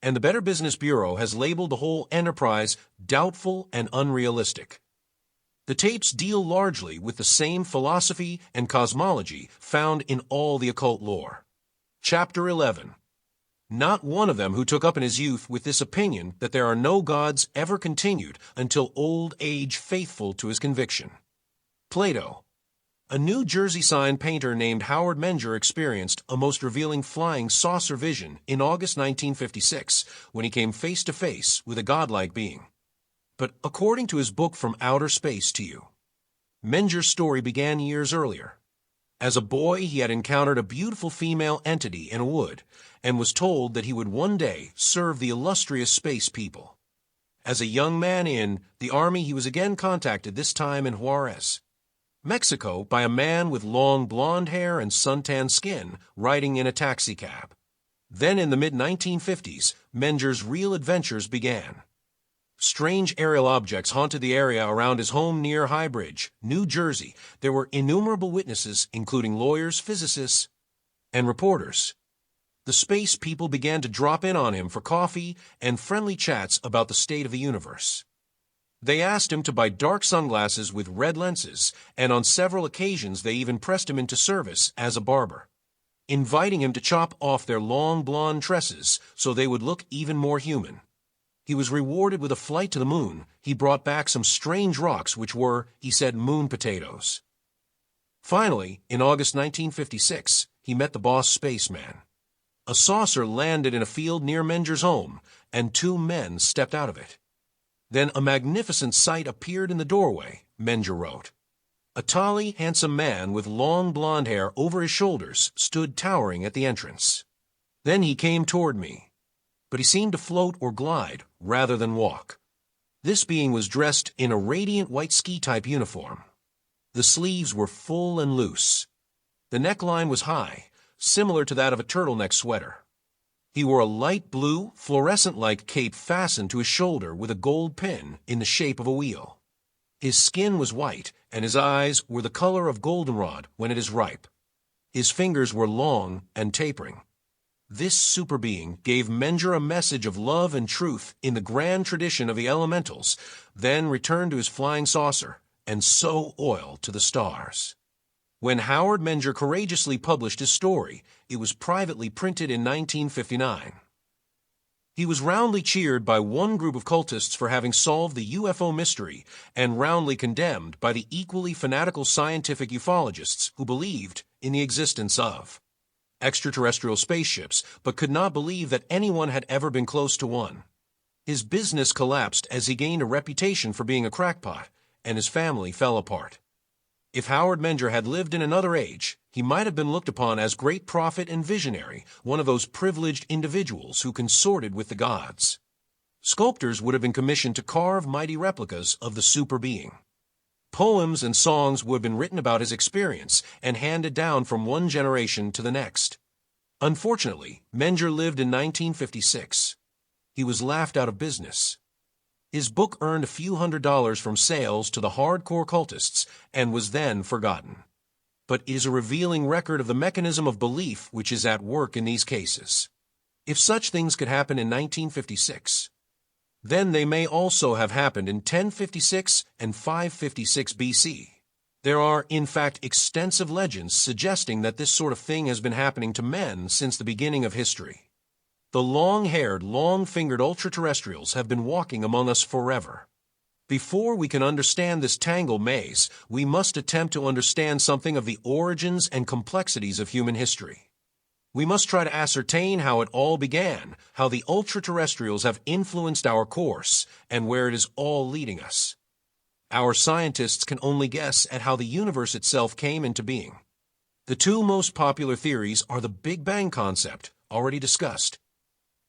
And the Better Business Bureau has labeled the whole enterprise doubtful and unrealistic. The tapes deal largely with the same philosophy and cosmology found in all the occult lore. Chapter 11. Not one of them who took up in his youth with this opinion that there are no gods ever continued until old age faithful to his conviction. Plato. A New Jersey sign painter named Howard Menger experienced a most revealing flying saucer vision in August 1956 when he came face to face with a godlike being. But according to his book From Outer Space to You, Menger's story began years earlier. As a boy, he had encountered a beautiful female entity in a wood and was told that he would one day serve the illustrious space people. As a young man in the Army, he was again contacted, this time in Juarez, Mexico, by a man with long blonde hair and suntanned skin riding in a taxicab. Then in the mid-1950s, Menger's real adventures began. Strange aerial objects haunted the area around his home near High Bridge, New Jersey. There were innumerable witnesses, including lawyers, physicists, and reporters. The space people began to drop in on him for coffee and friendly chats about the state of the universe. They asked him to buy dark sunglasses with red lenses, and on several occasions they even pressed him into service as a barber, inviting him to chop off their long blonde tresses so they would look even more human. He was rewarded with a flight to the moon. He brought back some strange rocks which were, he said, moon potatoes. Finally, in August 1956, he met the boss spaceman. A saucer landed in a field near Menger's home, and two men stepped out of it. Then a magnificent sight appeared in the doorway, Menger wrote. A tall, handsome man with long blonde hair over his shoulders stood towering at the entrance. Then he came toward me, but he seemed to float or glide rather than walk. This being was dressed in a radiant white ski-type uniform. The sleeves were full and loose. The neckline was high, similar to that of a turtleneck sweater. He wore a light blue, fluorescent-like cape fastened to his shoulder with a gold pin in the shape of a wheel. His skin was white, and his eyes were the color of goldenrod when it is ripe. His fingers were long and tapering. This super being gave Menger a message of love and truth in the grand tradition of the elementals, then returned to his flying saucer and sow oil to the stars. When Howard Menger courageously published his story, it was privately printed in 1959. He was roundly cheered by one group of cultists for having solved the UFO mystery and roundly condemned by the equally fanatical scientific ufologists who believed in the existence of extraterrestrial spaceships, but could not believe that anyone had ever been close to one. His business collapsed as he gained a reputation for being a crackpot, and his family fell apart. If Howard Menger had lived in another age, he might have been looked upon as great prophet and visionary, one of those privileged individuals who consorted with the gods. Sculptors would have been commissioned to carve mighty replicas of the super being. Poems and songs would have been written about his experience and handed down from one generation to the next. Unfortunately, Menger lived in 1956. He was laughed out of business. His book earned a few $100s from sales to the hardcore cultists and was then forgotten. But it is a revealing record of the mechanism of belief which is at work in these cases. If such things could happen in 1956, then they may also have happened in 1056 and 556 BC. There are, in fact, extensive legends suggesting that this sort of thing has been happening to men since the beginning of history. The long-haired, long-fingered ultra-terrestrials have been walking among us forever. Before we can understand this tangled maze, we must attempt to understand something of the origins and complexities of human history. We must try to ascertain how it all began, how the ultra-terrestrials have influenced our course, and where it is all leading us. Our scientists can only guess at how the universe itself came into being. The two most popular theories are the Big Bang concept, already discussed,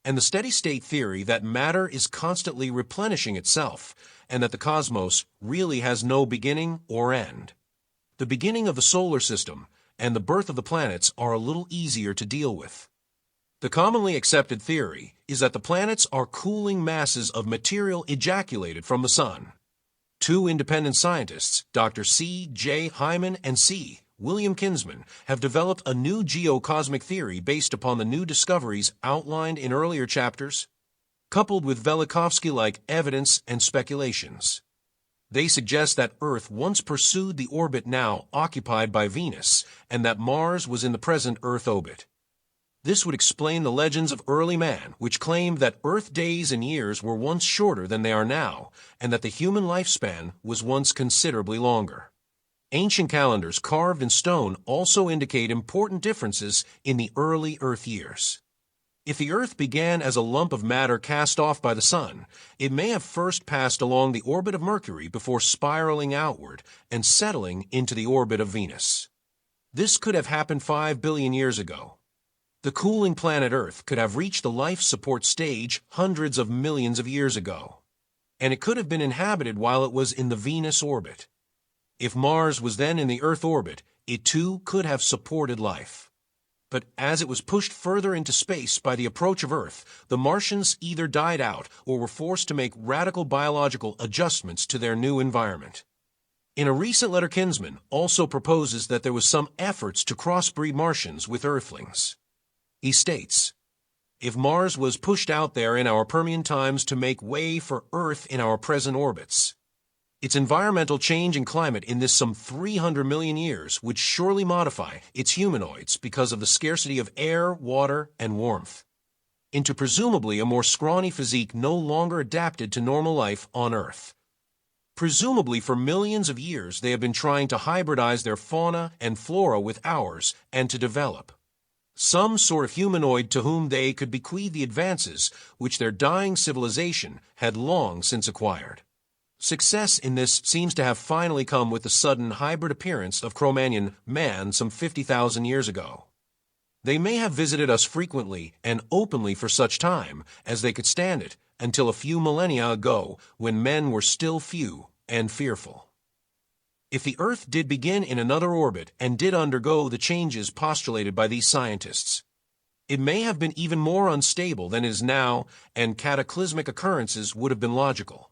and the steady-state theory that matter is constantly replenishing itself, and that the cosmos really has no beginning or end. The beginning of the solar system and the birth of the planets are a little easier to deal with. The commonly accepted theory is that the planets are cooling masses of material ejaculated from the sun. Two independent scientists, Dr. C. J. Hyman and C. William Kinsman, have developed a new geocosmic theory based upon the new discoveries outlined in earlier chapters, coupled with Velikovsky-like evidence and speculations. They suggest that Earth once pursued the orbit now occupied by Venus, and that Mars was in the present Earth orbit. This would explain the legends of early man, which claimed that Earth days and years were once shorter than they are now, and that the human lifespan was once considerably longer. Ancient calendars carved in stone also indicate important differences in the early Earth years. If the Earth began as a lump of matter cast off by the sun, it may have first passed along the orbit of Mercury before spiraling outward and settling into the orbit of Venus. This could have happened 5 billion years ago. The cooling planet Earth could have reached the life support stage hundreds of millions of years ago, and it could have been inhabited while it was in the Venus orbit. If Mars was then in the Earth orbit, it too could have supported life. But as it was pushed further into space by the approach of Earth, the Martians either died out or were forced to make radical biological adjustments to their new environment. In a recent letter, Kinsman also proposes that there was some efforts to crossbreed Martians with Earthlings. He states, "If Mars was pushed out there in our Permian times to make way for Earth in our present orbits, its environmental change and climate in this some 300 million years would surely modify its humanoids because of the scarcity of air, water, and warmth, into presumably a more scrawny physique no longer adapted to normal life on Earth. Presumably for millions of years they have been trying to hybridize their fauna and flora with ours and to develop some sort of humanoid to whom they could bequeath the advances which their dying civilization had long since acquired. Success in this seems to have finally come with the sudden hybrid appearance of Cro-Magnon man some 50,000 years ago. They may have visited us frequently and openly for such time as they could stand it until a few millennia ago when men were still few and fearful. If the Earth did begin in another orbit and did undergo the changes postulated by these scientists, it may have been even more unstable than it is now, and cataclysmic occurrences would have been logical.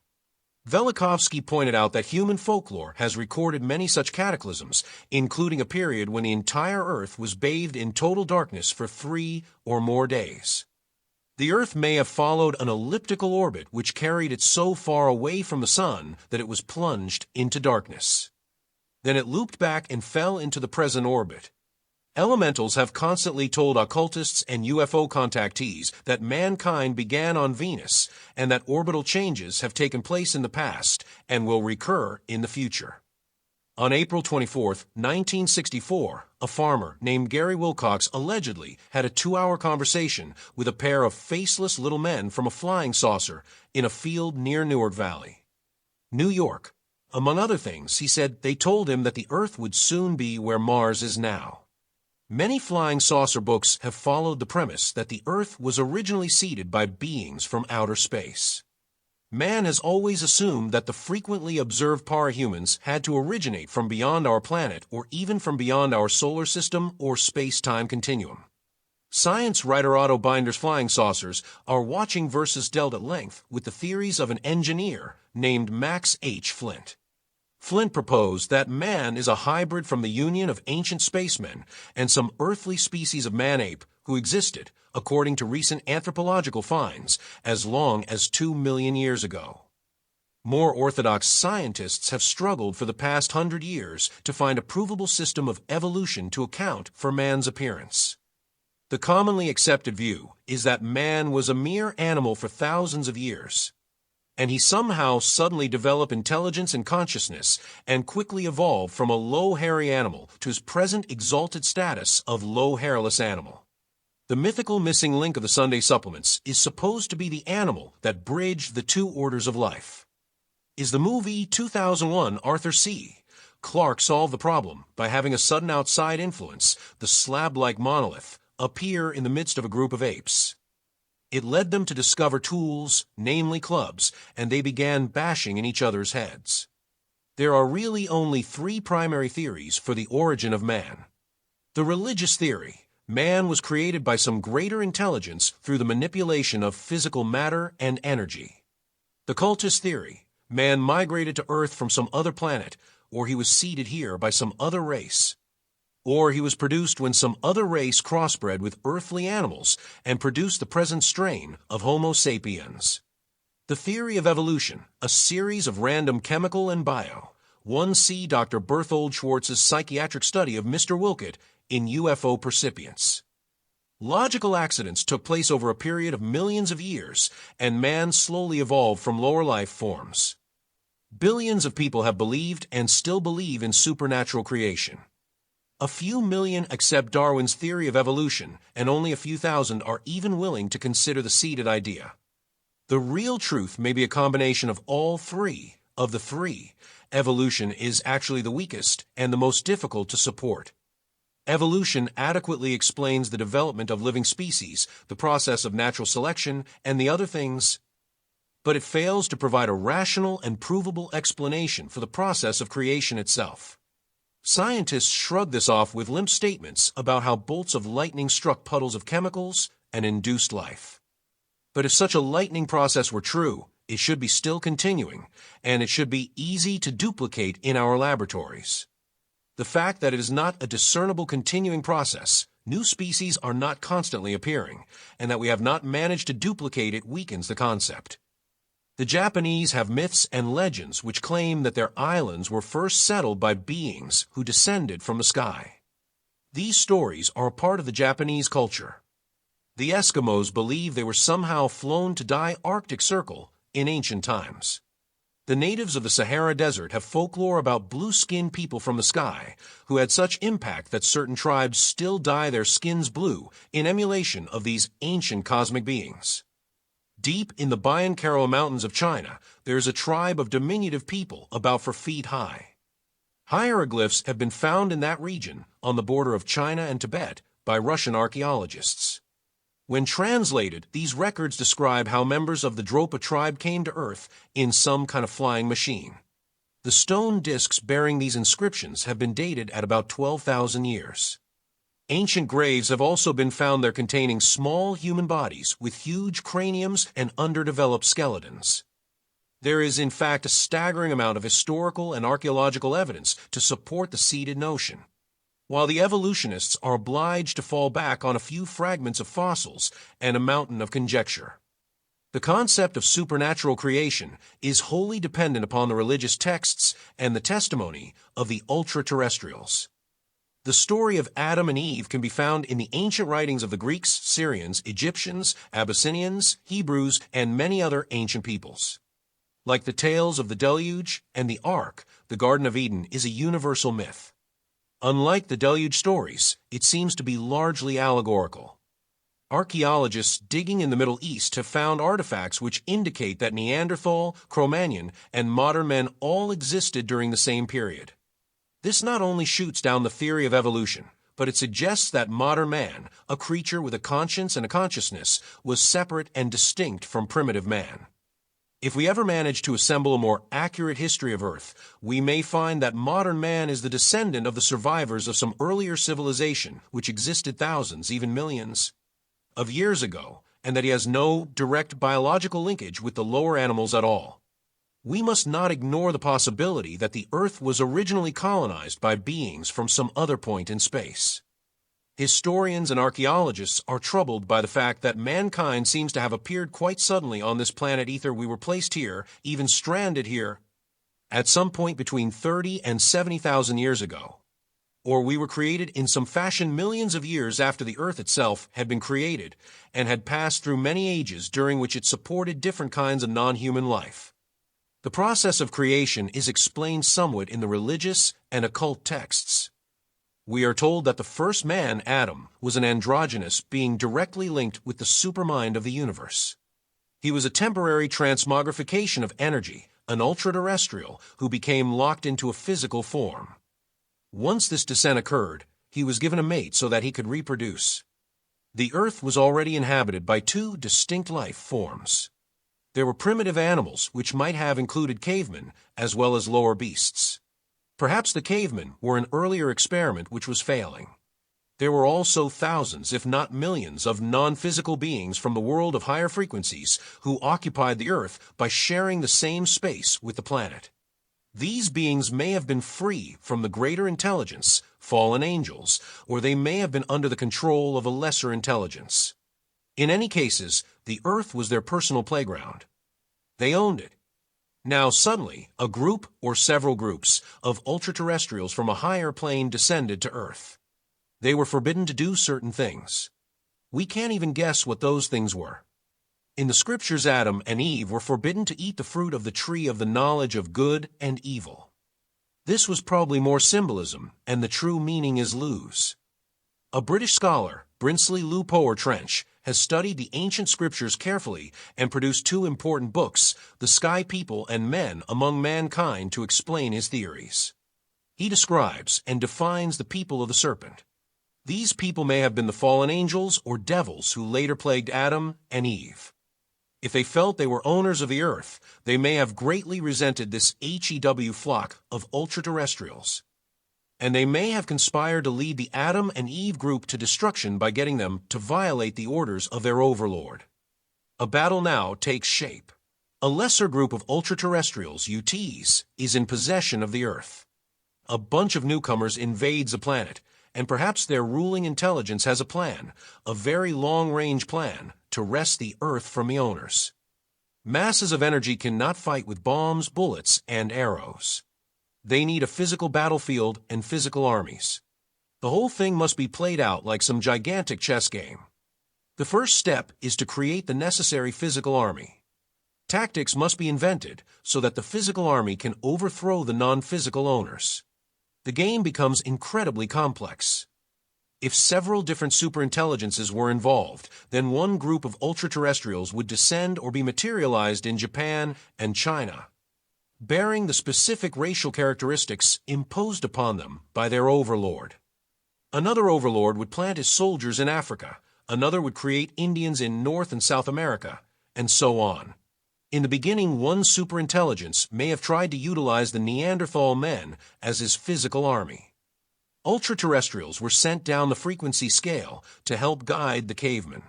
Velikovsky pointed out that human folklore has recorded many such cataclysms, including a period when the entire Earth was bathed in total darkness for 3 or more days. The Earth may have followed an elliptical orbit which carried it so far away from the sun that it was plunged into darkness. Then it looped back and fell into the present orbit. Elementals have constantly told occultists and UFO contactees that mankind began on Venus and that orbital changes have taken place in the past and will recur in the future. On April 24, 1964, a farmer named Gary Wilcox allegedly had a 2-hour conversation with a pair of faceless little men from a flying saucer in a field near Newark Valley, New York. Among other things, he said they told him that the Earth would soon be where Mars is now. Many flying saucer books have followed the premise that the Earth was originally seeded by beings from outer space. Man has always assumed that the frequently observed parahumans had to originate from beyond our planet or even from beyond our solar system or space-time continuum. Science writer Otto Binder's flying saucers are watching versus dealt at length with the theories of an engineer named Max H. Flint. Flint proposed that man is a hybrid from the union of ancient spacemen and some earthly species of man-ape who existed, according to recent anthropological finds, as long as 2 million years ago. More orthodox scientists have struggled for the past 100 years to find a provable system of evolution to account for man's appearance. The commonly accepted view is that man was a mere animal for thousands of years, and he somehow suddenly developed intelligence and consciousness and quickly evolved from a low hairy animal to his present exalted status of low hairless animal. The mythical missing link of the Sunday supplements is supposed to be the animal that bridged the two orders of life. Is the movie 2001 Arthur C. Clarke solved the problem by having a sudden outside influence, the slab-like monolith, appear in the midst of a group of apes. It led them to discover tools, namely clubs, and they began bashing in each other's heads. There are really only 3 primary theories for the origin of man. The religious theory: man was created by some greater intelligence through the manipulation of physical matter and energy. The cultist theory: man migrated to Earth from some other planet, or he was seeded here by some other race. Or he was produced when some other race crossbred with earthly animals and produced the present strain of Homo sapiens. The theory of evolution, a series of random chemical and bio. 1 see Dr. Berthold Schwartz's psychiatric study of Mr. Wilkett in UFO percipients. Logical accidents took place over a period of millions of years, and man slowly evolved from lower life forms. Billions of people have believed and still believe in supernatural creation. A few million accept Darwin's theory of evolution, and only a few thousand are even willing to consider the seeded idea. The real truth may be a combination of all 3. Of the 3, evolution is actually the weakest and the most difficult to support. Evolution adequately explains the development of living species, the process of natural selection, and the other things, but it fails to provide a rational and provable explanation for the process of creation itself. Scientists shrug this off with limp statements about how bolts of lightning struck puddles of chemicals and induced life. But if such a lightning process were true, it should be still continuing, and it should be easy to duplicate in our laboratories. The fact that it is not a discernible continuing process, new species are not constantly appearing, and that we have not managed to duplicate it weakens the concept. The Japanese have myths and legends which claim that their islands were first settled by beings who descended from the sky. These stories are a part of the Japanese culture. The Eskimos believe they were somehow flown to die Arctic Circle in ancient times. The natives of the Sahara Desert have folklore about blue-skinned people from the sky who had such impact that certain tribes still dye their skins blue in emulation of these ancient cosmic beings. Deep in the Bian-Karo Mountains of China, there is a tribe of diminutive people about 4 feet high. Hieroglyphs have been found in that region, on the border of China and Tibet, by Russian archaeologists. When translated, these records describe how members of the Dropa tribe came to Earth in some kind of flying machine. The stone discs bearing these inscriptions have been dated at about 12,000 years. Ancient graves have also been found there containing small human bodies with huge craniums and underdeveloped skeletons. There is, in fact, a staggering amount of historical and archaeological evidence to support the seeded notion. While the evolutionists are obliged to fall back on a few fragments of fossils and a mountain of conjecture. The concept of supernatural creation is wholly dependent upon the religious texts and the testimony of the ultra-terrestrials. The story of Adam and Eve can be found in the ancient writings of the Greeks, Syrians, Egyptians, Abyssinians, Hebrews, and many other ancient peoples. Like the tales of the Deluge and the Ark, the Garden of Eden is a universal myth. Unlike the Deluge stories, it seems to be largely allegorical. Archaeologists digging in the Middle East have found artifacts which indicate that Neanderthal, Cro-Magnon, and modern men all existed during the same period. This not only shoots down the theory of evolution, but it suggests that modern man, a creature with a conscience and a consciousness, was separate and distinct from primitive man. If we ever manage to assemble a more accurate history of Earth, we may find that modern man is the descendant of the survivors of some earlier civilization which existed thousands, even millions, of years ago, and that he has no direct biological linkage with the lower animals at all. We must not ignore the possibility that the Earth was originally colonized by beings from some other point in space. Historians and archaeologists are troubled by the fact that mankind seems to have appeared quite suddenly on this planet. Either we were placed here, even stranded here, at some point between 30 and 70,000 years ago, or we were created in some fashion millions of years after the Earth itself had been created and had passed through many ages during which it supported different kinds of non-human life. The process of creation is explained somewhat in the religious and occult texts. We are told that the first man, Adam, was an androgynous being directly linked with the supermind of the universe. He was a temporary transmogrification of energy, an ultra-terrestrial who became locked into a physical form. Once this descent occurred, he was given a mate so that he could reproduce. The Earth was already inhabited by two distinct life forms. There were primitive animals, which might have included cavemen, as well as lower beasts. Perhaps the cavemen were an earlier experiment which was failing. There were also thousands, if not millions, of non-physical beings from the world of higher frequencies who occupied the Earth by sharing the same space with the planet. These beings may have been free from the greater intelligence, fallen angels, or they may have been under the control of a lesser intelligence. In any cases, the Earth was their personal playground. They owned it. Now suddenly, a group or several groups of ultra-terrestrials from a higher plane descended to Earth. They were forbidden to do certain things. We can't even guess what those things were. In the scriptures, Adam and Eve were forbidden to eat the fruit of the tree of the knowledge of good and evil. This was probably more symbolism, and the true meaning is lose. A British scholar, Brinsley Lou Power Trench, has studied the ancient scriptures carefully and produced two important books, The Sky People and Men Among Mankind, to explain his theories. He describes and defines the people of the serpent. These people may have been the fallen angels or devils who later plagued Adam and Eve. If they felt they were owners of the Earth, they may have greatly resented this HEW flock of ultra-terrestrials. And they may have conspired to lead the Adam and Eve group to destruction by getting them to violate the orders of their overlord. A battle now takes shape. A lesser group of ultra-terrestrials, UTs, is in possession of the Earth. A bunch of newcomers invades the planet, and perhaps their ruling intelligence has a plan, a very long-range plan, to wrest the Earth from the owners. Masses of energy cannot fight with bombs, bullets, and arrows. They need a physical battlefield and physical armies. The whole thing must be played out like some gigantic chess game. The first step is to create the necessary physical army. Tactics must be invented so that the physical army can overthrow the non-physical owners. The game becomes incredibly complex. If several different superintelligences were involved, then one group of ultra-terrestrials would descend or be materialized in Japan and China, bearing the specific racial characteristics imposed upon them by their overlord. Another overlord would plant his soldiers in Africa, another would create Indians in North and South America, and so on. In the beginning, one superintelligence may have tried to utilize the Neanderthal men as his physical army. Ultra-terrestrials were sent down the frequency scale to help guide the cavemen.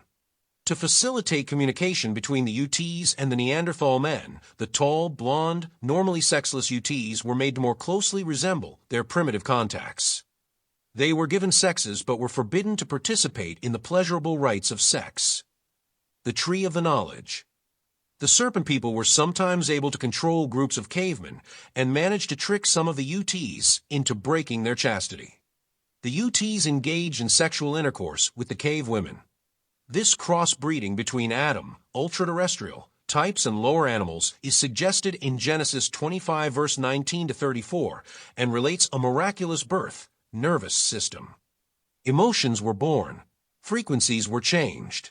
To facilitate communication between the UTs and the Neanderthal men, the tall, blonde, normally sexless UTs were made to more closely resemble their primitive contacts. They were given sexes but were forbidden to participate in the pleasurable rites of sex. The Tree of the Knowledge. The serpent people were sometimes able to control groups of cavemen and managed to trick some of the UTs into breaking their chastity. The UTs engaged in sexual intercourse with the cave women. This cross-breeding between Adam, ultra-terrestrial, types and lower animals is suggested in Genesis 25 verse 19 to 34 and relates a miraculous birth, nervous system. Emotions were born. Frequencies were changed.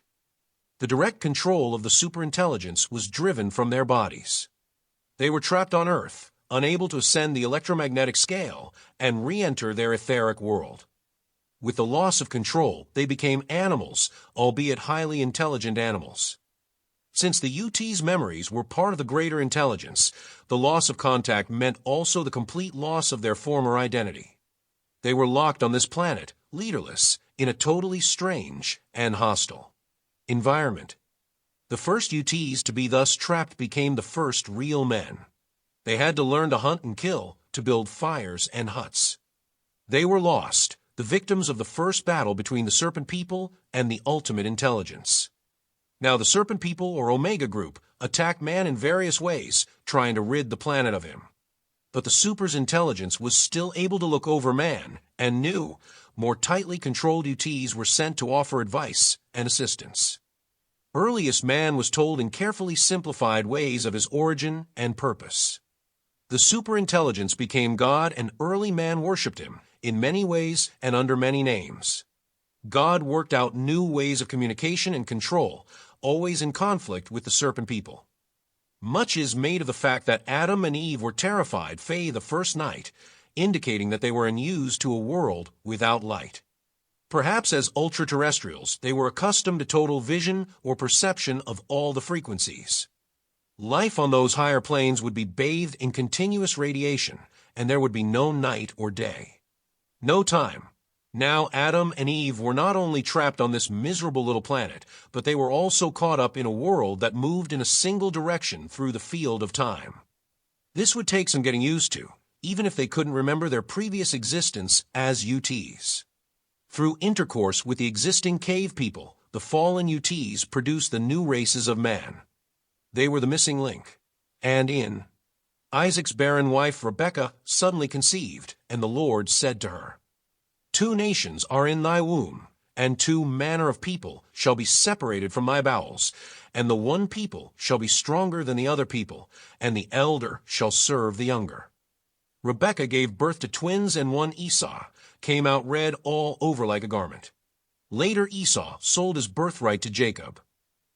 The direct control of the superintelligence was driven from their bodies. They were trapped on Earth, unable to ascend the electromagnetic scale and re-enter their etheric world. With the loss of control, they became animals, albeit highly intelligent animals. Since the UT's memories were part of the greater intelligence, the loss of contact meant also the complete loss of their former identity. They were locked on this planet, leaderless, in a totally strange and hostile environment. The first UTs to be thus trapped became the first real men. They had to learn to hunt and kill, to build fires and huts. They were lost, the victims of the first battle between the Serpent People and the ultimate intelligence. Now the Serpent People, or Omega Group, attacked man in various ways, trying to rid the planet of him. But the Super's intelligence was still able to look over man, and new, more tightly controlled UTs were sent to offer advice and assistance. Earliest man was told in carefully simplified ways of his origin and purpose. The superintelligence became God, and early man worshipped him, in many ways and under many names. God worked out new ways of communication and control, always in conflict with the Serpent People. Much is made of the fact that Adam and Eve were terrified the first night, indicating that they were unused to a world without light. Perhaps as ultra-terrestrials, they were accustomed to total vision or perception of all the frequencies. Life on those higher planes would be bathed in continuous radiation, and there would be no night or day. No time. Now Adam and Eve were not only trapped on this miserable little planet, but they were also caught up in a world that moved in a single direction through the field of time. This would take some getting used to, even if they couldn't remember their previous existence as UTs. Through intercourse with the existing cave people, the fallen UTs produced the new races of man. They were the missing link. And in Isaac's barren wife Rebekah suddenly conceived, and the Lord said to her, "Two nations are in thy womb, and two manner of people shall be separated from thy bowels, and the one people shall be stronger than the other people, and the elder shall serve the younger." Rebekah gave birth to twins, and one Esau came out red all over like a garment. Later Esau sold his birthright to Jacob.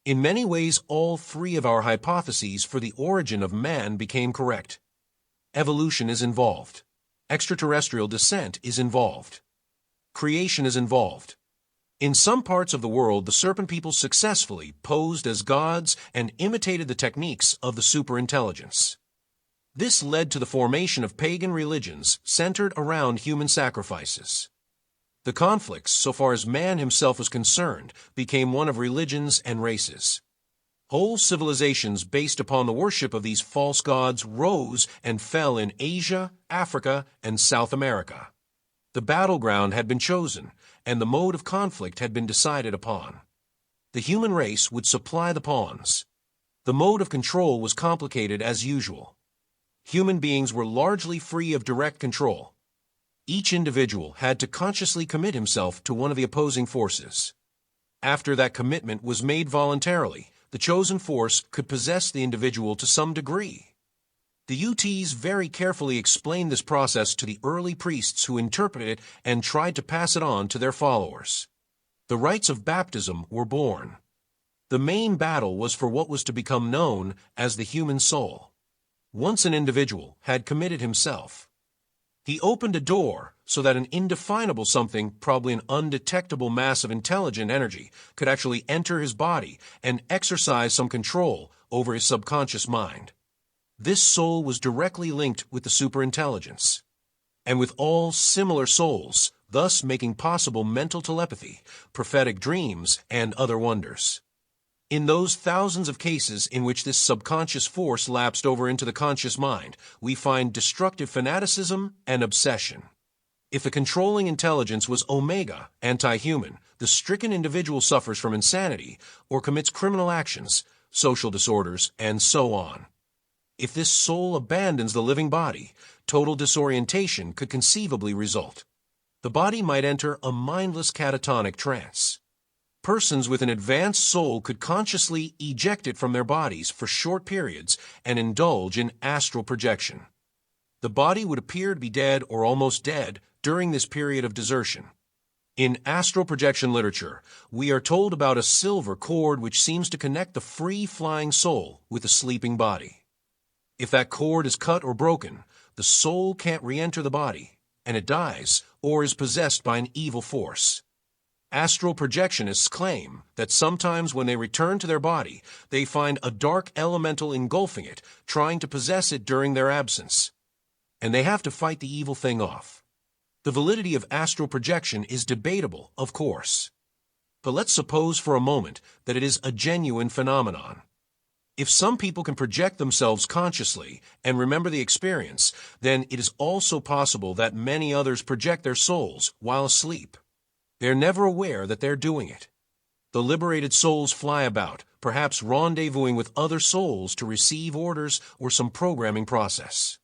In many ways, all three of our hypotheses for the origin of man became correct. Evolution is involved. Extraterrestrial descent is involved. Creation is involved. In some parts of the world, the Serpent People successfully posed as gods and imitated the techniques of the superintelligence. This led to the formation of pagan religions centered around human sacrifices. The conflicts, so far as man himself was concerned, became one of religions and races. Whole civilizations based upon the worship of these false gods rose and fell in Asia, Africa, and South America. The battleground had been chosen, and the mode of conflict had been decided upon. The human race would supply the pawns. The mode of control was complicated as usual. Human beings were largely free of direct control. Each individual had to consciously commit himself to one of the opposing forces. After that commitment was made voluntarily, the chosen force could possess the individual to some degree. The UTs very carefully explained this process to the early priests who interpreted it and tried to pass it on to their followers. The rites of baptism were born. The main battle was for what was to become known as the human soul. Once an individual had committed himself, he opened a door so that an indefinable something, probably an undetectable mass of intelligent energy, could actually enter his body and exercise some control over his subconscious mind. This soul was directly linked with the superintelligence, and with all similar souls, thus making possible mental telepathy, prophetic dreams, and other wonders. In those thousands of cases in which this subconscious force lapsed over into the conscious mind, we find destructive fanaticism and obsession. If the controlling intelligence was omega, anti-human, the stricken individual suffers from insanity or commits criminal actions, social disorders, and so on. If this soul abandons the living body, total disorientation could conceivably result. The body might enter a mindless catatonic trance. Persons with an advanced soul could consciously eject it from their bodies for short periods and indulge in astral projection. The body would appear to be dead or almost dead during this period of desertion. In astral projection literature, we are told about a silver cord which seems to connect the free-flying soul with the sleeping body. If that cord is cut or broken, the soul can't re-enter the body, and it dies or is possessed by an evil force. Astral projectionists claim that sometimes when they return to their body, they find a dark elemental engulfing it, trying to possess it during their absence. And they have to fight the evil thing off. The validity of astral projection is debatable, of course. But let's suppose for a moment that it is a genuine phenomenon. If some people can project themselves consciously and remember the experience, then it is also possible that many others project their souls while asleep. They're never aware that they're doing it. The liberated souls fly about, perhaps rendezvousing with other souls to receive orders or some programming process.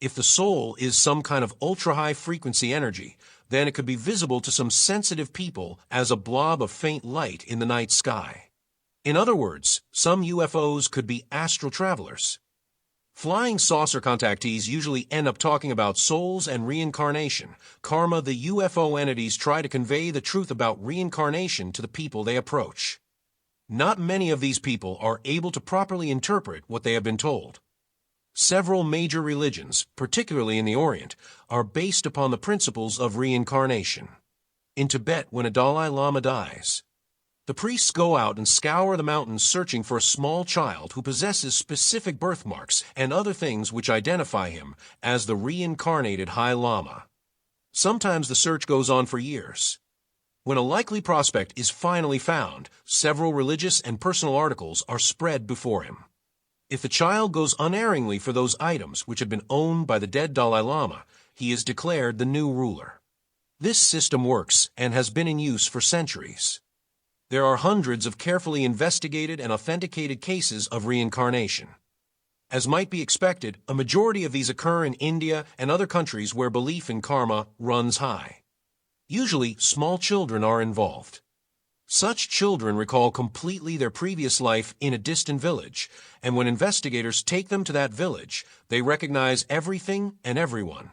If the soul is some kind of ultra-high frequency energy, then it could be visible to some sensitive people as a blob of faint light in the night sky. In other words, some UFOs could be astral travelers. Flying saucer contactees usually end up talking about souls and reincarnation. Karma, the UFO entities try to convey the truth about reincarnation to the people they approach. Not many of these people are able to properly interpret what they have been told. Several major religions, particularly in the Orient, are based upon the principles of reincarnation. In Tibet, when a Dalai Lama dies, the priests go out and scour the mountains searching for a small child who possesses specific birthmarks and other things which identify him as the reincarnated High Lama. Sometimes the search goes on for years. When a likely prospect is finally found, several religious and personal articles are spread before him. If the child goes unerringly for those items which have been owned by the dead Dalai Lama, he is declared the new ruler. This system works and has been in use for centuries. There are hundreds of carefully investigated and authenticated cases of reincarnation. As might be expected, a majority of these occur in India and other countries where belief in karma runs high. Usually, small children are involved. Such children recall completely their previous life in a distant village, and when investigators take them to that village, they recognize everything and everyone,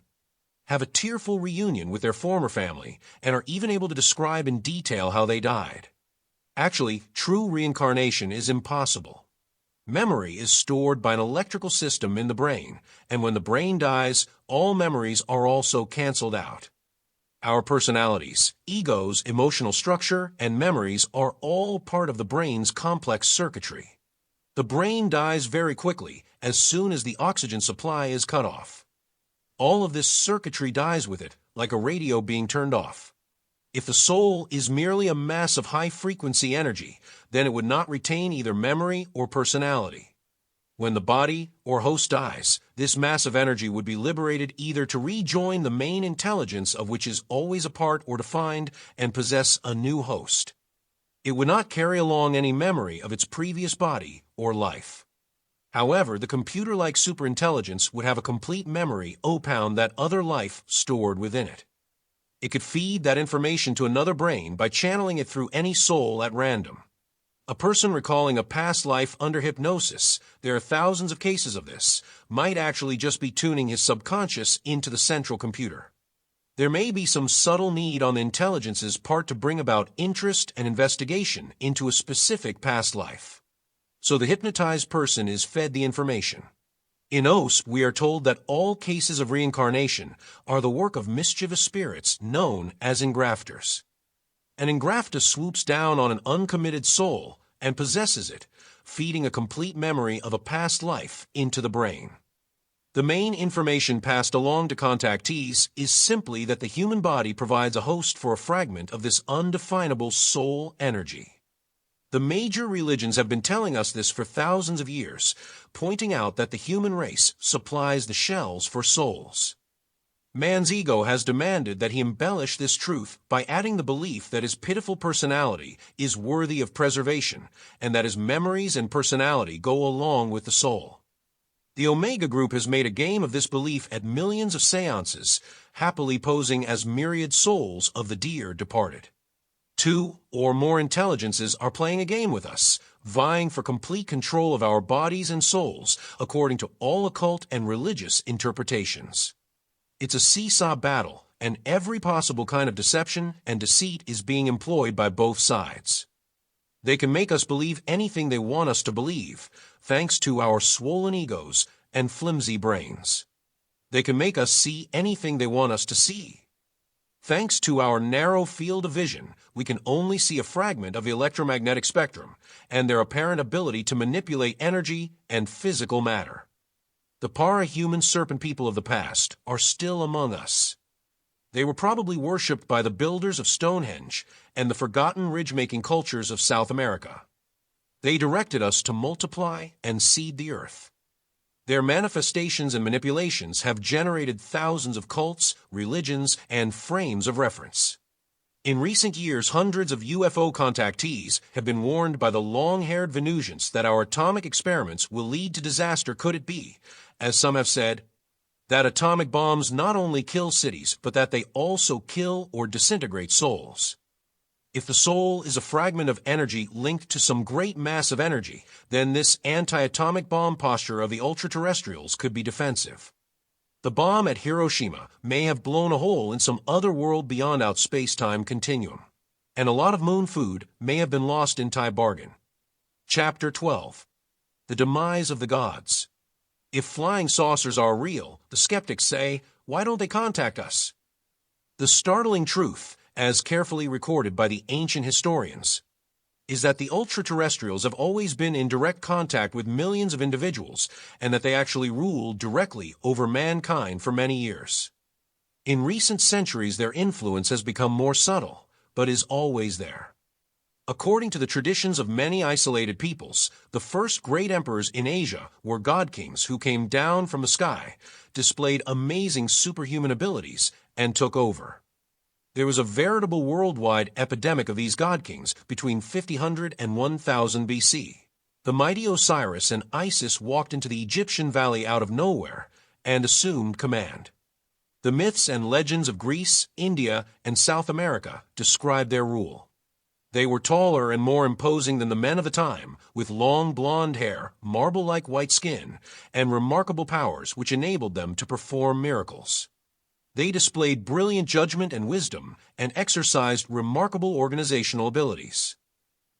have a tearful reunion with their former family, and are even able to describe in detail how they died. Actually, true reincarnation is impossible. Memory is stored by an electrical system in the brain, and when the brain dies, all memories are also canceled out. Our personalities, egos, emotional structure, and memories are all part of the brain's complex circuitry. The brain dies very quickly as soon as the oxygen supply is cut off. All of this circuitry dies with it, like a radio being turned off. If the soul is merely a mass of high-frequency energy, then it would not retain either memory or personality. When the body or host dies, this mass of energy would be liberated either to rejoin the main intelligence of which is always a part or defined and possess a new host. It would not carry along any memory of its previous body or life. However, the computer-like superintelligence would have a complete memory of that other life stored within it. It could feed that information to another brain by channeling it through any soul at random. A person recalling a past life under hypnosis, there are thousands of cases of this, might actually just be tuning his subconscious into the central computer. There may be some subtle need on the intelligence's part to bring about interest and investigation into a specific past life. So the hypnotized person is fed the information. In OSP, we are told that all cases of reincarnation are the work of mischievous spirits known as engrafters. An engrafter swoops down on an uncommitted soul and possesses it, feeding a complete memory of a past life into the brain. The main information passed along to contactees is simply that the human body provides a host for a fragment of this undefinable soul energy. The major religions have been telling us this for thousands of years, pointing out that the human race supplies the shells for souls. Man's ego has demanded that he embellish this truth by adding the belief that his pitiful personality is worthy of preservation and that his memories and personality go along with the soul. The Omega Group has made a game of this belief at millions of seances, happily posing as myriad souls of the dear departed. 2 or more intelligences are playing a game with us, vying for complete control of our bodies and souls according to all occult and religious interpretations. It's a seesaw battle, and every possible kind of deception and deceit is being employed by both sides. They can make us believe anything they want us to believe, thanks to our swollen egos and flimsy brains. They can make us see anything they want us to see. Thanks to our narrow field of vision, we can only see a fragment of the electromagnetic spectrum and their apparent ability to manipulate energy and physical matter. The para-human serpent people of the past are still among us. They were probably worshipped by the builders of Stonehenge and the forgotten ridge-making cultures of South America. They directed us to multiply and seed the earth. Their manifestations and manipulations have generated thousands of cults, religions, and frames of reference. In recent years, hundreds of UFO contactees have been warned by the long-haired Venusians that our atomic experiments will lead to disaster could it be, as some have said, that atomic bombs not only kill cities, but that they also kill or disintegrate souls. If the soul is a fragment of energy linked to some great mass of energy, then this anti-atomic bomb posture of the ultra-terrestrials could be defensive. The bomb at Hiroshima may have blown a hole in some other world beyond our space-time continuum, and a lot of moon food may have been lost in tie bargain. Chapter 12. The Demise of the Gods. If flying saucers are real, the skeptics say, why don't they contact us? The startling truth, as carefully recorded by the ancient historians, is that the ultra-terrestrials have always been in direct contact with millions of individuals, and that they actually ruled directly over mankind for many years. In recent centuries, their influence has become more subtle, but is always there. According to the traditions of many isolated peoples, the first great emperors in Asia were god-kings who came down from the sky, displayed amazing superhuman abilities, and took over. There was a veritable worldwide epidemic of these god-kings between 5000 and 1000 BC. The mighty Osiris and Isis walked into the Egyptian valley out of nowhere and assumed command. The myths and legends of Greece, India, and South America describe their rule. They were taller and more imposing than the men of the time, with long blonde hair, marble-like white skin, and remarkable powers which enabled them to perform miracles. They displayed brilliant judgment and wisdom and exercised remarkable organizational abilities.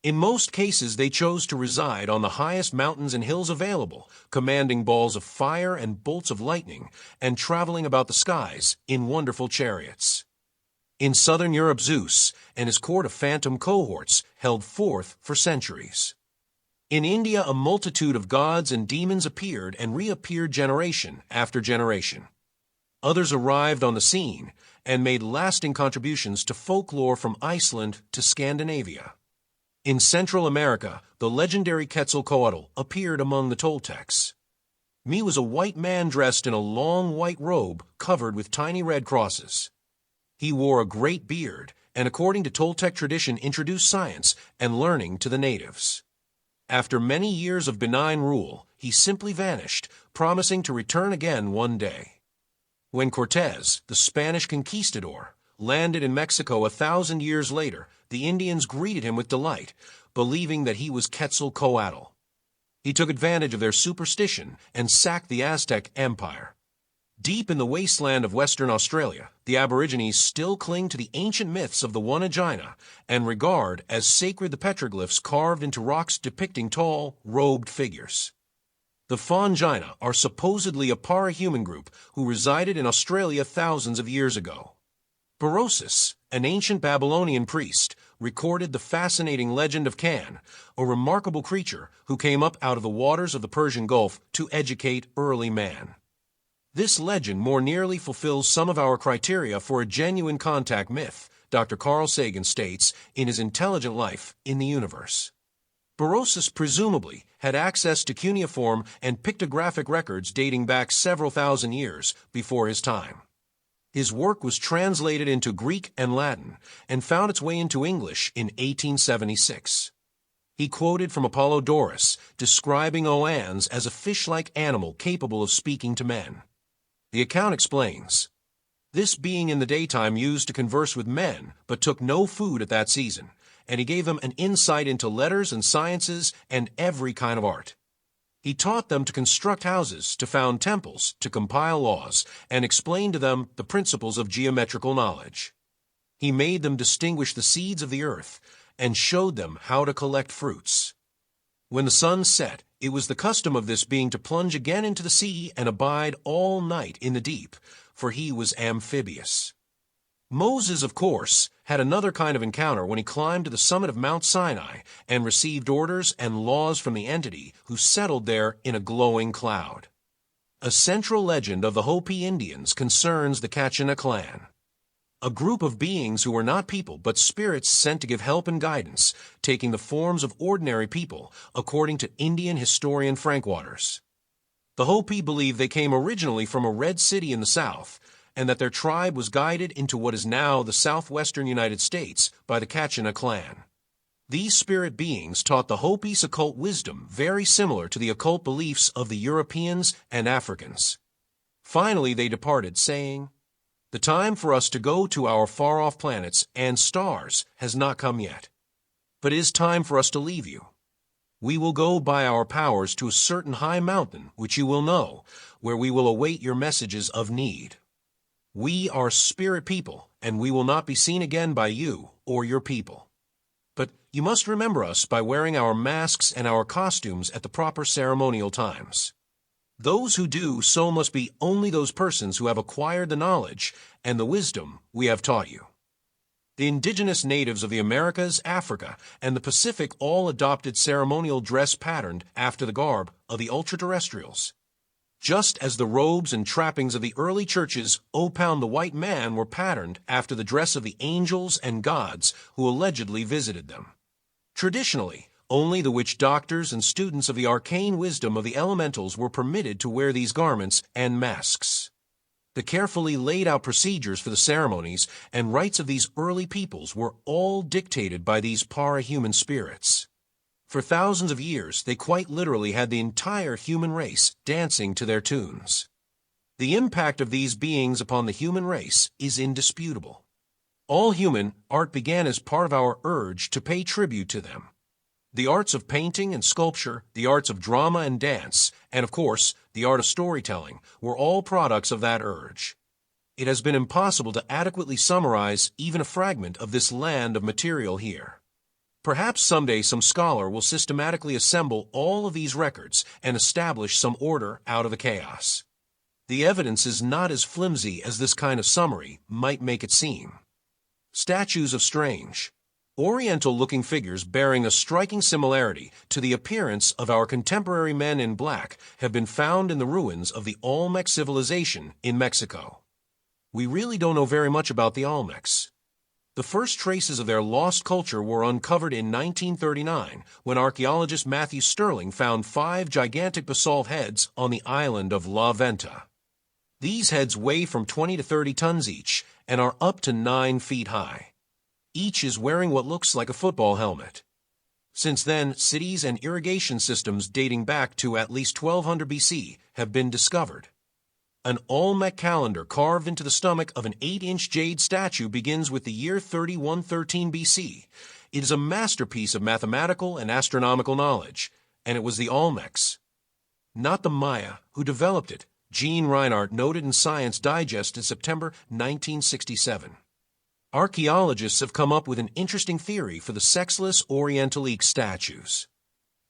In most cases, they chose to reside on the highest mountains and hills available, commanding balls of fire and bolts of lightning, and traveling about the skies in wonderful chariots. In southern Europe, Zeus and his court of phantom cohorts held forth for centuries. In India, a multitude of gods and demons appeared and reappeared generation after generation. Others arrived on the scene and made lasting contributions to folklore from Iceland to Scandinavia. In Central America, the legendary Quetzalcoatl appeared among the Toltecs. He was a white man dressed in a long white robe covered with tiny red crosses. He wore a great beard and, according to Toltec tradition, introduced science and learning to the natives. After many years of benign rule, he simply vanished, promising to return again one day. When Cortés, the Spanish conquistador, landed in Mexico 1,000 years later, the Indians greeted him with delight, believing that he was Quetzalcoatl. He took advantage of their superstition and sacked the Aztec Empire. Deep in the wasteland of Western Australia, the Aborigines still cling to the ancient myths of the One-Agina and regard as sacred the petroglyphs carved into rocks depicting tall, robed figures. The Fangina are supposedly a para-human group who resided in Australia thousands of years ago. Berosus, an ancient Babylonian priest, recorded the fascinating legend of Can, a remarkable creature who came up out of the waters of the Persian Gulf to educate early man. This legend more nearly fulfills some of our criteria for a genuine contact myth, Dr. Carl Sagan states in his Intelligent Life in the Universe. Berosus presumably had access to cuneiform and pictographic records dating back several thousand years before his time. His work was translated into Greek and Latin and found its way into English in 1876. He quoted from Apollodorus, describing Oannes as a fish-like animal capable of speaking to men. The account explains, "This being in the daytime used to converse with men, but took no food at that season, and he gave them an insight into letters and sciences and every kind of art. He taught them to construct houses, to found temples, to compile laws, and explain to them the principles of geometrical knowledge. He made them distinguish the seeds of the earth, and showed them how to collect fruits. When the sun set, it was the custom of this being to plunge again into the sea and abide all night in the deep, for he was amphibious." Moses, of course, had another kind of encounter when he climbed to the summit of Mount Sinai and received orders and laws from the entity who settled there in a glowing cloud. A central legend of the Hopi Indians concerns the Kachina clan, a group of beings who were not people but spirits sent to give help and guidance, taking the forms of ordinary people, according to Indian historian Frank Waters. The Hopi believe they came originally from a red city in the south, and that their tribe was guided into what is now the southwestern United States by the Kachina clan. These spirit beings taught the Hopi's occult wisdom very similar to the occult beliefs of the Europeans and Africans. Finally they departed, saying, "The time for us to go to our far-off planets and stars has not come yet, but it is time for us to leave you. We will go by our powers to a certain high mountain, which you will know, where we will await your messages of need. We are spirit people, and we will not be seen again by you or your people. But you must remember us by wearing our masks and our costumes at the proper ceremonial times. Those who do so must be only those persons who have acquired the knowledge and the wisdom we have taught you." The indigenous natives of the Americas, Africa, and the Pacific all adopted ceremonial dress patterned after the garb of the ultra-terrestrials. Just as the robes and trappings of the early churches opound the white man were patterned after the dress of the angels and gods who allegedly visited them. Traditionally, only the witch doctors and students of the arcane wisdom of the elementals were permitted to wear these garments and masks. The carefully laid out procedures for the ceremonies and rites of these early peoples were all dictated by these para-human spirits. For thousands of years, they quite literally had the entire human race dancing to their tunes. The impact of these beings upon the human race is indisputable. All human art began as part of our urge to pay tribute to them. The arts of painting and sculpture, the arts of drama and dance, and of course, the art of storytelling, were all products of that urge. It has been impossible to adequately summarize even a fragment of this land of material here. Perhaps someday some scholar will systematically assemble all of these records and establish some order out of the chaos. The evidence is not as flimsy as this kind of summary might make it seem. Statues of strange, Oriental-looking figures bearing a striking similarity to the appearance of our contemporary men in black have been found in the ruins of the Olmec civilization in Mexico. We really don't know very much about the Olmecs. The first traces of their lost culture were uncovered in 1939 when archaeologist Matthew Sterling found 5 gigantic basalt heads on the island of La Venta. These heads weigh from 20 to 30 tons each and are up to 9 feet high. Each is wearing what looks like a football helmet. Since then, cities and irrigation systems dating back to at least 1200 BC have been discovered. An Olmec calendar carved into the stomach of an 8-inch jade statue begins with the year 3113 BC. It is a masterpiece of mathematical and astronomical knowledge, and it was the Olmecs, not the Maya, who developed it, Gene Reinhardt noted in Science Digest in September 1967. Archaeologists have come up with an interesting theory for the sexless Orientalic statues.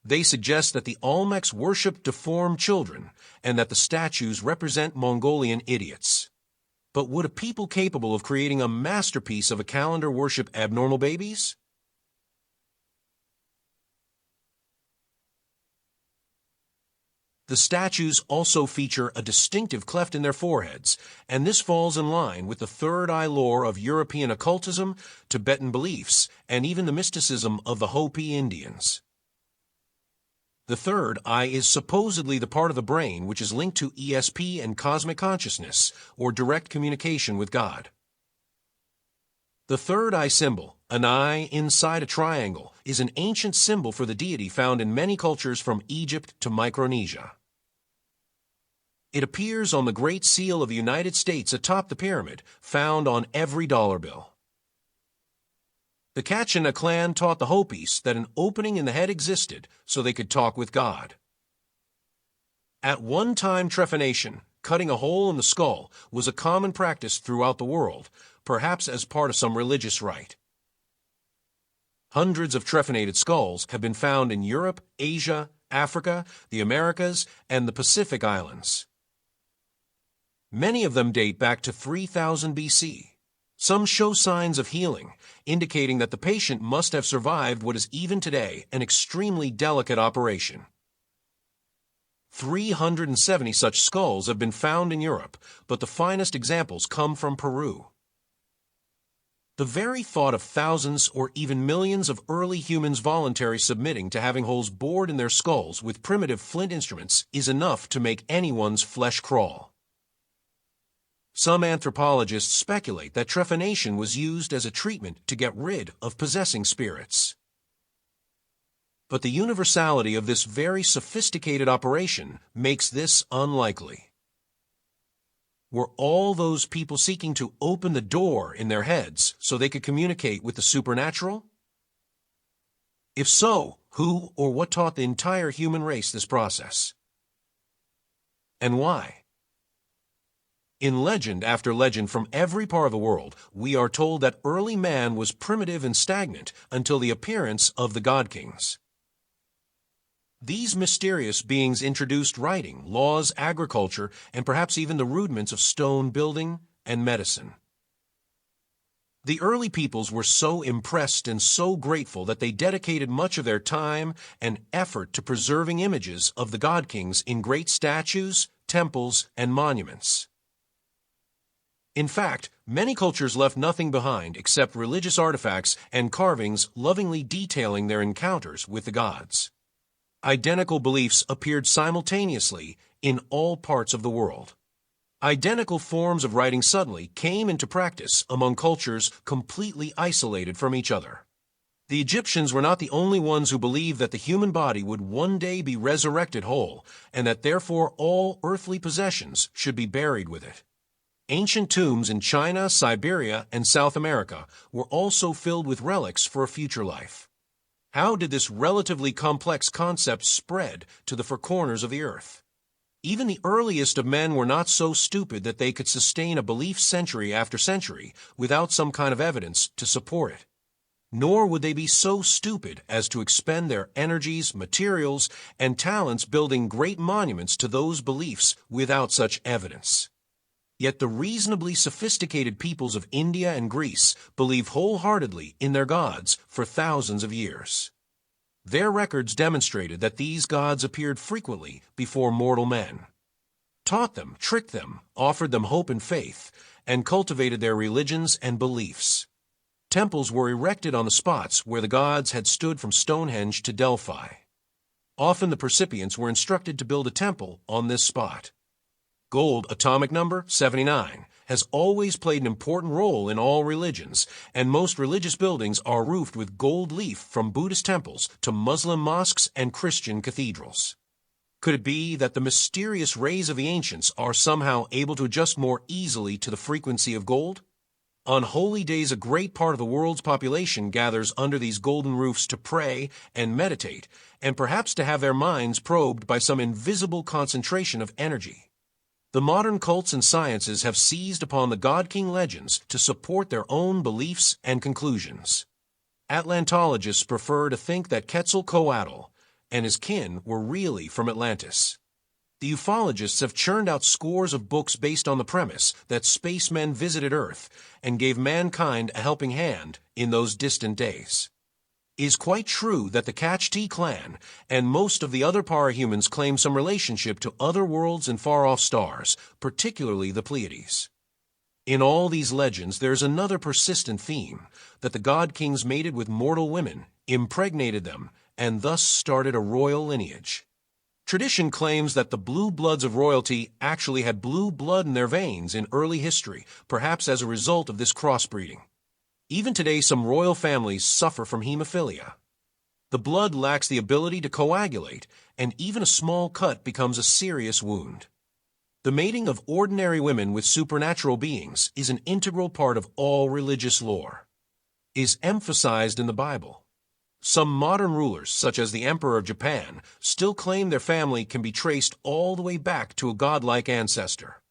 They suggest that the Olmecs worshipped deformed children and that the statues represent Mongolian idiots. But would a people capable of creating a masterpiece of a calendar worship abnormal babies? The statues also feature a distinctive cleft in their foreheads, and this falls in line with the third eye lore of European occultism, Tibetan beliefs, and even the mysticism of the Hopi Indians. The third eye is supposedly the part of the brain which is linked to ESP and cosmic consciousness, or direct communication with God. The third eye symbol, an eye inside a triangle, is an ancient symbol for the deity found in many cultures from Egypt to Micronesia. It appears on the Great Seal of the United States atop the pyramid, found on every dollar bill. The Kachina clan taught the Hopis that an opening in the head existed so they could talk with God. At one time, trephination, cutting a hole in the skull, was a common practice throughout the world, perhaps as part of some religious rite. Hundreds of trephinated skulls have been found in Europe, Asia, Africa, the Americas, and the Pacific Islands. Many of them date back to 3000 BC. Some show signs of healing, indicating that the patient must have survived what is even today an extremely delicate operation. 370 such skulls have been found in Europe, but the finest examples come from Peru. The very thought of thousands or even millions of early humans voluntarily submitting to having holes bored in their skulls with primitive flint instruments is enough to make anyone's flesh crawl. Some anthropologists speculate that trephination was used as a treatment to get rid of possessing spirits. But the universality of this very sophisticated operation makes this unlikely. Were all those people seeking to open the door in their heads so they could communicate with the supernatural? If so, who or what taught the entire human race this process? And why? In legend after legend from every part of the world, we are told that early man was primitive and stagnant until the appearance of the God Kings. These mysterious beings introduced writing, laws, agriculture, and perhaps even the rudiments of stone building and medicine. The early peoples were so impressed and so grateful that they dedicated much of their time and effort to preserving images of the God Kings in great statues, temples, and monuments. In fact, many cultures left nothing behind except religious artifacts and carvings lovingly detailing their encounters with the gods. Identical beliefs appeared simultaneously in all parts of the world. Identical forms of writing suddenly came into practice among cultures completely isolated from each other. The Egyptians were not the only ones who believed that the human body would one day be resurrected whole, and that therefore all earthly possessions should be buried with it. Ancient tombs in China, Siberia, and South America were also filled with relics for a future life. How did this relatively complex concept spread to the four corners of the earth? Even the earliest of men were not so stupid that they could sustain a belief century after century without some kind of evidence to support it. Nor would they be so stupid as to expend their energies, materials, and talents building great monuments to those beliefs without such evidence. Yet the reasonably sophisticated peoples of India and Greece believe wholeheartedly in their gods for thousands of years. Their records demonstrated that these gods appeared frequently before mortal men, taught them, tricked them, offered them hope and faith, and cultivated their religions and beliefs. Temples were erected on the spots where the gods had stood from Stonehenge to Delphi. Often the percipients were instructed to build a temple on this spot. Gold, atomic number 79, has always played an important role in all religions, and most religious buildings are roofed with gold leaf from Buddhist temples to Muslim mosques and Christian cathedrals. Could it be that the mysterious rays of the ancients are somehow able to adjust more easily to the frequency of gold? On holy days, a great part of the world's population gathers under these golden roofs to pray and meditate, and perhaps to have their minds probed by some invisible concentration of energy. The modern cults and sciences have seized upon the God King legends to support their own beliefs and conclusions. Atlantologists prefer to think that Quetzalcoatl and his kin were really from Atlantis. The ufologists have churned out scores of books based on the premise that spacemen visited Earth and gave mankind a helping hand in those distant days. It is quite true that the Kachti clan and most of the other parahumans claim some relationship to other worlds and far-off stars, particularly the Pleiades. In all these legends, there is another persistent theme, that the God Kings mated with mortal women, impregnated them, and thus started a royal lineage. Tradition claims that the blue bloods of royalty actually had blue blood in their veins in early history, perhaps as a result of this crossbreeding. Even today, some royal families suffer from hemophilia. The blood lacks the ability to coagulate, and even a small cut becomes a serious wound. The mating of ordinary women with supernatural beings is an integral part of all religious lore. It is emphasized in the Bible. Some modern rulers, such as the Emperor of Japan, still claim their family can be traced all the way back to a godlike ancestor.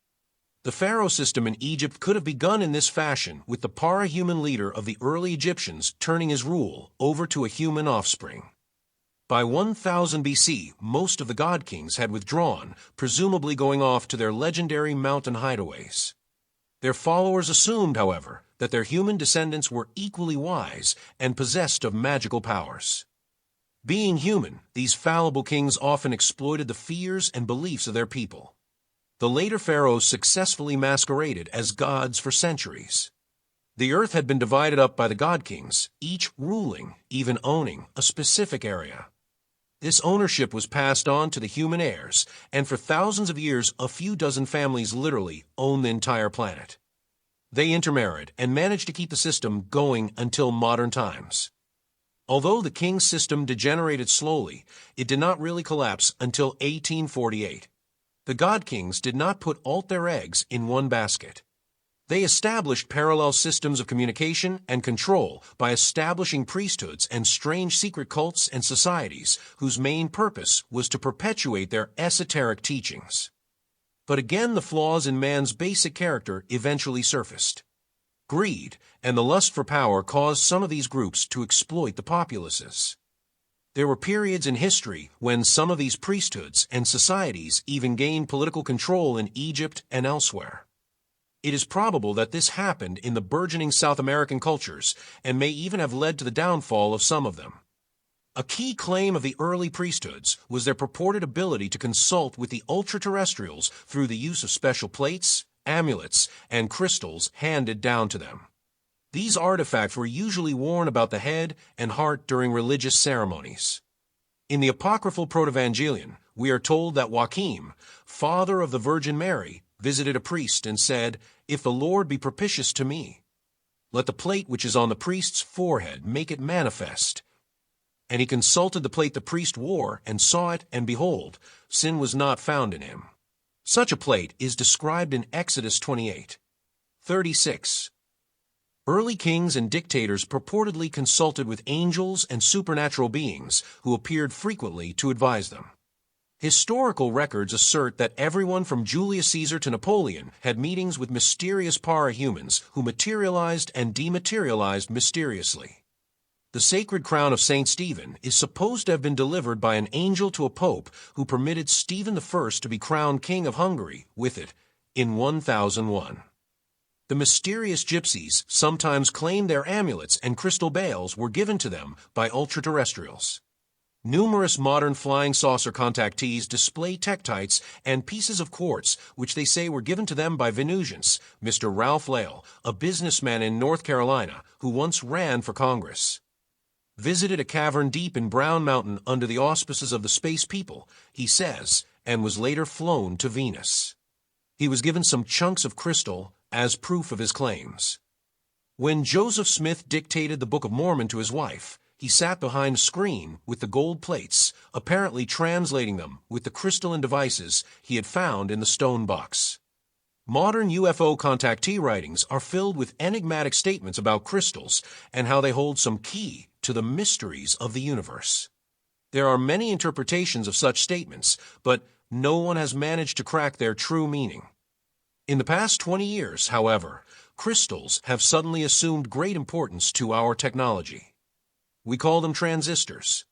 The pharaoh system in Egypt could have begun in this fashion, with the para-human leader of the early Egyptians turning his rule over to a human offspring. By 1000 BC, most of the god kings had withdrawn, presumably going off to their legendary mountain hideaways. Their followers assumed, however, that their human descendants were equally wise and possessed of magical powers. Being human, these fallible kings often exploited the fears and beliefs of their people. The later pharaohs successfully masqueraded as gods for centuries. The earth had been divided up by the god kings, each ruling, even owning, a specific area. This ownership was passed on to the human heirs, and for thousands of years a few dozen families literally owned the entire planet. They intermarried and managed to keep the system going until modern times. Although the king system degenerated slowly, it did not really collapse until 1848. The god kings did not put all their eggs in one basket. They established parallel systems of communication and control by establishing priesthoods and strange secret cults and societies whose main purpose was to perpetuate their esoteric teachings. But again, the flaws in man's basic character eventually surfaced. Greed and the lust for power caused some of these groups to exploit the populaces. There were periods in history when some of these priesthoods and societies even gained political control in Egypt and elsewhere. It is probable that this happened in the burgeoning South American cultures and may even have led to the downfall of some of them. A key claim of the early priesthoods was their purported ability to consult with the ultra-terrestrials through the use of special plates, amulets, and crystals handed down to them. These artifacts were usually worn about the head and heart during religious ceremonies. In the apocryphal Protevangelion, we are told that Joachim, father of the Virgin Mary, visited a priest and said, "If the Lord be propitious to me, let the plate which is on the priest's forehead make it manifest." And he consulted the plate the priest wore and saw it, and behold, sin was not found in him. Such a plate is described in Exodus 28:36. Early kings and dictators purportedly consulted with angels and supernatural beings who appeared frequently to advise them. Historical records assert that everyone from Julius Caesar to Napoleon had meetings with mysterious para-humans who materialized and dematerialized mysteriously. The sacred crown of Saint Stephen is supposed to have been delivered by an angel to a pope who permitted Stephen I to be crowned king of Hungary with it in 1001. The mysterious gypsies sometimes claimed their amulets and crystal bales were given to them by ultra-terrestrials. Numerous modern flying saucer contactees display tektites and pieces of quartz which they say were given to them by Venusians, Mr. Ralph Lale, a businessman in North Carolina who once ran for Congress. Visited a cavern deep in Brown Mountain under the auspices of the space people, he says, and was later flown to Venus. He was given some chunks of crystal as proof of his claims. When Joseph Smith dictated the Book of Mormon to his wife, he sat behind a screen with the gold plates, apparently translating them with the crystalline devices he had found in the stone box. Modern UFO contactee writings are filled with enigmatic statements about crystals and how they hold some key to the mysteries of the universe. There are many interpretations of such statements, but no one has managed to crack their true meaning. In the past 20 years, however, crystals have suddenly assumed great importance to our technology. We call them transistors.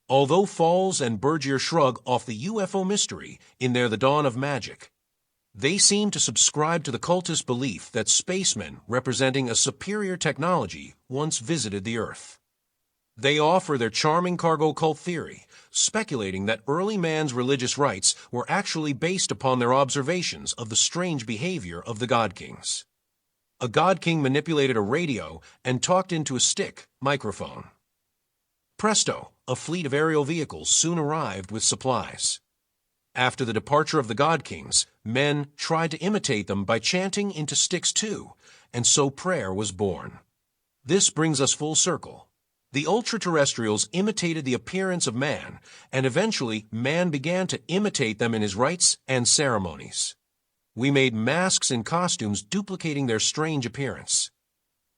Although Falls and Bergier shrug off the UFO mystery in their The Dawn of Magic, they seem to subscribe to the cultist belief that spacemen representing a superior technology once visited the Earth. They offer their charming cargo cult theory, speculating that early man's religious rites were actually based upon their observations of the strange behavior of the God Kings. A God King manipulated a radio and talked into a stick microphone. Presto, a fleet of aerial vehicles soon arrived with supplies. After the departure of the God Kings, men tried to imitate them by chanting into sticks too, and so prayer was born. This brings us full circle. The ultra-terrestrials imitated the appearance of man, and eventually man began to imitate them in his rites and ceremonies. We made masks and costumes duplicating their strange appearance.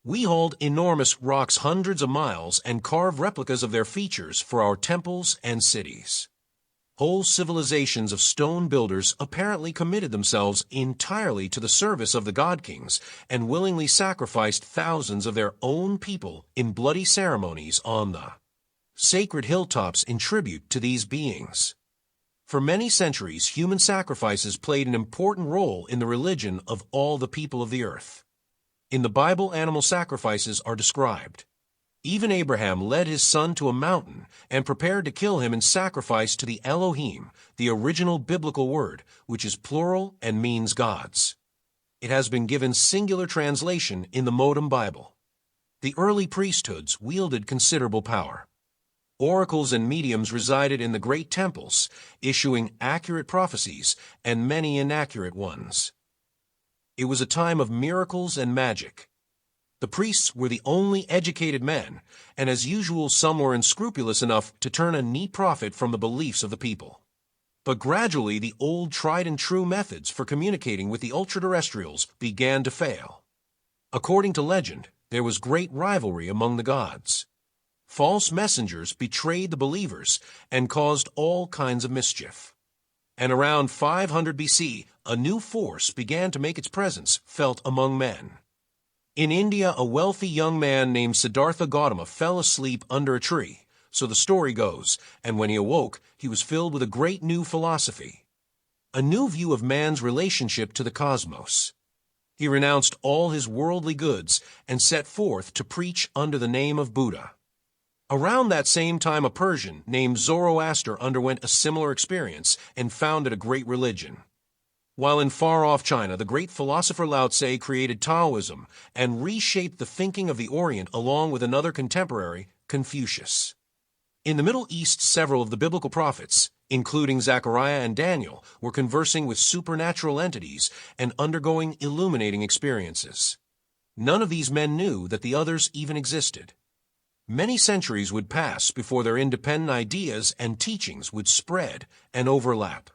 We hauled enormous rocks hundreds of miles and carved replicas of their features for our temples and cities. Whole civilizations of stone builders apparently committed themselves entirely to the service of the God Kings and willingly sacrificed thousands of their own people in bloody ceremonies on the sacred hilltops in tribute to these beings. For many centuries, human sacrifices played an important role in the religion of all the people of the earth. In the Bible, animal sacrifices are described. Even Abraham led his son to a mountain and prepared to kill him in sacrifice to the Elohim, the original biblical word, which is plural and means gods. It has been given singular translation in the Modem Bible. The early priesthoods wielded considerable power. Oracles and mediums resided in the great temples, issuing accurate prophecies and many inaccurate ones. It was a time of miracles and magic. The priests were the only educated men, and as usual some were unscrupulous enough to turn a neat profit from the beliefs of the people. But gradually the old tried-and-true methods for communicating with the ultra-terrestrials began to fail. According to legend, there was great rivalry among the gods. False messengers betrayed the believers and caused all kinds of mischief. And around 500 BC, a new force began to make its presence felt among men. In India, a wealthy young man named Siddhartha Gautama fell asleep under a tree, so the story goes, and when he awoke, he was filled with a great new philosophy, a new view of man's relationship to the cosmos. He renounced all his worldly goods and set forth to preach under the name of Buddha. Around that same time, a Persian named Zoroaster underwent a similar experience and founded a great religion. While in far-off China, the great philosopher Lao Tse created Taoism and reshaped the thinking of the Orient along with another contemporary, Confucius. In the Middle East, several of the biblical prophets, including Zechariah and Daniel, were conversing with supernatural entities and undergoing illuminating experiences. None of these men knew that the others even existed. Many centuries would pass before their independent ideas and teachings would spread and overlap.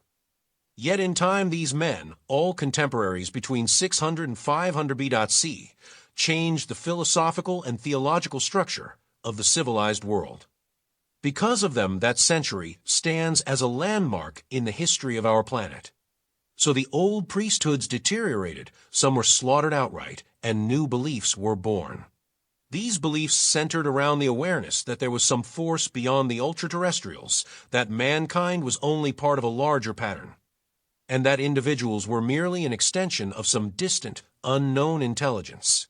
Yet in time these men, all contemporaries between 600 and 500 BC, changed the philosophical and theological structure of the civilized world. Because of them, that century stands as a landmark in the history of our planet. So the old priesthoods deteriorated, some were slaughtered outright, and new beliefs were born. These beliefs centered around the awareness that there was some force beyond the ultra-terrestrials, that mankind was only part of a larger pattern, and that individuals were merely an extension of some distant, unknown intelligence.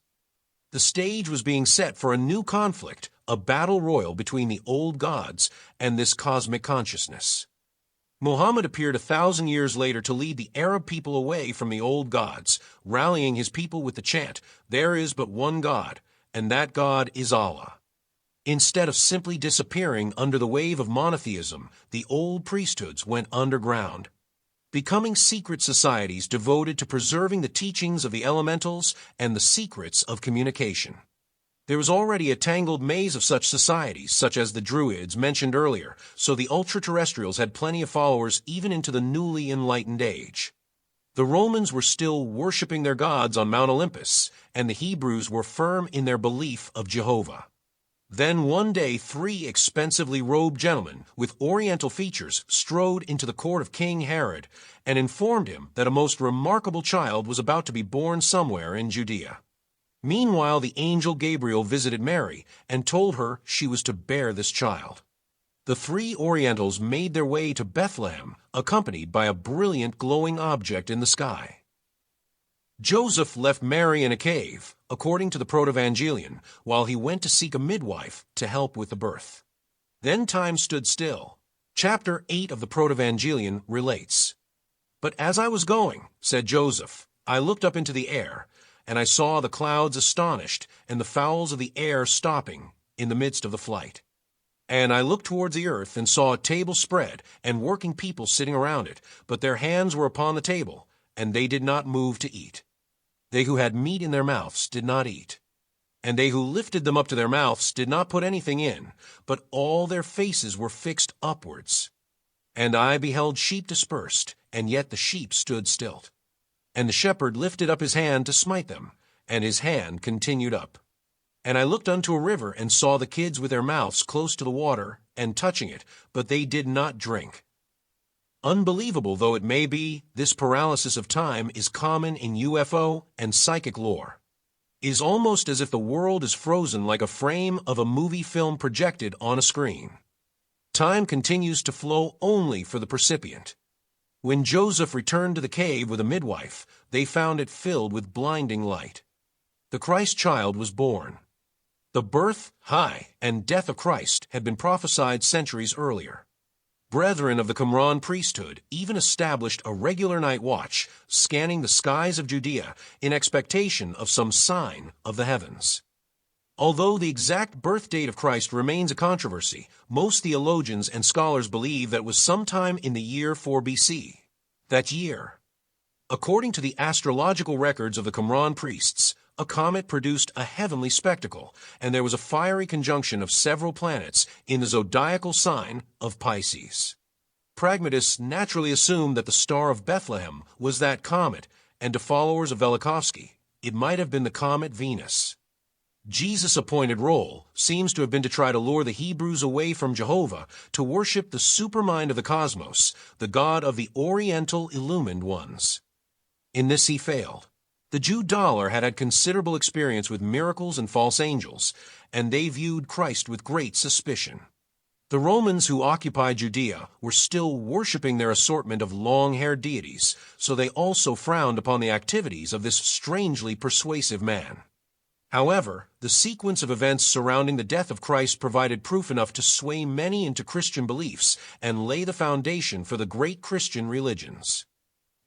The stage was being set for a new conflict, a battle royal between the old gods and this cosmic consciousness. Muhammad appeared 1,000 years later to lead the Arab people away from the old gods, rallying his people with the chant, "There is but one God, and that God is Allah." Instead of simply disappearing under the wave of monotheism, the old priesthoods went underground, becoming secret societies devoted to preserving the teachings of the elementals and the secrets of communication. There was already a tangled maze of such societies, such as the Druids mentioned earlier, so the ultra-terrestrials had plenty of followers even into the newly enlightened age. The Romans were still worshipping their gods on Mount Olympus, and the Hebrews were firm in their belief of Jehovah. Then one day 3 expensively robed gentlemen with oriental features strode into the court of King Herod and informed him that a most remarkable child was about to be born somewhere in Judea. Meanwhile, the angel Gabriel visited Mary and told her she was to bear this child. The 3 Orientals made their way to Bethlehem, accompanied by a brilliant glowing object in the sky. Joseph left Mary in a cave, according to the Protevangelion, while he went to seek a midwife to help with the birth. Then time stood still. Chapter 8 of the Protevangelion relates, "But as I was going," said Joseph, "I looked up into the air, and I saw the clouds astonished, and the fowls of the air stopping in the midst of the flight. And I looked towards the earth, and saw a table spread, and working people sitting around it, but their hands were upon the table, and they did not move to eat. They who had meat in their mouths did not eat, and they who lifted them up to their mouths did not put anything in, but all their faces were fixed upwards. And I beheld sheep dispersed, and yet the sheep stood still. And the shepherd lifted up his hand to smite them, and his hand continued up. And I looked unto a river, and saw the kids with their mouths close to the water, and touching it, but they did not drink." Unbelievable though it may be, this paralysis of time is common in UFO and psychic lore. It is almost as if the world is frozen like a frame of a movie film projected on a screen. Time continues to flow only for the percipient. When Joseph returned to the cave with a midwife, they found it filled with blinding light. The Christ child was born. The birth, and death of Christ had been prophesied centuries earlier. Brethren of the Qumran priesthood even established a regular night watch, scanning the skies of Judea in expectation of some sign of the heavens. Although the exact birth date of Christ remains a controversy, most theologians and scholars believe that it was sometime in the year 4 BC. That year. According to the astrological records of the Qumran priests, a comet produced a heavenly spectacle, and there was a fiery conjunction of several planets in the zodiacal sign of Pisces. Pragmatists naturally assumed that the Star of Bethlehem was that comet, and to followers of Velikovsky, it might have been the comet Venus. Jesus' appointed role seems to have been to try to lure the Hebrews away from Jehovah to worship the supermind of the cosmos, the God of the Oriental illumined ones. In this he failed. The Jew dollar had considerable experience with miracles and false angels, and they viewed Christ with great suspicion. The Romans who occupied Judea were still worshiping their assortment of long-haired deities, so they also frowned upon the activities of this strangely persuasive man. However, the sequence of events surrounding the death of Christ provided proof enough to sway many into Christian beliefs and lay the foundation for the great Christian religions.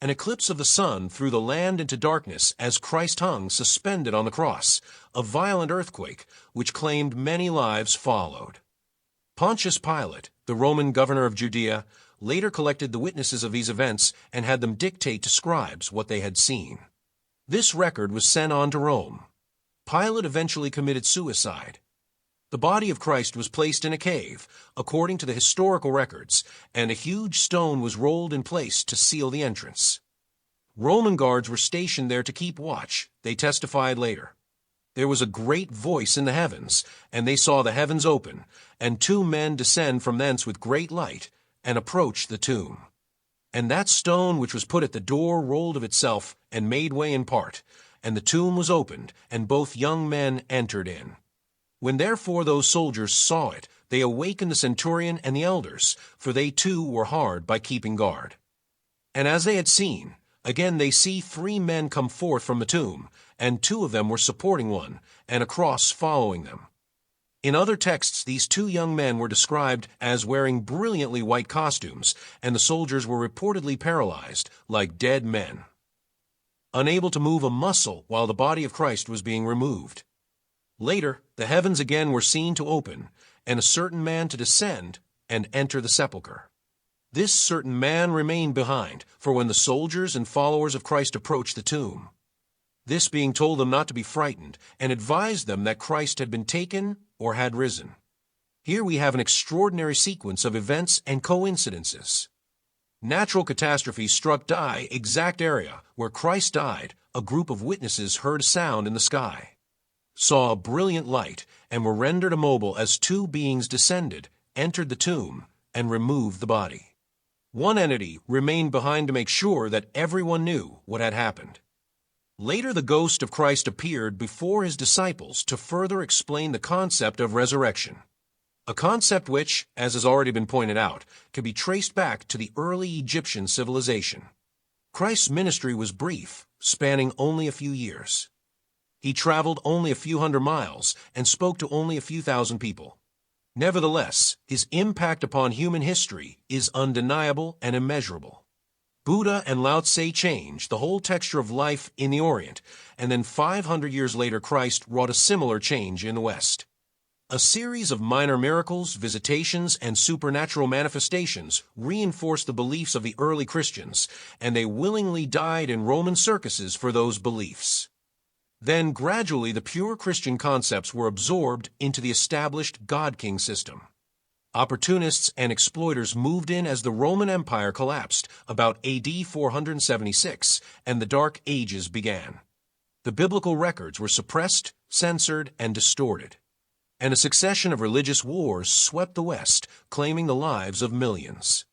An eclipse of the sun threw the land into darkness as Christ hung suspended on the cross. A violent earthquake, which claimed many lives, followed. Pontius Pilate, the Roman governor of Judea, later collected the witnesses of these events and had them dictate to scribes what they had seen. This record was sent on to Rome. Pilate eventually committed suicide. The body of Christ was placed in a cave, according to the historical records, and a huge stone was rolled in place to seal the entrance. Roman guards were stationed there to keep watch, they testified later. There was a great voice in the heavens, and they saw the heavens open, and 2 men descend from thence with great light, and approach the tomb. And that stone which was put at the door rolled of itself, and made way in part, and the tomb was opened, and both young men entered in. When therefore those soldiers saw it, they awakened the centurion and the elders, for they too were hard by keeping guard. And as they had seen, again they see 3 men come forth from the tomb, and 2 of them were supporting one, and a cross following them. In other texts, these 2 young men were described as wearing brilliantly white costumes, and the soldiers were reportedly paralyzed, like dead men, unable to move a muscle while the body of Christ was being removed. Later, the heavens again were seen to open, and a certain man to descend and enter the sepulchre. This certain man remained behind, for when the soldiers and followers of Christ approached the tomb, this being told them not to be frightened, and advised them that Christ had been taken or had risen. Here we have an extraordinary sequence of events and coincidences. Natural catastrophe struck the exact area where Christ died. A group of witnesses heard a sound in the sky, saw a brilliant light, and were rendered immobile as 2 beings descended, entered the tomb, and removed the body. One entity remained behind to make sure that everyone knew what had happened. Later, the ghost of Christ appeared before his disciples to further explain the concept of resurrection, a concept which, as has already been pointed out, can be traced back to the early Egyptian civilization. Christ's ministry was brief, spanning only a few years. He traveled only a few hundred miles and spoke to only a few thousand people. Nevertheless, his impact upon human history is undeniable and immeasurable. Buddha and Lao Tse changed the whole texture of life in the Orient, and then 500 years later Christ wrought a similar change in the West. A series of minor miracles, visitations, and supernatural manifestations reinforced the beliefs of the early Christians, and they willingly died in Roman circuses for those beliefs. Then gradually the pure Christian concepts were absorbed into the established God-King system. Opportunists and exploiters moved in as the Roman Empire collapsed about AD 476, and the Dark Ages began. The biblical records were suppressed, censored, and distorted, and a succession of religious wars swept the West, claiming the lives of millions.